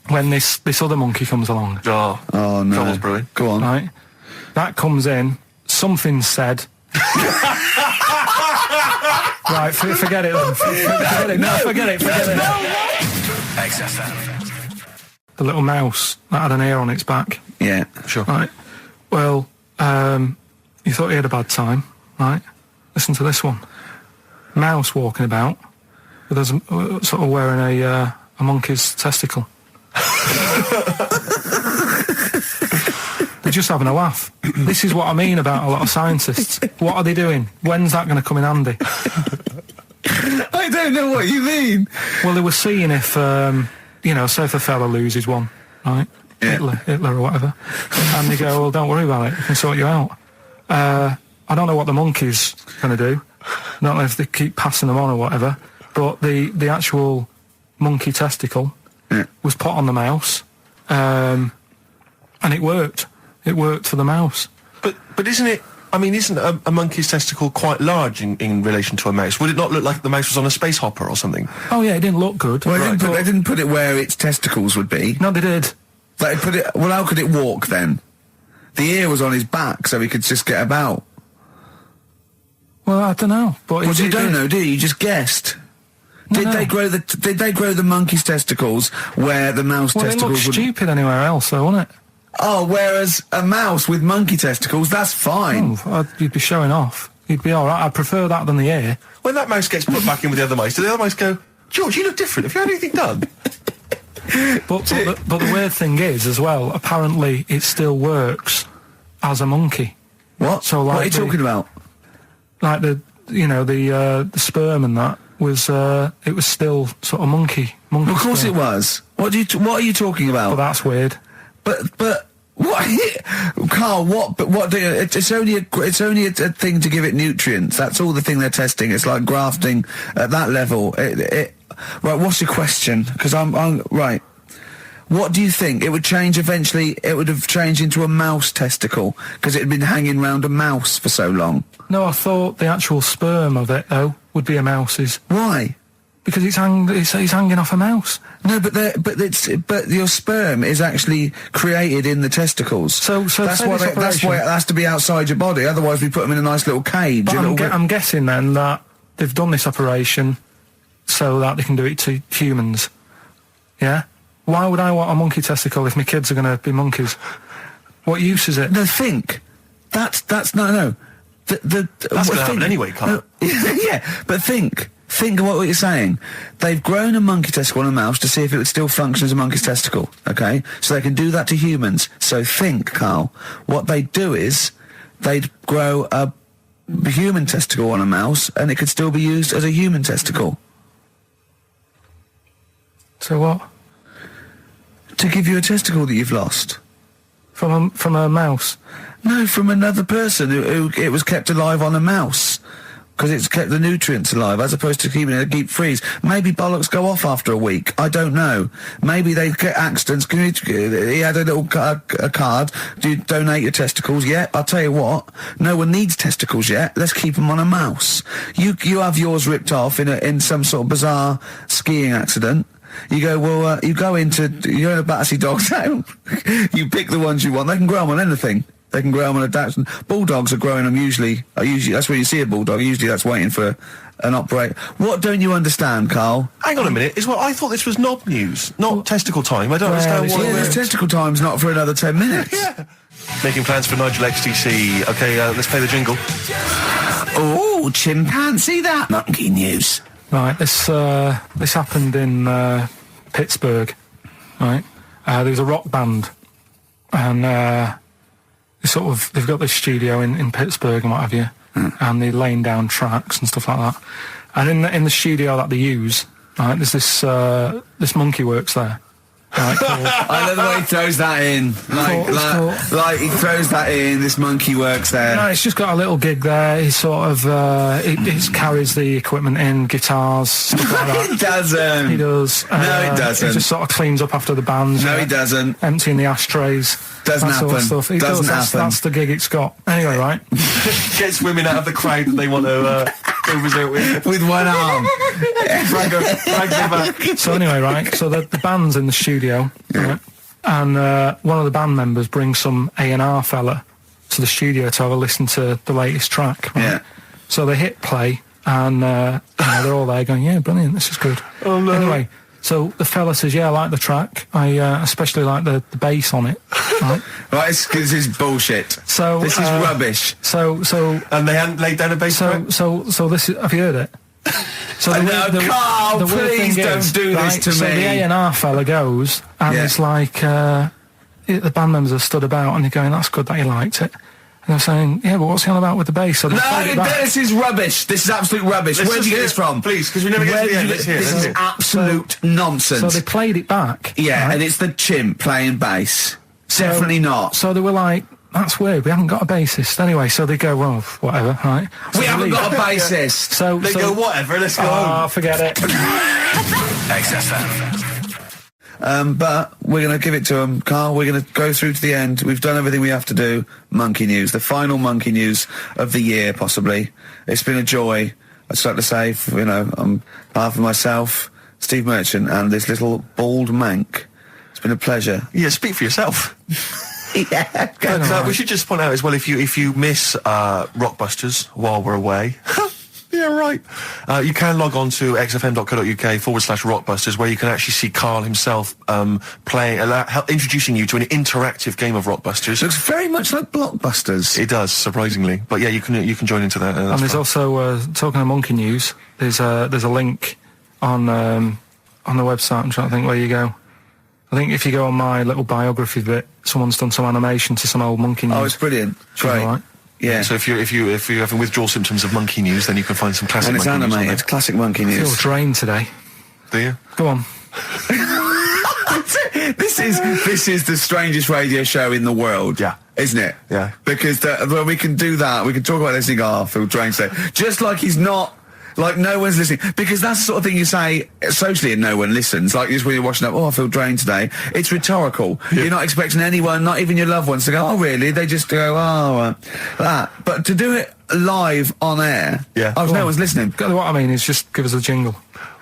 When this other monkey comes along, Oh no. Trouble's brewing. Go on. right? That comes in. Something's said. Right, forget it then. Forget it. No, forget it. XFM. The little mouse that had an ear on its back. Yeah. Sure. Right. Well, you thought he had a bad time, right? Listen to this one. Mouse walking about with us, sort of wearing a monkey's testicle. They're just having a laugh. This is what I mean about a lot of scientists. What are they doing? When's that going to come in handy? I don't know what you mean. Well, they were seeing if, say if a fella loses one, right? Yeah. Hitler or whatever. And they go, well, don't worry about it. We can sort you out. I don't know what the monkey's going to do. I don't know if they keep passing them on or whatever. But the actual monkey testicle was put on the mouse. And it worked. It worked for the mouse. But isn't it... I mean, isn't a monkey's testicle quite large in relation to a mouse? Would it not look like the mouse was on a space hopper or something? Oh, yeah, it didn't look good. Well, they didn't put it where its testicles would be. No, they did. They put it... Well, how could it walk then? The ear was on his back, so he could just get about. Well, I don't know. But You don't know, do you? You just guessed. Did they grow the monkey's testicles where the mouse testicles it looked would... stupid anywhere else, though, wouldn't it? Oh, whereas a mouse with monkey testicles, that's fine. Oh, you'd be showing off. You'd be all right. I'd prefer that than the ear. When that mouse gets put back in with the other mice, do the other mice go, George, you look different. Have you had anything done? But the weird thing is, as well, apparently it still works as a monkey. What? So, like, what are you talking about? Like the sperm and that was it was still sort of monkey. Of course sperm. it was. What are you talking about? But that's weird. But what, Carl? What? But what? It's only a thing to give it nutrients. That's all the thing they're testing. It's like grafting at that level. Right. What's your question? Because I'm right. What do you think? It would change eventually. It would have changed into a mouse testicle because it had been hanging round a mouse for so long. No, I thought the actual sperm of it though would be a mouse's. Why? Because it's hanging off a mouse. No, but your sperm is actually created in the testicles. So that's why it has to be outside your body. Otherwise, we put them in a nice little cage. But I'm guessing then that they've done this operation so that they can do it to humans. Yeah. Why would I want a monkey testicle if my kids are going to be monkeys? What use is it? No, think. That's no. That's going to happen anyway, Carl. No, yeah, but think. Think of what you're saying. They've grown a monkey testicle on a mouse to see if it would still function as a monkey's testicle, okay? So they can do that to humans. So think, Carl. What they'd do is they'd grow a human testicle on a mouse and it could still be used as a human testicle. So what? To give you a testicle that you've lost. From a mouse? No, from another person who it was kept alive on a mouse. Because it's kept the nutrients alive, as opposed to keeping it in a deep freeze. Maybe bollocks go off after a week. I don't know. Maybe they get accidents. He had a little a card. Do you donate your testicles? Yeah, I'll tell you what. No one needs testicles yet. Let's keep them on a mouse. You have yours ripped off in some sort of bizarre skiing accident. You go, you're in a Battersea Dog Town. You pick the ones you want. They can grow them on anything. They can grow them on a dachshund. Bulldogs are growing them usually that's where you see a bulldog. Usually that's waiting for an operate. What don't you understand, Carl? Hang on a minute. I thought this was knob news, not testicle time. I don't understand what. Yeah, testicle time's not for another 10 minutes. Yeah. Making plans for Nigel XTC. Okay, let's play the jingle. Oh, chimpanzee that monkey news. Right, this happened in Pittsburgh, right? There was a rock band, and they've got this studio in Pittsburgh and what have you, and they're laying down tracks and stuff like that. And in the studio that they use, right, there's this monkey works there. Right, I love the way he throws that in. Like he throws that in. This monkey works there. No, it's just got a little gig there. He sort of he carries the equipment in, guitars, stuff like that. He doesn't. He does. No, he doesn't. He just sort of cleans up after the bands. No, he doesn't. Emptying the ashtrays. Doesn't that happen. Sort of stuff. He Doesn't does. happen. That's the gig it's got. Anyway, right. Gets women out of the crowd that they want to go visit with one arm. Drag them back. So anyway, right. So the band's in the studio, right? And one of the band members brings some A&R fella to the studio to have a listen to the latest track. Right? Yeah. So they hit play, and they're all there going, "Yeah, brilliant, this is good." Oh no. Anyway, so the fella says, "Yeah, I like the track. I especially like the bass on it." Right. Right, this is bullshit. So this is rubbish. So and they hadn't laid down a bass track. So this is. Have you heard it? So Carl, the weird please thing don't is, do right, this to so me. the A&R fella goes, and it's like, the band members are stood about, and they're going, "That's good that you liked it." And they're saying, "Yeah, but what's he on about with the bass?" So no, this is rubbish. This is absolute rubbish. Where did you get this from? Please, because we never get to the end. This is absolute nonsense. So they played it back. Yeah, right? and it's the chimp playing bass. Definitely not. So they were like, "That's weird, we haven't got a bassist." Anyway, so they go, "Well, whatever, right?" So we haven't got a bassist. So they go, "Whatever, let's go home." Forget it. XFM. But we're going to give it to them, Carl. We're going to go through to the end. We've done everything we have to do. Monkey news, the final monkey news of the year, possibly. It's been a joy. I'd just like to say, on behalf of myself, Steve Merchant, and this little bald mank, it's been a pleasure. Yeah, speak for yourself. Yeah. We should just point out as well, if you miss Rockbusters while we're away. Yeah, right. You can log on to xfm.co.uk/Rockbusters, where you can actually see Karl himself introducing you to an interactive game of Rockbusters. Looks very much like Blockbusters. It does, surprisingly. But yeah, you can join into that. And there's also talking of monkey news. There's a link on the website. I'm trying to think where you go. I think if you go on my little biography bit, someone's done some animation to some old monkey news. Oh, it's brilliant. Great. Right. Yeah. So if you're having withdrawal symptoms of monkey news, then you can find some classic monkey news. And it's animated. It's classic monkey I news. feel drained today. Do you? Go on. This is the strangest radio show in the world. Yeah. Isn't it? Yeah. Because when we can do that, we can talk about this and go, "Oh, I feel drained today." Just like he's not. Like, no one's listening. Because that's the sort of thing you say socially and no one listens. Like, just when you're watching up, "Oh, I feel drained today." It's rhetorical. Yeah. You're not expecting anyone, not even your loved ones, to go, "Oh, really?" They just go, "Oh, that." But to do it live on air, no one's listening. What I mean is just give us a jingle.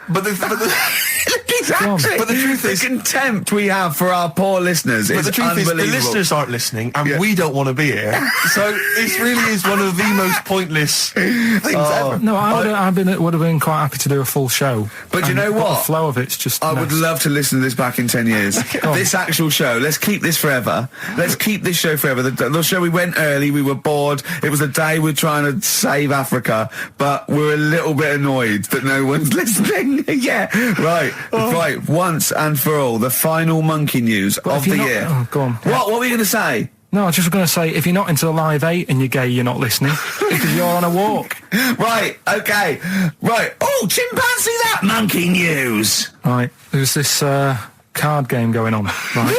But the exactly. But the truth is, the contempt we have for our poor listeners is unbelievable. The listeners aren't listening, and we don't want to be here. So this really is one of the most pointless things ever. No, would have been quite happy to do a full show. But you know what? The flow of it's just. I would love to listen to this back in 10 years. This actual show. Let's keep this forever. Let's keep this show forever. The show, we went early. We were bored. It was the day we're trying to save Africa, but we're a little bit annoyed that no one's listening. Yeah, right. Right, once and for all, the final monkey news of the year. Oh, go on. What were you going to say? No, I was just going to say, if you're not into the Live 8 and you're gay, you're not listening, because you're on a walk. Right, okay. Right. Oh, chimpanzee that monkey news. Right, there's this card game going on, right?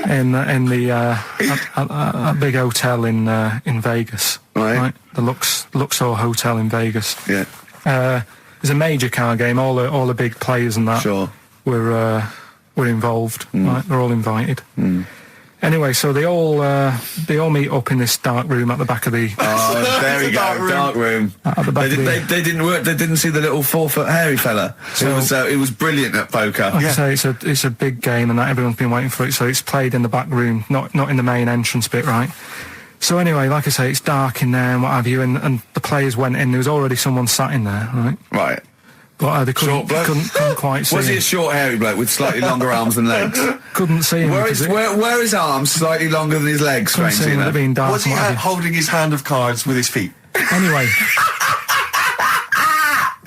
in the big hotel in Vegas. Right. The Luxor Hotel in Vegas. Yeah. There's a major card game. All the big players and that Sure. were involved. Right, they're all invited. Anyway, so they all meet up in this dark room at the back of the. Oh, there we go, dark room. At the back They didn't work. They didn't see the little 4-foot hairy fella. So it was brilliant at poker. Like I say, it's a big game, and that everyone's been waiting for it. So it's played in the back room, not in the main entrance bit, right? So anyway, like I say, it's dark in there and what have you, and the players went in. There was already someone sat in there, right? Right. But they couldn't quite see Was he him. a short, hairy bloke with slightly longer arms than legs? Couldn't see him. Where his arms slightly longer than his legs, Couldn't see strangely him with it enough? being dark. Was he and what have you. holding his hand of cards with his feet? Anyway.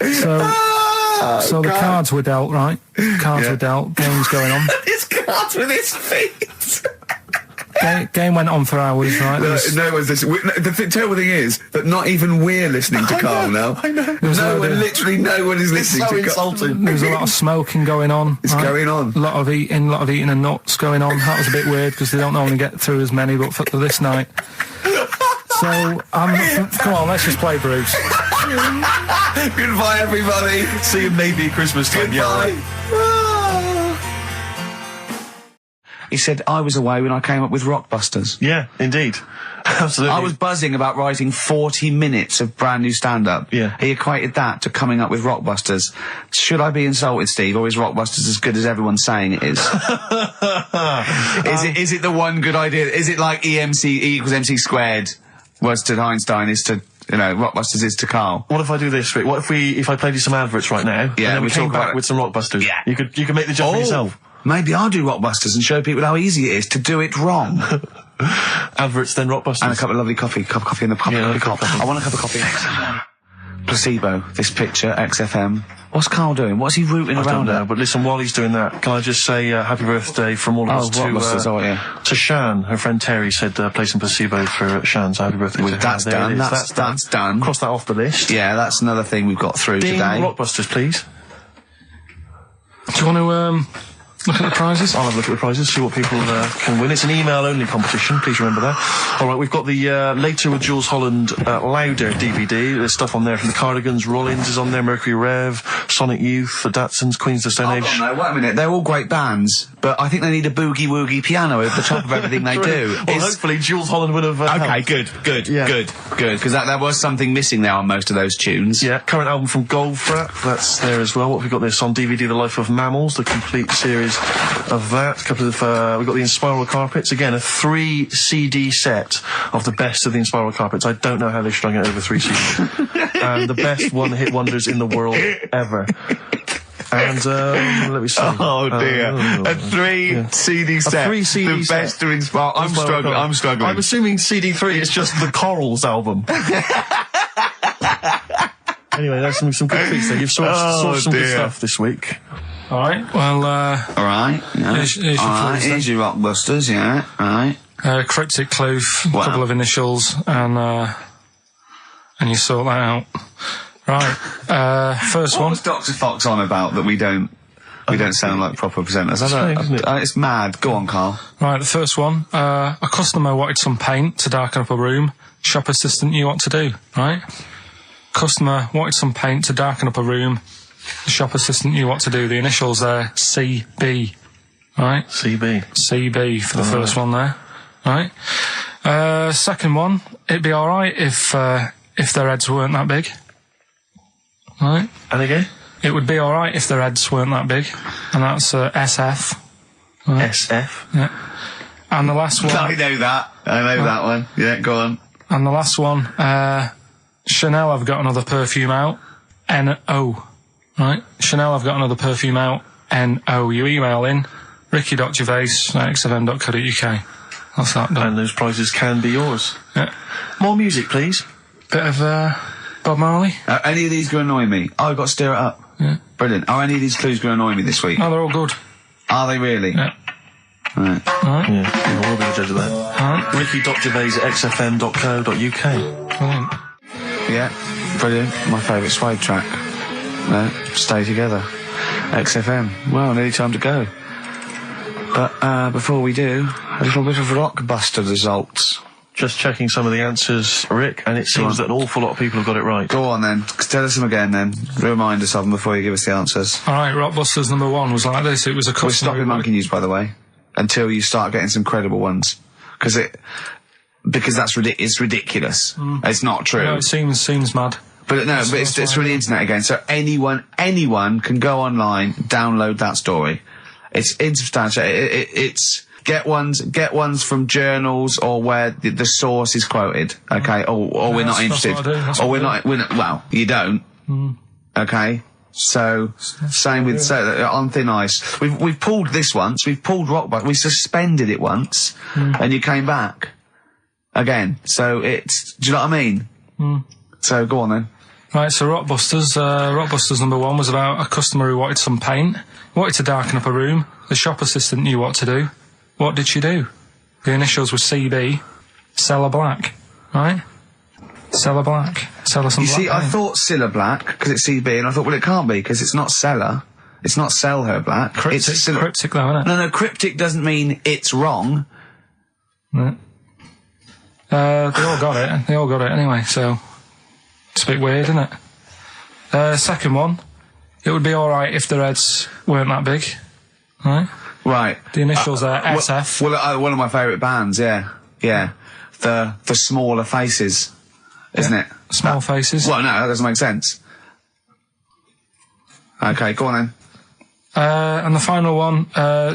So the cards were dealt, right? Cards were dealt, game's going on. His cards with his feet! Game went on for hours, right? No one's listening. The terrible thing is that not even we're listening to Karl now. I know. Literally no one is listening It's so to insulting. There was a lot of smoking going on. It's going on. A lot of eating and nuts going on. That was a bit weird because they don't normally get through as many, but for this night. So, come on, let's just play Bruce. Goodbye, everybody. See you maybe at Christmas time. Goodbye. He said, I was away when I came up with Rockbusters. Yeah, indeed. Absolutely. I was buzzing about writing 40 minutes of brand new stand-up. Yeah. He equated that to coming up with Rockbusters. Should I be insulted, Steve, or is Rockbusters as good as everyone's saying it is? Is it the one good idea? Is it like E equals MC squared was to Einstein is to, Rockbusters is to Karl? What if I do this, Rick? What if I played you some adverts right now? Yeah, and then we talk came back about with some Rockbusters. Yeah. You could make the jump for yourself. Maybe I'll do Rockbusters and show people how easy it is to do it wrong. Adverts, then Rockbusters. And a cup of lovely coffee. Cup of coffee in the pub. Yeah, I want a cup of coffee. Placebo, this picture, XFM. What's Karl doing? What's he rooting I around don't know, at? but listen, while he's doing that, can I just say happy birthday from all of us to Shan. Her friend Terry said play some Placebo for Shan, so happy birthday to her. That's done. That's done. Cross that off the list. Yeah, that's another thing we've got through Ding, today. Rockbusters, please. Do you want to look at the prizes? I'll have a look at the prizes, see what people can win. It's an email-only competition, please remember that. All right, we've got the Later with Jules Holland Louder DVD. There's stuff on there from the Cardigans, Rollins is on there, Mercury Rev, Sonic Youth, the Datsuns, Queens of the Stone Age. No, wait a minute. They're all great bands, but I think they need a boogie-woogie piano over the top of everything they do. Well, hopefully Jules Holland would have Okay, helped. good, Yeah. good, because there was something missing there on most of those tunes. Yeah, current album from Goldfrapp, that's there as well. What have we got this on DVD? The Life of Mammals, the complete series of that. A couple of, we've got the Inspiral Carpets. Again, a 3 CD set of the best of the Inspiral Carpets. I don't know how they strung it over 3 CDs. And the best one-hit wonders in the world ever. And, let me see. Oh dear. A 3 CD set. A 3 CD the set. best to inspire. I'm struggling. I'm assuming CD3 is just the Corals album. Anyway, that's some good treats there. You've sourced some good stuff this week. All right. Well, All right. Yeah. Here's your clues, Here's your Rockbusters, yeah. Right. cryptic clue, a couple of initials, and you sort that out. Right. First What one. was Dr. Fox on about that we don't sound like proper presenters? It's mad. Go on, Karl. Right, the first one. A customer wanted some paint to darken up a room. Shop assistant knew what to do, right? Customer wanted some paint to darken up a room. The shop assistant knew what to do. The initials there, CB, right? CB for the first one there, right? Second one, it'd be alright if their heads weren't that big, right? And again? It would be alright if their heads weren't that big, and that's SF. Right? SF? Yeah. And the last one... I know that one. Yeah, go on. And the last one, Chanel have got another perfume out, N-O. Right? Chanel have got another perfume out, N-O. You email in, ricky.gervais@xfm.co.uk. That's that done. And those prizes can be yours. Yeah. More music, please. Bit of Bob Marley. Any of these going to annoy me? Oh, I've got to stir it up. Yeah. Brilliant. Are any of these clues going to annoy me this week? No, they're all good. Are they really? Yeah. Right. Alright. Yeah, we'll be the judge of that. Alright. ricky.gervais@xfm.co.uk. Brilliant. Yeah. Brilliant. My favourite Suede track. Stay Together. XFM. Well, nearly time to go. But before we do, a little bit of Rockbuster results. Just checking some of the answers, Rick, and it seems that an awful lot of people have got it right. Go on then. Tell us them again then. Remind us of them before you give us the answers. Alright, Rockbusters number 1 was like this. It was a We're customer... stopping monkey news, by the way. until you start getting some credible ones. Because that's it's ridiculous. It's not true. No, it seems mad. But no, but it's from the internet again. So anyone can go online, download that story. It's insubstantial. It's get ones from journals or where the source is quoted. Okay, or we're not interested. Or we're not. Well, you don't. Okay. So same with on thin ice. We've pulled this once. We've pulled we suspended it once, and you came back again. So it's. Do you know what I mean? So go on then. Right, so Rockbusters number 1 was about a customer who wanted some paint, wanted to darken up a room. The shop assistant knew what to do. What did she do? The initials were CB, Cellar Black, right? Cellar Black. Sell her some black paint. I thought Cilla Black, because it's CB, and I thought, well, it can't be, because it's not Cellar. It's not Sell Her Black. Cryptic, it's cryptic though, isn't it? No, cryptic doesn't mean it's wrong. Right. They all got it. They all got it anyway, so... It's a bit weird, isn't it? Second one, it would be alright if the Reds weren't that big. Right? Right. The initials are SF. Well, one of my favourite bands, yeah. Yeah. The Smaller Faces, isn't it? Small Faces. Well, no, that doesn't make sense. Okay, go on then. And the final one,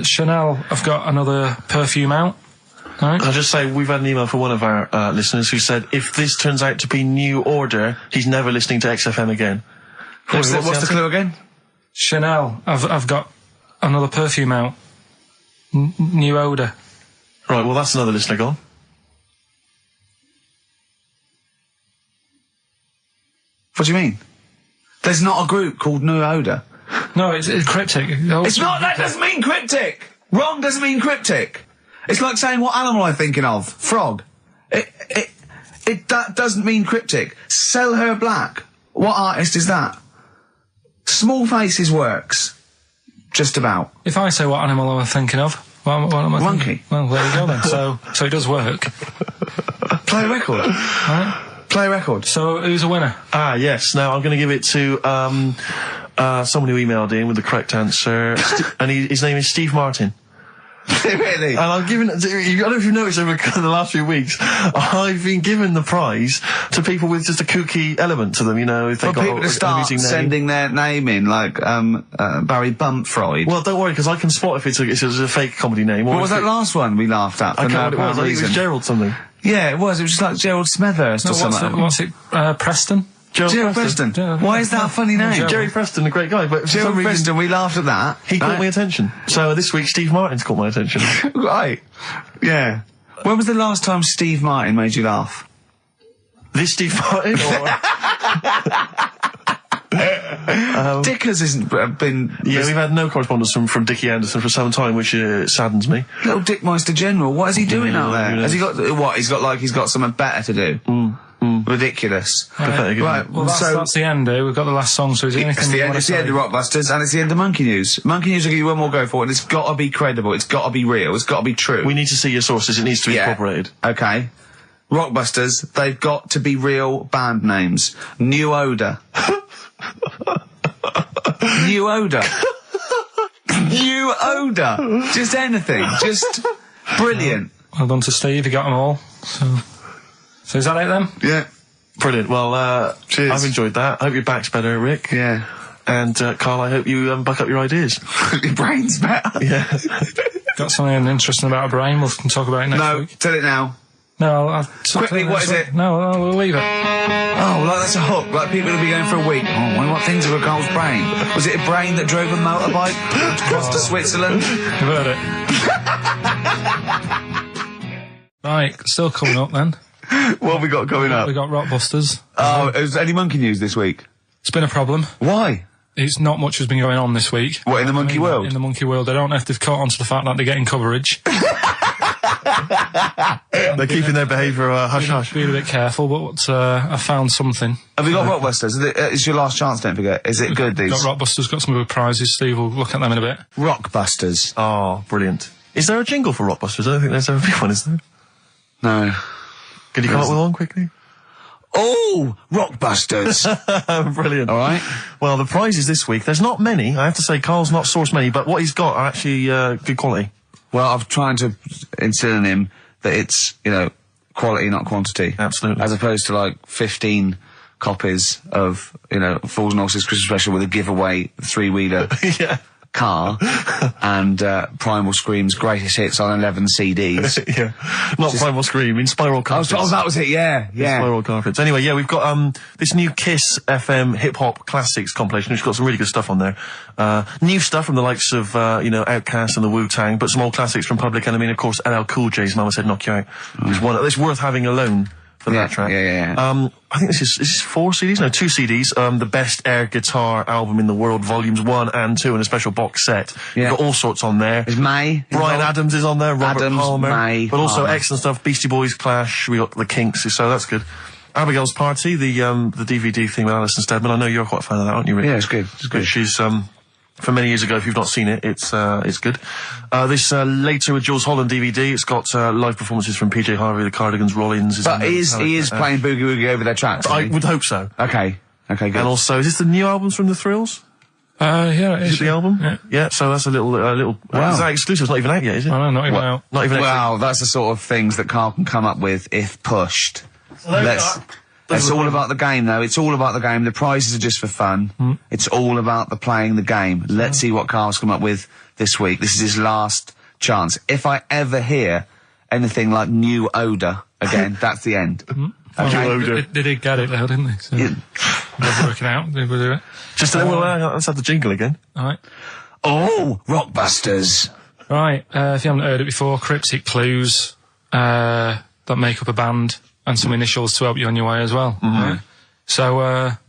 Chanel have got another perfume out. Right. I'll just say we've had an email from one of our listeners who said if this turns out to be New Order, he's never listening to XFM again. What's the clue again? Chanel, I've got another perfume out. New Odour. Right, well that's another listener gone. What do you mean? There's not a group called New Odour. No, it's cryptic. It's not. That doesn't mean cryptic. Wrong doesn't mean cryptic. It's like saying what animal I'm thinking of. Frog. That doesn't mean cryptic. Sell Her Black. What artist is that? Small Faces works. Just about. If I say what animal I'm thinking of, what am I Monkey. thinking? Well, there you go then. So it does work. Play a record. Right? Play a record. So who's a winner? Ah, yes. Now I'm going to give it to someone who emailed in with the correct answer, and his name is Steve Martin. Really? And I'm giving it to, I don't know if you've noticed over the last few weeks, I've been giving the prize to people with just a kooky element to them, you know, if they've got people to start sending their name in, like, Barry Bumpfreud. Well, don't worry, because I can spot if it's a fake comedy name. Or what was that last one we laughed at? I can't remember what it was. I think it was Gerald something. Yeah, it was. It was just like Gerald Smethurst or something. What's it, Preston? Gerald Preston. Why is that a funny name? Jerry Preston, a great guy, but for Gerald some reason, Preston, we laughed at that. He caught my attention. So this week, Steve Martin's caught my attention. Right. Yeah. When was the last time Steve Martin made you laugh? This Steve Martin? Dickers hasn't been... Yeah, we've had no correspondence from Dickie Anderson for some time, which saddens me. Little Dickmeister General, what is he doing out there? Has he got... What, he's got something better to do? Ridiculous. Right, well, that's the end, We've got the last song, so is there anything it's the end of Rockbusters, and it's the end of Monkey News. Monkey News will give you one more go for it, and it's got to be credible, it's got to be real, it's got to be true. We need to see your sources, it needs to be corroborated. Okay. Rockbusters, they've got to be real band names. New Odour. New Odour. New Odour. Just anything. Just brilliant. Well done to Steve, he got them all. So is that it then? Yeah. Brilliant. Well, cheers. I've enjoyed that. I hope your back's better, Rick. Yeah. And, Carl, I hope you back up your ideas. Your brain's better. Yeah. Got something interesting about a brain, we can talk about it next week. No, tell it now. No, I'll quickly, what is it? No, we'll leave it. Oh, like that's a hook. Like people will be going for a week. Oh, I wonder what things are a Carl's brain. Was it a brain that drove a motorbike across to Switzerland? You've heard it. Right, still coming up then. What have we got coming up? We got Rockbusters. Oh, is there any Monkey News this week? It's been a problem. Why? It's not much has been going on this week. What, in the monkey world? In the monkey world. I don't know if they've caught on to the fact that they're getting coverage. They're keeping their behaviour hush-hush. Being a bit careful, but I found something. Have you got Rockbusters? It's your last chance, don't forget. Is it good, these? Got Rockbusters, got some other prizes. Steve will look at them in a bit. Rockbusters. Oh, brilliant. Is there a jingle for Rockbusters? I don't think there's ever been one, is there? No. Can you come up with one quickly? Oh, Rockbusters. Brilliant. All right. Well, the prizes this week, there's not many. I have to say, Carl's not sourced many, but what he's got are actually good quality. Well, I'm trying to instill in him that it's, you know, quality, not quantity. Absolutely. As opposed to, like, 15 copies of, you know, Fools and Horses Christmas Special with a giveaway 3-wheeler Yeah. car and Primal Scream's greatest hits on 11 CDs. Yeah. Not Primal Scream, in Spiral Carpets. Oh, that was it, yeah. Spiral Carpets. Anyway, yeah, we've got this new Kiss FM hip-hop classics compilation, which has got some really good stuff on there. New stuff from the likes of, you know, Outkast and the Wu-Tang, but some old classics from Public Enemy, and of course LL Cool J's Mama Said Knock You Out. It's worth having alone for that track. Yeah. I think this is 4 CDs? No, 2 CDs. The Best Air Guitar Album in the World, Volumes 1 and 2, and a special box set. Yeah. You've got all sorts on there. Is May? Brian Adams is on there, Robert Adams, Palmer. May, but also Palmer. excellent stuff. Beastie Boys, Clash, we got the Kinks, so that's good. Abigail's Party, the DVD thing with Alison Steadman. I know you're quite a fan of that, aren't you, Rick? Yeah, it's good. It's good. She's, from many years ago, if you've not seen it, it's good. This Later with Jules Holland DVD, it's got live performances from PJ Harvey, the Cardigans, Rollins. But he is playing Boogie Woogie over their tracks. I would hope so. Okay, good. And also, is this the new albums from The Thrills? Yeah, it Is is. it the album? Yeah. Yeah, so that's a little, Wow. Is that exclusive? It's not even out yet, is it? I know, not even out. Not even out. Wow, that's the sort of things that Carl can come up with if pushed. It's all about the game, though. It's all about the game. The prizes are just for fun. It's all about the playing the game. Let's see what Carl's come up with this week. This is his last chance. If I ever hear anything like New Odour again, that's the end. Okay? They did get it though, didn't they? So they're working out. They will do it. Just let's have the jingle again. All right. Oh, Rockbusters. Right, if you haven't heard it before, cryptic clues that make up a band and some initials to help you on your way as well. Right? So,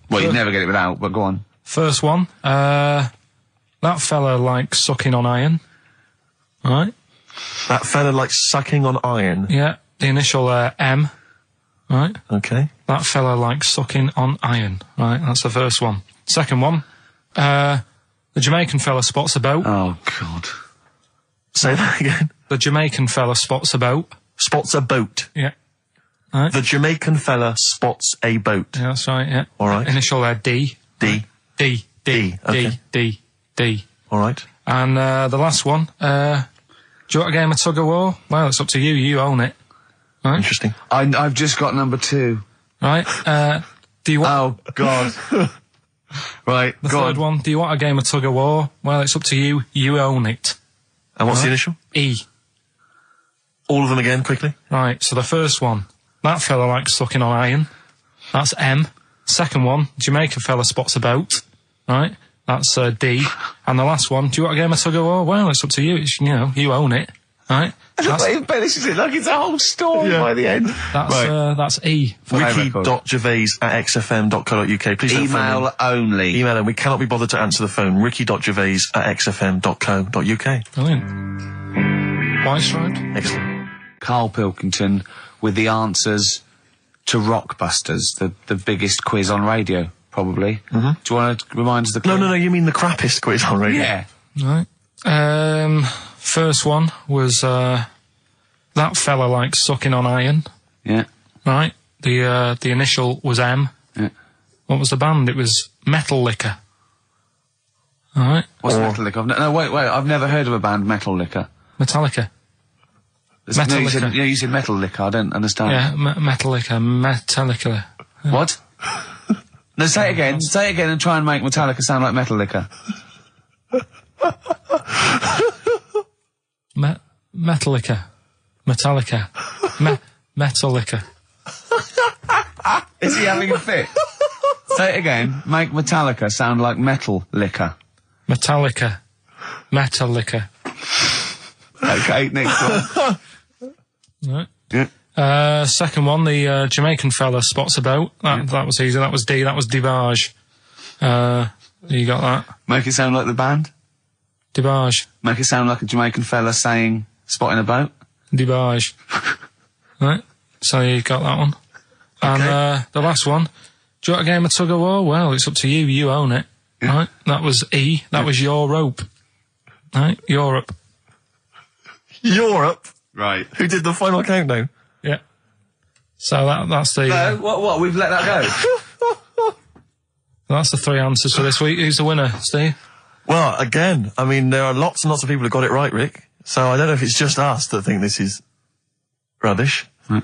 Well, you'd never get it without, but go on. first one, that fella likes sucking on iron. Right? That fella likes sucking on iron. Yeah, the initial M. Right? Okay. That fella likes sucking on iron. Right, that's the first one. Second one, the Jamaican fella spots a boat. Oh, God. Say that again. The Jamaican fella spots a boat. Spots a boat. Yeah. Right. The Jamaican fella spots a boat. Yeah, that's right, yeah. All right. Initial D. D. D. Okay. D. All right. And the last one, do you want a game of tug of war? Well, it's up to you. You own it. Right? Interesting. I've just got number 2. Right. Do you want... Oh, God. Right, the third one, do you want a game of tug of war? Well, it's up to you. You own it. And what's the initial? E. All of them again, quickly. Right, so the first one, that fella likes sucking on iron. That's M. Second one, Jamaican fella spots a boat. Right, that's D. And the last one, do you want a game of tug of war? Well, it's up to you. It's, you know, you own it. Right? This is it like it's a whole story by the end. That's E. Ricky.gervais@xfm.co.uk. Please don't phone Email in. only. Email and we cannot be bothered to answer the phone. Ricky.gervais@xfm.co.uk. Brilliant. White striped. Excellent. Karl Pilkington with the answers to Rockbusters, the biggest quiz on radio, probably. Do you want to remind us the quiz? No, you mean the crappiest quiz on radio? Yeah. Right. First one was, that fella likes sucking on iron. Yeah. Right. The initial was M. Yeah. What was the band? It was Metal Liquor. Alright. What's Metal Liquor? No, wait, I've never heard of a band, Metal Liquor. Metallica. Metal you Liquor. you said Metal Liquor, I don't understand. Yeah, Metal Liquor. Metallica. What? No, say it again. Say it again and try and make Metallica sound like Metal Liquor. Metallica. Metallica. Metallica. Is he having a fit? Say it again. Make Metallica sound like Metal Liquor. Metallica. Metallica. Okay, next one. Right. Yeah. Second one, the Jamaican fella spots a boat. That was easy. That was D. That was Debage. You got that? Make it sound like the band. Debage. Make it sound like a Jamaican fella saying, spotting a boat. Debage. Right. So you got that one. Okay. And the last one, do you want a game of tug of war? Well, it's up to you. You own it. Yeah. Right. That was E. That was your rope. Right. Europe. Europe? Right. Who did the final countdown? Yeah. So that's the... No, what? We've let that go? That's the 3 answers for this week. Who's the winner, Steve? Well, again, I mean, there are lots and lots of people who got it right, Rick. So I don't know if it's just us that think this is rubbish. Right.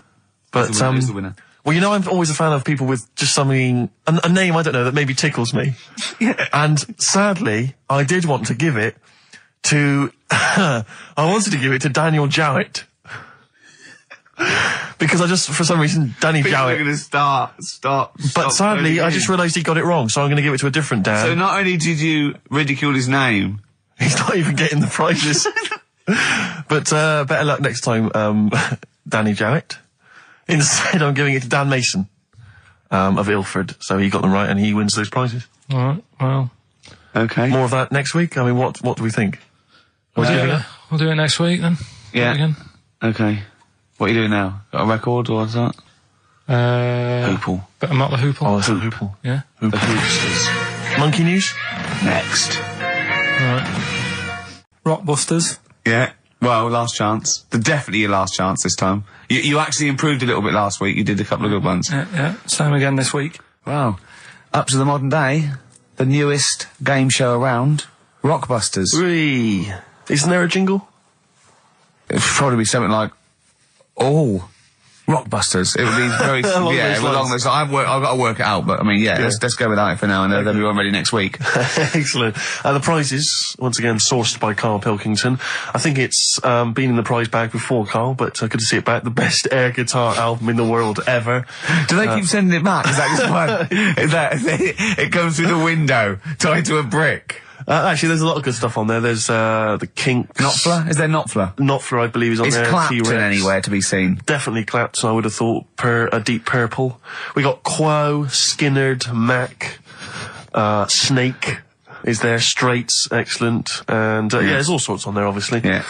But, Who's the winner? well, you know, I'm always a fan of people with just something, a name, I don't know, that maybe tickles me. Yeah. And sadly, I did want to give it to, I wanted to give it to Daniel Jowett. Because I just, for some reason, Danny People are Jowett. going to stop. But sadly, I just realised he got it wrong, so I'm going to give it to a different Dan. So not only did you ridicule his name, He's not even getting the prizes. But better luck next time, Danny Jowett. Instead, I'm giving it to Dan Mason of Ilford. So he got them right, and he wins those prizes. All right, well. okay. More of that next week. I mean, what do we think? We'll do it next week then. Yeah. Do it again. Okay. What are you doing now? Got a record or what's that? Hoople. But I'm not the Hoople. Oh, it's a Hoople. Yeah. The Hoopsters. Monkey News? Next. Right. Rockbusters. Yeah. Well, last chance. Definitely your last chance this time. You actually improved a little bit last week. You did a couple of good ones. Yeah. Same again this week. Wow. Up to the modern day, the newest game show around, Rockbusters. Whee! Isn't there a jingle? It'd probably be something like, oh, Rockbusters. It would be very, Along yeah, those along lines. those. I've got to work it out, but I mean, yeah. Let's go with that for now, and then we'll be ready next week. Excellent. The prizes, once again, sourced by Karl Pilkington. I think it's been in the prize bag before, Karl, but good to see it back. The best air guitar album in the world ever. Do they keep sending it back? Is that just fun? Is that it comes through the window, tied to a brick? Actually, there's a lot of good stuff on there. There's the Kinks. Knopfler? Is there Knopfler? Knopfler, I believe, is on Is there. Clapton T-Rex. anywhere to be seen? Definitely Clapton, I would have thought. A Deep Purple. We got Quo, Skinnerd, Mac, Snake is there, Straits, excellent. And, yeah, there's all sorts on there, obviously. Yeah.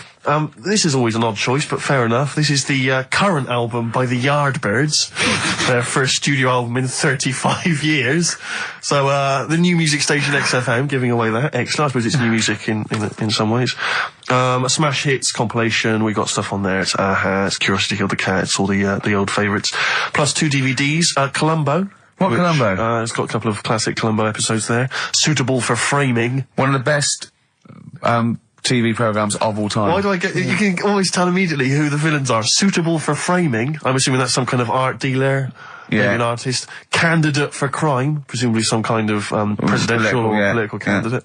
This is always an odd choice, but fair enough. This is the current album by the Yardbirds, their first studio album in 35 years. So the new music station XFM giving away that. Excellent. I suppose it's new music in some ways. A Smash Hits compilation. We got stuff on there. It's Aha, it's Curiosity Killed the Cat. It's all the old favourites. Plus 2 DVDs. Columbo. What Columbo? It's got a couple of classic Columbo episodes there. Suitable for framing. One of the best TV programmes of all time. Why do I get... You can always tell immediately who the villains are. Suitable for framing. I'm assuming that's some kind of art dealer. Yeah. Maybe an artist. Candidate for crime. Presumably some kind of presidential or political candidate.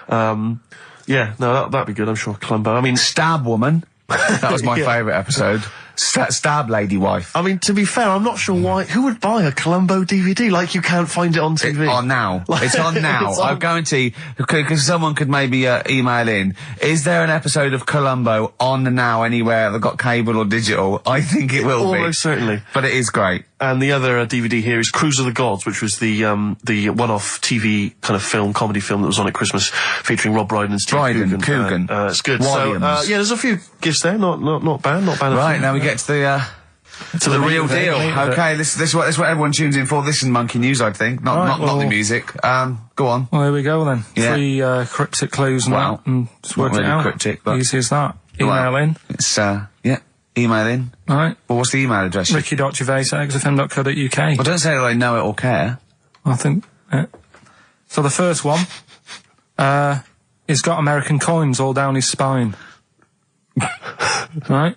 Yeah, no, that'd be good, I'm sure. Columbo. I mean... Stab Woman. That was my favourite episode. Stab Lady Wife. I mean, to be fair, I'm not sure why... Who would buy a Columbo DVD? Like, you can't find it on TV. On now. It's on now. It's on- I guarantee, because someone could maybe email in, is there an episode of Columbo on now anywhere that got cable or digital? I think it will be. Almost certainly. But it is great. And the other DVD here is Cruise of the Gods, which was the one-off TV kind of film, comedy film that was on at Christmas, featuring Rob Brydon and Steve Coogan. It's good. Williams. So, yeah, there's a few gifts there. Not bad. Not bad. Right, now we get to the real deal. Okay, this is what everyone tunes in for. This is Monkey News, I think. Not the music. Go on. Well, here we go then. Yeah. 3 cryptic clues now, and just work not it really out. cryptic, but- Easy as that. Email in. It's, email in. Right. Well, what's the email address? Ricky.gervais@xfm.co.uk. Well, don't say that I know it or care. I think. So the first one, he's got American coins all down his spine. Right?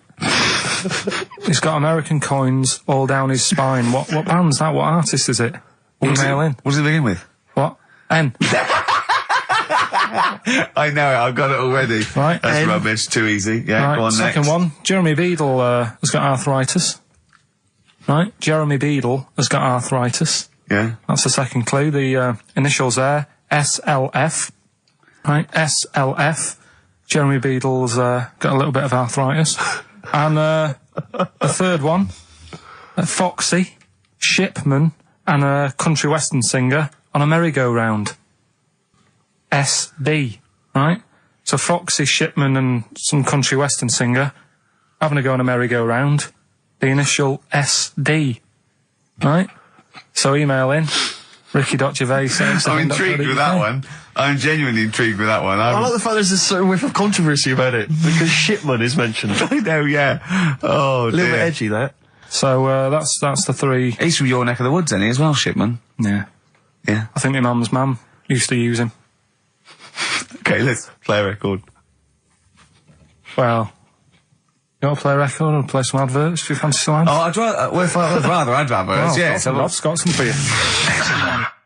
He's got American coins all down his spine. What band's that? What artist is it? Email in. What does it begin with? What? N. I know it, I've got it already. Right. That's rubbish, too easy. Yeah, Right, go on second next. one. Jeremy Beadle has got arthritis. Right? Jeremy Beadle has got arthritis. Yeah. That's the second clue. The initials there, SLF. Right? SLF. Jeremy Beadle's got a little bit of arthritis. And the third one, Foxy, Shipman, and a country western singer on a merry-go-round. SB. Right? So Foxy, Shipman, and some country western singer having a go on a merry-go-round. The initial SD. Right? So email in. Ricky.gervais. I'm intrigued with that one. I'm genuinely intrigued with that one. I like the fact there's a certain whiff of controversy about it, because Shipman is mentioned. I know, yeah. Oh, A little bit edgy, that. So that's the 3. He's from your neck of the woods, isn't he, as well, Shipman? Yeah. Yeah. I think my mum's mum used to use him. Okay, let's play a record. Well, you want to play a record or play some adverts? Do you fancy some ads? Oh, I'd rather adverts, Well, yeah. Rob's got some for you.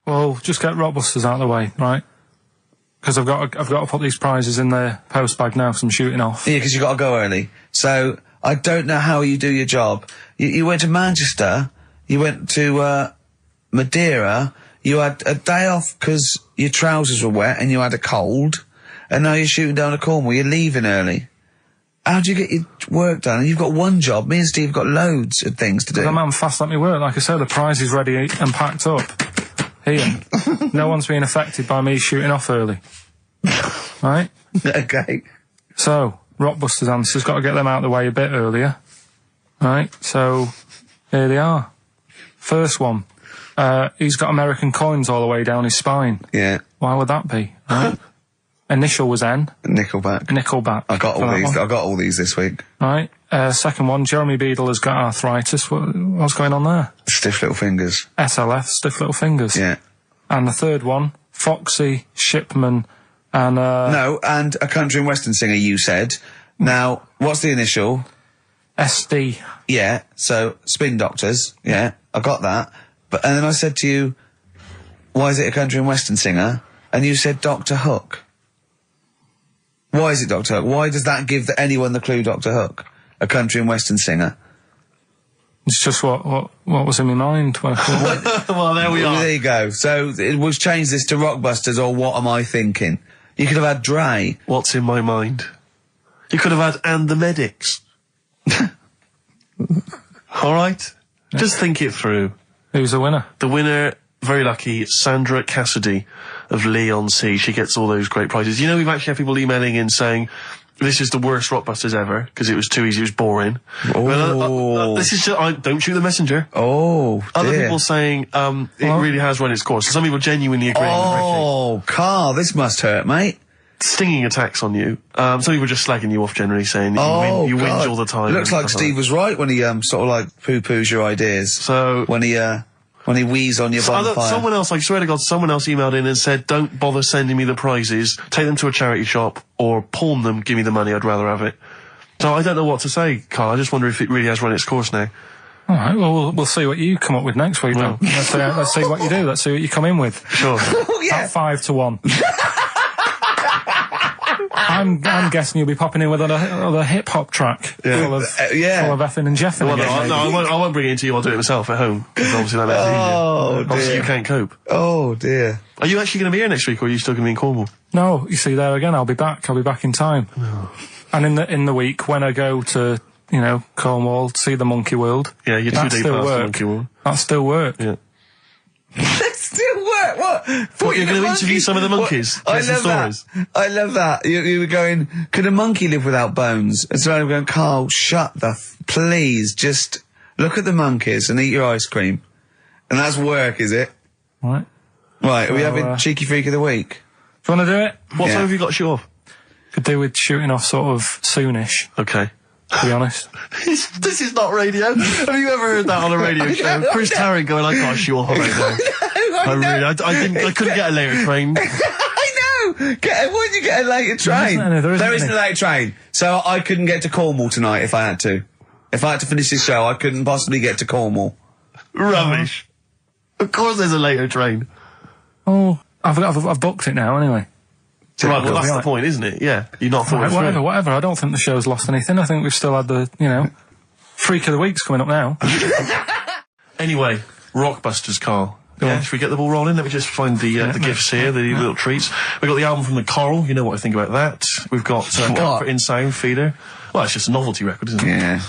Well, just get Rockbusters out of the way, right? Because I've got to put these prizes in the post bag now, because I'm shooting off. Yeah, because you got to go early. So I don't know how you do your job. You went to Manchester. You went to Madeira. You had a day off because your trousers were wet and you had a cold. And now you're shooting down to Cornwall. You're leaving early. How do you get your work done? And you've got one job. Me and Steve have got loads of things to do. The man fast let me work. Like I said, the prize is ready and packed up. Here. No one's being affected by me shooting off early. Right? Okay. So, Rockbusters answers, got to get them out of the way a bit earlier. Right? So, here they are. First one. He's got American coins all the way down his spine. Yeah. Why would that be? Right? Initial was N. Nickelback. I got all these. I got all these this week. Right. Second one, Jeremy Beadle has got arthritis. What's going on there? Stiff little fingers. SLF, stiff little fingers. Yeah. And the third one, Foxy, Shipman, and No, and a country and western singer, you said. Now, what's the initial? SD. Yeah, so Spin Doctors. Yeah, I got that. And then I said to you, why is it a country and western singer? And you said Dr. Hook. Why is it Dr. Hook? Why does that give anyone the clue Dr. Hook? A country and western singer. It's just what was in my mind. Well, there we are. There you go. So we'll change this to Rockbusters, or what am I thinking? You could have had Dre. What's in my mind? You could have had And the Medics. All right? Yeah. Just think it through. Who's the winner? The winner, very lucky, Sandra Cassidy of Leon C. She gets all those great prizes. You know, we've actually had people emailing in saying, this is the worst Rockbusters ever, because it was too easy, it was boring. Oh. This is just, don't shoot the messenger. Oh, dear. Other people saying, it really has run its course. Some people genuinely agreeing with Ricky. Oh, Karl, this must hurt, mate. Stinging attacks on you. Some people just slagging you off generally, saying that you whinge all the time. Looks like Steve was right when he sort of like poo-poos your ideas. So when he wheezed on your bonfire. Someone else, I swear to God, someone else emailed in and said, don't bother sending me the prizes, take them to a charity shop, or pawn them, give me the money, I'd rather have it. So I don't know what to say, Karl. I just wonder if it really has run its course now. All right, well, we'll see what you come up with next week, then. Let's see what you do. Let's see what you come in with. Sure. Yeah. At 5-1. I'm guessing you'll be popping in with another hip-hop track full of effing and jeffing. Well, I won't bring it into you, I'll do it myself at home, because obviously that makes it easier. Obviously you can't cope. Oh, dear. Are you actually going to be here next week, or are you still going to be in Cornwall? No, you see, there again, I'll be back in time. Oh. And in the week, when I go to, Cornwall, to see the Monkey World. Yeah, you're 2 days past the Monkey World. That still work. Yeah. That still work? What? You're going to interview some of the monkeys? I love that. I love that. You were going, could a monkey live without bones? And so I'm going, Karl, shut the please, just look at the monkeys and eat your ice cream. And that's work, is it? Right. Right, are we having Cheeky Freak of the Week? Do you want to do it? What time have you got to shoot off? Could do with shooting off sort of soonish. Okay. To be honest. This is not radio. Have you ever heard that on a radio show? Chris Tarrant going, I can't shoot off right now. I couldn't get a later train. I know! Why did you get a later train? There isn't a later train. So I couldn't get to Cornwall tonight if I had to. If I had to finish this show, I couldn't possibly get to Cornwall. Rubbish. Of course there's a later train. Oh, I've booked it now anyway. Right, well, that's the point, isn't it? Yeah. You're not thought whatever. I don't think the show's lost anything. I think we've still had the, Freak of the Week's coming up now. Anyway, Rockbusters, Karl. Yeah, should we get the ball rolling? Let me just find the gifts here, the little treats. We've got the album from the Coral, you know what I think about that. We've got Comfort in Sound Feeder. Well, it's just a novelty record, isn't it? Yeah.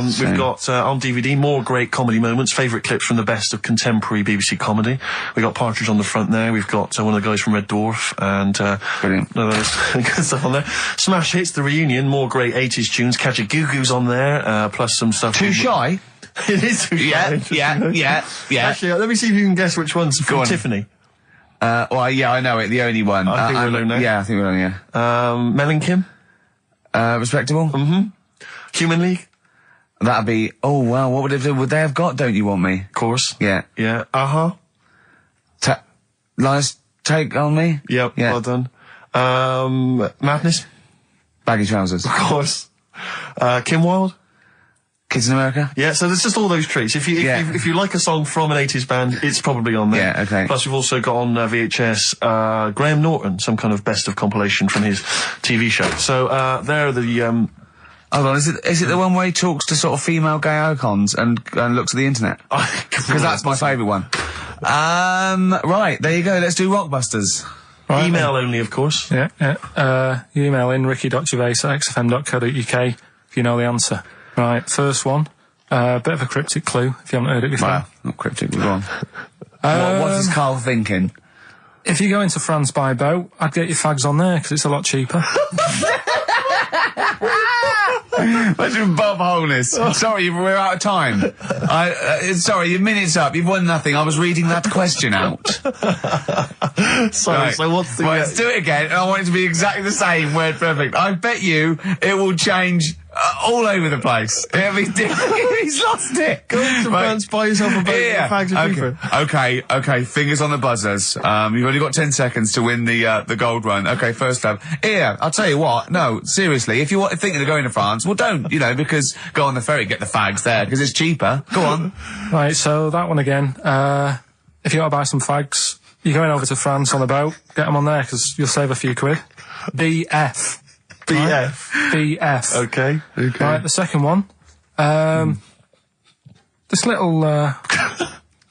We've got on DVD more great comedy moments, favourite clips from the best of contemporary BBC comedy. We've got Partridge on the front there. We've got one of the guys from Red Dwarf and brilliant. Good stuff on there. Smash Hits, the reunion, more great 80s tunes. Catch a Goo Goo's on there, plus some stuff. Too Shy? It is Too Shy. Yeah. Actually, let me see if you can guess which one's from Tiffany. Well, yeah, I know it. The only one. I think we're alone now. Yeah, I think we're alone, yeah. Mel and Kim? Respectable? Mm-hmm. Human League? That'd be, oh wow, what would they have got Don't You Want Me? Of course. Yeah. Yeah. Uh-huh. Lies Take On Me? Yep, yeah. Well done. Madness? Baggy Trousers. Of course. Kim Wilde? Kids in America? Yeah, so there's just all those treats. If you like a song from an 80s band, it's probably on there. Yeah, okay. Plus we've also got on VHS, Graham Norton, some kind of best of compilation from his TV show. So, there are the, Hold on, is it the one where he talks to sort of female gay icons and looks at the internet? Because that's my favourite one. Right, there you go, let's do Rockbusters. Right, email only, of course. Yeah. You email in ricky.gervais@xfm.co.uk if you know the answer. Right, first one. Bit of a cryptic clue, if you haven't heard it before. Well, not cryptic, go on. What is Karl thinking? If you go into France by boat, I'd get your fags on there, because it's a lot cheaper. Imagine Bob Holness. Sorry, we're out of time. Sorry, your minute's up. You've won nothing. I was reading that question out. Sorry, right. so what's the... Well, let's do it again, and I want it to be exactly the same, word perfect. I bet you it will change all over the place. It'll be different. He's lost it. Go to France, buy yourself a boat, yeah. fags are cheaper. Okay, fingers on the buzzers. You've only got 10 seconds to win the gold run. Okay, first up. Here, I'll tell you what, no, seriously, if you're thinking of going to France, well don't, because go on the ferry, get the fags there, because it's cheaper. Go on. Right, so that one again. If you want to buy some fags, you're going over to France on a boat, get them on there, because you'll save a few quid. BF. BF. Right? BF. Okay. Right, the second one. This little,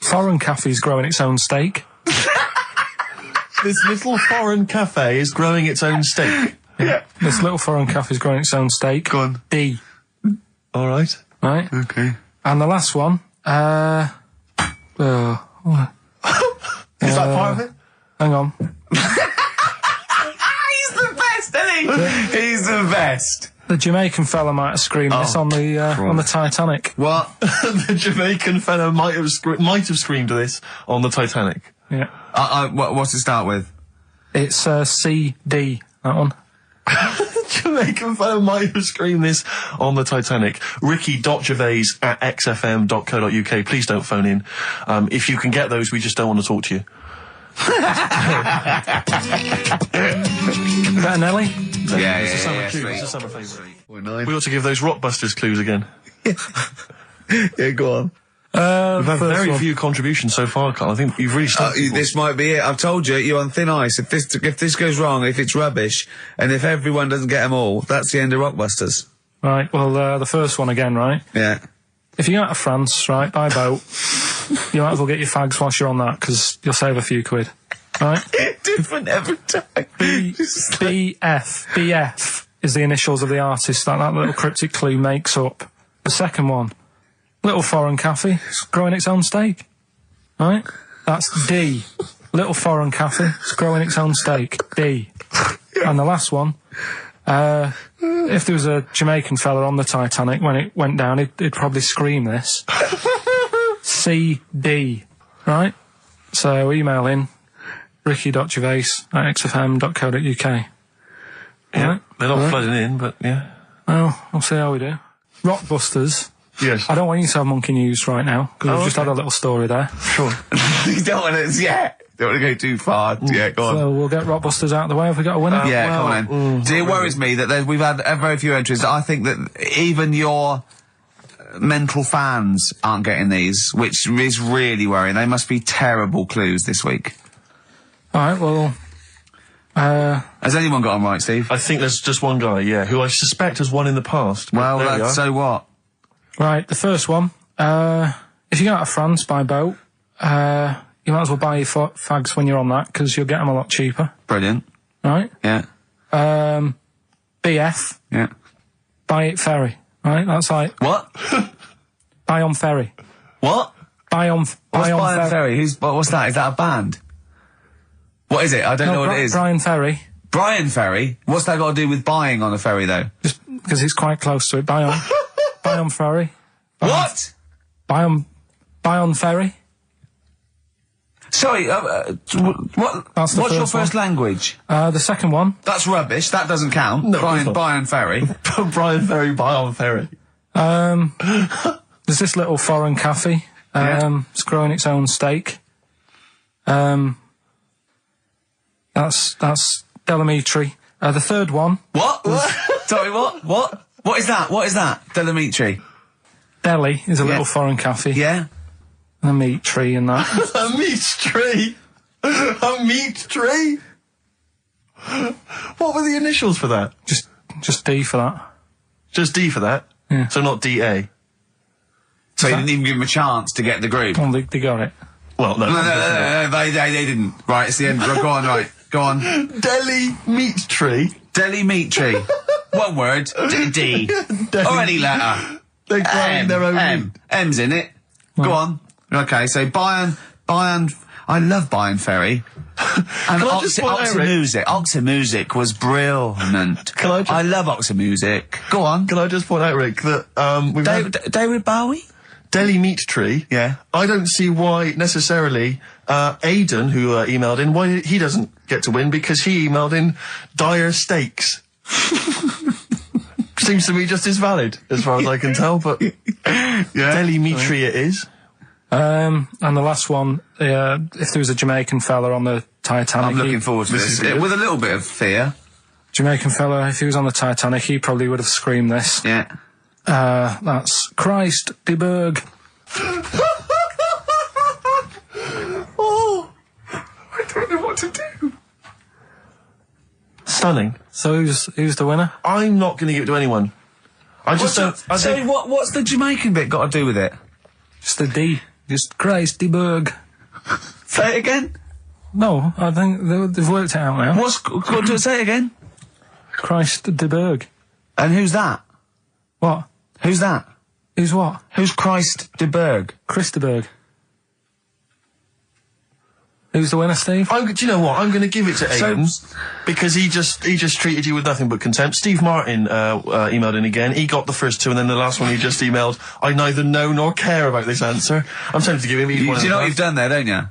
foreign cafe's growing its own steak. This little foreign cafe is growing its own steak. Yeah. This little foreign cafe's growing its own steak. Go on. D. All right. Right? Okay. And the last one, Is that part of it? hang on. He's the best, isn't he? He's the best. The Jamaican fella might have screamed this on the Titanic. What? The Jamaican fellow might have screamed this on the Titanic. Yeah. What's it start with? It's CD, that one. Jamaican fellow might have screamed this on the Titanic. Ricky.gervais@xfm.co.uk. Please don't phone in. If you can get those, we just don't want to talk to you. Is that a Nelly? Yeah, It's a summer tune. It's a summer favourite. We ought to give those Rockbusters clues again. Yeah, go on. We've had very few contributions so far, Carl. I think you've really started. This might be it. I've told you, you're on thin ice. If this goes wrong, if it's rubbish, and if everyone doesn't get them all, that's the end of Rockbusters. Right, well, the first one again, right? Yeah. If you go out of France, right, by boat, you might as well get your fags whilst you're on that, because you'll save a few quid. Right? Different every time. BF is the initials of the artist that little cryptic clue makes up. The second one, little foreign cafe, it's growing its own steak. Right? That's D. Little foreign cafe, it's growing its own steak. D. And the last one, if there was a Jamaican fella on the Titanic when it went down, he'd probably scream this. CD. Right? So email in ricky.gervais@xfm.co.uk. Yeah, right? they're not flooding in, but yeah. Well, we'll see how we do. Rockbusters. Yes. I don't want you to have monkey news right now, because we've just had a little story there. Sure. You don't want to, don't want to go too far. Yeah, go on. So we'll get Rockbusters out of the way. Have we got a winner? Come on then. See, it worries me that we've had very few entries. I think that even your mental fans aren't getting these, which is really worrying. They must be terrible clues this week. Alright, well... Has anyone got them right, Steve? I think there's just one guy, who I suspect has won in the past. Well, so what? Right, the first one. If you go out of France by boat, you might as well buy your fags when you're on that, because you'll get them a lot cheaper. Brilliant. Right? Yeah. BF. Yeah. Buy it ferry. Right? That's like... What? Buy on ferry. What? Buy on Ferry? What's that? Is that a band? What is it? I don't know what it is. Brian Ferry. Brian Ferry? What's that got to do with buying on a ferry, though? Just because it's quite close to it. Buy on ferry. What? Buy on ferry. Sorry, what's your first language? The second one. That's rubbish. That doesn't count. No, Brian Ferry. Brian Ferry, buy on ferry. There's this little foreign cafe. It's growing its own steak. That's Delamitri. The third one. What? Sorry, what? What is that? What is that? Delimitri. Deli is a little foreign cafe. Yeah? And a meat tree and that. A meat tree? A meat tree? What were the initials for that? Just D for that. Just D for that? Yeah. So not DA? So you didn't even give him a chance to get the group? Well, they got it. Well, no. No, they didn't. Right, it's the end. Go on, right. Go on. Deli meat tree? Delimitri. One word. D. Or any letter. They grind their own meat. M's in it. Go on. Okay, so Bayern, I love Bayern Ferry. And Oxymusic was brilliant. I love Oxymusic. Go on. Can I just point out, Rick, that we've David Bowie? Deli meat tree. Yeah. I don't see why necessarily Aidan, who emailed in, why he doesn't get to win, because he emailed in dire steaks. Seems to me just as valid, as far as I can tell, but Deli meat tree it is. And the last one, if there was a Jamaican fella on the Titanic... I'm looking forward to this. With a little bit of fear. Jamaican fella, if he was on the Titanic, he probably would have screamed this. Yeah. That's Christ de Berg. Oh, I don't know what to do. Stunning. So who's the winner? I'm not going to give it to anyone. I just don't... what's the Jamaican bit got to do with it? Just the D. Just Christ de Berg. Say it again? No, I think they've worked it out now. Say it again? Christ de Berg. And who's that? What? Who's that? Who's what? Who's Christ de Berg? Chris de Berg. Who's the winner, Steve? Do you know what? I'm going to give it to Aidan, because he just treated you with nothing but contempt. Steve Martin emailed in again. He got the first two, and then the last one he just emailed, I neither know nor care about this answer. I'm tempted to give him each one. Do you know what you've done there, don't you?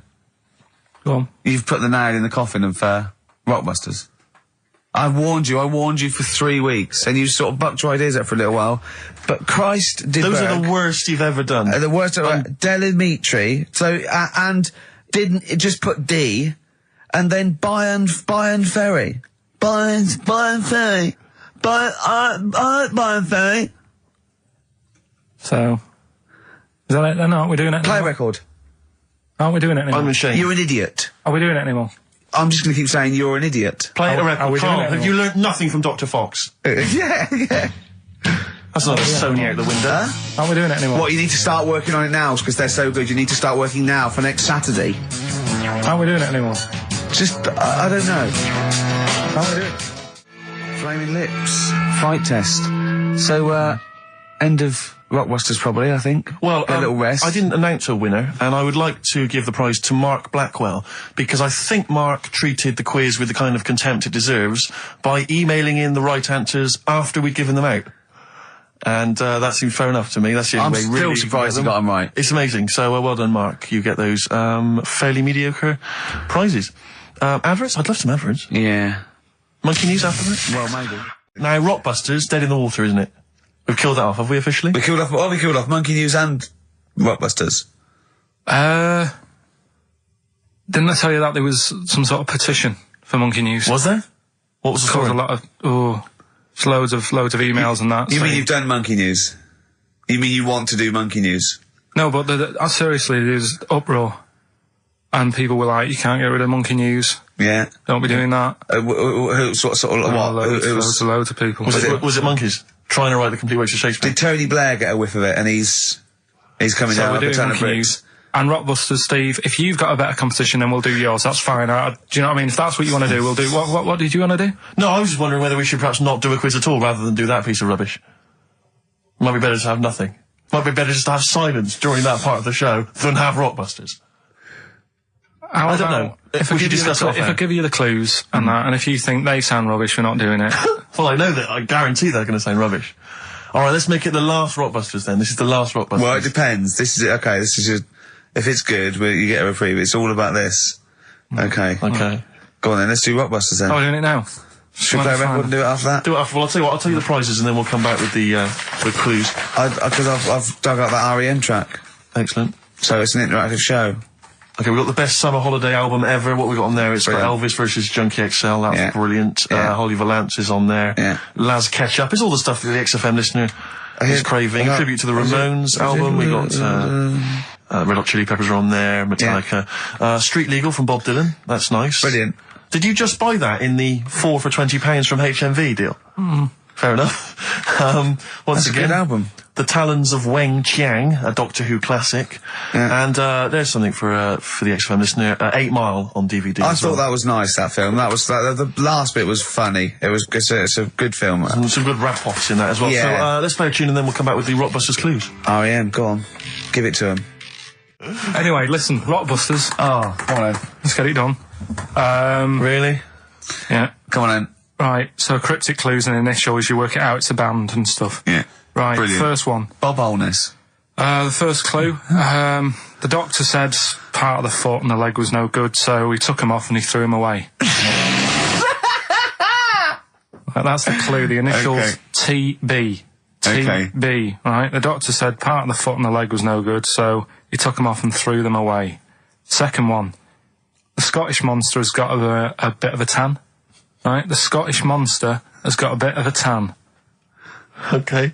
Go on. You've put the nail in the coffin of Rockbusters. I warned you for 3 weeks, and you sort of bucked your ideas up for a little while. But Christ de Berg... Those are the worst you've ever done. The worst ever. Delimitri. So, and... didn't it just put D, and then Bayern Ferry. Bayern Ferry. Bayern Ferry. So, is that it then? Aren't we doing it anymore? Play record. Aren't we doing it anymore? I'm ashamed. You're an idiot. Are we doing it anymore? I'm just going to keep saying you're an idiot. Play a record. Are we doing Carl, it have you learnt nothing from Dr. Fox? Yeah. That's not a Sony out the window. Aren't we doing it anymore? What, you need to start working on it now, because they're so good. You need to start working now for next Saturday. Aren't we doing it anymore? Just, I don't know. Aren't we doing it? Flaming Lips. Fight test. So, end of Rockbusters probably, I think. Well, a little rest. I didn't announce a winner, and I would like to give the prize to Mark Blackwell, because I think Mark treated the quiz with the kind of contempt it deserves by emailing in the right answers after we'd given them out. And that seems fair enough to me. That's the only way. I'm still surprised you got them right. It's amazing. So well done, Mark. You get those fairly mediocre prizes. Adverts? I'd love some adverts. Yeah. Monkey News after that? Well, maybe. Now, Rockbusters, dead in the water, isn't it? We've killed that off, have we officially? We killed off Monkey News and Rockbusters. Didn't I tell you that there was some sort of petition for Monkey News? Was there? What was the story? A lot of, it's loads of emails and that. You mean you've done Monkey News? You mean you want to do Monkey News? No, but seriously, there's uproar. And people were like, you can't get rid of Monkey News. Yeah. Don't be doing that. Loads of people. Was it monkeys? Trying to write the complete works of Shakespeare? Did Tony Blair get a whiff of it, and he's coming down like a ton of bricks? And Rockbusters, Steve, if you've got a better competition, then we'll do yours. That's fine. Do you know what I mean? If that's what you want to do, we'll do. What did you want to do? No, I was just wondering whether we should perhaps not do a quiz at all, rather than do that piece of rubbish. Might be better to have nothing. Might be better just to have silence during that part of the show than have Rockbusters. I don't know. If I give you the clues and that, and if you think they sound rubbish, we're not doing it. Well, I know that. I guarantee they're going to sound rubbish. All right, let's make it the last Rockbusters then. This is the last Rockbusters. Well, it depends. This is it. Okay, this is just... If it's good, you get a reprieve. It's all about this. Okay. Okay. Go on then, let's do Rockbusters then. Oh, we're doing it now. Should we play a record and do it after that? Do it after. Well, I'll tell you what, I'll tell you the prizes and then we'll come back with the clues. Because I've dug up that REM track. Excellent. So it's an interactive show. Okay, we've got the best summer holiday album ever. What we got on there? It's Brilliant. got Elvis versus Junkie XL. That's brilliant. Holly Valance is on there. Yeah. Laz Ketchup. It's all the stuff that the XFM listener is craving. A tribute to the Ramones album. We got Red Hot Chili Peppers are on there. Metallica. Street Legal from Bob Dylan. That's nice. Brilliant. Did you just buy that in the 4 for £20 from HMV deal? Fair enough. Once That's again, a good album. The Talons of Weng Chiang, a Doctor Who classic. Yeah. And there's something for the XFM listener, 8 Mile on DVD. I thought that was nice, that film. That was the last bit was funny. It's a good film. And some good rap-offs in that as well. Yeah. So let's play a tune and then we'll come back with the Rockbusters clues. R.E.M., go on. Give it to him. Anyway, listen, Rockbusters. Oh, come on then. Let's get it done. Really? Yeah. Come on then. Right, so cryptic clues and initials, you work it out, it's a band and stuff. Yeah. Right, Brilliant. first one. Bob Holness. The first clue, the doctor said part of the foot and the leg was no good, so he took him off and he threw him away. That's the clue, the initials TB. TB, right? The doctor said part of the foot and the leg was no good, so he took them off and threw them away. Second one, the Scottish monster has got a bit of a tan. Right, the Scottish monster has got a bit of a tan. Okay.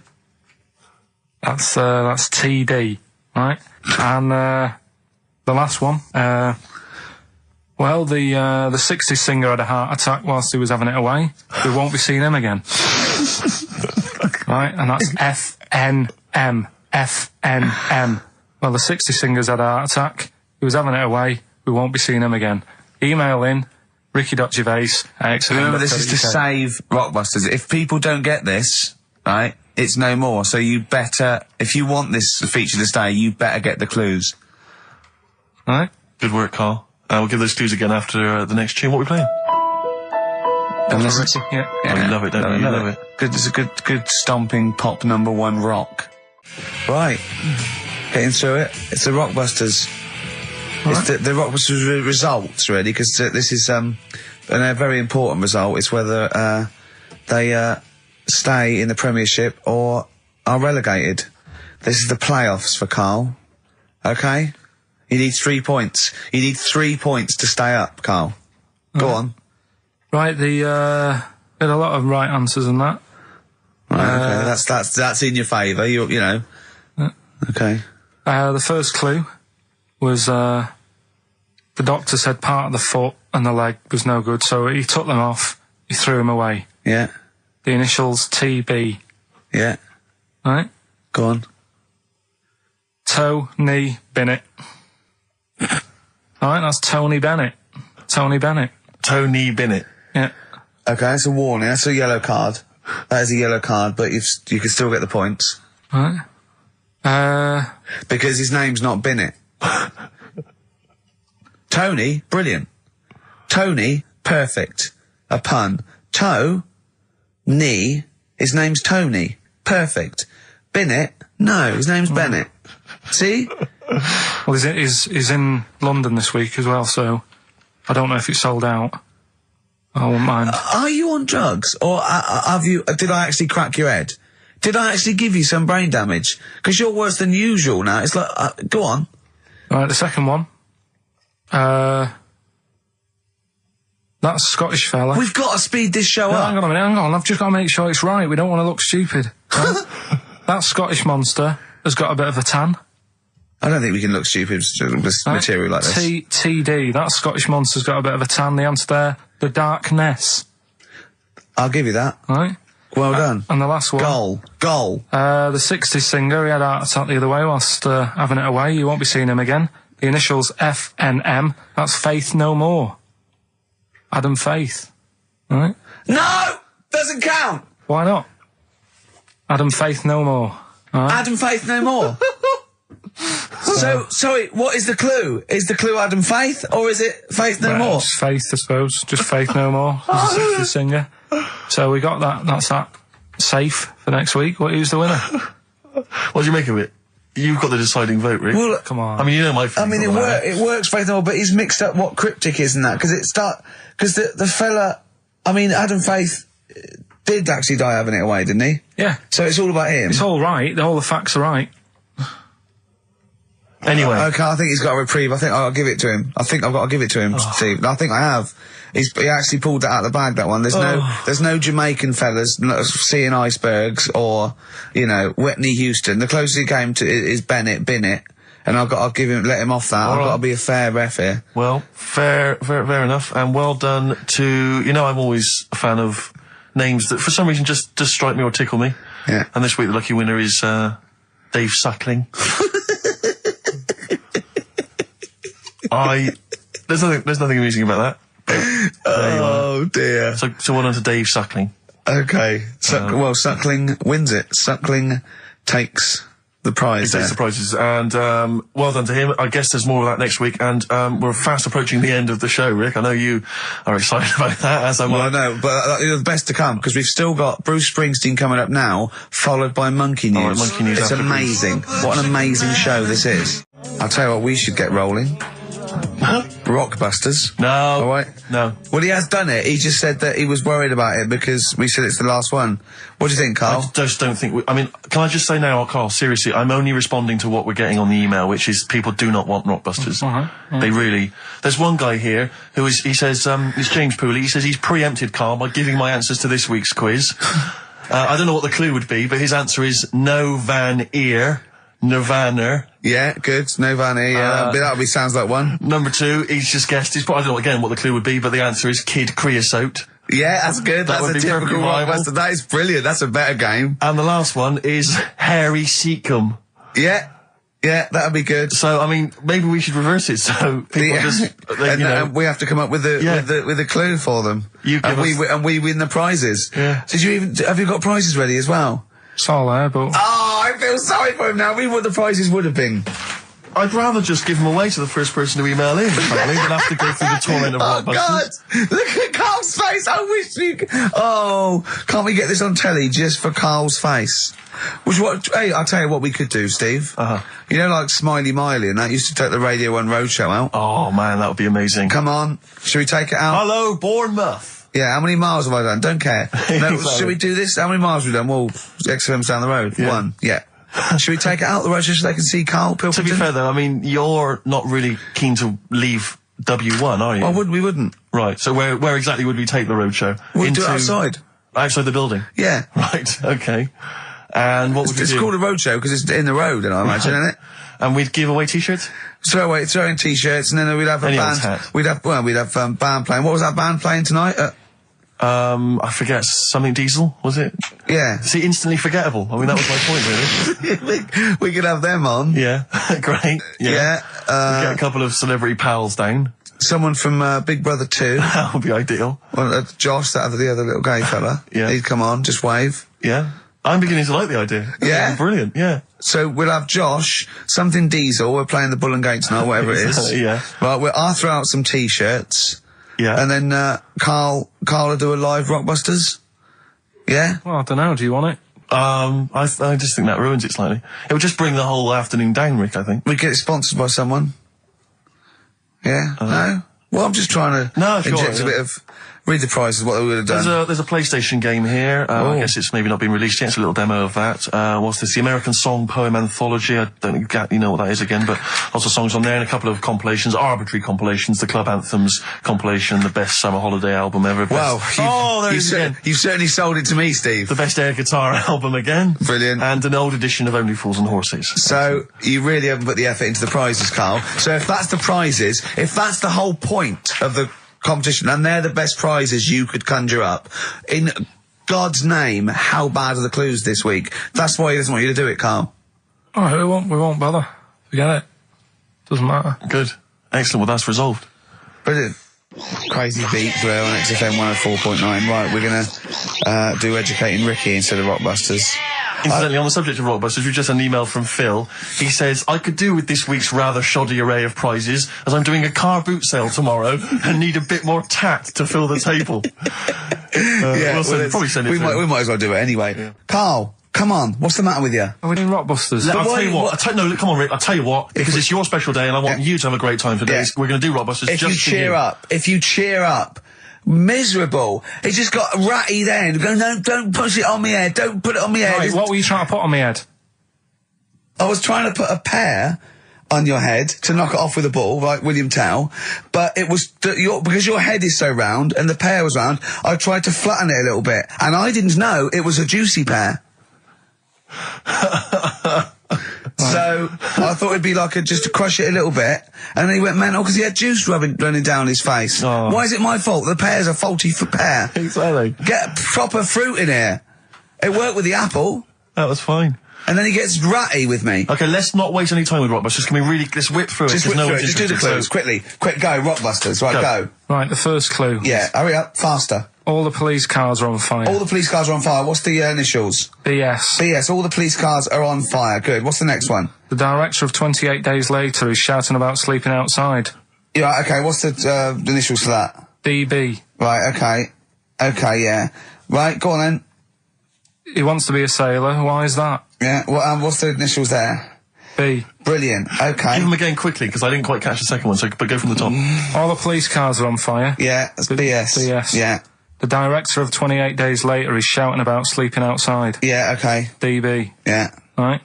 That's TD, right? And the last one, well, the 60s singer had a heart attack whilst he was having it away. We won't be seeing him again. Right, and that's FNM. FNM. Well, the 60s singer's had a heart attack. He was having it away. We won't be seeing him again. Email in. Ricky.Gervais. Remember, this is to save Rockbusters. If people don't get this, right, it's no more. So you better, if you want this feature to stay, you better get the clues. Right? Good work, Carl. We'll give those clues again after the next tune. What are we playing? Yeah. Oh, you love it, don't you? You love it. Good, it's a good stomping pop #1 rock. Right. Getting through it. It's the Rockbusters. It's the Rockbusters results, really, because this is a very important result. It's whether they stay in the Premiership or are relegated. This is the playoffs for Carl. Okay? You need 3 points. You need 3 points to stay up, Carl. Go on. Right, had a lot of right answers in that. Right, okay, that's in your favour. You know. Okay. The first clue was the doctor said part of the foot and the leg was no good, so he took them off. He threw them away. Yeah. The initials TB. Yeah. Right. Go on. Tony Bennett. Alright, that's Tony Bennett. Tony Bennett. Tony Bennett. Yeah. Okay, that's a warning. That's a yellow card. That is a yellow card, but you can still get the points. Right. Because his name's not Bennett. Tony, brilliant. Tony, perfect. A pun. Knee, his name's Tony. Perfect. Bennett, no, his name's Bennett. See? Well, he's in London this week as well, so I don't know if it's sold out. I won't mind. Are you on drugs? Or did I actually crack your head? Did I actually give you some brain damage? Because you're worse than usual now. It's like, go on. Right, the second one. That Scottish fella. We've got to speed this show up. Hang on a minute, hang on. I've just got to make sure it's right. We don't want to look stupid. Right? That Scottish monster has got a bit of a tan. I don't think we can look stupid with material like this. TD. That Scottish monster's got a bit of a tan. The answer there, the darkness. I'll give you that. Right. Well done. And the last one. Goal. The 60s singer, he had a heart attack the other way whilst having it away. You won't be seeing him again. The initials FNM. That's Faith No More. Adam Faith. Right? No! Doesn't count! Why not? Adam Faith No More. Right? Adam Faith No More. So, sorry, what is the clue? Is the clue Adam Faith, or is it Faith No More? Just Faith, I suppose. Just Faith No More. He's a 60s singer. So we got that. That's that. Safe for next week. Who's the winner? What do you make of it? You've got the deciding vote, Rick. Well, come on. I mean, you know my feelings. I mean, it works Faith No More, but he's mixed up what cryptic is and that, because the fella, I mean, Adam Faith did actually die having it away, didn't he? Yeah. So it's all about him. It's all right. All the facts are right. Anyway. Okay, I think he's got a reprieve. I think I'll give it to him. I think I've got to give it to him, Steve. I think I have. He actually pulled that out of the bag, that one. There's no Jamaican fellas seeing icebergs or, you know, Whitney Houston. The closest he came to is Bennett. And let him off that. I've got to be a fair ref here. Well, fair enough. And well done to, you know, I'm always a fan of names that for some reason just strike me or tickle me. Yeah. And this week the lucky winner is, Dave Suckling. There's nothing amusing about that. Oh dear. So well done to Dave Suckling. Okay. Suckling wins it. Suckling takes the prize. He takes the prizes, and well done to him. I guess there's more of that next week, and we're fast approaching the end of the show, Rick. I know you are excited about that, as am I. I know, but the best to come, because we've still got Bruce Springsteen coming up now, followed by Monkey News. All right, Monkey News. It's amazing. What an amazing show this is. I'll tell you what, we should get rolling. Rockbusters. No. All right? No. Well, he has done it. He just said that he was worried about it because we said it's the last one. What do you think, Carl? I just don't think can I just say now, Carl, seriously, I'm only responding to what we're getting on the email, which is people do not want Rockbusters. They really... There's one guy here he says, it's James Pooley, he says he's preempted Carl by giving my answers to this week's quiz. I don't know what the clue would be, but his answer is No Van Ear. Nirvana. Yeah, good. Nirvana, yeah. That sounds like one. Number 2, he's just guessed. I don't know again what the clue would be, but the answer is Kid Creosote. Yeah, that's good. That that's a typical Rockbuster. That is brilliant. That's a better game. And the last one is Harry Seacombe. Yeah. Yeah, that'd be good. So, maybe we should reverse it so people and we have to come up with the clue for them. And we win the prizes. Yeah. Have you got prizes ready as well? It's all there, but... Oh, I feel sorry for him now. What the prizes would have been. I'd rather just give them away to the first person to email in, frankly, than have to go through the torrent of Rockbusters. Oh, God! Look at Carl's face! I wish you could... Oh, can't we get this on telly just for Carl's face? Hey, I'll tell you what we could do, Steve. You know, like Smiley Miley and that used to take the Radio 1 Roadshow out? Oh, man, that would be amazing. Come on. Should we take it out? Hello, Bournemouth. Yeah, how many miles have I done? Don't care. No, should we do this? How many miles have we done? Well, XFM's down the road. Yeah. 1. Yeah. Should we take it out the road just so they can see Karl Pilkington? To be fair, though, you're not really keen to leave W1, are you? Oh, we wouldn't. Right, so where exactly would we take the roadshow? We'd do it outside. Outside the building? Yeah. Right, okay. And what would we do? It's called a roadshow because it's in the road, and I imagine, isn't it? And we'd give away T-shirts? Throw in T-shirts, and then we'd have a band. We'd have band playing. What was that band playing tonight? I forget, something Diesel, was it? Yeah. See, instantly forgettable. That was my point, really. we could have them on. Yeah, great. Yeah. Get a couple of celebrity pals down. Someone from Big Brother 2. That would be ideal. Well, Josh, the other little gay fella. Yeah. He'd come on, just wave. Yeah. I'm beginning to like the idea. Yeah. Brilliant, yeah. So we'll have Josh, something Diesel, we're playing the Bull and Gates tonight, whatever it is. Yeah. Right, I'll throw out some T-shirts. Yeah. And then, Karl will do a live Rockbusters. Yeah? Well, I don't know. Do you want it? I just think that ruins it slightly. It would just bring the whole afternoon down, Rick, I think. We get it sponsored by someone. Yeah? No? Well, I'm just trying to inject a bit of... Read the prizes, what they would have done. There's a PlayStation game here. I guess it's maybe not been released yet. It's a little demo of that. What's this? The American Song Poem Anthology. I don't exactly know what that is again, but lots of songs on there and a couple of compilations, arbitrary compilations, the Club Anthems compilation, the best summer holiday album ever. Wow. You've certainly sold it to me, Steve. The best air guitar album again. Brilliant. And an old edition of Only Fools and Horses. So, you really haven't put the effort into the prizes, Karl. So if that's the prizes, if that's the whole point of the competition, and they're the best prizes you could conjure up, in God's name, how bad are the clues this week? That's why he doesn't want you to do it, Karl. Oh, we won't bother. Forget it. Doesn't matter. Good. Excellent. Well, that's resolved. Brilliant. Crazy beat there on XFM 104.9. Right, we're gonna do Educating Ricky instead of Rockbusters. Incidentally, on the subject of Rockbusters, we just had an email from Phil. He says, I could do with this week's rather shoddy array of prizes, as I'm doing a car boot sale tomorrow and need a bit more tact to fill the table. Probably send it we might as well do it anyway. Yeah. Karl, come on, what's the matter with you? Are we doing Rockbusters? I'll tell you what. Come on, Rick, I'll tell you what, because it's your special day and I want you to have a great time today. Yeah. We're going to do Rockbusters if you cheer up. Miserable. It just got ratty then. Go, don't push it on my head. Don't put it on my head. Right, what were you trying to put on my head? I was trying to put a pear on your head to knock it off with a ball, like William Tell, but it was because your head is so round and the pear was round, I tried to flatten it a little bit, and I didn't know it was a juicy pear. So I thought it'd be like just to crush it a little bit, and then he went mental because he had juice running down his face. Oh. Why is it my fault? The pear's a faulty pear. Exactly. Get proper fruit in here. It worked with the apple. That was fine. And then he gets ratty with me. Okay, let's not waste any time with Rockbusters. Can we really, let's whip through it? Just whip through it. Just do the clues, quickly. Quick, go, Rockbusters. Right, go. Right, the first clue. Yeah, hurry up, faster. All the police cars are on fire. All the police cars are on fire. What's the initials? BS. BS, all the police cars are on fire. Good. What's the next one? The director of 28 Days Later is shouting about sleeping outside. Yeah, okay, what's the initials for that? DB. Right, okay. Okay, yeah. Right, go on then. He wants to be a sailor. Why is that? Yeah, well, what's the initials there? B. Brilliant, okay. Give them again quickly, because I didn't quite catch the second one, but go from the top. All the police cars are on fire. Yeah, that's BS. BS. Yeah. The director of 28 Days Later is shouting about sleeping outside. Yeah, okay. DB. Yeah. Right?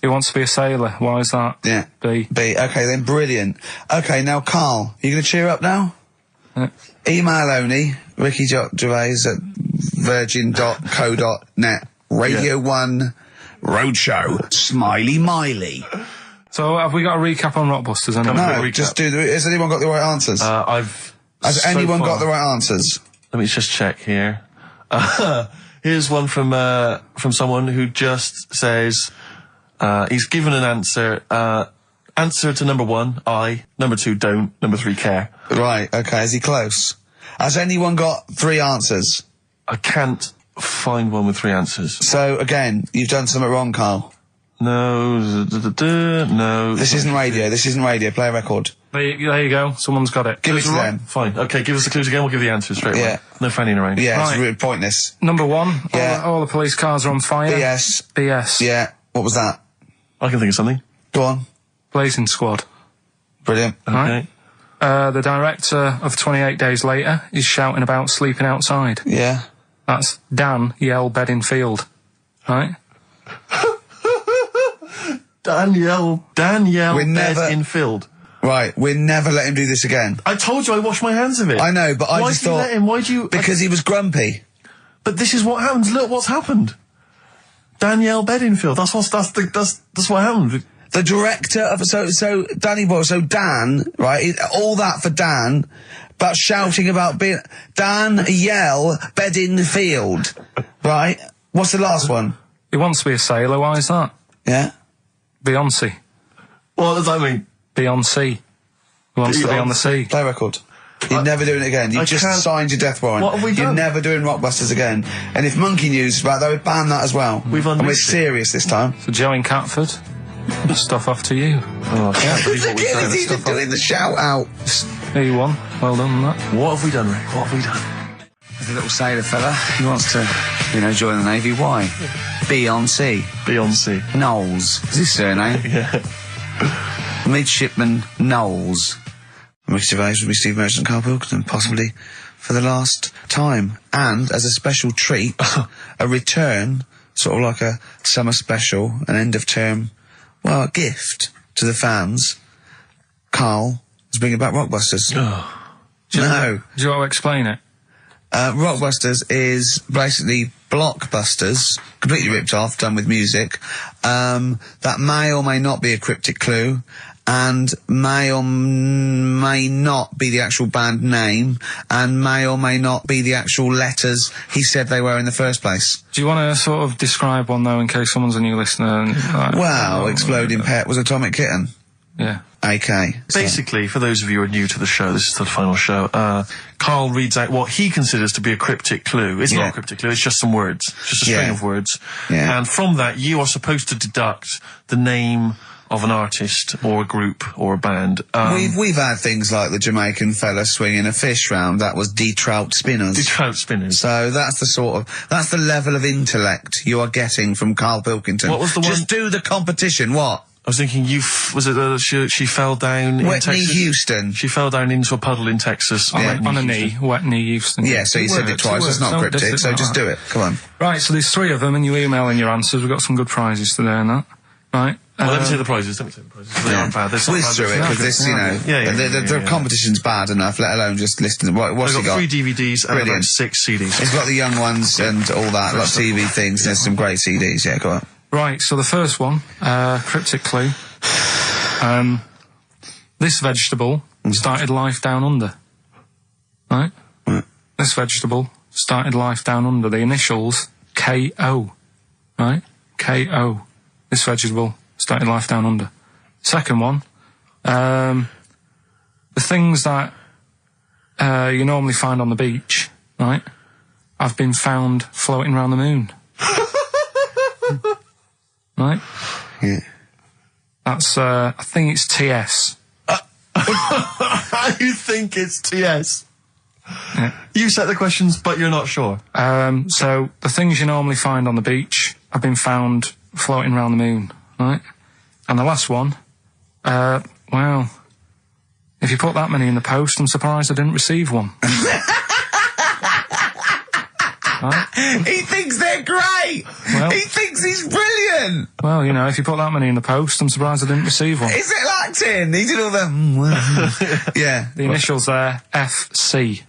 He wants to be a sailor. Why is that? Yeah. B. B, okay then, brilliant. Okay, now Karl, you gonna cheer up now? Email only, Ricky Gervais at virgin.co.net. Radio 1 Roadshow. Smiley Miley. So, have we got a recap on Rockbusters? No, just do the... Has anyone got the right answers? Has anyone got the right answers? Let me just check here. Here's one from someone who just says, he's given an answer. Answer to number 1, I. Number 2, don't. Number 3, care. Right, okay, is he close? Has anyone got 3 answers? I can't find one with 3 answers. So, again, you've done something wrong, Karl. No, no. This isn't radio, play a record. There you go, someone's got it. Give it to them. Fine, okay, give us the clues again, we'll give the answers straight away. Yeah. No fanning around. Yeah, Right. it's really pointless. Number 1, Yeah. all the police cars are on fire. BS. BS. Yeah, what was that? I can think of something. Go on. Blazing Squad. Brilliant. Okay. The director of 28 Days Later is shouting about sleeping outside. Yeah. That's Dan Yell Bedingfield. Right? Danielle We're never- Bedingfield. Right, we'll never let him do this again. I told you I washed my hands of it. I know, but I Why just did you thought... let him? Why do you... Because he was grumpy. But this is what happens. Look what's happened. Danielle Bedingfield. That's what happened. The director of... So Danny Boyle, so Dan, right, all that for Dan, but shouting about being... Dan Yell Bedingfield, right? What's the last one? He wants to be a sailor, why is that? Yeah? Beyonce. What does that mean? Beyonce. He wants to be on the sea. Play record. You're never doing it again. You just signed your death warrant. What have we done? You're never doing Rockbusters again. And if Monkey News is back, they would ban that as well. And we're serious this time. So Joe in Catford, stuff off to you. Oh, I can't believe what we've done. He's even doing the shout out. There you won. Well done on that. What have we done, Rick? What have we done? There's a little sailor fella. He wants to, join the Navy. Why? Beyonce. Knowles. Is his surname? Yeah. Midshipman Knowles. Ricky Gervais with me, Steve Merchant, Karl Pilkington, possibly for the last time. And as a special treat, a return, sort of like a summer special, an end of term, well, a gift to the fans. Karl is bringing back Rockbusters. Do you want to explain it? Rockbusters is basically blockbusters, completely ripped off, done with music, that may or may not be a cryptic clue, and may or may not be the actual band name, and may or may not be the actual letters he said they were in the first place. Do you want to sort of describe one, though, in case someone's a new listener? And, Exploding Pet was Atomic Kitten. Yeah. AK. Basically, for those of you who are new to the show, this is the final show, Karl reads out what he considers to be a cryptic clue. It's not a cryptic clue, it's just some words. Just a string of words. Yeah. And from that, you are supposed to deduct the name of an artist or a group or a band. We've had things like the Jamaican fella swinging a fish round. That was D-Trout Spinners. D-Trout Spinners. So that's the level of intellect you are getting from Karl Pilkington. What was the one? Just do the competition. What? I was thinking, she fell down in Wet Knee Texas? Houston. She fell down into a puddle in Texas. On a knee, Wet Knee Houston. Yeah, so you said it twice. It's not cryptic, so just do it. Come on. Right, so there's 3 of them, and you email in your answers. We've got some good prizes today and that. Right? Well, let me say the prizes. They aren't bad. They're Whiz through it, because this, you know, the competition's bad enough, let alone just listening. What's he got? 3 DVDs and about 6 CDs. He's got the young ones and all that, like TV things. There's some great CDs, yeah, go on. Right, so the first one, cryptic clue. This vegetable started life down under. Right? This vegetable started life down under. The initials K-O. Right? K-O. This vegetable started life down under. Second one, the things that you normally find on the beach, right, have been found floating around the moon. Right? Yeah. That's, I think it's TS. You think it's TS? Yeah. You set the questions, but you're not sure. So, the things you normally find on the beach have been found floating around the moon, right? And the last one, well, if you put that many in the post, I'm surprised I didn't receive one. Right? He thinks they're great! Well, he thinks he's brilliant! Well, you know, if you put that many in the post, I'm surprised I didn't receive one. Is it acting? He did all the... yeah. The initials there, FC.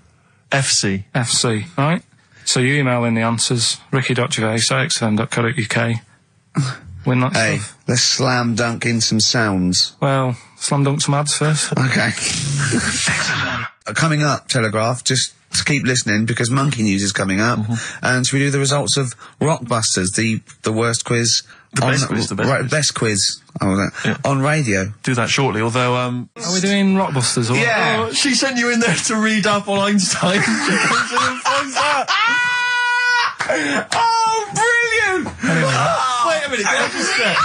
FC. FC, right? So you email in the answers, ricky.gervais@xfm.co.uk. Win that stuff. Let's slam dunk in some sounds. Well, slam dunk some ads first. Okay. Coming up, Telegraph, just keep listening because Monkey News is coming up. And should we do the results of Rockbusters, the worst quiz? The best quiz. Best quiz. On radio. Do that shortly, although, Are we doing Rockbusters or what? Yeah. Oh, she sent you in there to read up on Einstein. She comes in and finds that. Oh, brilliant! Anyway, Wait a minute, can I just check?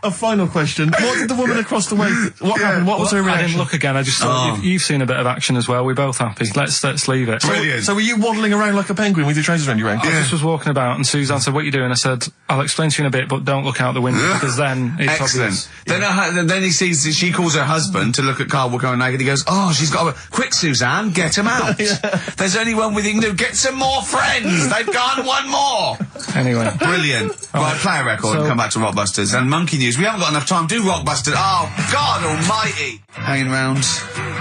A final question. What did the woman across the way... What happened? What was her I reaction? didn't look again, I just thought you've seen a bit of action as well, we're both happy. Let's leave it. Brilliant. So were you waddling around like a penguin with your trousers around your ankles? I just was walking about and Suzanne said, what are you doing? I said, I'll explain to you in a bit, but don't look out the window because then it's Excellent. obvious. Then he sees, she calls her husband to look at Carl walking around naked. He goes, oh, she's got a... Quick, Suzanne, get him out. There's only one we can do. Get some more friends. They've gone one more. Anyway. Brilliant. Right, play a record and come back to Rockbusters. And Monkey News. We haven't got enough time. Do Rockbusters. Oh, God almighty. Hanging around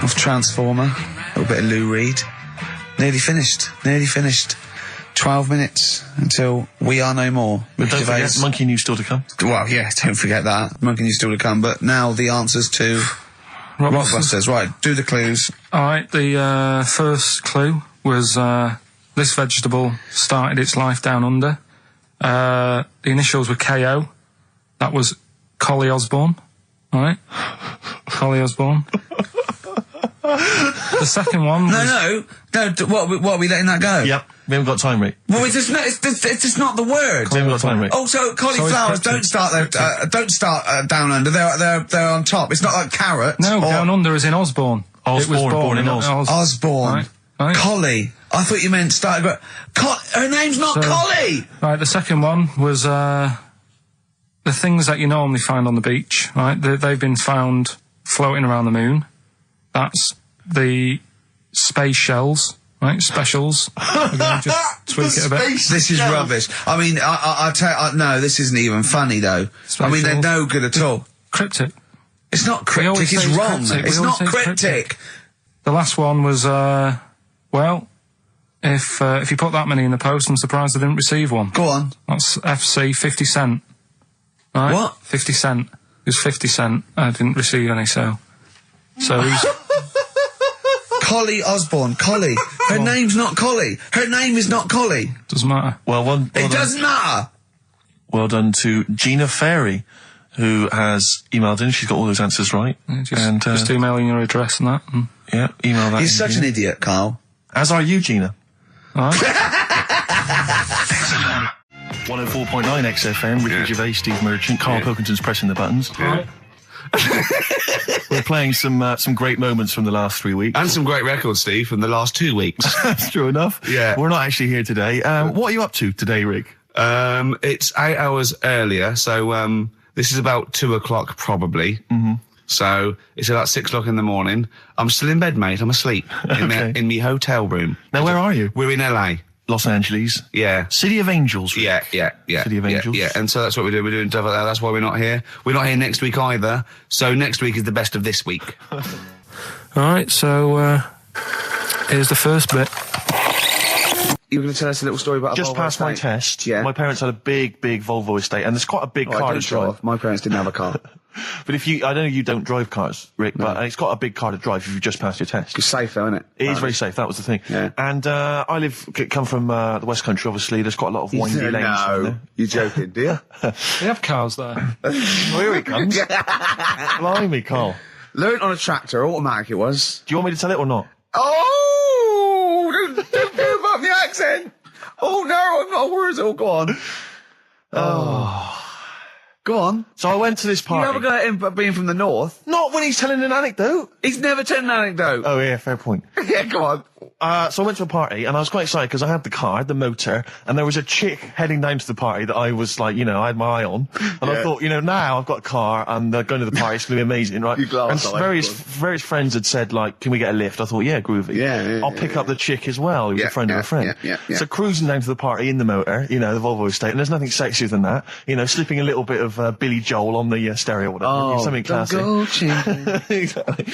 off Transformer. A little bit of Lou Reed. Nearly finished. 12 minutes until We Are No More. But don't forget, Monkey News still to come. Well, yeah, don't forget that. Monkey News still to come. But now the answers to Rockbusters. Right, do the clues. Alright, the first clue was this vegetable started its life down under. The initials were KO. That was Collie Osborne. Alright? Collie Osborne. The second one was... No, what are we letting that go? Yep, we haven't got time, Rick. Well, it's just not the word. We haven't got time, Rick. Also, cauliflowers don't start down under. They're on top. It's not like carrots. No, down under as in Osborne. Osborne, born in Oz. Osborne. Right. Collie. I thought you meant started. Her name's not Collie. Right, the second one was the things that you normally find on the beach. Right, they've been found floating around the moon. That's the space shells. Right, specials. We're going to just tweak it a bit. This is rubbish. I mean, no, this isn't even funny though. I mean, they're no good at all. Cryptic. It's not cryptic. It's wrong. It's not cryptic. The last one was well, if you put that many in the post, I'm surprised I didn't receive one. Go on. That's FC 50 cent. Right? What? 50 cent. It was 50 cent. I didn't receive any, so who's... Collie Osborne. Collie. Her name's not Collie. Her name is not Collie. Doesn't matter. Well It doesn't matter. Well done to Gina Ferry, who has emailed in. She's got all those answers right. Yeah, just emailing your address and that. And yeah, email that. You're such an idiot, Carl. As are you, Gina. all right. 104.9 XFM, Ricky Gervais, Steve Merchant, Karl Pilkington's pressing the buttons. Right. We're playing some great moments from the last 3 weeks. And some great records, Steve, from the last 2 weeks. That's true enough. Yeah. We're not actually here today. What are you up to today, Rick? It's 8 hours earlier, so this is about 2 o'clock probably. Mm-hmm. So it's about 6 o'clock in the morning. I'm still in bed, mate. I'm asleep in me hotel room. Now, where are you? We're in LA. Los Angeles. Yeah. City of Angels. Rick. Yeah. City of Angels. Yeah, and so that's what we're doing. We're doing stuff like that. That's why we're not here. We're not here next week either. So next week is the best of this week. All right, so here's the first bit. You were going to tell us a little story about Just a Volvo passed my estate? test. Yeah. My parents had a big Volvo estate, and it's quite a big Oh, I car don't to show drive. off. My parents didn't have a car. But I know you don't drive cars, Rick, but it's got a big car to drive if you've just passed your test. It's safe though, isn't it? It is very safe, that was the thing. Yeah. And I come from the West Country, obviously. There's quite a lot of windy lanes. No, you're joking, do you? They have cars there. Well, here he comes. Blimey, Carl. Learned on a tractor, automatic it was. Do you want me to tell it or not? Oh! Don't give up the accent! Oh no, I'm not worried. Oh, go on. Go on. So I went to this party. You have a go at him being from the north. Not when he's telling an anecdote. He's never told an anecdote. Oh, yeah, fair point. Yeah, go on. So I went to a party, and I was quite excited because I had the car, the motor, and there was a chick heading down to the party that I was like, I had my eye on. And I thought, now I've got a car, and going to the party, it's going to be amazing, right? You glass and eye, various friends had said, like, can we get a lift? I thought, yeah, groovy. Yeah, I'll pick up the chick as well, who was a friend of a friend. Yeah. So cruising down to the party in the motor, the Volvo estate, and there's nothing sexier than that. Slipping a little bit of Billy Joel on the stereo or whatever. Oh, something classic. Go champion. Exactly.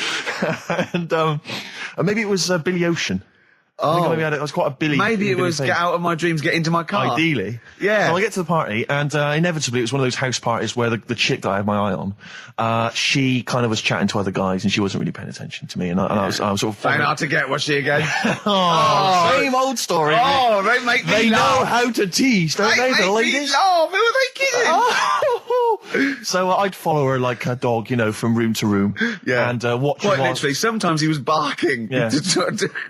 And maybe it was Billy Ocean. I think maybe it was quite a Billy. Maybe it was thing. get out of my dreams, get into my car. Ideally. Yeah. So I get to the party, and inevitably it was one of those house parties where the chick that I had my eye on, she kind of was chatting to other guys, and she wasn't really paying attention to me, and I was sort of... Find out to get, was she again? Same old story. Oh, they make me They laugh. know how to tease, don't they, the ladies? Laugh. Who are they kidding? So I'd follow her like a dog, from room to room. Yeah. And watch her Quite while... literally, sometimes he was barking. Yeah.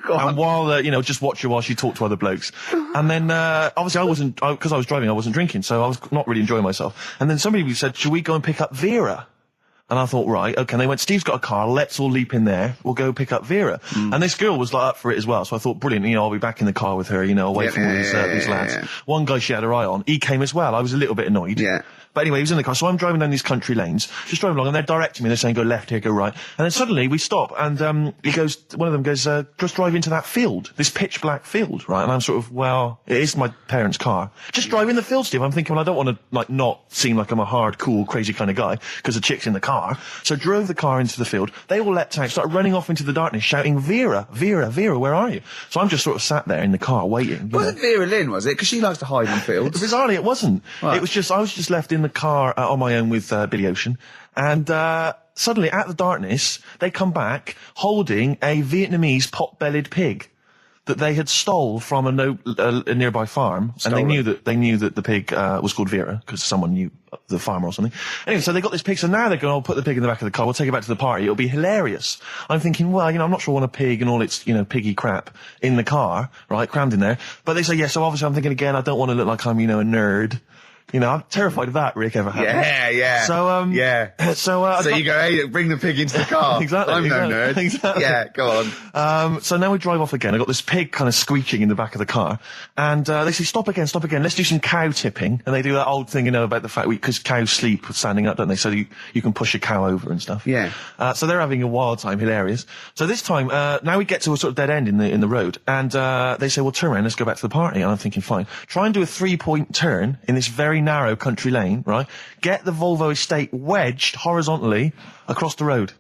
Go on. And while, just watch her while she talked to other blokes. And then, obviously because I was driving, I wasn't drinking, so I was not really enjoying myself. And then somebody said, should we go and pick up Vera? And I thought, right, okay. And they went, Steve's got a car, let's all leap in there, we'll go pick up Vera. And this girl was like up for it as well, so I thought, brilliant, I'll be back in the car with her, away from all these lads. Yeah. One guy she had her eye on, he came as well, I was a little bit annoyed. Yeah. But anyway, he was in the car, so I'm driving down these country lanes, just driving along, and they're directing me, they're saying, go left here, go right. And then suddenly we stop, and one of them goes, just drive into that field, this pitch black field, right? And I'm sort of, well, it is my parents' car. Just drive in the field, Steve. I'm thinking, well, I don't want to, not seem like I'm a hard, cool, crazy kind of guy, because the chick's in the car. So drove the car into the field. They all leapt out, started running off into the darkness, shouting, Vera, Vera, Vera, where are you? So I'm just sort of sat there in the car waiting. Wasn't Vera Lynn, was it? Because she likes to hide in fields. Bizarrely, it wasn't. Right. It was just, I was just left in the car on my own with Billy Ocean, and suddenly, at the darkness, they come back holding a Vietnamese pot-bellied pig that they had stole from a nearby farm, and they knew that the pig was called Vera because someone knew the farmer or something. Anyway, so they got this pig, so now they're going, I'll put the pig in the back of the car, we'll take it back to the party, it'll be hilarious. I'm thinking, well, I'm not sure I want a pig and all its, piggy crap in the car, right, crammed in there. But they say, yeah, so obviously I'm thinking again, I don't want to look like I'm, a nerd. I'm terrified of that, Rick, ever happened. Yeah. So, yeah. So you go, hey, bring the pig into the car. Exactly. I'm no nerd. Exactly. Yeah, go on. So now we drive off again. I got this pig kind of squeaking in the back of the car. And, they say, stop again. Let's do some cow tipping. And they do that old thing, about the fact because cows sleep standing up, don't they? So you can push a cow over and stuff. Yeah. So they're having a wild time, hilarious. So this time, now we get to a sort of dead end in the road. And, they say, well, turn around, let's go back to the party. And I'm thinking, fine. Try and do a 3-point turn in this very narrow country lane, right? Get the Volvo estate wedged horizontally across the road.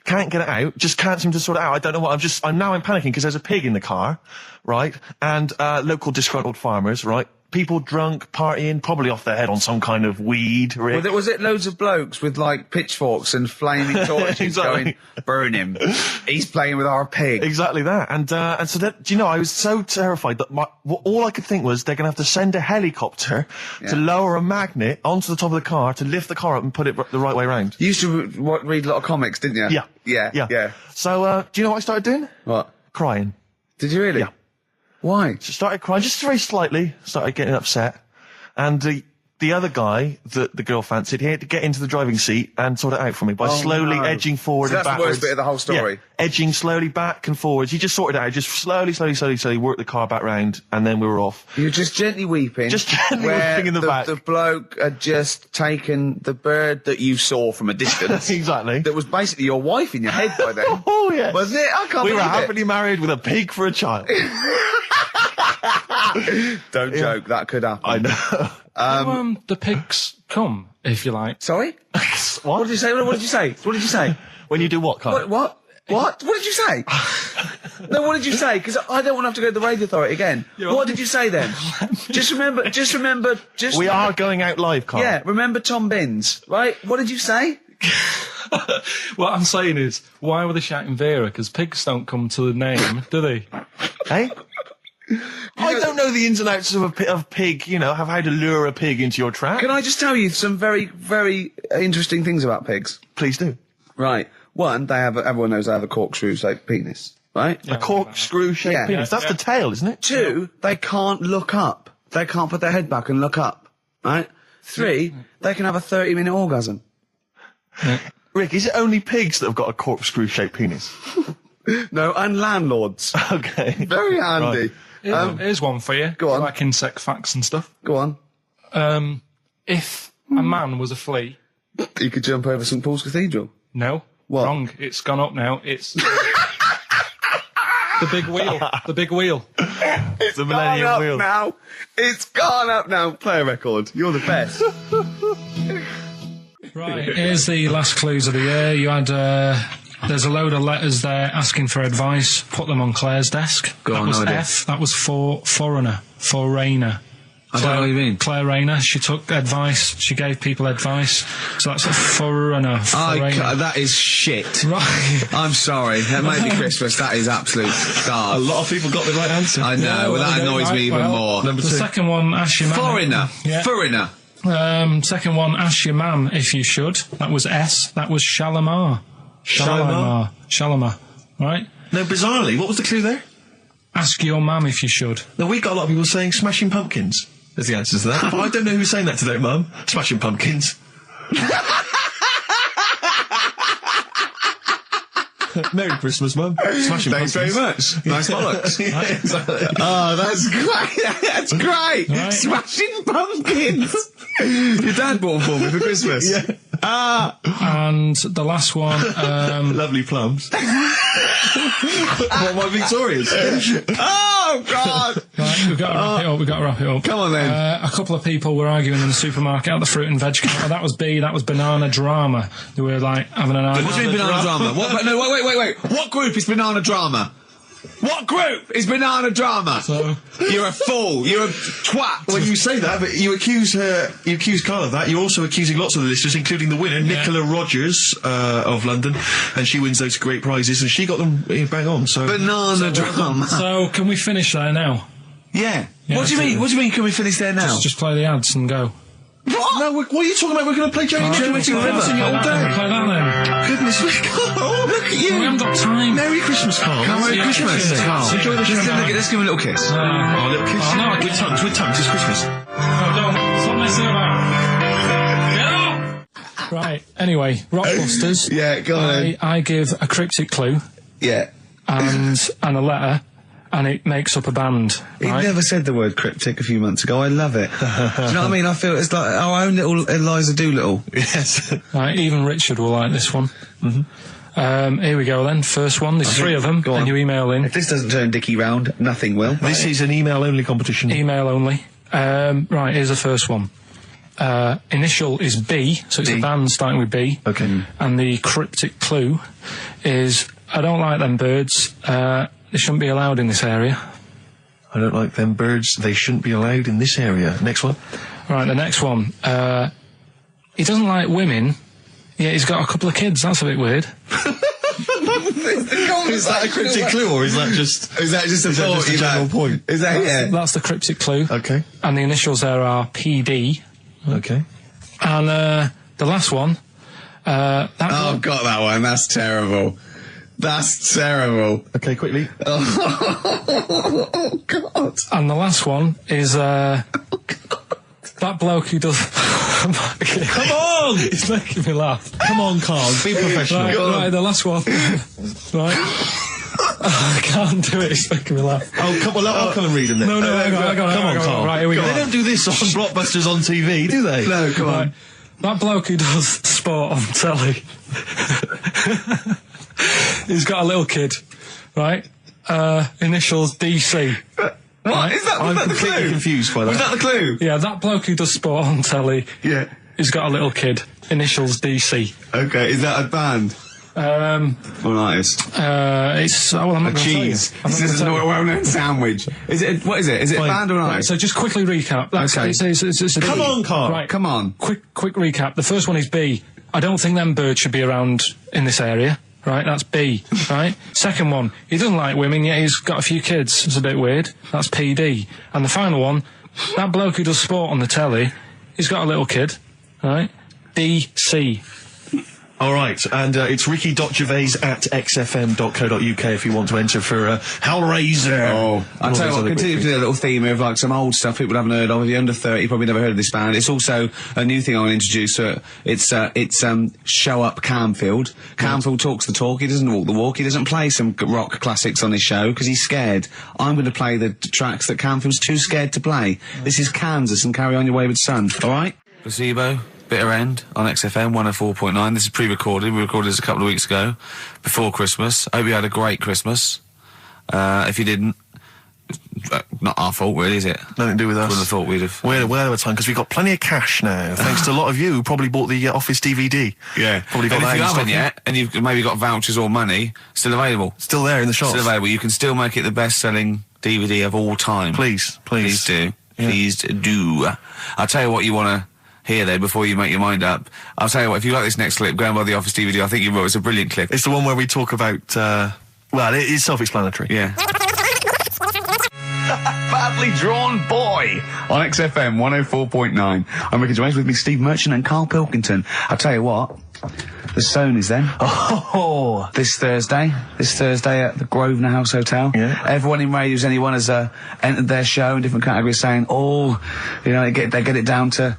Can't get it out. Just can't seem to sort it out. I don't know what. I'm panicking because there's a pig in the car, right? And, local disgruntled farmers, right? People drunk, partying, probably off their head on some kind of weed, Rick. Was it loads of blokes with, pitchforks and flaming torches Exactly. going, burn him. He's playing with our pig. Exactly that. And so that, do you know, I was so terrified that all I could think was they're going to have to send a helicopter to lower a magnet onto the top of the car to lift the car up and put it the right way around. You used to read a lot of comics, didn't you? Yeah. So, do you know what I started doing? What? Crying. Did you really? Yeah. Why? Just started crying, just very slightly, started getting upset. And the other guy that the girl fancied, he had to get into the driving seat and sort it out for me by slowly edging forward So and that's backwards. the worst bit of the whole story. Yeah, edging slowly back and forwards. He just sorted it out, just slowly worked the car back round, and then we were off. You were just gently weeping. Just gently weeping in the back. The bloke had just taken the bird that you saw from a distance. Exactly. That was basically your wife in your head by then. Oh, yeah. Wasn't it? I can't We were believe it. happily married with a pig for a child. Don't joke, that could happen. I know. The pigs come, if you like. Sorry? What did you say? What did you say? What did you say? When you do what, Carl? What? What did you say? No, what did you say? Because I don't want to have to go to the radio authority again. What did you say then? Just remember. We are going out live, Carl. Yeah, remember Tom Binns, right? What did you say? What I'm saying is, why were they shouting Vera? Because pigs don't come to the name, do they? Hey? I don't know the ins and outs of a pig, of how to lure a pig into your trap. Can I just tell you some very, very interesting things about pigs? Please do. Right. One, everyone knows they have a corkscrew-shaped penis, right? A corkscrew-shaped penis. That's the tail, isn't it? Two, they can't look up. They can't put their head back and look up, right? Three, they can have a 30-minute orgasm. Rick, is it only pigs that have got a corkscrew-shaped penis? No, and landlords. Okay. Very handy. Right. Here's one for you. Go on. Like insect facts and stuff. Go on. If a man was a flea... You could jump over St Paul's Cathedral. No. What? Wrong. It's gone up now. It's... the big wheel. The big wheel. It's the Millennium gone up Wheel. now. It's gone up now. Play a record. You're the best. Right, here's the last clues of the year. You had, there's a load of letters there asking for advice. Put them on Claire's desk. That was F. That was for foreigner. I don't know what you mean. Claire Rayner. She took advice. She gave people advice. So that's a foreigner. That is shit. Right. I'm sorry. That might be Christmas. That is absolute A garbage. lot of people got the right answer. I know. That annoys me even more. Number The two. second one, ask your mum. Foreigner. Yeah. Foreigner. Second one, ask your mum if you should. That was S. That was Shalimar. Shalimar. Right? No, bizarrely, what was the clue there? Ask your mum if you should. No, we got a lot of people saying Smashing Pumpkins as the answers to that. But I don't know who's saying that today, Mum. Smashing Pumpkins. Merry Christmas, Mum. Smashing Thanks very Pumpkins. much. Nice bollocks. Yeah, exactly. Oh, that's great. That's great. Right. Smashing Pumpkins. Your dad bought them for me for Christmas. Yeah. And the last one, Lovely plums. What, my Victorians? Oh, God. right, we've got to wrap it up. Come on, then. A couple of people were arguing in the supermarket at the fruit and veg counter. That was B, that was banana drama. They were like having an argument. What do you mean banana drama? What? No, wait. What group is banana drama? What group is banana drama? So, You're a fool. You're a twat. Well, you say that, but you accuse Carl of that. You're also accusing lots of the listeners, including the winner, Nicola Rogers, of London, and she wins those great prizes, and she got them bang on, so... Banana drama. so can we finish there now? Yeah. Yeah, What do you mean? What do you mean? Can we finish there now? Just play the ads and go. What? No, what are you talking about? We're going to play Johnny Nick and Witty River all Play day. that then. Goodness me, Carl, look at you. We haven't got time. Merry Christmas, Carl. Merry Yeah, Christmas, Christmas. Carl. Enjoy the show. Let's give him a little kiss. Oh, a little kiss. Oh, no, with tongues, it's Christmas. No, don't. Stop messing about. Get up! Right, anyway, Rockbusters. Yeah, go on then. I give a cryptic clue Yeah. and a letter, and it makes up a band. He Right? never said the word cryptic a few months ago. I love it. Do you know what I mean? I feel it's like our own little Eliza Doolittle. Yes. Right, even Richard will like this one. Here we go then. First one. There's three of them, Go on. and you email in. If this doesn't turn Dickie round, nothing will. This is an email-only competition. Email only. Right, here's the first one. Initial is B, so it's B. a band starting with B. Okay. And the cryptic clue is, I don't like them birds. They shouldn't be allowed in this area. I don't like them birds. They shouldn't be allowed in this area. Next one. Right, the next one. He doesn't like women. Yeah, he's got a couple of kids. That's a bit weird. Is that a cryptic clue, or is that just a general point? Is that That's the cryptic clue. Okay. And the initials there are PD. Okay. And the last one. I've got that one. That's terrible. That's terrible. Okay, quickly. Oh, God. And the last one is that bloke who does. Come on! It's making me laugh. Come on, Carl. Be professional. Right, the last one. Right. I can't do it. It's making me laugh. Oh, come on. I'll come and read them then. No, hang on, Come on, Carl. Right, here we go. They don't do this on Blockbusters on TV, do they? No, come on. Right. That bloke who does sport on telly. He's got a little kid, right? Initials DC. What? Is that I'm the completely clue? confused by that. Was that the clue? Yeah, that bloke who does sport on telly. Yeah. He's got a little kid. Initials DC. Okay, is that a band? Or an artist? It's well, I'm not A gonna tell you. cheese. I'm not This is gonna a tell you. well-known sandwich. Is it? What is it? Is it a band or an Right, artist? so just quickly recap. That's, Okay. it's a Come B. on, Carl. Right, Come on. quick recap. The first one is B. I don't think them birds should be around in this area. Right, that's B. Right. Second one, he doesn't like women, yet he's got a few kids. It's a bit weird. That's PD. And the final one, that bloke who does sport on the telly, he's got a little kid. Right. DC. All right, and it's ricky.gervais@xfm.co.uk if you want to enter for Hellraiser. Oh, I'll And all tell you those what, other continue quick to do a little theme of like some old stuff people haven't heard of. If you're under 30, you probably never heard of this band. It's also a new thing I want to introduce. It's Show Up Camfield. Camfield talks the talk, he doesn't walk the walk, he doesn't play some rock classics on his show because he's scared. I'm going to play the tracks that Camfield's too scared to play. This is Kansas and Carry On Your Wayward Son, alright? Placebo. Bitter End on XFM 104.9. This is pre-recorded. We recorded this a couple of weeks ago, before Christmas. I hope you had a great Christmas. If you didn't, not our fault, really, is it? Nothing to do with us. Wouldn't have thought we'd have. We're of time because we've got plenty of cash now, thanks to a lot of you who probably bought the Office DVD. Yeah. Probably got And that if you in haven't stock. yet, and you've maybe got vouchers or money, still available. Still there in the shops. Still available. You can still make it the best-selling DVD of all time. Please. Please do. Yeah. Please do. I'll tell you what you want to hear there before you make your mind up. I'll tell you what, if you like this next clip, go and buy the Office DVD. I think you will. It's a brilliant clip. It's the one where we talk about, well, it is self-explanatory. Yeah. Badly Drawn Boy on XFM 104.9. I'm Ricky Gervais, with me Steve Merchant and Karl Pilkington. I'll tell you what, the Sony's then. Oh! This Thursday at the Grosvenor House Hotel. Yeah. Everyone in Radio's Anyone has entered their show in different categories saying, they get it down to,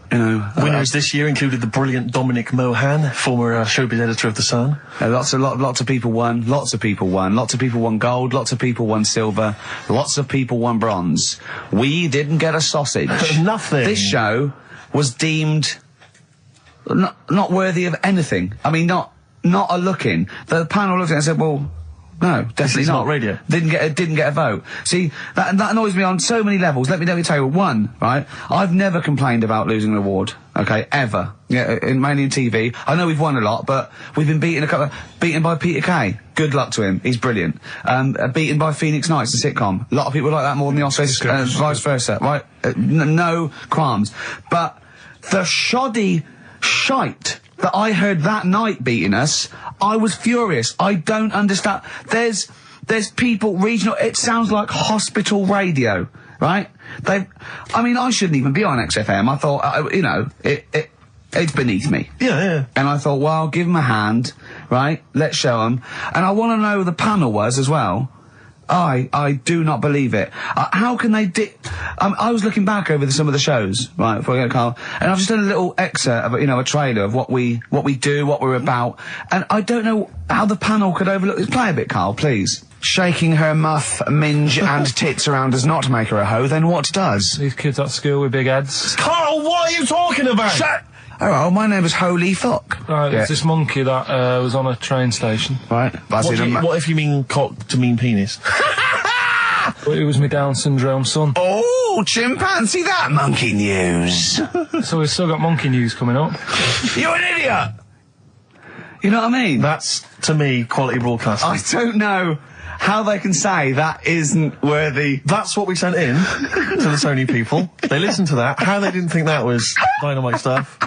Winners this year included the brilliant Dominic Mohan, former showbiz editor of The Sun. lots of people won. Lots of people won gold. Lots of people won silver. Lots of people won bronze. We didn't get a sausage. Nothing. This show was deemed not worthy of anything. I mean, not a look-in. The panel looked at it and said, well, no, definitely is not. not radio. Didn't get a vote. See, that annoys me on so many levels. Let me tell you one, right? I've never complained about losing an award, okay, ever. Yeah, mainly in TV. I know we've won a lot, but we've been beaten by Peter Kay. Good luck to him. He's brilliant. Beaten by Phoenix Nights, the sitcom. A lot of people like that more than the Oscars, vice versa, right? No qualms. But the shoddy shite that I heard that night beating us, I was furious. I don't understand. There's people, regional, it sounds like hospital radio, right? I shouldn't even be on XFM. I thought, it's beneath me. Yeah. And I thought, well, give them a hand, right? Let's show them. And I want to know who the panel was as well. I do not believe it. How can they I was looking back over some of the shows, right, before I go to Carl, and I've just done a little excerpt of, a trailer of what we do, what we're about, and I don't know how the panel could overlook this. Play a bit, Carl, please. Shaking her muff, minge and tits around does not make her a hoe, then what does? These kids at school with big heads. Carl, what are you talking about? Shut! Oh, my name is Holy Fuck. Right, Yeah. there's this monkey that was on a train station. Right, What if you mean cock to mean penis? It was my Down syndrome son. Oh, chimpanzee, that monkey news. So we've still got monkey news coming up. You're an idiot! You know what I mean? That's, to me, quality broadcasting. I don't know how they can say that isn't worthy. That's what we sent in to the Sony people. They listened to that. How they didn't think that was dynamite stuff,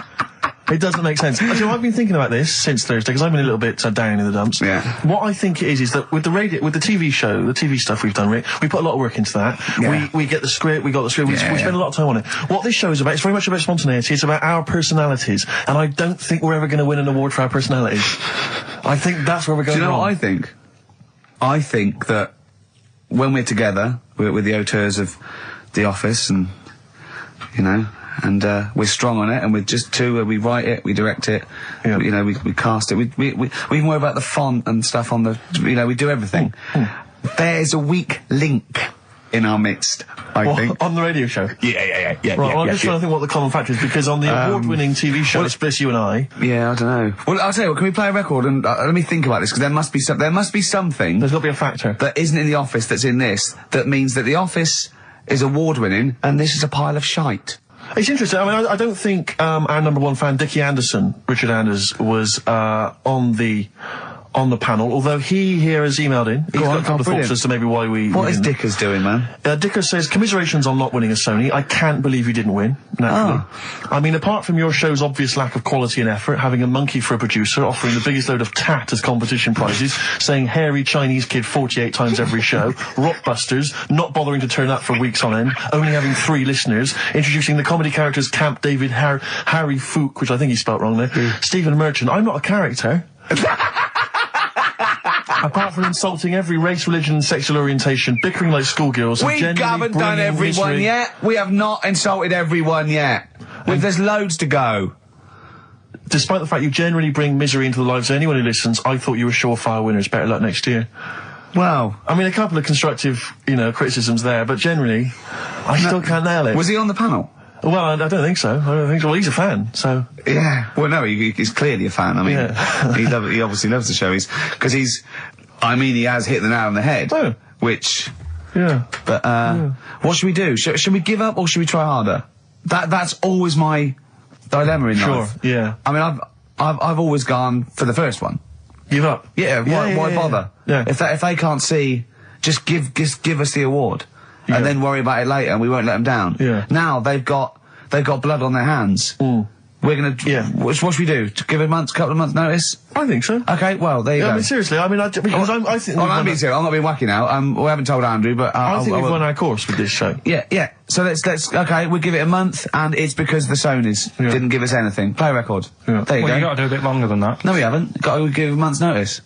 it doesn't make sense. Actually, I've been thinking about this since Thursday because I've been a little bit down in the dumps. Yeah. What I think it is that with the TV show, the TV stuff we've done, Rick, we put a lot of work into that. Yeah. We get the script, we got the script, we Yeah. spend a lot of time on it. What this show is about, it's very much about spontaneity, it's about our personalities, and I don't think we're ever going to win an award for our personalities. I think that's where we're going Do you know wrong. what I think? I think that when we're together, we're the auteurs of The Office, and we're strong on it, and we're just two. We write it, we direct it, Yeah. we cast it. We even worry about the font and stuff on the. We do everything. There's a weak link in our midst, I think. On the radio show? Yeah. Right, well, I'm just trying to think what the common factor is, because on the award-winning TV show, Bliss You and I... Yeah, I don't know. Well, I'll tell you what, can we play a record and let me think about this, because there must be something... There's got to be a factor. ...that isn't in The Office that's in this, that means that The Office is award-winning, and this is a pile of shite. It's interesting. I mean, I don't think our number one fan, Dickie Anderson, Richard Anders, was on the panel, although he here has emailed in. He's got a couple of thoughts as to maybe why we... What is Dickers doing, man? Dickers says, commiserations on not winning a Sony. I can't believe you didn't win, naturally. I mean, apart from your show's obvious lack of quality and effort, having a monkey for a producer, offering the biggest load of tat as competition prizes, saying hairy Chinese kid 48 times every show, Rockbusters, not bothering to turn up for weeks on end, only having 3 listeners, introducing the comedy characters Camp David, Harry Fook, which I think he spelt wrong there, Stephen Merchant. I'm not a character. Apart from insulting every race, religion and sexual orientation, bickering like schoolgirls... We haven't done everyone yet. We have not insulted everyone yet. There's loads to go. Despite the fact you generally bring misery into the lives of anyone who listens, I thought you were surefire winners. Better luck next year. Well... I mean, a couple of constructive, criticisms there, but generally, I still can't nail it. Was he on the panel? Well, I don't think so. Well, he's a fan, so... Yeah. Well, no, he's clearly a fan. I mean, he obviously loves the show. Because he has hit the nail on the head. Oh. Which... Yeah. But, what should we do? Should we give up or should we try harder? That's always my dilemma in life. Sure, yeah. I mean, I've always gone for the first one. Give up? Yeah, why bother? Yeah. If they can't see, just give us the award. Yeah. And then worry about it later and we won't let them down. Yeah. Now they've got blood on their hands. We're gonna... Yeah. What should we do? Give a couple of months notice? I think so. Okay, well, there you go. I mean, seriously, I think... I'm being serious. I'm not being wacky now. We haven't told Andrew, but... I think we've won our course with this show. Yeah. So let's... Okay, we'll give it a month, and it's because the Sonys didn't give us anything. Play a record. Yeah. There you go. You got to do a bit longer than that. No, we haven't. Got to give a month's notice.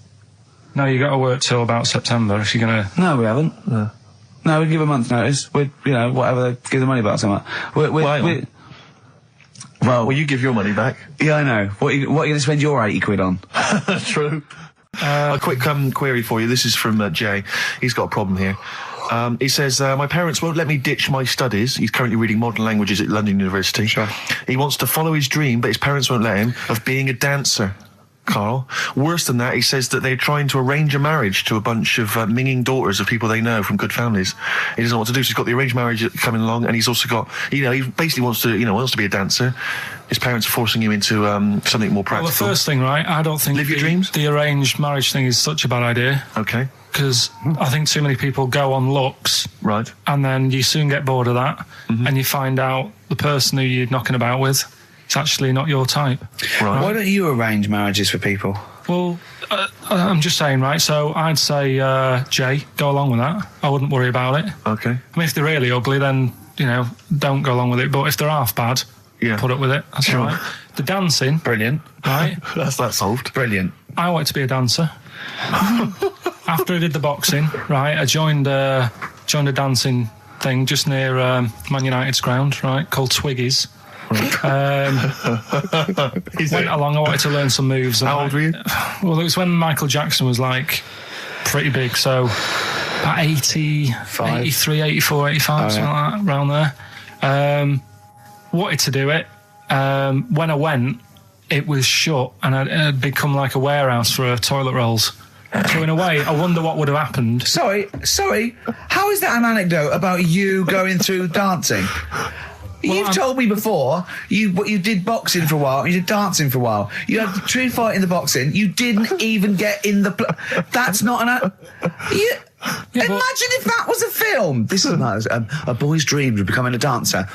No, you got to work till about September if you're gonna... No, we haven't. No, we give a month's notice. Whatever they give the money back, something like that. Well, you give your money back. Yeah, I know. What are you going to spend your 80 quid on? True. A quick query for you. This is from Jay. He's got a problem here. He says, my parents won't let me ditch my studies. He's currently reading modern languages at London University. Sure. He wants to follow his dream, but his parents won't let him, of being a dancer. Carl. Worse than that, he says that they're trying to arrange a marriage to a bunch of minging daughters of people they know from good families. He doesn't know what to do, so he's got the arranged marriage coming along, and he's also got, he basically wants to be a dancer. His parents are forcing him into something more practical. Well, the first thing, right, I don't think live your dreams. The arranged marriage thing is such a bad idea. Okay. Because I think too many people go on looks. Right. And then you soon get bored of that, and you find out the person who you're knocking about with, it's actually not your type. Right. Why don't you arrange marriages for people? Well, I'm just saying, right, so I'd say, Jay, go along with that. I wouldn't worry about it. Okay. I mean, if they're really ugly, then, don't go along with it. But if they're half bad, put up with it. That's all right. The dancing. Brilliant. Right? That's that solved. Brilliant. I wanted to be a dancer. After I did the boxing, right, I joined a dancing thing just near Man United's ground, right, called Twiggy's. Went along, I wanted to learn some moves. How old were you? Well, it was when Michael Jackson was, pretty big, so about 83, 84, 85, something like that, around there. Wanted to do it. When I went, it was shut, and it had become like a warehouse for toilet rolls. So in a way, I wonder what would have happened. Sorry, how is that an anecdote about you going through dancing? You've told me before you did boxing for a while, you did dancing for a while. You had the true fight in the boxing. You didn't even get in the... That's not an... Imagine if that was a film. This is nice. A boy's dream of becoming a dancer.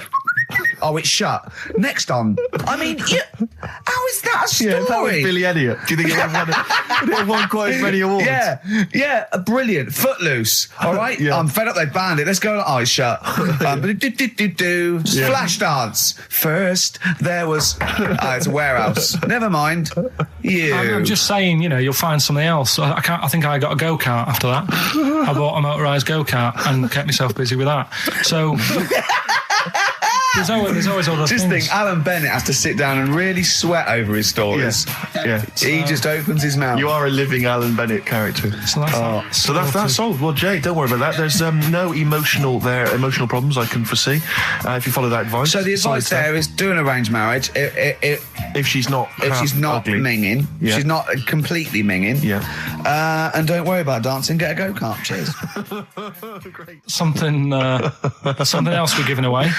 Oh, it's shut. Next on. I mean, how is that a story? Yeah, that was Billy Elliot. Do you think it would have won quite as many awards? Yeah, brilliant. Footloose. All right? Yeah. I'm fed up they banned it. Let's go. Oh, it's shut. Just flash dance. First, there was... it's a warehouse. Never mind. I'm just saying, you'll find something else. I think I got a go-kart after that. I bought a motorised go-kart and kept myself busy with that. So... There's always other Just things. think, Alan Bennett has to sit down and really sweat over his stories. Yeah. He just opens his mouth. You are a living Alan Bennett character. So that's solved. Well, Jay, don't worry about that. There's no emotional problems I can foresee if you follow that advice. So the advice there is do an arranged marriage. If she's not ugly. minging, she's not completely minging. Yeah. And don't worry about dancing. Get a go-kart. Cheers. Great. Something else we're giving away.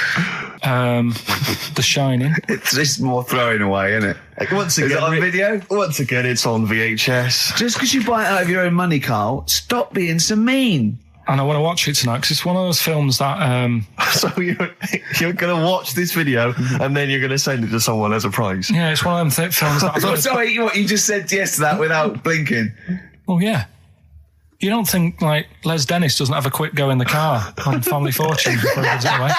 The Shining. It's just more throwing away, isn't it? Once again, is it on video? Once again, it's on VHS. Just because you buy it out of your own money, Carl, stop being so mean. And I want to watch it tonight because it's one of those films that... So you're going to watch this video and then you're going to send it to someone as a prize? Yeah, it's one of them films that... Sorry, what, you just said yes to that without blinking? Well, yeah. You don't think, like, Les Dennis doesn't have a quick go in the car on Family Fortune before he gives it away?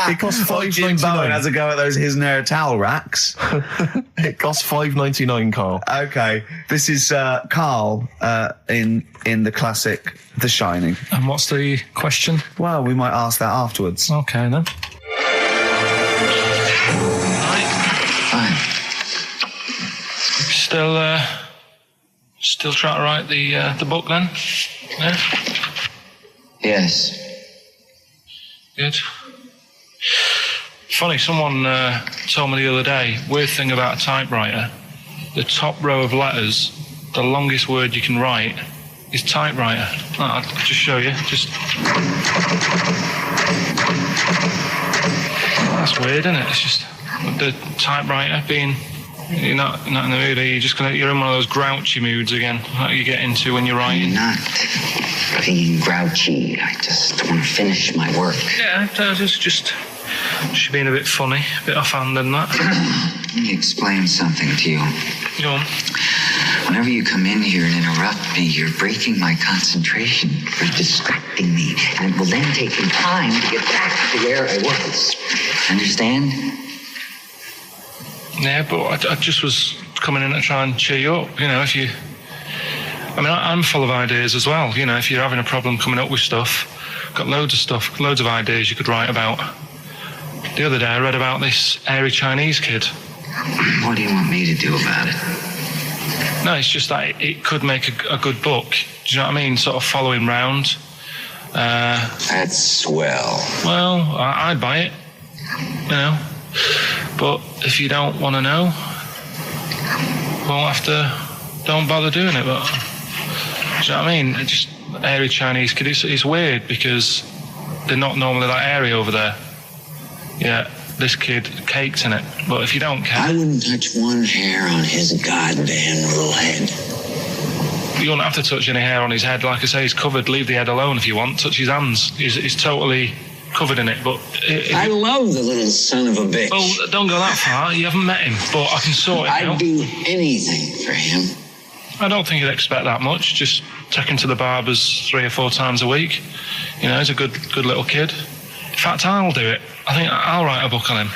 It costs Jim Bowen $5.99. has a go at those his and her towel racks. It costs $5.99, Carl. Okay, this is Carl in the classic The Shining. And what's the question? Well, we might ask that afterwards. Okay, then. Still trying to write the book then? Yeah? Yes. Good. Funny, someone told me the other day, weird thing about a typewriter, the top row of letters, the longest word you can write is typewriter. I'll just show you. That's weird, isn't it? It's just the typewriter being... You're not in the mood, are you? You're in one of those grouchy moods again, like you get into when you're writing. I'm not being grouchy. I just want to finish my work. Yeah, just being a bit funny, a bit offhand and that. Let me explain something to you. Go on. Whenever you come in here and interrupt me, you're breaking my concentration. You're distracting me. And it will then take me time to get back to where I was. Understand? Yeah, but I just was coming in to try and cheer you up, you know, if you... I mean, I'm full of ideas as well, you know, if you're having a problem coming up with stuff, got loads of ideas you could write about. The other day I read about this airy Chinese kid. What do you want me to do about it? No, it's just that it could make a good book. Do you know what I mean? Sort of following round. That's swell. Well, I'd buy it, you know. But if you don't want to know, don't bother doing it. But do you know what I mean? It's just airy Chinese kid. It's weird because they're not normally that airy over there. Yeah, this kid caked in it. But if you don't care, I wouldn't touch one hair on his goddamn little head. You don't have to touch any hair on his head. Like I say, he's covered. Leave the head alone if you want. Touch his hands. He's totally covered in it. But I love the little son of a bitch. Oh, don't go that far. You haven't met him, but I can sort it out. I'd do anything for him. I don't think you'd expect that much. Just take him to the barbers 3 or 4 times a week. You know, he's a good little kid. In fact, I'll do it. I think I'll write a book on him.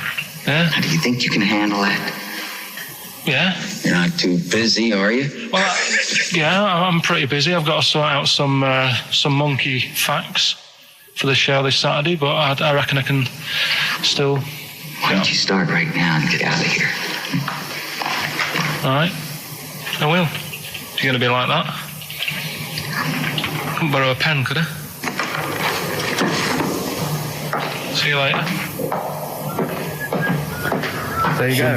Yeah? How do you think you can handle that? Yeah. You're not too busy, are you? Well, yeah, I'm pretty busy. I've got to sort out some monkey facts for the show this Saturday, but I reckon I can still... Why don't you start right now and get out of here? All right. I will. You're going to be like that? Couldn't borrow a pen, could I? See you later. There you go.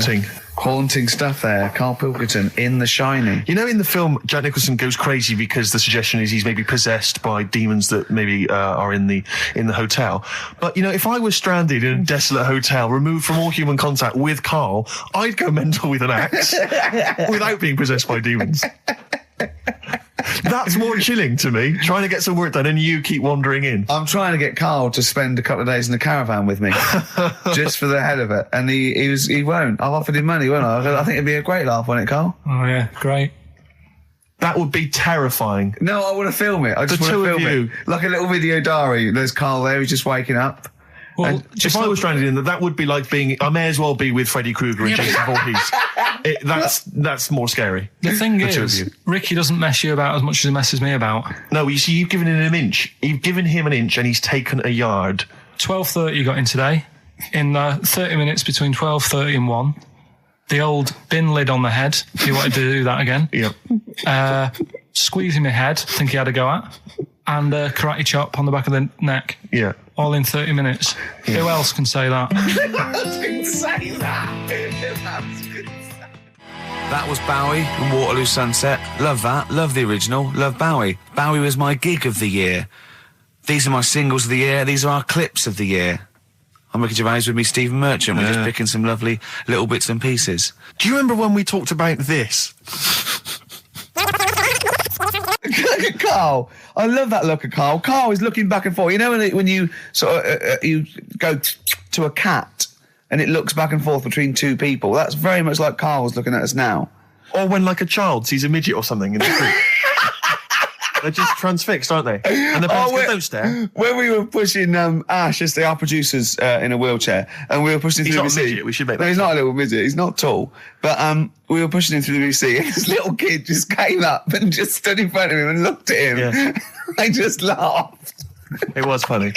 Haunting stuff there. Karl Pilkington in The Shining. You know, in the film, Jack Nicholson goes crazy because the suggestion is he's maybe possessed by demons that maybe are in the hotel. But, you know, if I was stranded in a desolate hotel, removed from all human contact with Karl, I'd go mental with an axe without being possessed by demons. That's more chilling to me, trying to get some work done and you keep wandering in. I'm trying to get Karl to spend a couple of days in the caravan with me, just for the head of it. And he won't. I've offered him money, won't I? I think it'd be a great laugh, wouldn't it, Karl? Oh, yeah, great. That would be terrifying. No, I want to film it. I just want to film it. Like a little video diary. There's Karl there, he's just waking up. Well, if I was stranded in that would be like being... I may as well be with Freddy Krueger and Jason Voorhees. That's more scary. The thing is, Ricky doesn't mess you about as much as he messes me about. No, you see, you've given him an inch. You've given him an inch and he's taken a yard. 12:30 you got in today. In 30 minutes between 12:30 and 1. The old bin lid on the head. He wanted to do that again. Yep. Squeezing my head. Think he had a go at. And karate chop on the back of the neck. Yeah. All in 30 minutes. Yeah. Who else can say that? That was Bowie and Waterloo Sunset. Love that. Love the original. Love Bowie. Bowie was my gig of the year. These are my singles of the year. These are our clips of the year. I'm Ricky Gervais, with me Stephen Merchant. We're just picking some lovely little bits and pieces. Do you remember when we talked about this? Look at Karl. I love that look at Karl. Karl is looking back and forth. You know when you sort of you go to a cat and it looks back and forth between two people? That's very much like Karl's looking at us now. Or when, like, a child sees a midget or something in the street. They're just transfixed, aren't they? And the parents go, don't stare. When we were pushing Ash, as our producers, in a wheelchair, and we were pushing him through the He's not a VC. midget, we should make that No, he's clear. not a little midget. He's not tall. But we were pushing him through the VC, and this little kid just came up and just stood in front of him and looked at him. Yeah. I just laughed. It was funny.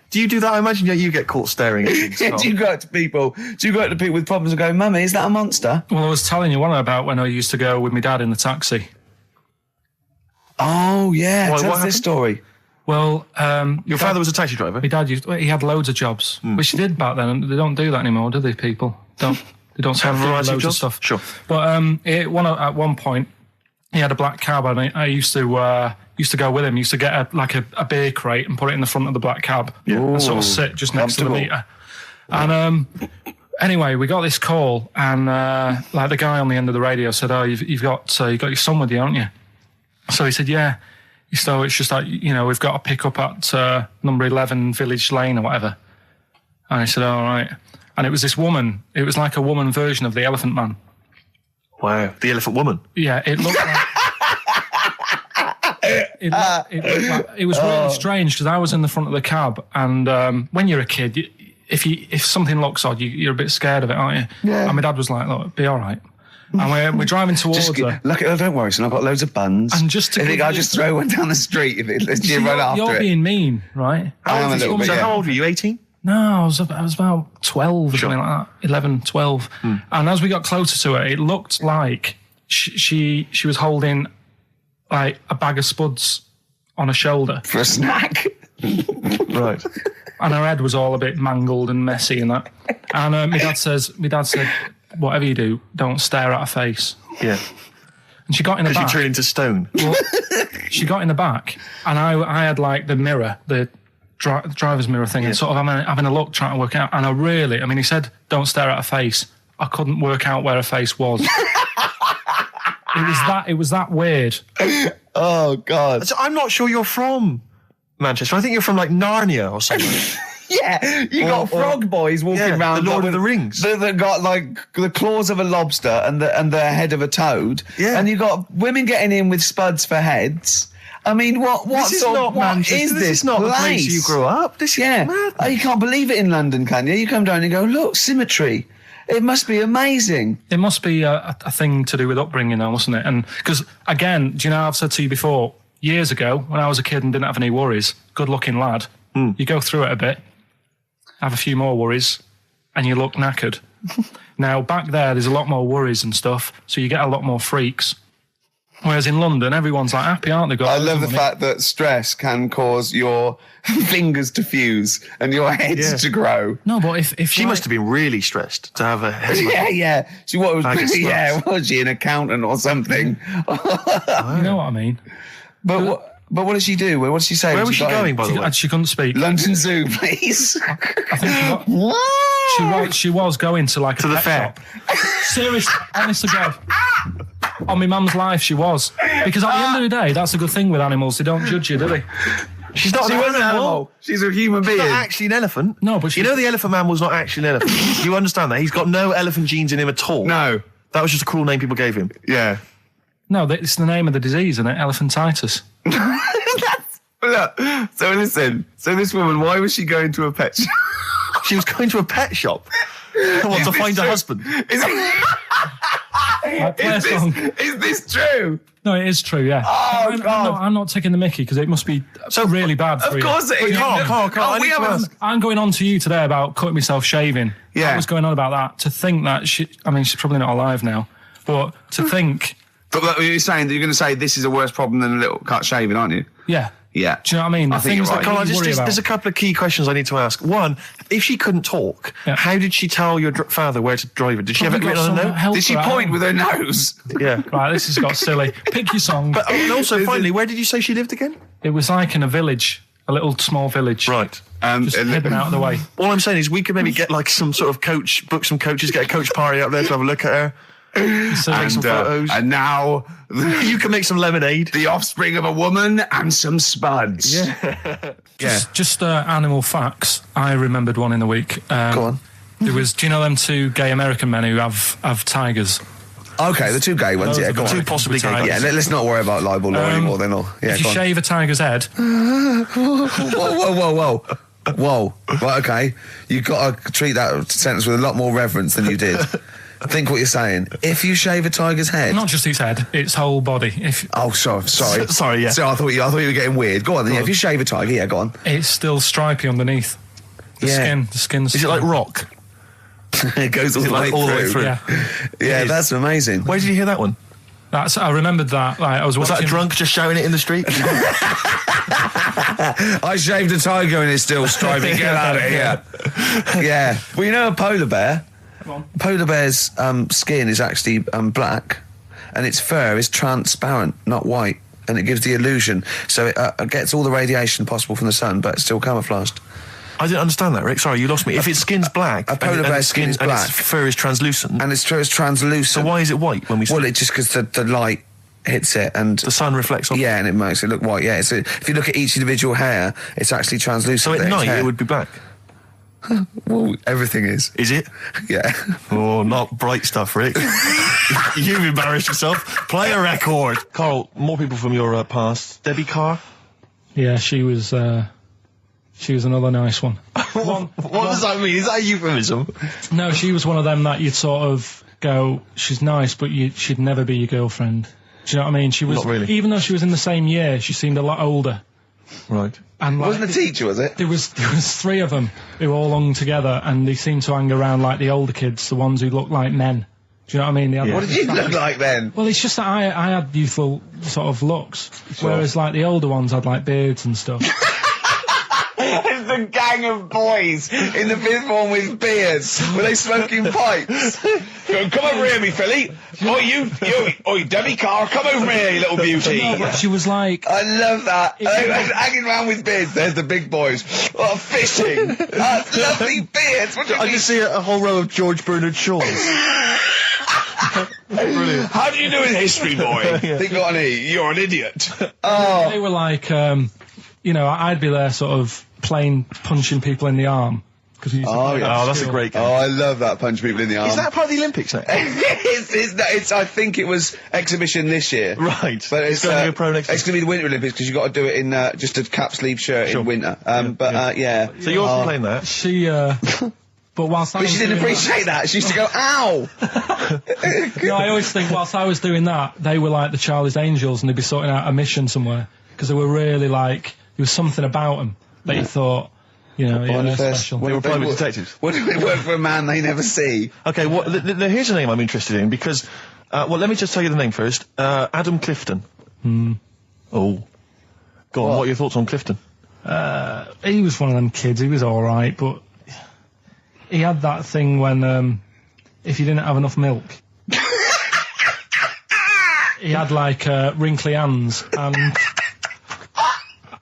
Do you do that? I imagine you get caught staring at things. Yeah, do you go up to people with problems and go, Mummy, is that a monster? Well, I was telling you one about when I used to go with my dad in the taxi. Oh, yeah. What Tell us happened? this story. Well, Your father was a taxi driver? my dad he had loads of jobs, which he did back then, and they don't do that anymore, do they, people? They don't Have a do variety of loads of jobs? stuff. Sure. But at one point, he had a black cab, and I used to go with him. Used to get a beer crate and put it in the front of the black cab, and sort of sit just next to the meter. And anyway, we got this call, and the guy on the end of the radio said, "Oh, you've got your son with you, haven't you?" So he said, "Yeah." So it's just like, we've got to pick up at number 11 Village Lane or whatever. And I said, all right. And it was this woman. It was like a woman version of the Elephant Man. Wow. The Elephant Woman. Yeah, it looked like... it was really strange because I was in the front of the cab, and when you're a kid, if something looks odd, you're a bit scared of it, aren't you? Yeah. And my dad was like, look, be all right. And we're driving towards her. Look, don't worry, son, I've got loads of buns. And just to I think I'll just throw one down the street if it lets you run after You're it. being mean, right? I am a little bit, So yeah. how old were you, 18? No, I was about 12 or something like that, 11, 12. And as we got closer to her, it looked like she was holding like a bag of spuds on her shoulder. For a snack. Right. And her head was all a bit mangled and messy and that. And my dad said, whatever you do, don't stare at her face. Yeah. And she got in the Because back. you turned into stone. Well, she got in the back, and I had like the mirror, the driver's mirror thing, and sort of having a look, trying to work out. And he said, don't stare at her face. I couldn't work out where her face was. It was that weird. Oh, God. So I'm not sure you're from Manchester. I think you're from, like, Narnia or something. Yeah, you got frog boys walking around. The Lord of the Rings. That got like the claws of a lobster and the head of a toad. Yeah. And you got women getting in with spuds for heads. I mean, what This is not the place you grew up. This is mad. Oh, you can't believe it in London, can you? You come down and go, look, symmetry. It must be amazing. It must be a thing to do with upbringing, though, mustn't it? And because, again, do you know, I've said to you before, years ago, when I was a kid and didn't have any worries, good-looking lad, you go through it a bit, have a few more worries, and you look knackered. Now, back there's a lot more worries and stuff, so you get a lot more freaks. Whereas in London, everyone's like happy, aren't they? I love the fact that stress can cause your fingers to fuse and your head to grow. No, but if She must have been really stressed to have a head. Yeah. She was she an accountant or something? You know what I mean? But what did she do? What did she say? Where was she going, by the way? She couldn't speak. London Zoo, please. I think she was going to like a the pet fair. shop. Seriously, honest to God. On my mum's life, she was. Because at the end of the day, that's a good thing with animals. They don't judge you, do they? She's not She an was an animal. animal. She's a human being. She's not actually an elephant. No, but you know the Elephant Man was not actually an elephant. You understand that? He's got no elephant genes in him at all. No. That was just a cruel name people gave him. Yeah. No, it's the name of the disease, isn't it? Elephantitis. Look, so listen. So this woman, why was she going to a pet shop? She was going to a pet shop. What, to find a husband? play a song. Is this true? No, it is true, yeah. Oh, God. I'm not taking the mickey because it must be so really bad for you. Of course it is. Carl, I'm going on to you today about cutting myself shaving. Yeah. I was going on about that. To think that she's probably not alive now, but to think. But you're saying that you're going to say this is a worse problem than a little cut shaving, aren't you? Yeah. Yeah. Do you know what I mean? I think you're right. Carl, there's a couple of key questions I need to ask. One, if she couldn't talk, how did she tell your father where to drive it? Did she have it written on a note? Did she point with her nose? Yeah. Right, this has got silly. Pick your song. But also, finally, where did you say she lived again? It was like in a village, a little small village. Right. Just hidden out of the way. All I'm saying is we could maybe get like some sort of coach, book some coaches, get a coach party up there to have a look at her. Make some photos. And now you can make some lemonade. The offspring of a woman and some spuds. Yeah. Just animal facts. I remembered one in the week. Go on. There was, do you know them two gay American men who have tigers? Okay, the two gay ones, Those yeah, are go the on. two possibly gay guys. Yeah, let's not worry about libel law anymore then. Yeah, if you shave a tiger's head... Whoa. Right, okay. You've got to treat that sentence with a lot more reverence than you did. Think what you're saying. If you shave a tiger's head... Not just its head, its whole body. Oh, sorry. Sorry, yeah. So I thought you were getting weird. Go on then, if you shave a tiger, yeah, go on. It's still stripy underneath. The skin's... Is it like rock? It goes all the way through. Yeah, that's amazing. Where did you hear that one? I remembered that. Like, was that a drunk just shouting it in the street? I shaved a tiger and it's still stripy. Get out of here. Yeah. Well, you know a polar bear? Polar bear's skin is actually black, and its fur is transparent, not white, and it gives the illusion. So it gets all the radiation possible from the sun, but it's still camouflaged. I didn't understand that, Rick. Sorry, you lost me. If its skin's black, a polar bear's skin is black, and its fur is translucent, and its fur is translucent. So why is it white when we? Well, it's just because the light hits it and the sun reflects off. Yeah, and it makes it look white. Yeah, so if you look at each individual hair, it's actually translucent. So at night it would be black. Well, everything is. Is it? Yeah. Oh, not bright stuff, Rick. You've embarrassed yourself. Play a record. Carl, more people from your past. Debbie Carr? Yeah, she was another nice one. What does that mean? Is that a euphemism? No, she was one of them that you'd sort of go, she's nice, but she'd never be your girlfriend. Do you know what I mean? She was, not really. Even though she was in the same year, she seemed a lot older. Right. And it wasn't a teacher, was it? There was three of them who all hung together, and they seemed to hang around like the older kids, the ones who looked like men. Do you know what I mean? What did you look like then? Well, it's just that I had youthful sort of looks, whereas like the older ones had like beards and stuff. It's a gang of boys in the fifth form with beards. Were they smoking pipes? Come over here, me filly. Oi, Debbie Carr, come over here, you little beauty. No, but she was like... I love that. Hanging around with beards. There's the big boys. Oh, fishing. Lovely beards. What do you I mean? just see a whole row of George Bernard Shaws. Brilliant. How do you do in history, boy? Think on you're an idiot. Oh. They were like, I'd be there sort of playing punching people in the arm. That's a great game. Oh, I love that, punch people in the arm. Is that part of the Olympics now? it's I think it was exhibition this year. Right. But it's going to be a pro next year. It's going to be the Winter Olympics because you've got to do it in just a cap sleeve shirt in winter. Yeah. So you're playing that? She, but whilst I But she didn't appreciate that. She used to go, ow! No, I always think whilst I was doing that, they were like the Charlie's Angels and they'd be sorting out a mission somewhere. Because they were really like, there was something about them that you thought, they're special. They were private detectives. What do it work for a man they never see? Okay, here's a name I'm interested in because, let me just tell you the name first. Adam Clifton. Oh. Go on, what are your thoughts on Clifton? He was one of them kids, he was alright, but he had that thing when, if you didn't have enough milk. He had like, wrinkly hands and...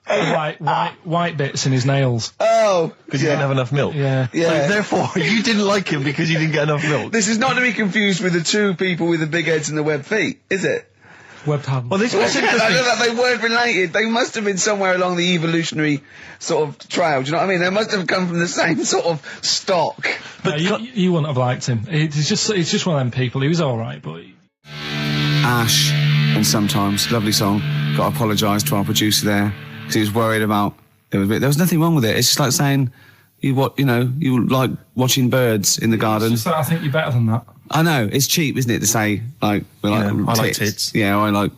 like white bits in his nails. Oh, because he didn't have enough milk. Yeah. So therefore, you didn't like him because you didn't get enough milk. This is not to be confused with the two people with the big heads and the webbed feet, is it? Webbed hands. Well, this was interesting. I know that they weren't related. They must have been somewhere along the evolutionary sort of trail. Do you know what I mean? They must have come from the same sort of stock. But you wouldn't have liked him. It's just one of them people. He was all right, but. Ash, and sometimes lovely song. Got to apologise to our producer there. Because he was worried about there was nothing wrong with it. It's just like saying You like watching birds in the garden. It's just that I think you're better than that. I know, it's cheap, isn't it, to say, like, we like I tits. like tits. Yeah, I like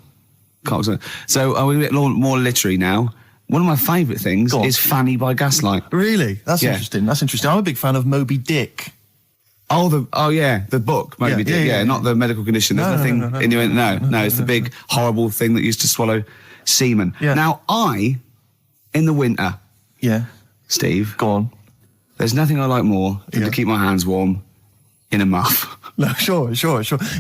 cocks. So are we a bit more literary now? One of my favourite things is Fanny by Gaslight. Really? That's interesting. That's interesting. I'm a big fan of Moby Dick. The book, Moby Dick. Yeah, not the medical condition. There's nothing innuendo. No, it's the big, horrible thing that used to swallow semen. Yeah. Now, in the winter... Yeah. Steve. Go on. There's nothing I like more than to keep my hands warm in a muff. No, sure.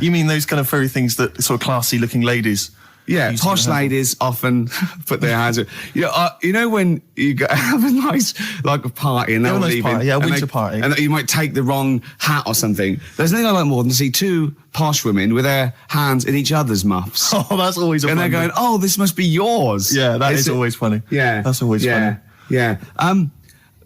You mean those kind of furry things that sort of classy-looking ladies... Yeah, posh ladies often put their hands... you know when you have a nice, like, a party and they're all leaving... Party, a winter party. And you might take the wrong hat or something. There's nothing I like more than to see two posh women with their hands in each other's muffs. Oh, that's always And they're going, oh, this must be yours. Yeah, that is always funny. Yeah. That's always funny. Yeah.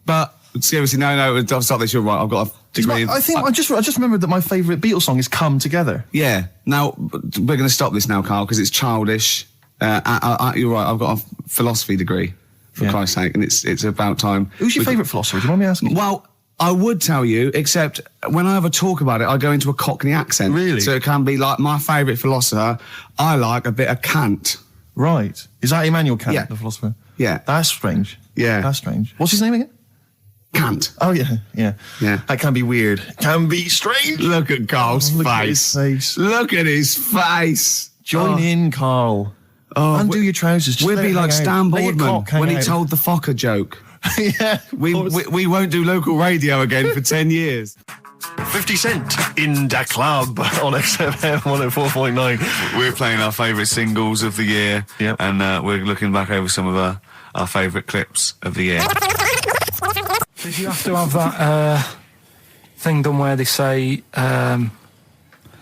But seriously, no, I'll stop this. You're right. I've got a degree. I just remembered that my favourite Beatles song is "Come Together." Yeah. Now we're going to stop this now, Carl, because it's childish. You're right. I've got a philosophy degree, for Christ's sake, and it's about time. Who's your favourite philosopher? Do you mind me asking? Well, I would tell you, except when I have a talk about it, I go into a Cockney accent. Really? So it can be like my favourite philosopher. I like a bit of Kant. Right. Is that Immanuel Kant, Yeah. the philosopher? Yeah. That's strange. Yeah. That's strange. What's his name again? Kant. Oh, yeah. That can be weird. Can be strange. Look at Carl's Look at face. his face. Look at his face. Join in, Carl. Undo your trousers. Just We'll let be it like hang out. Stan Let your Boardman cock hang when he out. told the Fokker joke. Yeah. We won't do local radio again for 10 years. 50 Cent in Da Club on XFM 104.9. We're playing our favourite singles of the year. Yep. And we're looking back over some of our favourite clips of the year. Did you have to have that thing done where they say,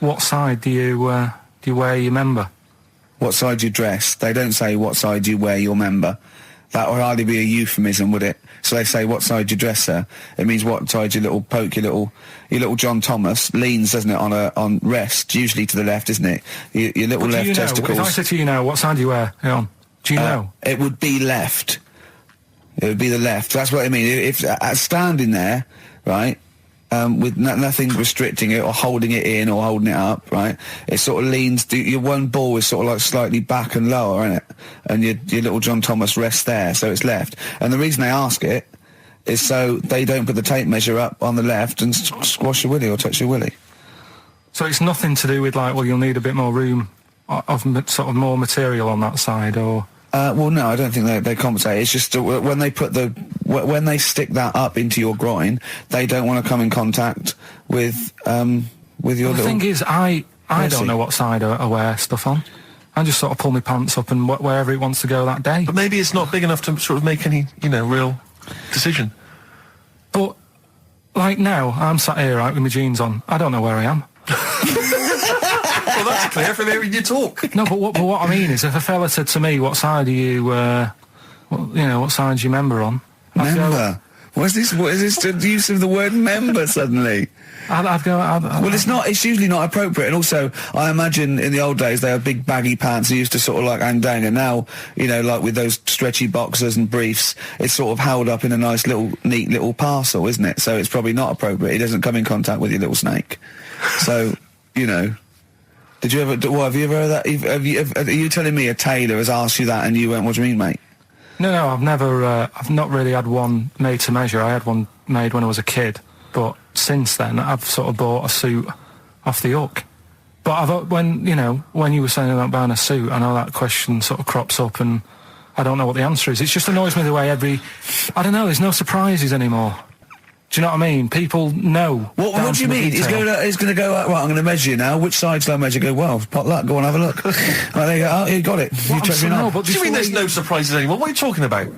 what side do you wear your member? What side you dress? They don't say what side you wear your member. That would hardly be a euphemism, would it? So they say what side you dress, sir. It means what side your little poke, your little John Thomas leans, doesn't it, on rest, usually to the left, isn't it? Your little But left do you know, testicles. if I said to you now, what side do you wear it on? Do you know? It would be left. It would be the left. That's what I mean. If standing there, right, with nothing restricting it or holding it in or holding it up, right, it sort of leans. Your one ball is sort of like slightly back and lower, isn't it? And your little John Thomas rests there, so it's left. And the reason they ask it is so they don't put the tape measure up on the left and squash your willy or touch your willy. So it's nothing to do with like, well, you'll need a bit more room of sort of more material on that side, or... Well, no, I don't think they compensate. It's just when they put when they stick that up into your groin, they don't want to come in contact with your little... The thing is, I don't know what side I wear stuff on. I just sort of pull my pants up and wherever it wants to go that day. But maybe it's not big enough to sort of make any, real decision. But, like now, I'm sat here, right, with my jeans on. I don't know where I am. Well, that's clear from hearing you talk. No, but what I mean is, if a fella said to me, what side are you, what side's your member on? Member? What is this the use of the word member suddenly? I'd go... Well, it's usually not appropriate, and also, I imagine in the old days they had big baggy pants that used to sort of like hang down, and now, like with those stretchy boxers and briefs, it's sort of held up in a nice neat little parcel, isn't it? So it's probably not appropriate. It doesn't come in contact with your little snake. So, did you ever, have you ever heard that? Are you telling me a tailor has asked you that and you went, what do you mean, mate? No, I've never, I've not really had one made to measure. I had one made when I was a kid, but since then I've sort of bought a suit off the hook. But when you were saying about buying a suit, I know that question sort of crops up and I don't know what the answer is. It just annoys me the way I don't know, there's no surprises anymore. Do you know what I mean? People know. What do you mean? He's going to go, right, I'm going to measure you now. Which side shall I measure? Go, well, pot luck, go and have a look. Right, there you go. Oh, you got it. You check me now. What do you mean there's no surprises anymore? What are you talking about?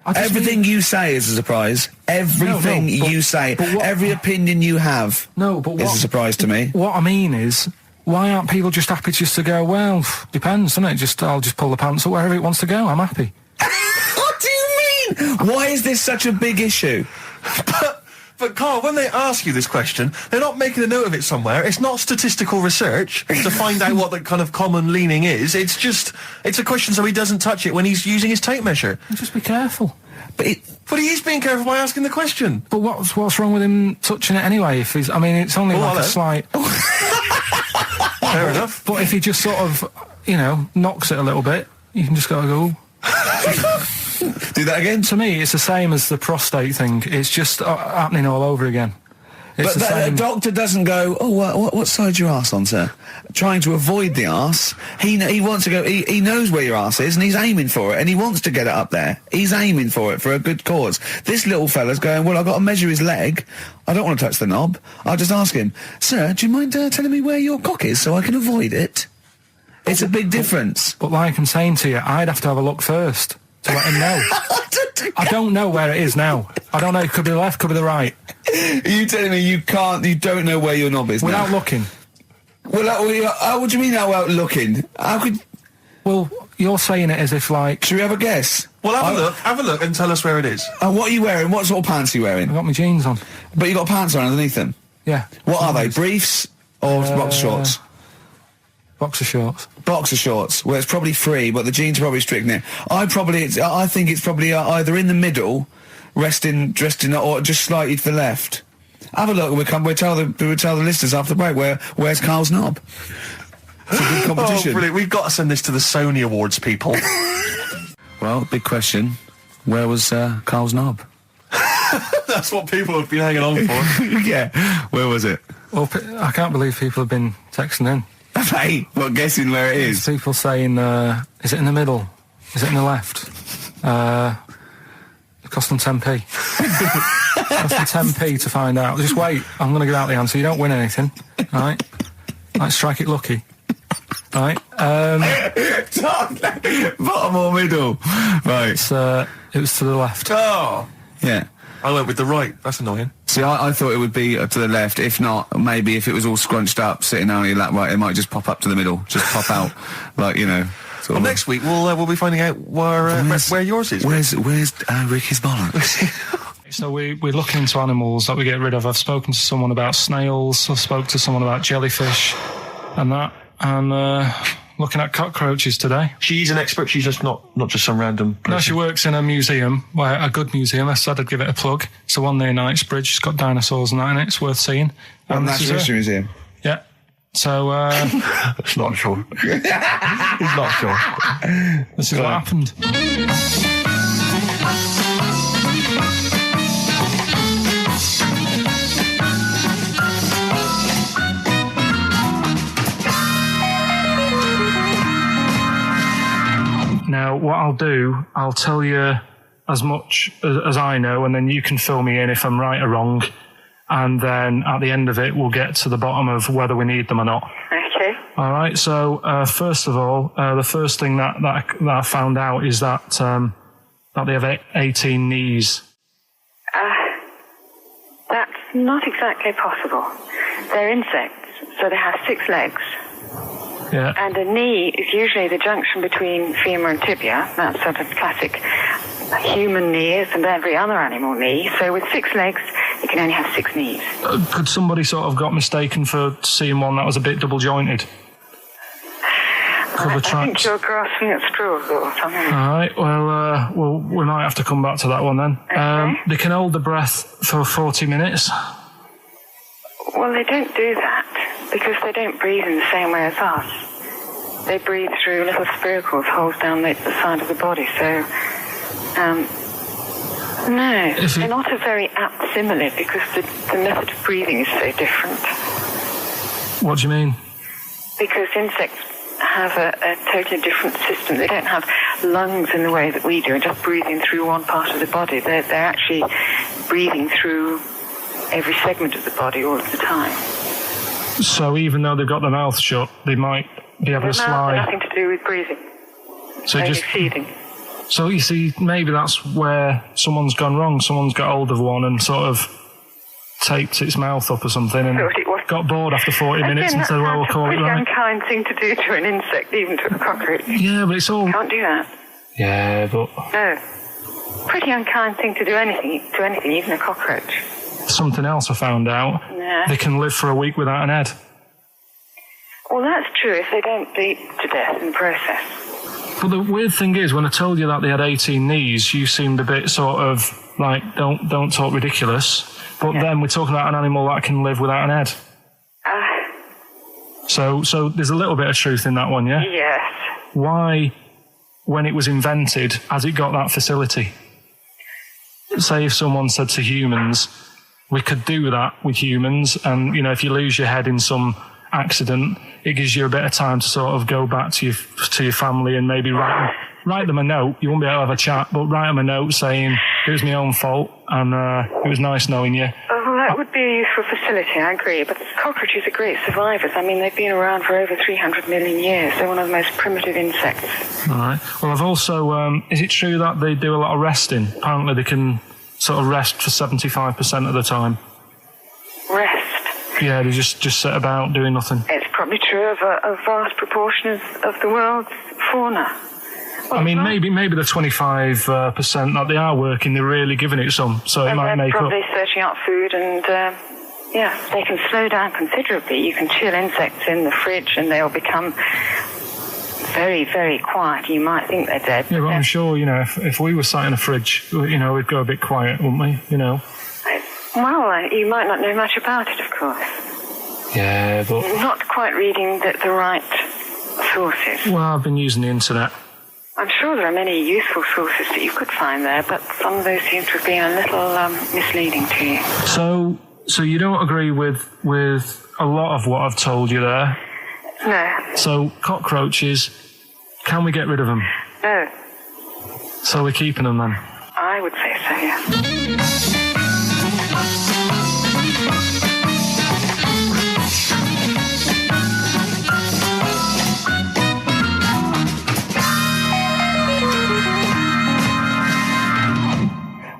Everything you say is a surprise. Everything you say, every opinion you have is a surprise to me. What I mean is, why aren't people just happy just to go, well, depends, doesn't it? I'll just pull the pants up wherever it wants to go. I'm happy. What do you mean? Why is this such a big issue? But Carl, when they ask you this question, they're not making a note of it somewhere. It's not statistical research to find out what the kind of common leaning is. It's a question so he doesn't touch it when he's using his tape measure. Just be careful. But But he is being careful by asking the question. But what's wrong with him touching it anyway? If he's, I mean, it's only like a slight. Fair enough. But if he just sort of, you know, knocks it a little bit, you can just go. Do that again? To me, it's the same as the prostate thing. It's just happening all over again. It's But the doctor doesn't go, oh, what side's your arse on, sir? Trying to avoid the arse. He wants to go, he knows where your arse is and he's aiming for it and he wants to get it up there. He's aiming for it for a good cause. This little fella's going, well, I've got to measure his leg. I don't want to touch the knob. I'll just ask him, sir, do you mind telling me where your cock is so I can avoid it? It's a big difference. But like I'm saying to you, I'd have to have a look first to let him know. I don't know where it is now. I don't know. It could be the left, could be the right. Are you telling me you don't know where your knob is without now? looking? Well, what do you mean without looking? How could... Well, you're saying it as if like... Should we have a guess? Well, have a look and tell us where it is. What are you wearing? What sort of pants are you wearing? I've got my jeans on. But you got pants on underneath them? Yeah. What are they? Briefs or boxer shorts? Boxer shorts. Boxer shorts. Well, it's probably free, but the jeans are probably strict in it. I think it's probably either in the middle, dressed in, or just slightly to the left. Have a look. We'll tell the listeners after the break where's Karl's knob. It's a good competition. Oh, brilliant! We've got to send this to the Sony Awards people. Well, big question. Where was Karl's knob? That's what people have been hanging on for. Yeah. Where was it? Well, I can't believe people have been texting in. Hey, what, guessing where it is? People saying, is it in the middle? Is it in the left? It cost them 10p. It cost them 10p to find out. Just wait, I'm going to give out the answer. You don't win anything, right? Like, strike it lucky. Right? Bottom or middle? Right. It was to the left. Oh! Yeah. I went with the right. That's annoying. See, I thought it would be to the left. If not, maybe if it was all scrunched up, sitting on your lap right, it might just pop up to the middle. Just pop out, like, you know. Well, next week we'll be finding out where yours is. Where's Ricky's bollocks? So we're looking into animals that we get rid of. I've spoken to someone about snails. I've spoken to someone about jellyfish and that. And looking at cockroaches today. She's an expert. She's just not just some random person. No, she works in a museum, a good museum. I said I'd give it a plug. It's the one near Knightsbridge. It's got dinosaurs and that in it. It's worth seeing. Natural History Museum. Yeah. So, It's not sure. He's not sure. This is what happened. Now, what I'll do, I'll tell you as much as I know, and then you can fill me in if I'm right or wrong. And then at the end of it, we'll get to the bottom of whether we need them or not. Okay. All right. So first of all, the first thing that I found out is that they have 18 knees. That's not exactly possible. They're insects, so they have 6 legs. Yeah. And a knee is usually the junction between femur and tibia. That's sort of classic human knees and every other animal knee. So with 6 legs, you can only have 6 knees. Could somebody sort of got mistaken for seeing one that was a bit double jointed? I think you're grasping at straws or something. All right. Well, we might have to come back to that one then. Okay. They can hold the breath for 40 minutes. Well, they don't do that because they don't breathe in the same way as us. They breathe through little spiracles, holes down the side of the body. So, no, they're not a very apt simile because the method of breathing is so different. What do you mean? Because insects have a totally different system. They don't have lungs in the way that we do, just breathing through one part of the body. They're actually breathing through every segment of the body all of the time. So even though they've got their mouth shut, they might be able to slide. Nothing to do with breathing. So only just feeding. So you see, maybe that's where someone's gone wrong. Someone's got hold of one and sort of taped its mouth up or something and got bored after 40 minutes and said, well, we'll call it right. It's a unkind thing to do to an insect, even to a cockroach. Yeah, but it's all... Can't do that. Yeah, but... No. Pretty unkind thing to do anything, even a cockroach. Something else I found out. Yeah. They can live for a week without an head. Well, that's true if they don't bleed to death in the process. But the weird thing is, when I told you that they had 18 knees, you seemed a bit sort of like, don't talk ridiculous. But then we're talking about an animal that can live without an head. So there's a little bit of truth in that one, yeah? Yes. Why, when it was invented, has it got that facility? Say if someone said to humans, we could do that with humans, and, you know, if you lose your head in some accident, it gives you a bit of time to sort of go back to your family and maybe write them a note. You won't be able to have a chat, but write them a note saying, it was my own fault, and it was nice knowing you. Well, that would be a useful facility, I agree, but cockroaches are great survivors. I mean, they've been around for over 300 million years. They're one of the most primitive insects. All right. Well, I've also... is it true that they do a lot of resting? Apparently they can sort of rest for 75% of the time. Rest? Yeah, they just sit about doing nothing. It's probably true of a vast proportion of the world's fauna. I mean, maybe the 25% that they are working, they're really giving it some, so it might make up. They're probably searching out food, and they can slow down considerably. You can chill insects in the fridge, and they'll become very, very quiet. You might think they're dead. Yeah, but I'm sure, you know, if we were sat in a fridge, you know, we'd go a bit quiet, wouldn't we? You know. Well, you might not know much about it, of course. Yeah, but not quite reading the right sources. Well, I've been using the internet. I'm sure there are many useful sources that you could find there, but some of those seem to have been a little misleading to you. So you don't agree with a lot of what I've told you there? No. So cockroaches, can we get rid of them? No. So we're keeping them then? I would say so, yeah.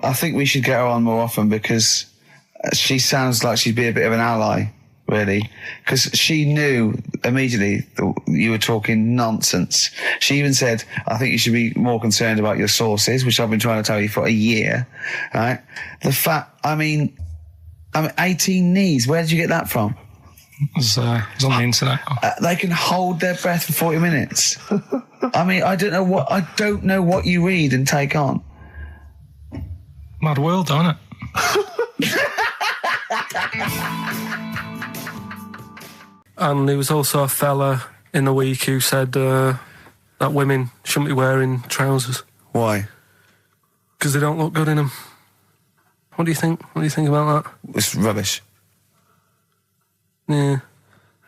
I think we should get her on more often because she sounds like she'd be a bit of an ally, really. Because she knew immediately that you were talking nonsense. She even said, I think you should be more concerned about your sources, which I've been trying to tell you for a year, right? The fact, I mean 18 knees, where did you get that from? It was on the internet. They can hold their breath for 40 minutes. I mean, I don't know what you read and take on. Mad world, don't it? And there was also a fella in the week who said that women shouldn't be wearing trousers. Why? Because they don't look good in them. What do you think? What do you think about that? It's rubbish. Yeah.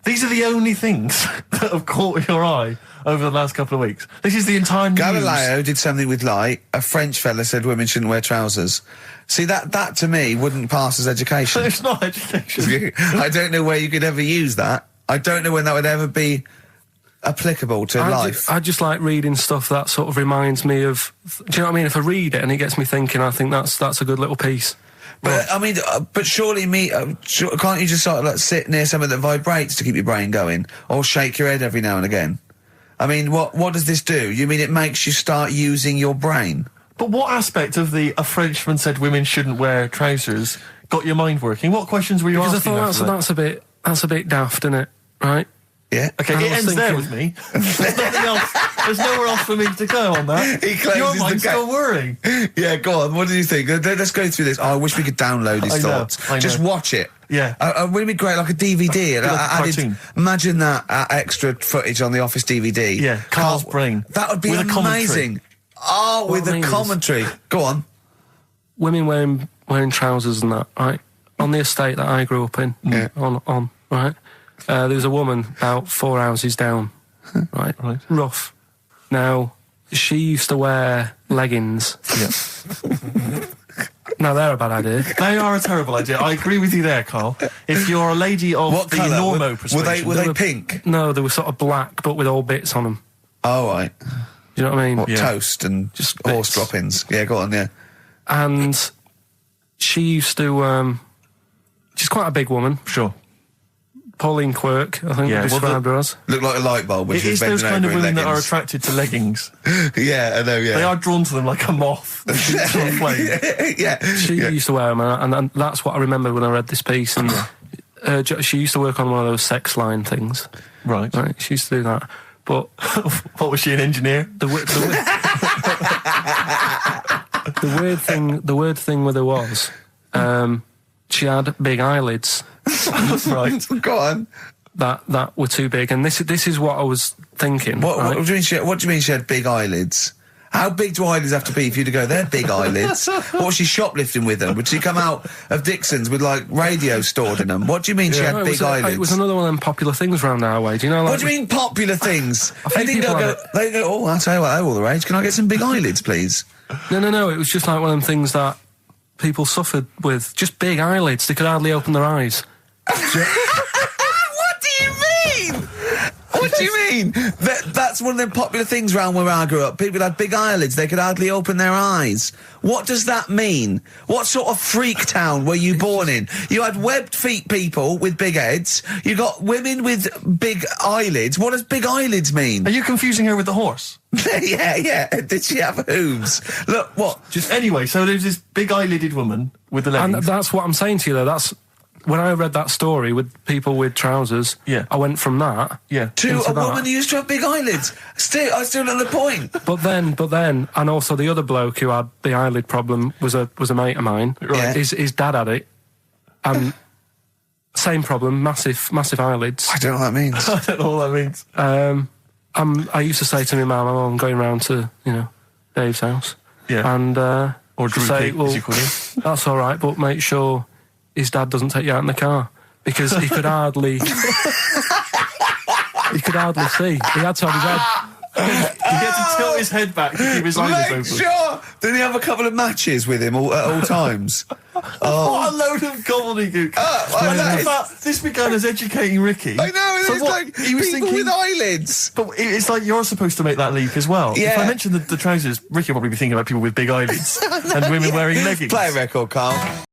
These are the only things that have caught your eye over the last couple of weeks. This is the entire news. Galileo did something with light. A French fella said women shouldn't wear trousers. See, that to me wouldn't pass as education. It's not education. I don't know where you could ever use that. I don't know when that would ever be applicable to life. I just like reading stuff that sort of reminds me of... Do you know what I mean? If I read it and it gets me thinking, I think that's a good little piece. But, I mean, but surely can't you just sort of like sit near something that vibrates to keep your brain going? Or shake your head every now and again? I mean, what does this do? You mean it makes you start using your brain? But what aspect of a Frenchman said women shouldn't wear trousers got your mind working? What questions were you asking? Because I thought that's a bit daft, isn't it? Right? Yeah. Okay, it ends there with me. There's nothing else. There's nowhere else for me to go on that. He closes your mind's still whirring. Yeah, go on. What do you think? Let's go through this. Oh, I wish we could download his thoughts. I know. Just watch it. Yeah. Wouldn't it be great, like a DVD? Like a cartoon. Imagine that extra footage on the Office DVD. Yeah, Carl's brain. That would be with amazing. Oh, with a commentary. Go on. Women wearing trousers and that, right? On the estate that I grew up in, on right? There was a woman about 4 houses down, right? Rough. Now, she used to wear leggings. Yeah. Now, they're a bad idea. They are a terrible idea. I agree with you there, Carl. If you're a lady of what the colour? normo persuasion... Were they pink? No, they were sort of black, but with all bits on them. Oh, right. Do you know what I mean? What, toast and just horse droppings? Yeah, go on, yeah. And she used to... she's quite a big woman. Sure. Pauline Quirk, I think, described her as. Looked like a light bulb when she was bending over in those kind of women leggings. that are attracted to leggings. Yeah, I know, yeah. They are drawn to them like a moth. Yeah. She used to wear them, and that's what I remember when I read this piece. And she used to work on one of those sex line things. Right. She used to do that. But what was she, an engineer? The weird thing with her was, she had big eyelids. Right. Go on. That were too big, and this is what I was thinking. What do you mean she had big eyelids? How big do eyelids have to be for you to go, they're big eyelids? What was she shoplifting with them? Would she come out of Dixon's with, like, radio stored in them? What do you mean she had big eyelids? It was another one of them popular things around our way. Do you know, like... What do you mean popular things? They didn't go, oh, I'll tell you what, they're all the rage. Can I get some big eyelids, please? No. It was just like one of them things that people suffered with. Just big eyelids. They could hardly open their eyes. What do you mean? What do you mean? That's one of them popular things around where I grew up. People had big eyelids. They could hardly open their eyes. What does that mean? What sort of freak town were you born in? You had webbed feet people with big heads. You got women with big eyelids. What does big eyelids mean? Are you confusing her with the horse? Yeah. Did she have hooves? Look, what? Anyway, so there's this big eyelidded woman with the leggings. And that's what I'm saying to you, though. That's... When I read that story with people with trousers, I went from that to a woman who used to have big eyelids. I still know the point. But then, and also the other bloke who had the eyelid problem was a mate of mine. Right. His dad had it, and same problem, massive eyelids. I don't know what that means. I don't know what that means. I used to say to my mum, I'm going round to Dave's house, or and Drew say, Pete, as you call him. That's all right, but make sure his dad doesn't take you out in the car, because he could hardly see. He had to have his head. He had to tilt his head back to keep his eyelids open. Sure. Did he have a couple of matches with him at all times? What a load of gobbledygook. This began as educating Ricky. I know, So it's what, like he was people thinking, with eyelids. But it's like you're supposed to make that leap as well. Yeah. If I mentioned the trousers, Ricky will probably be thinking about people with big eyelids and women wearing leggings. Play a record, Carl.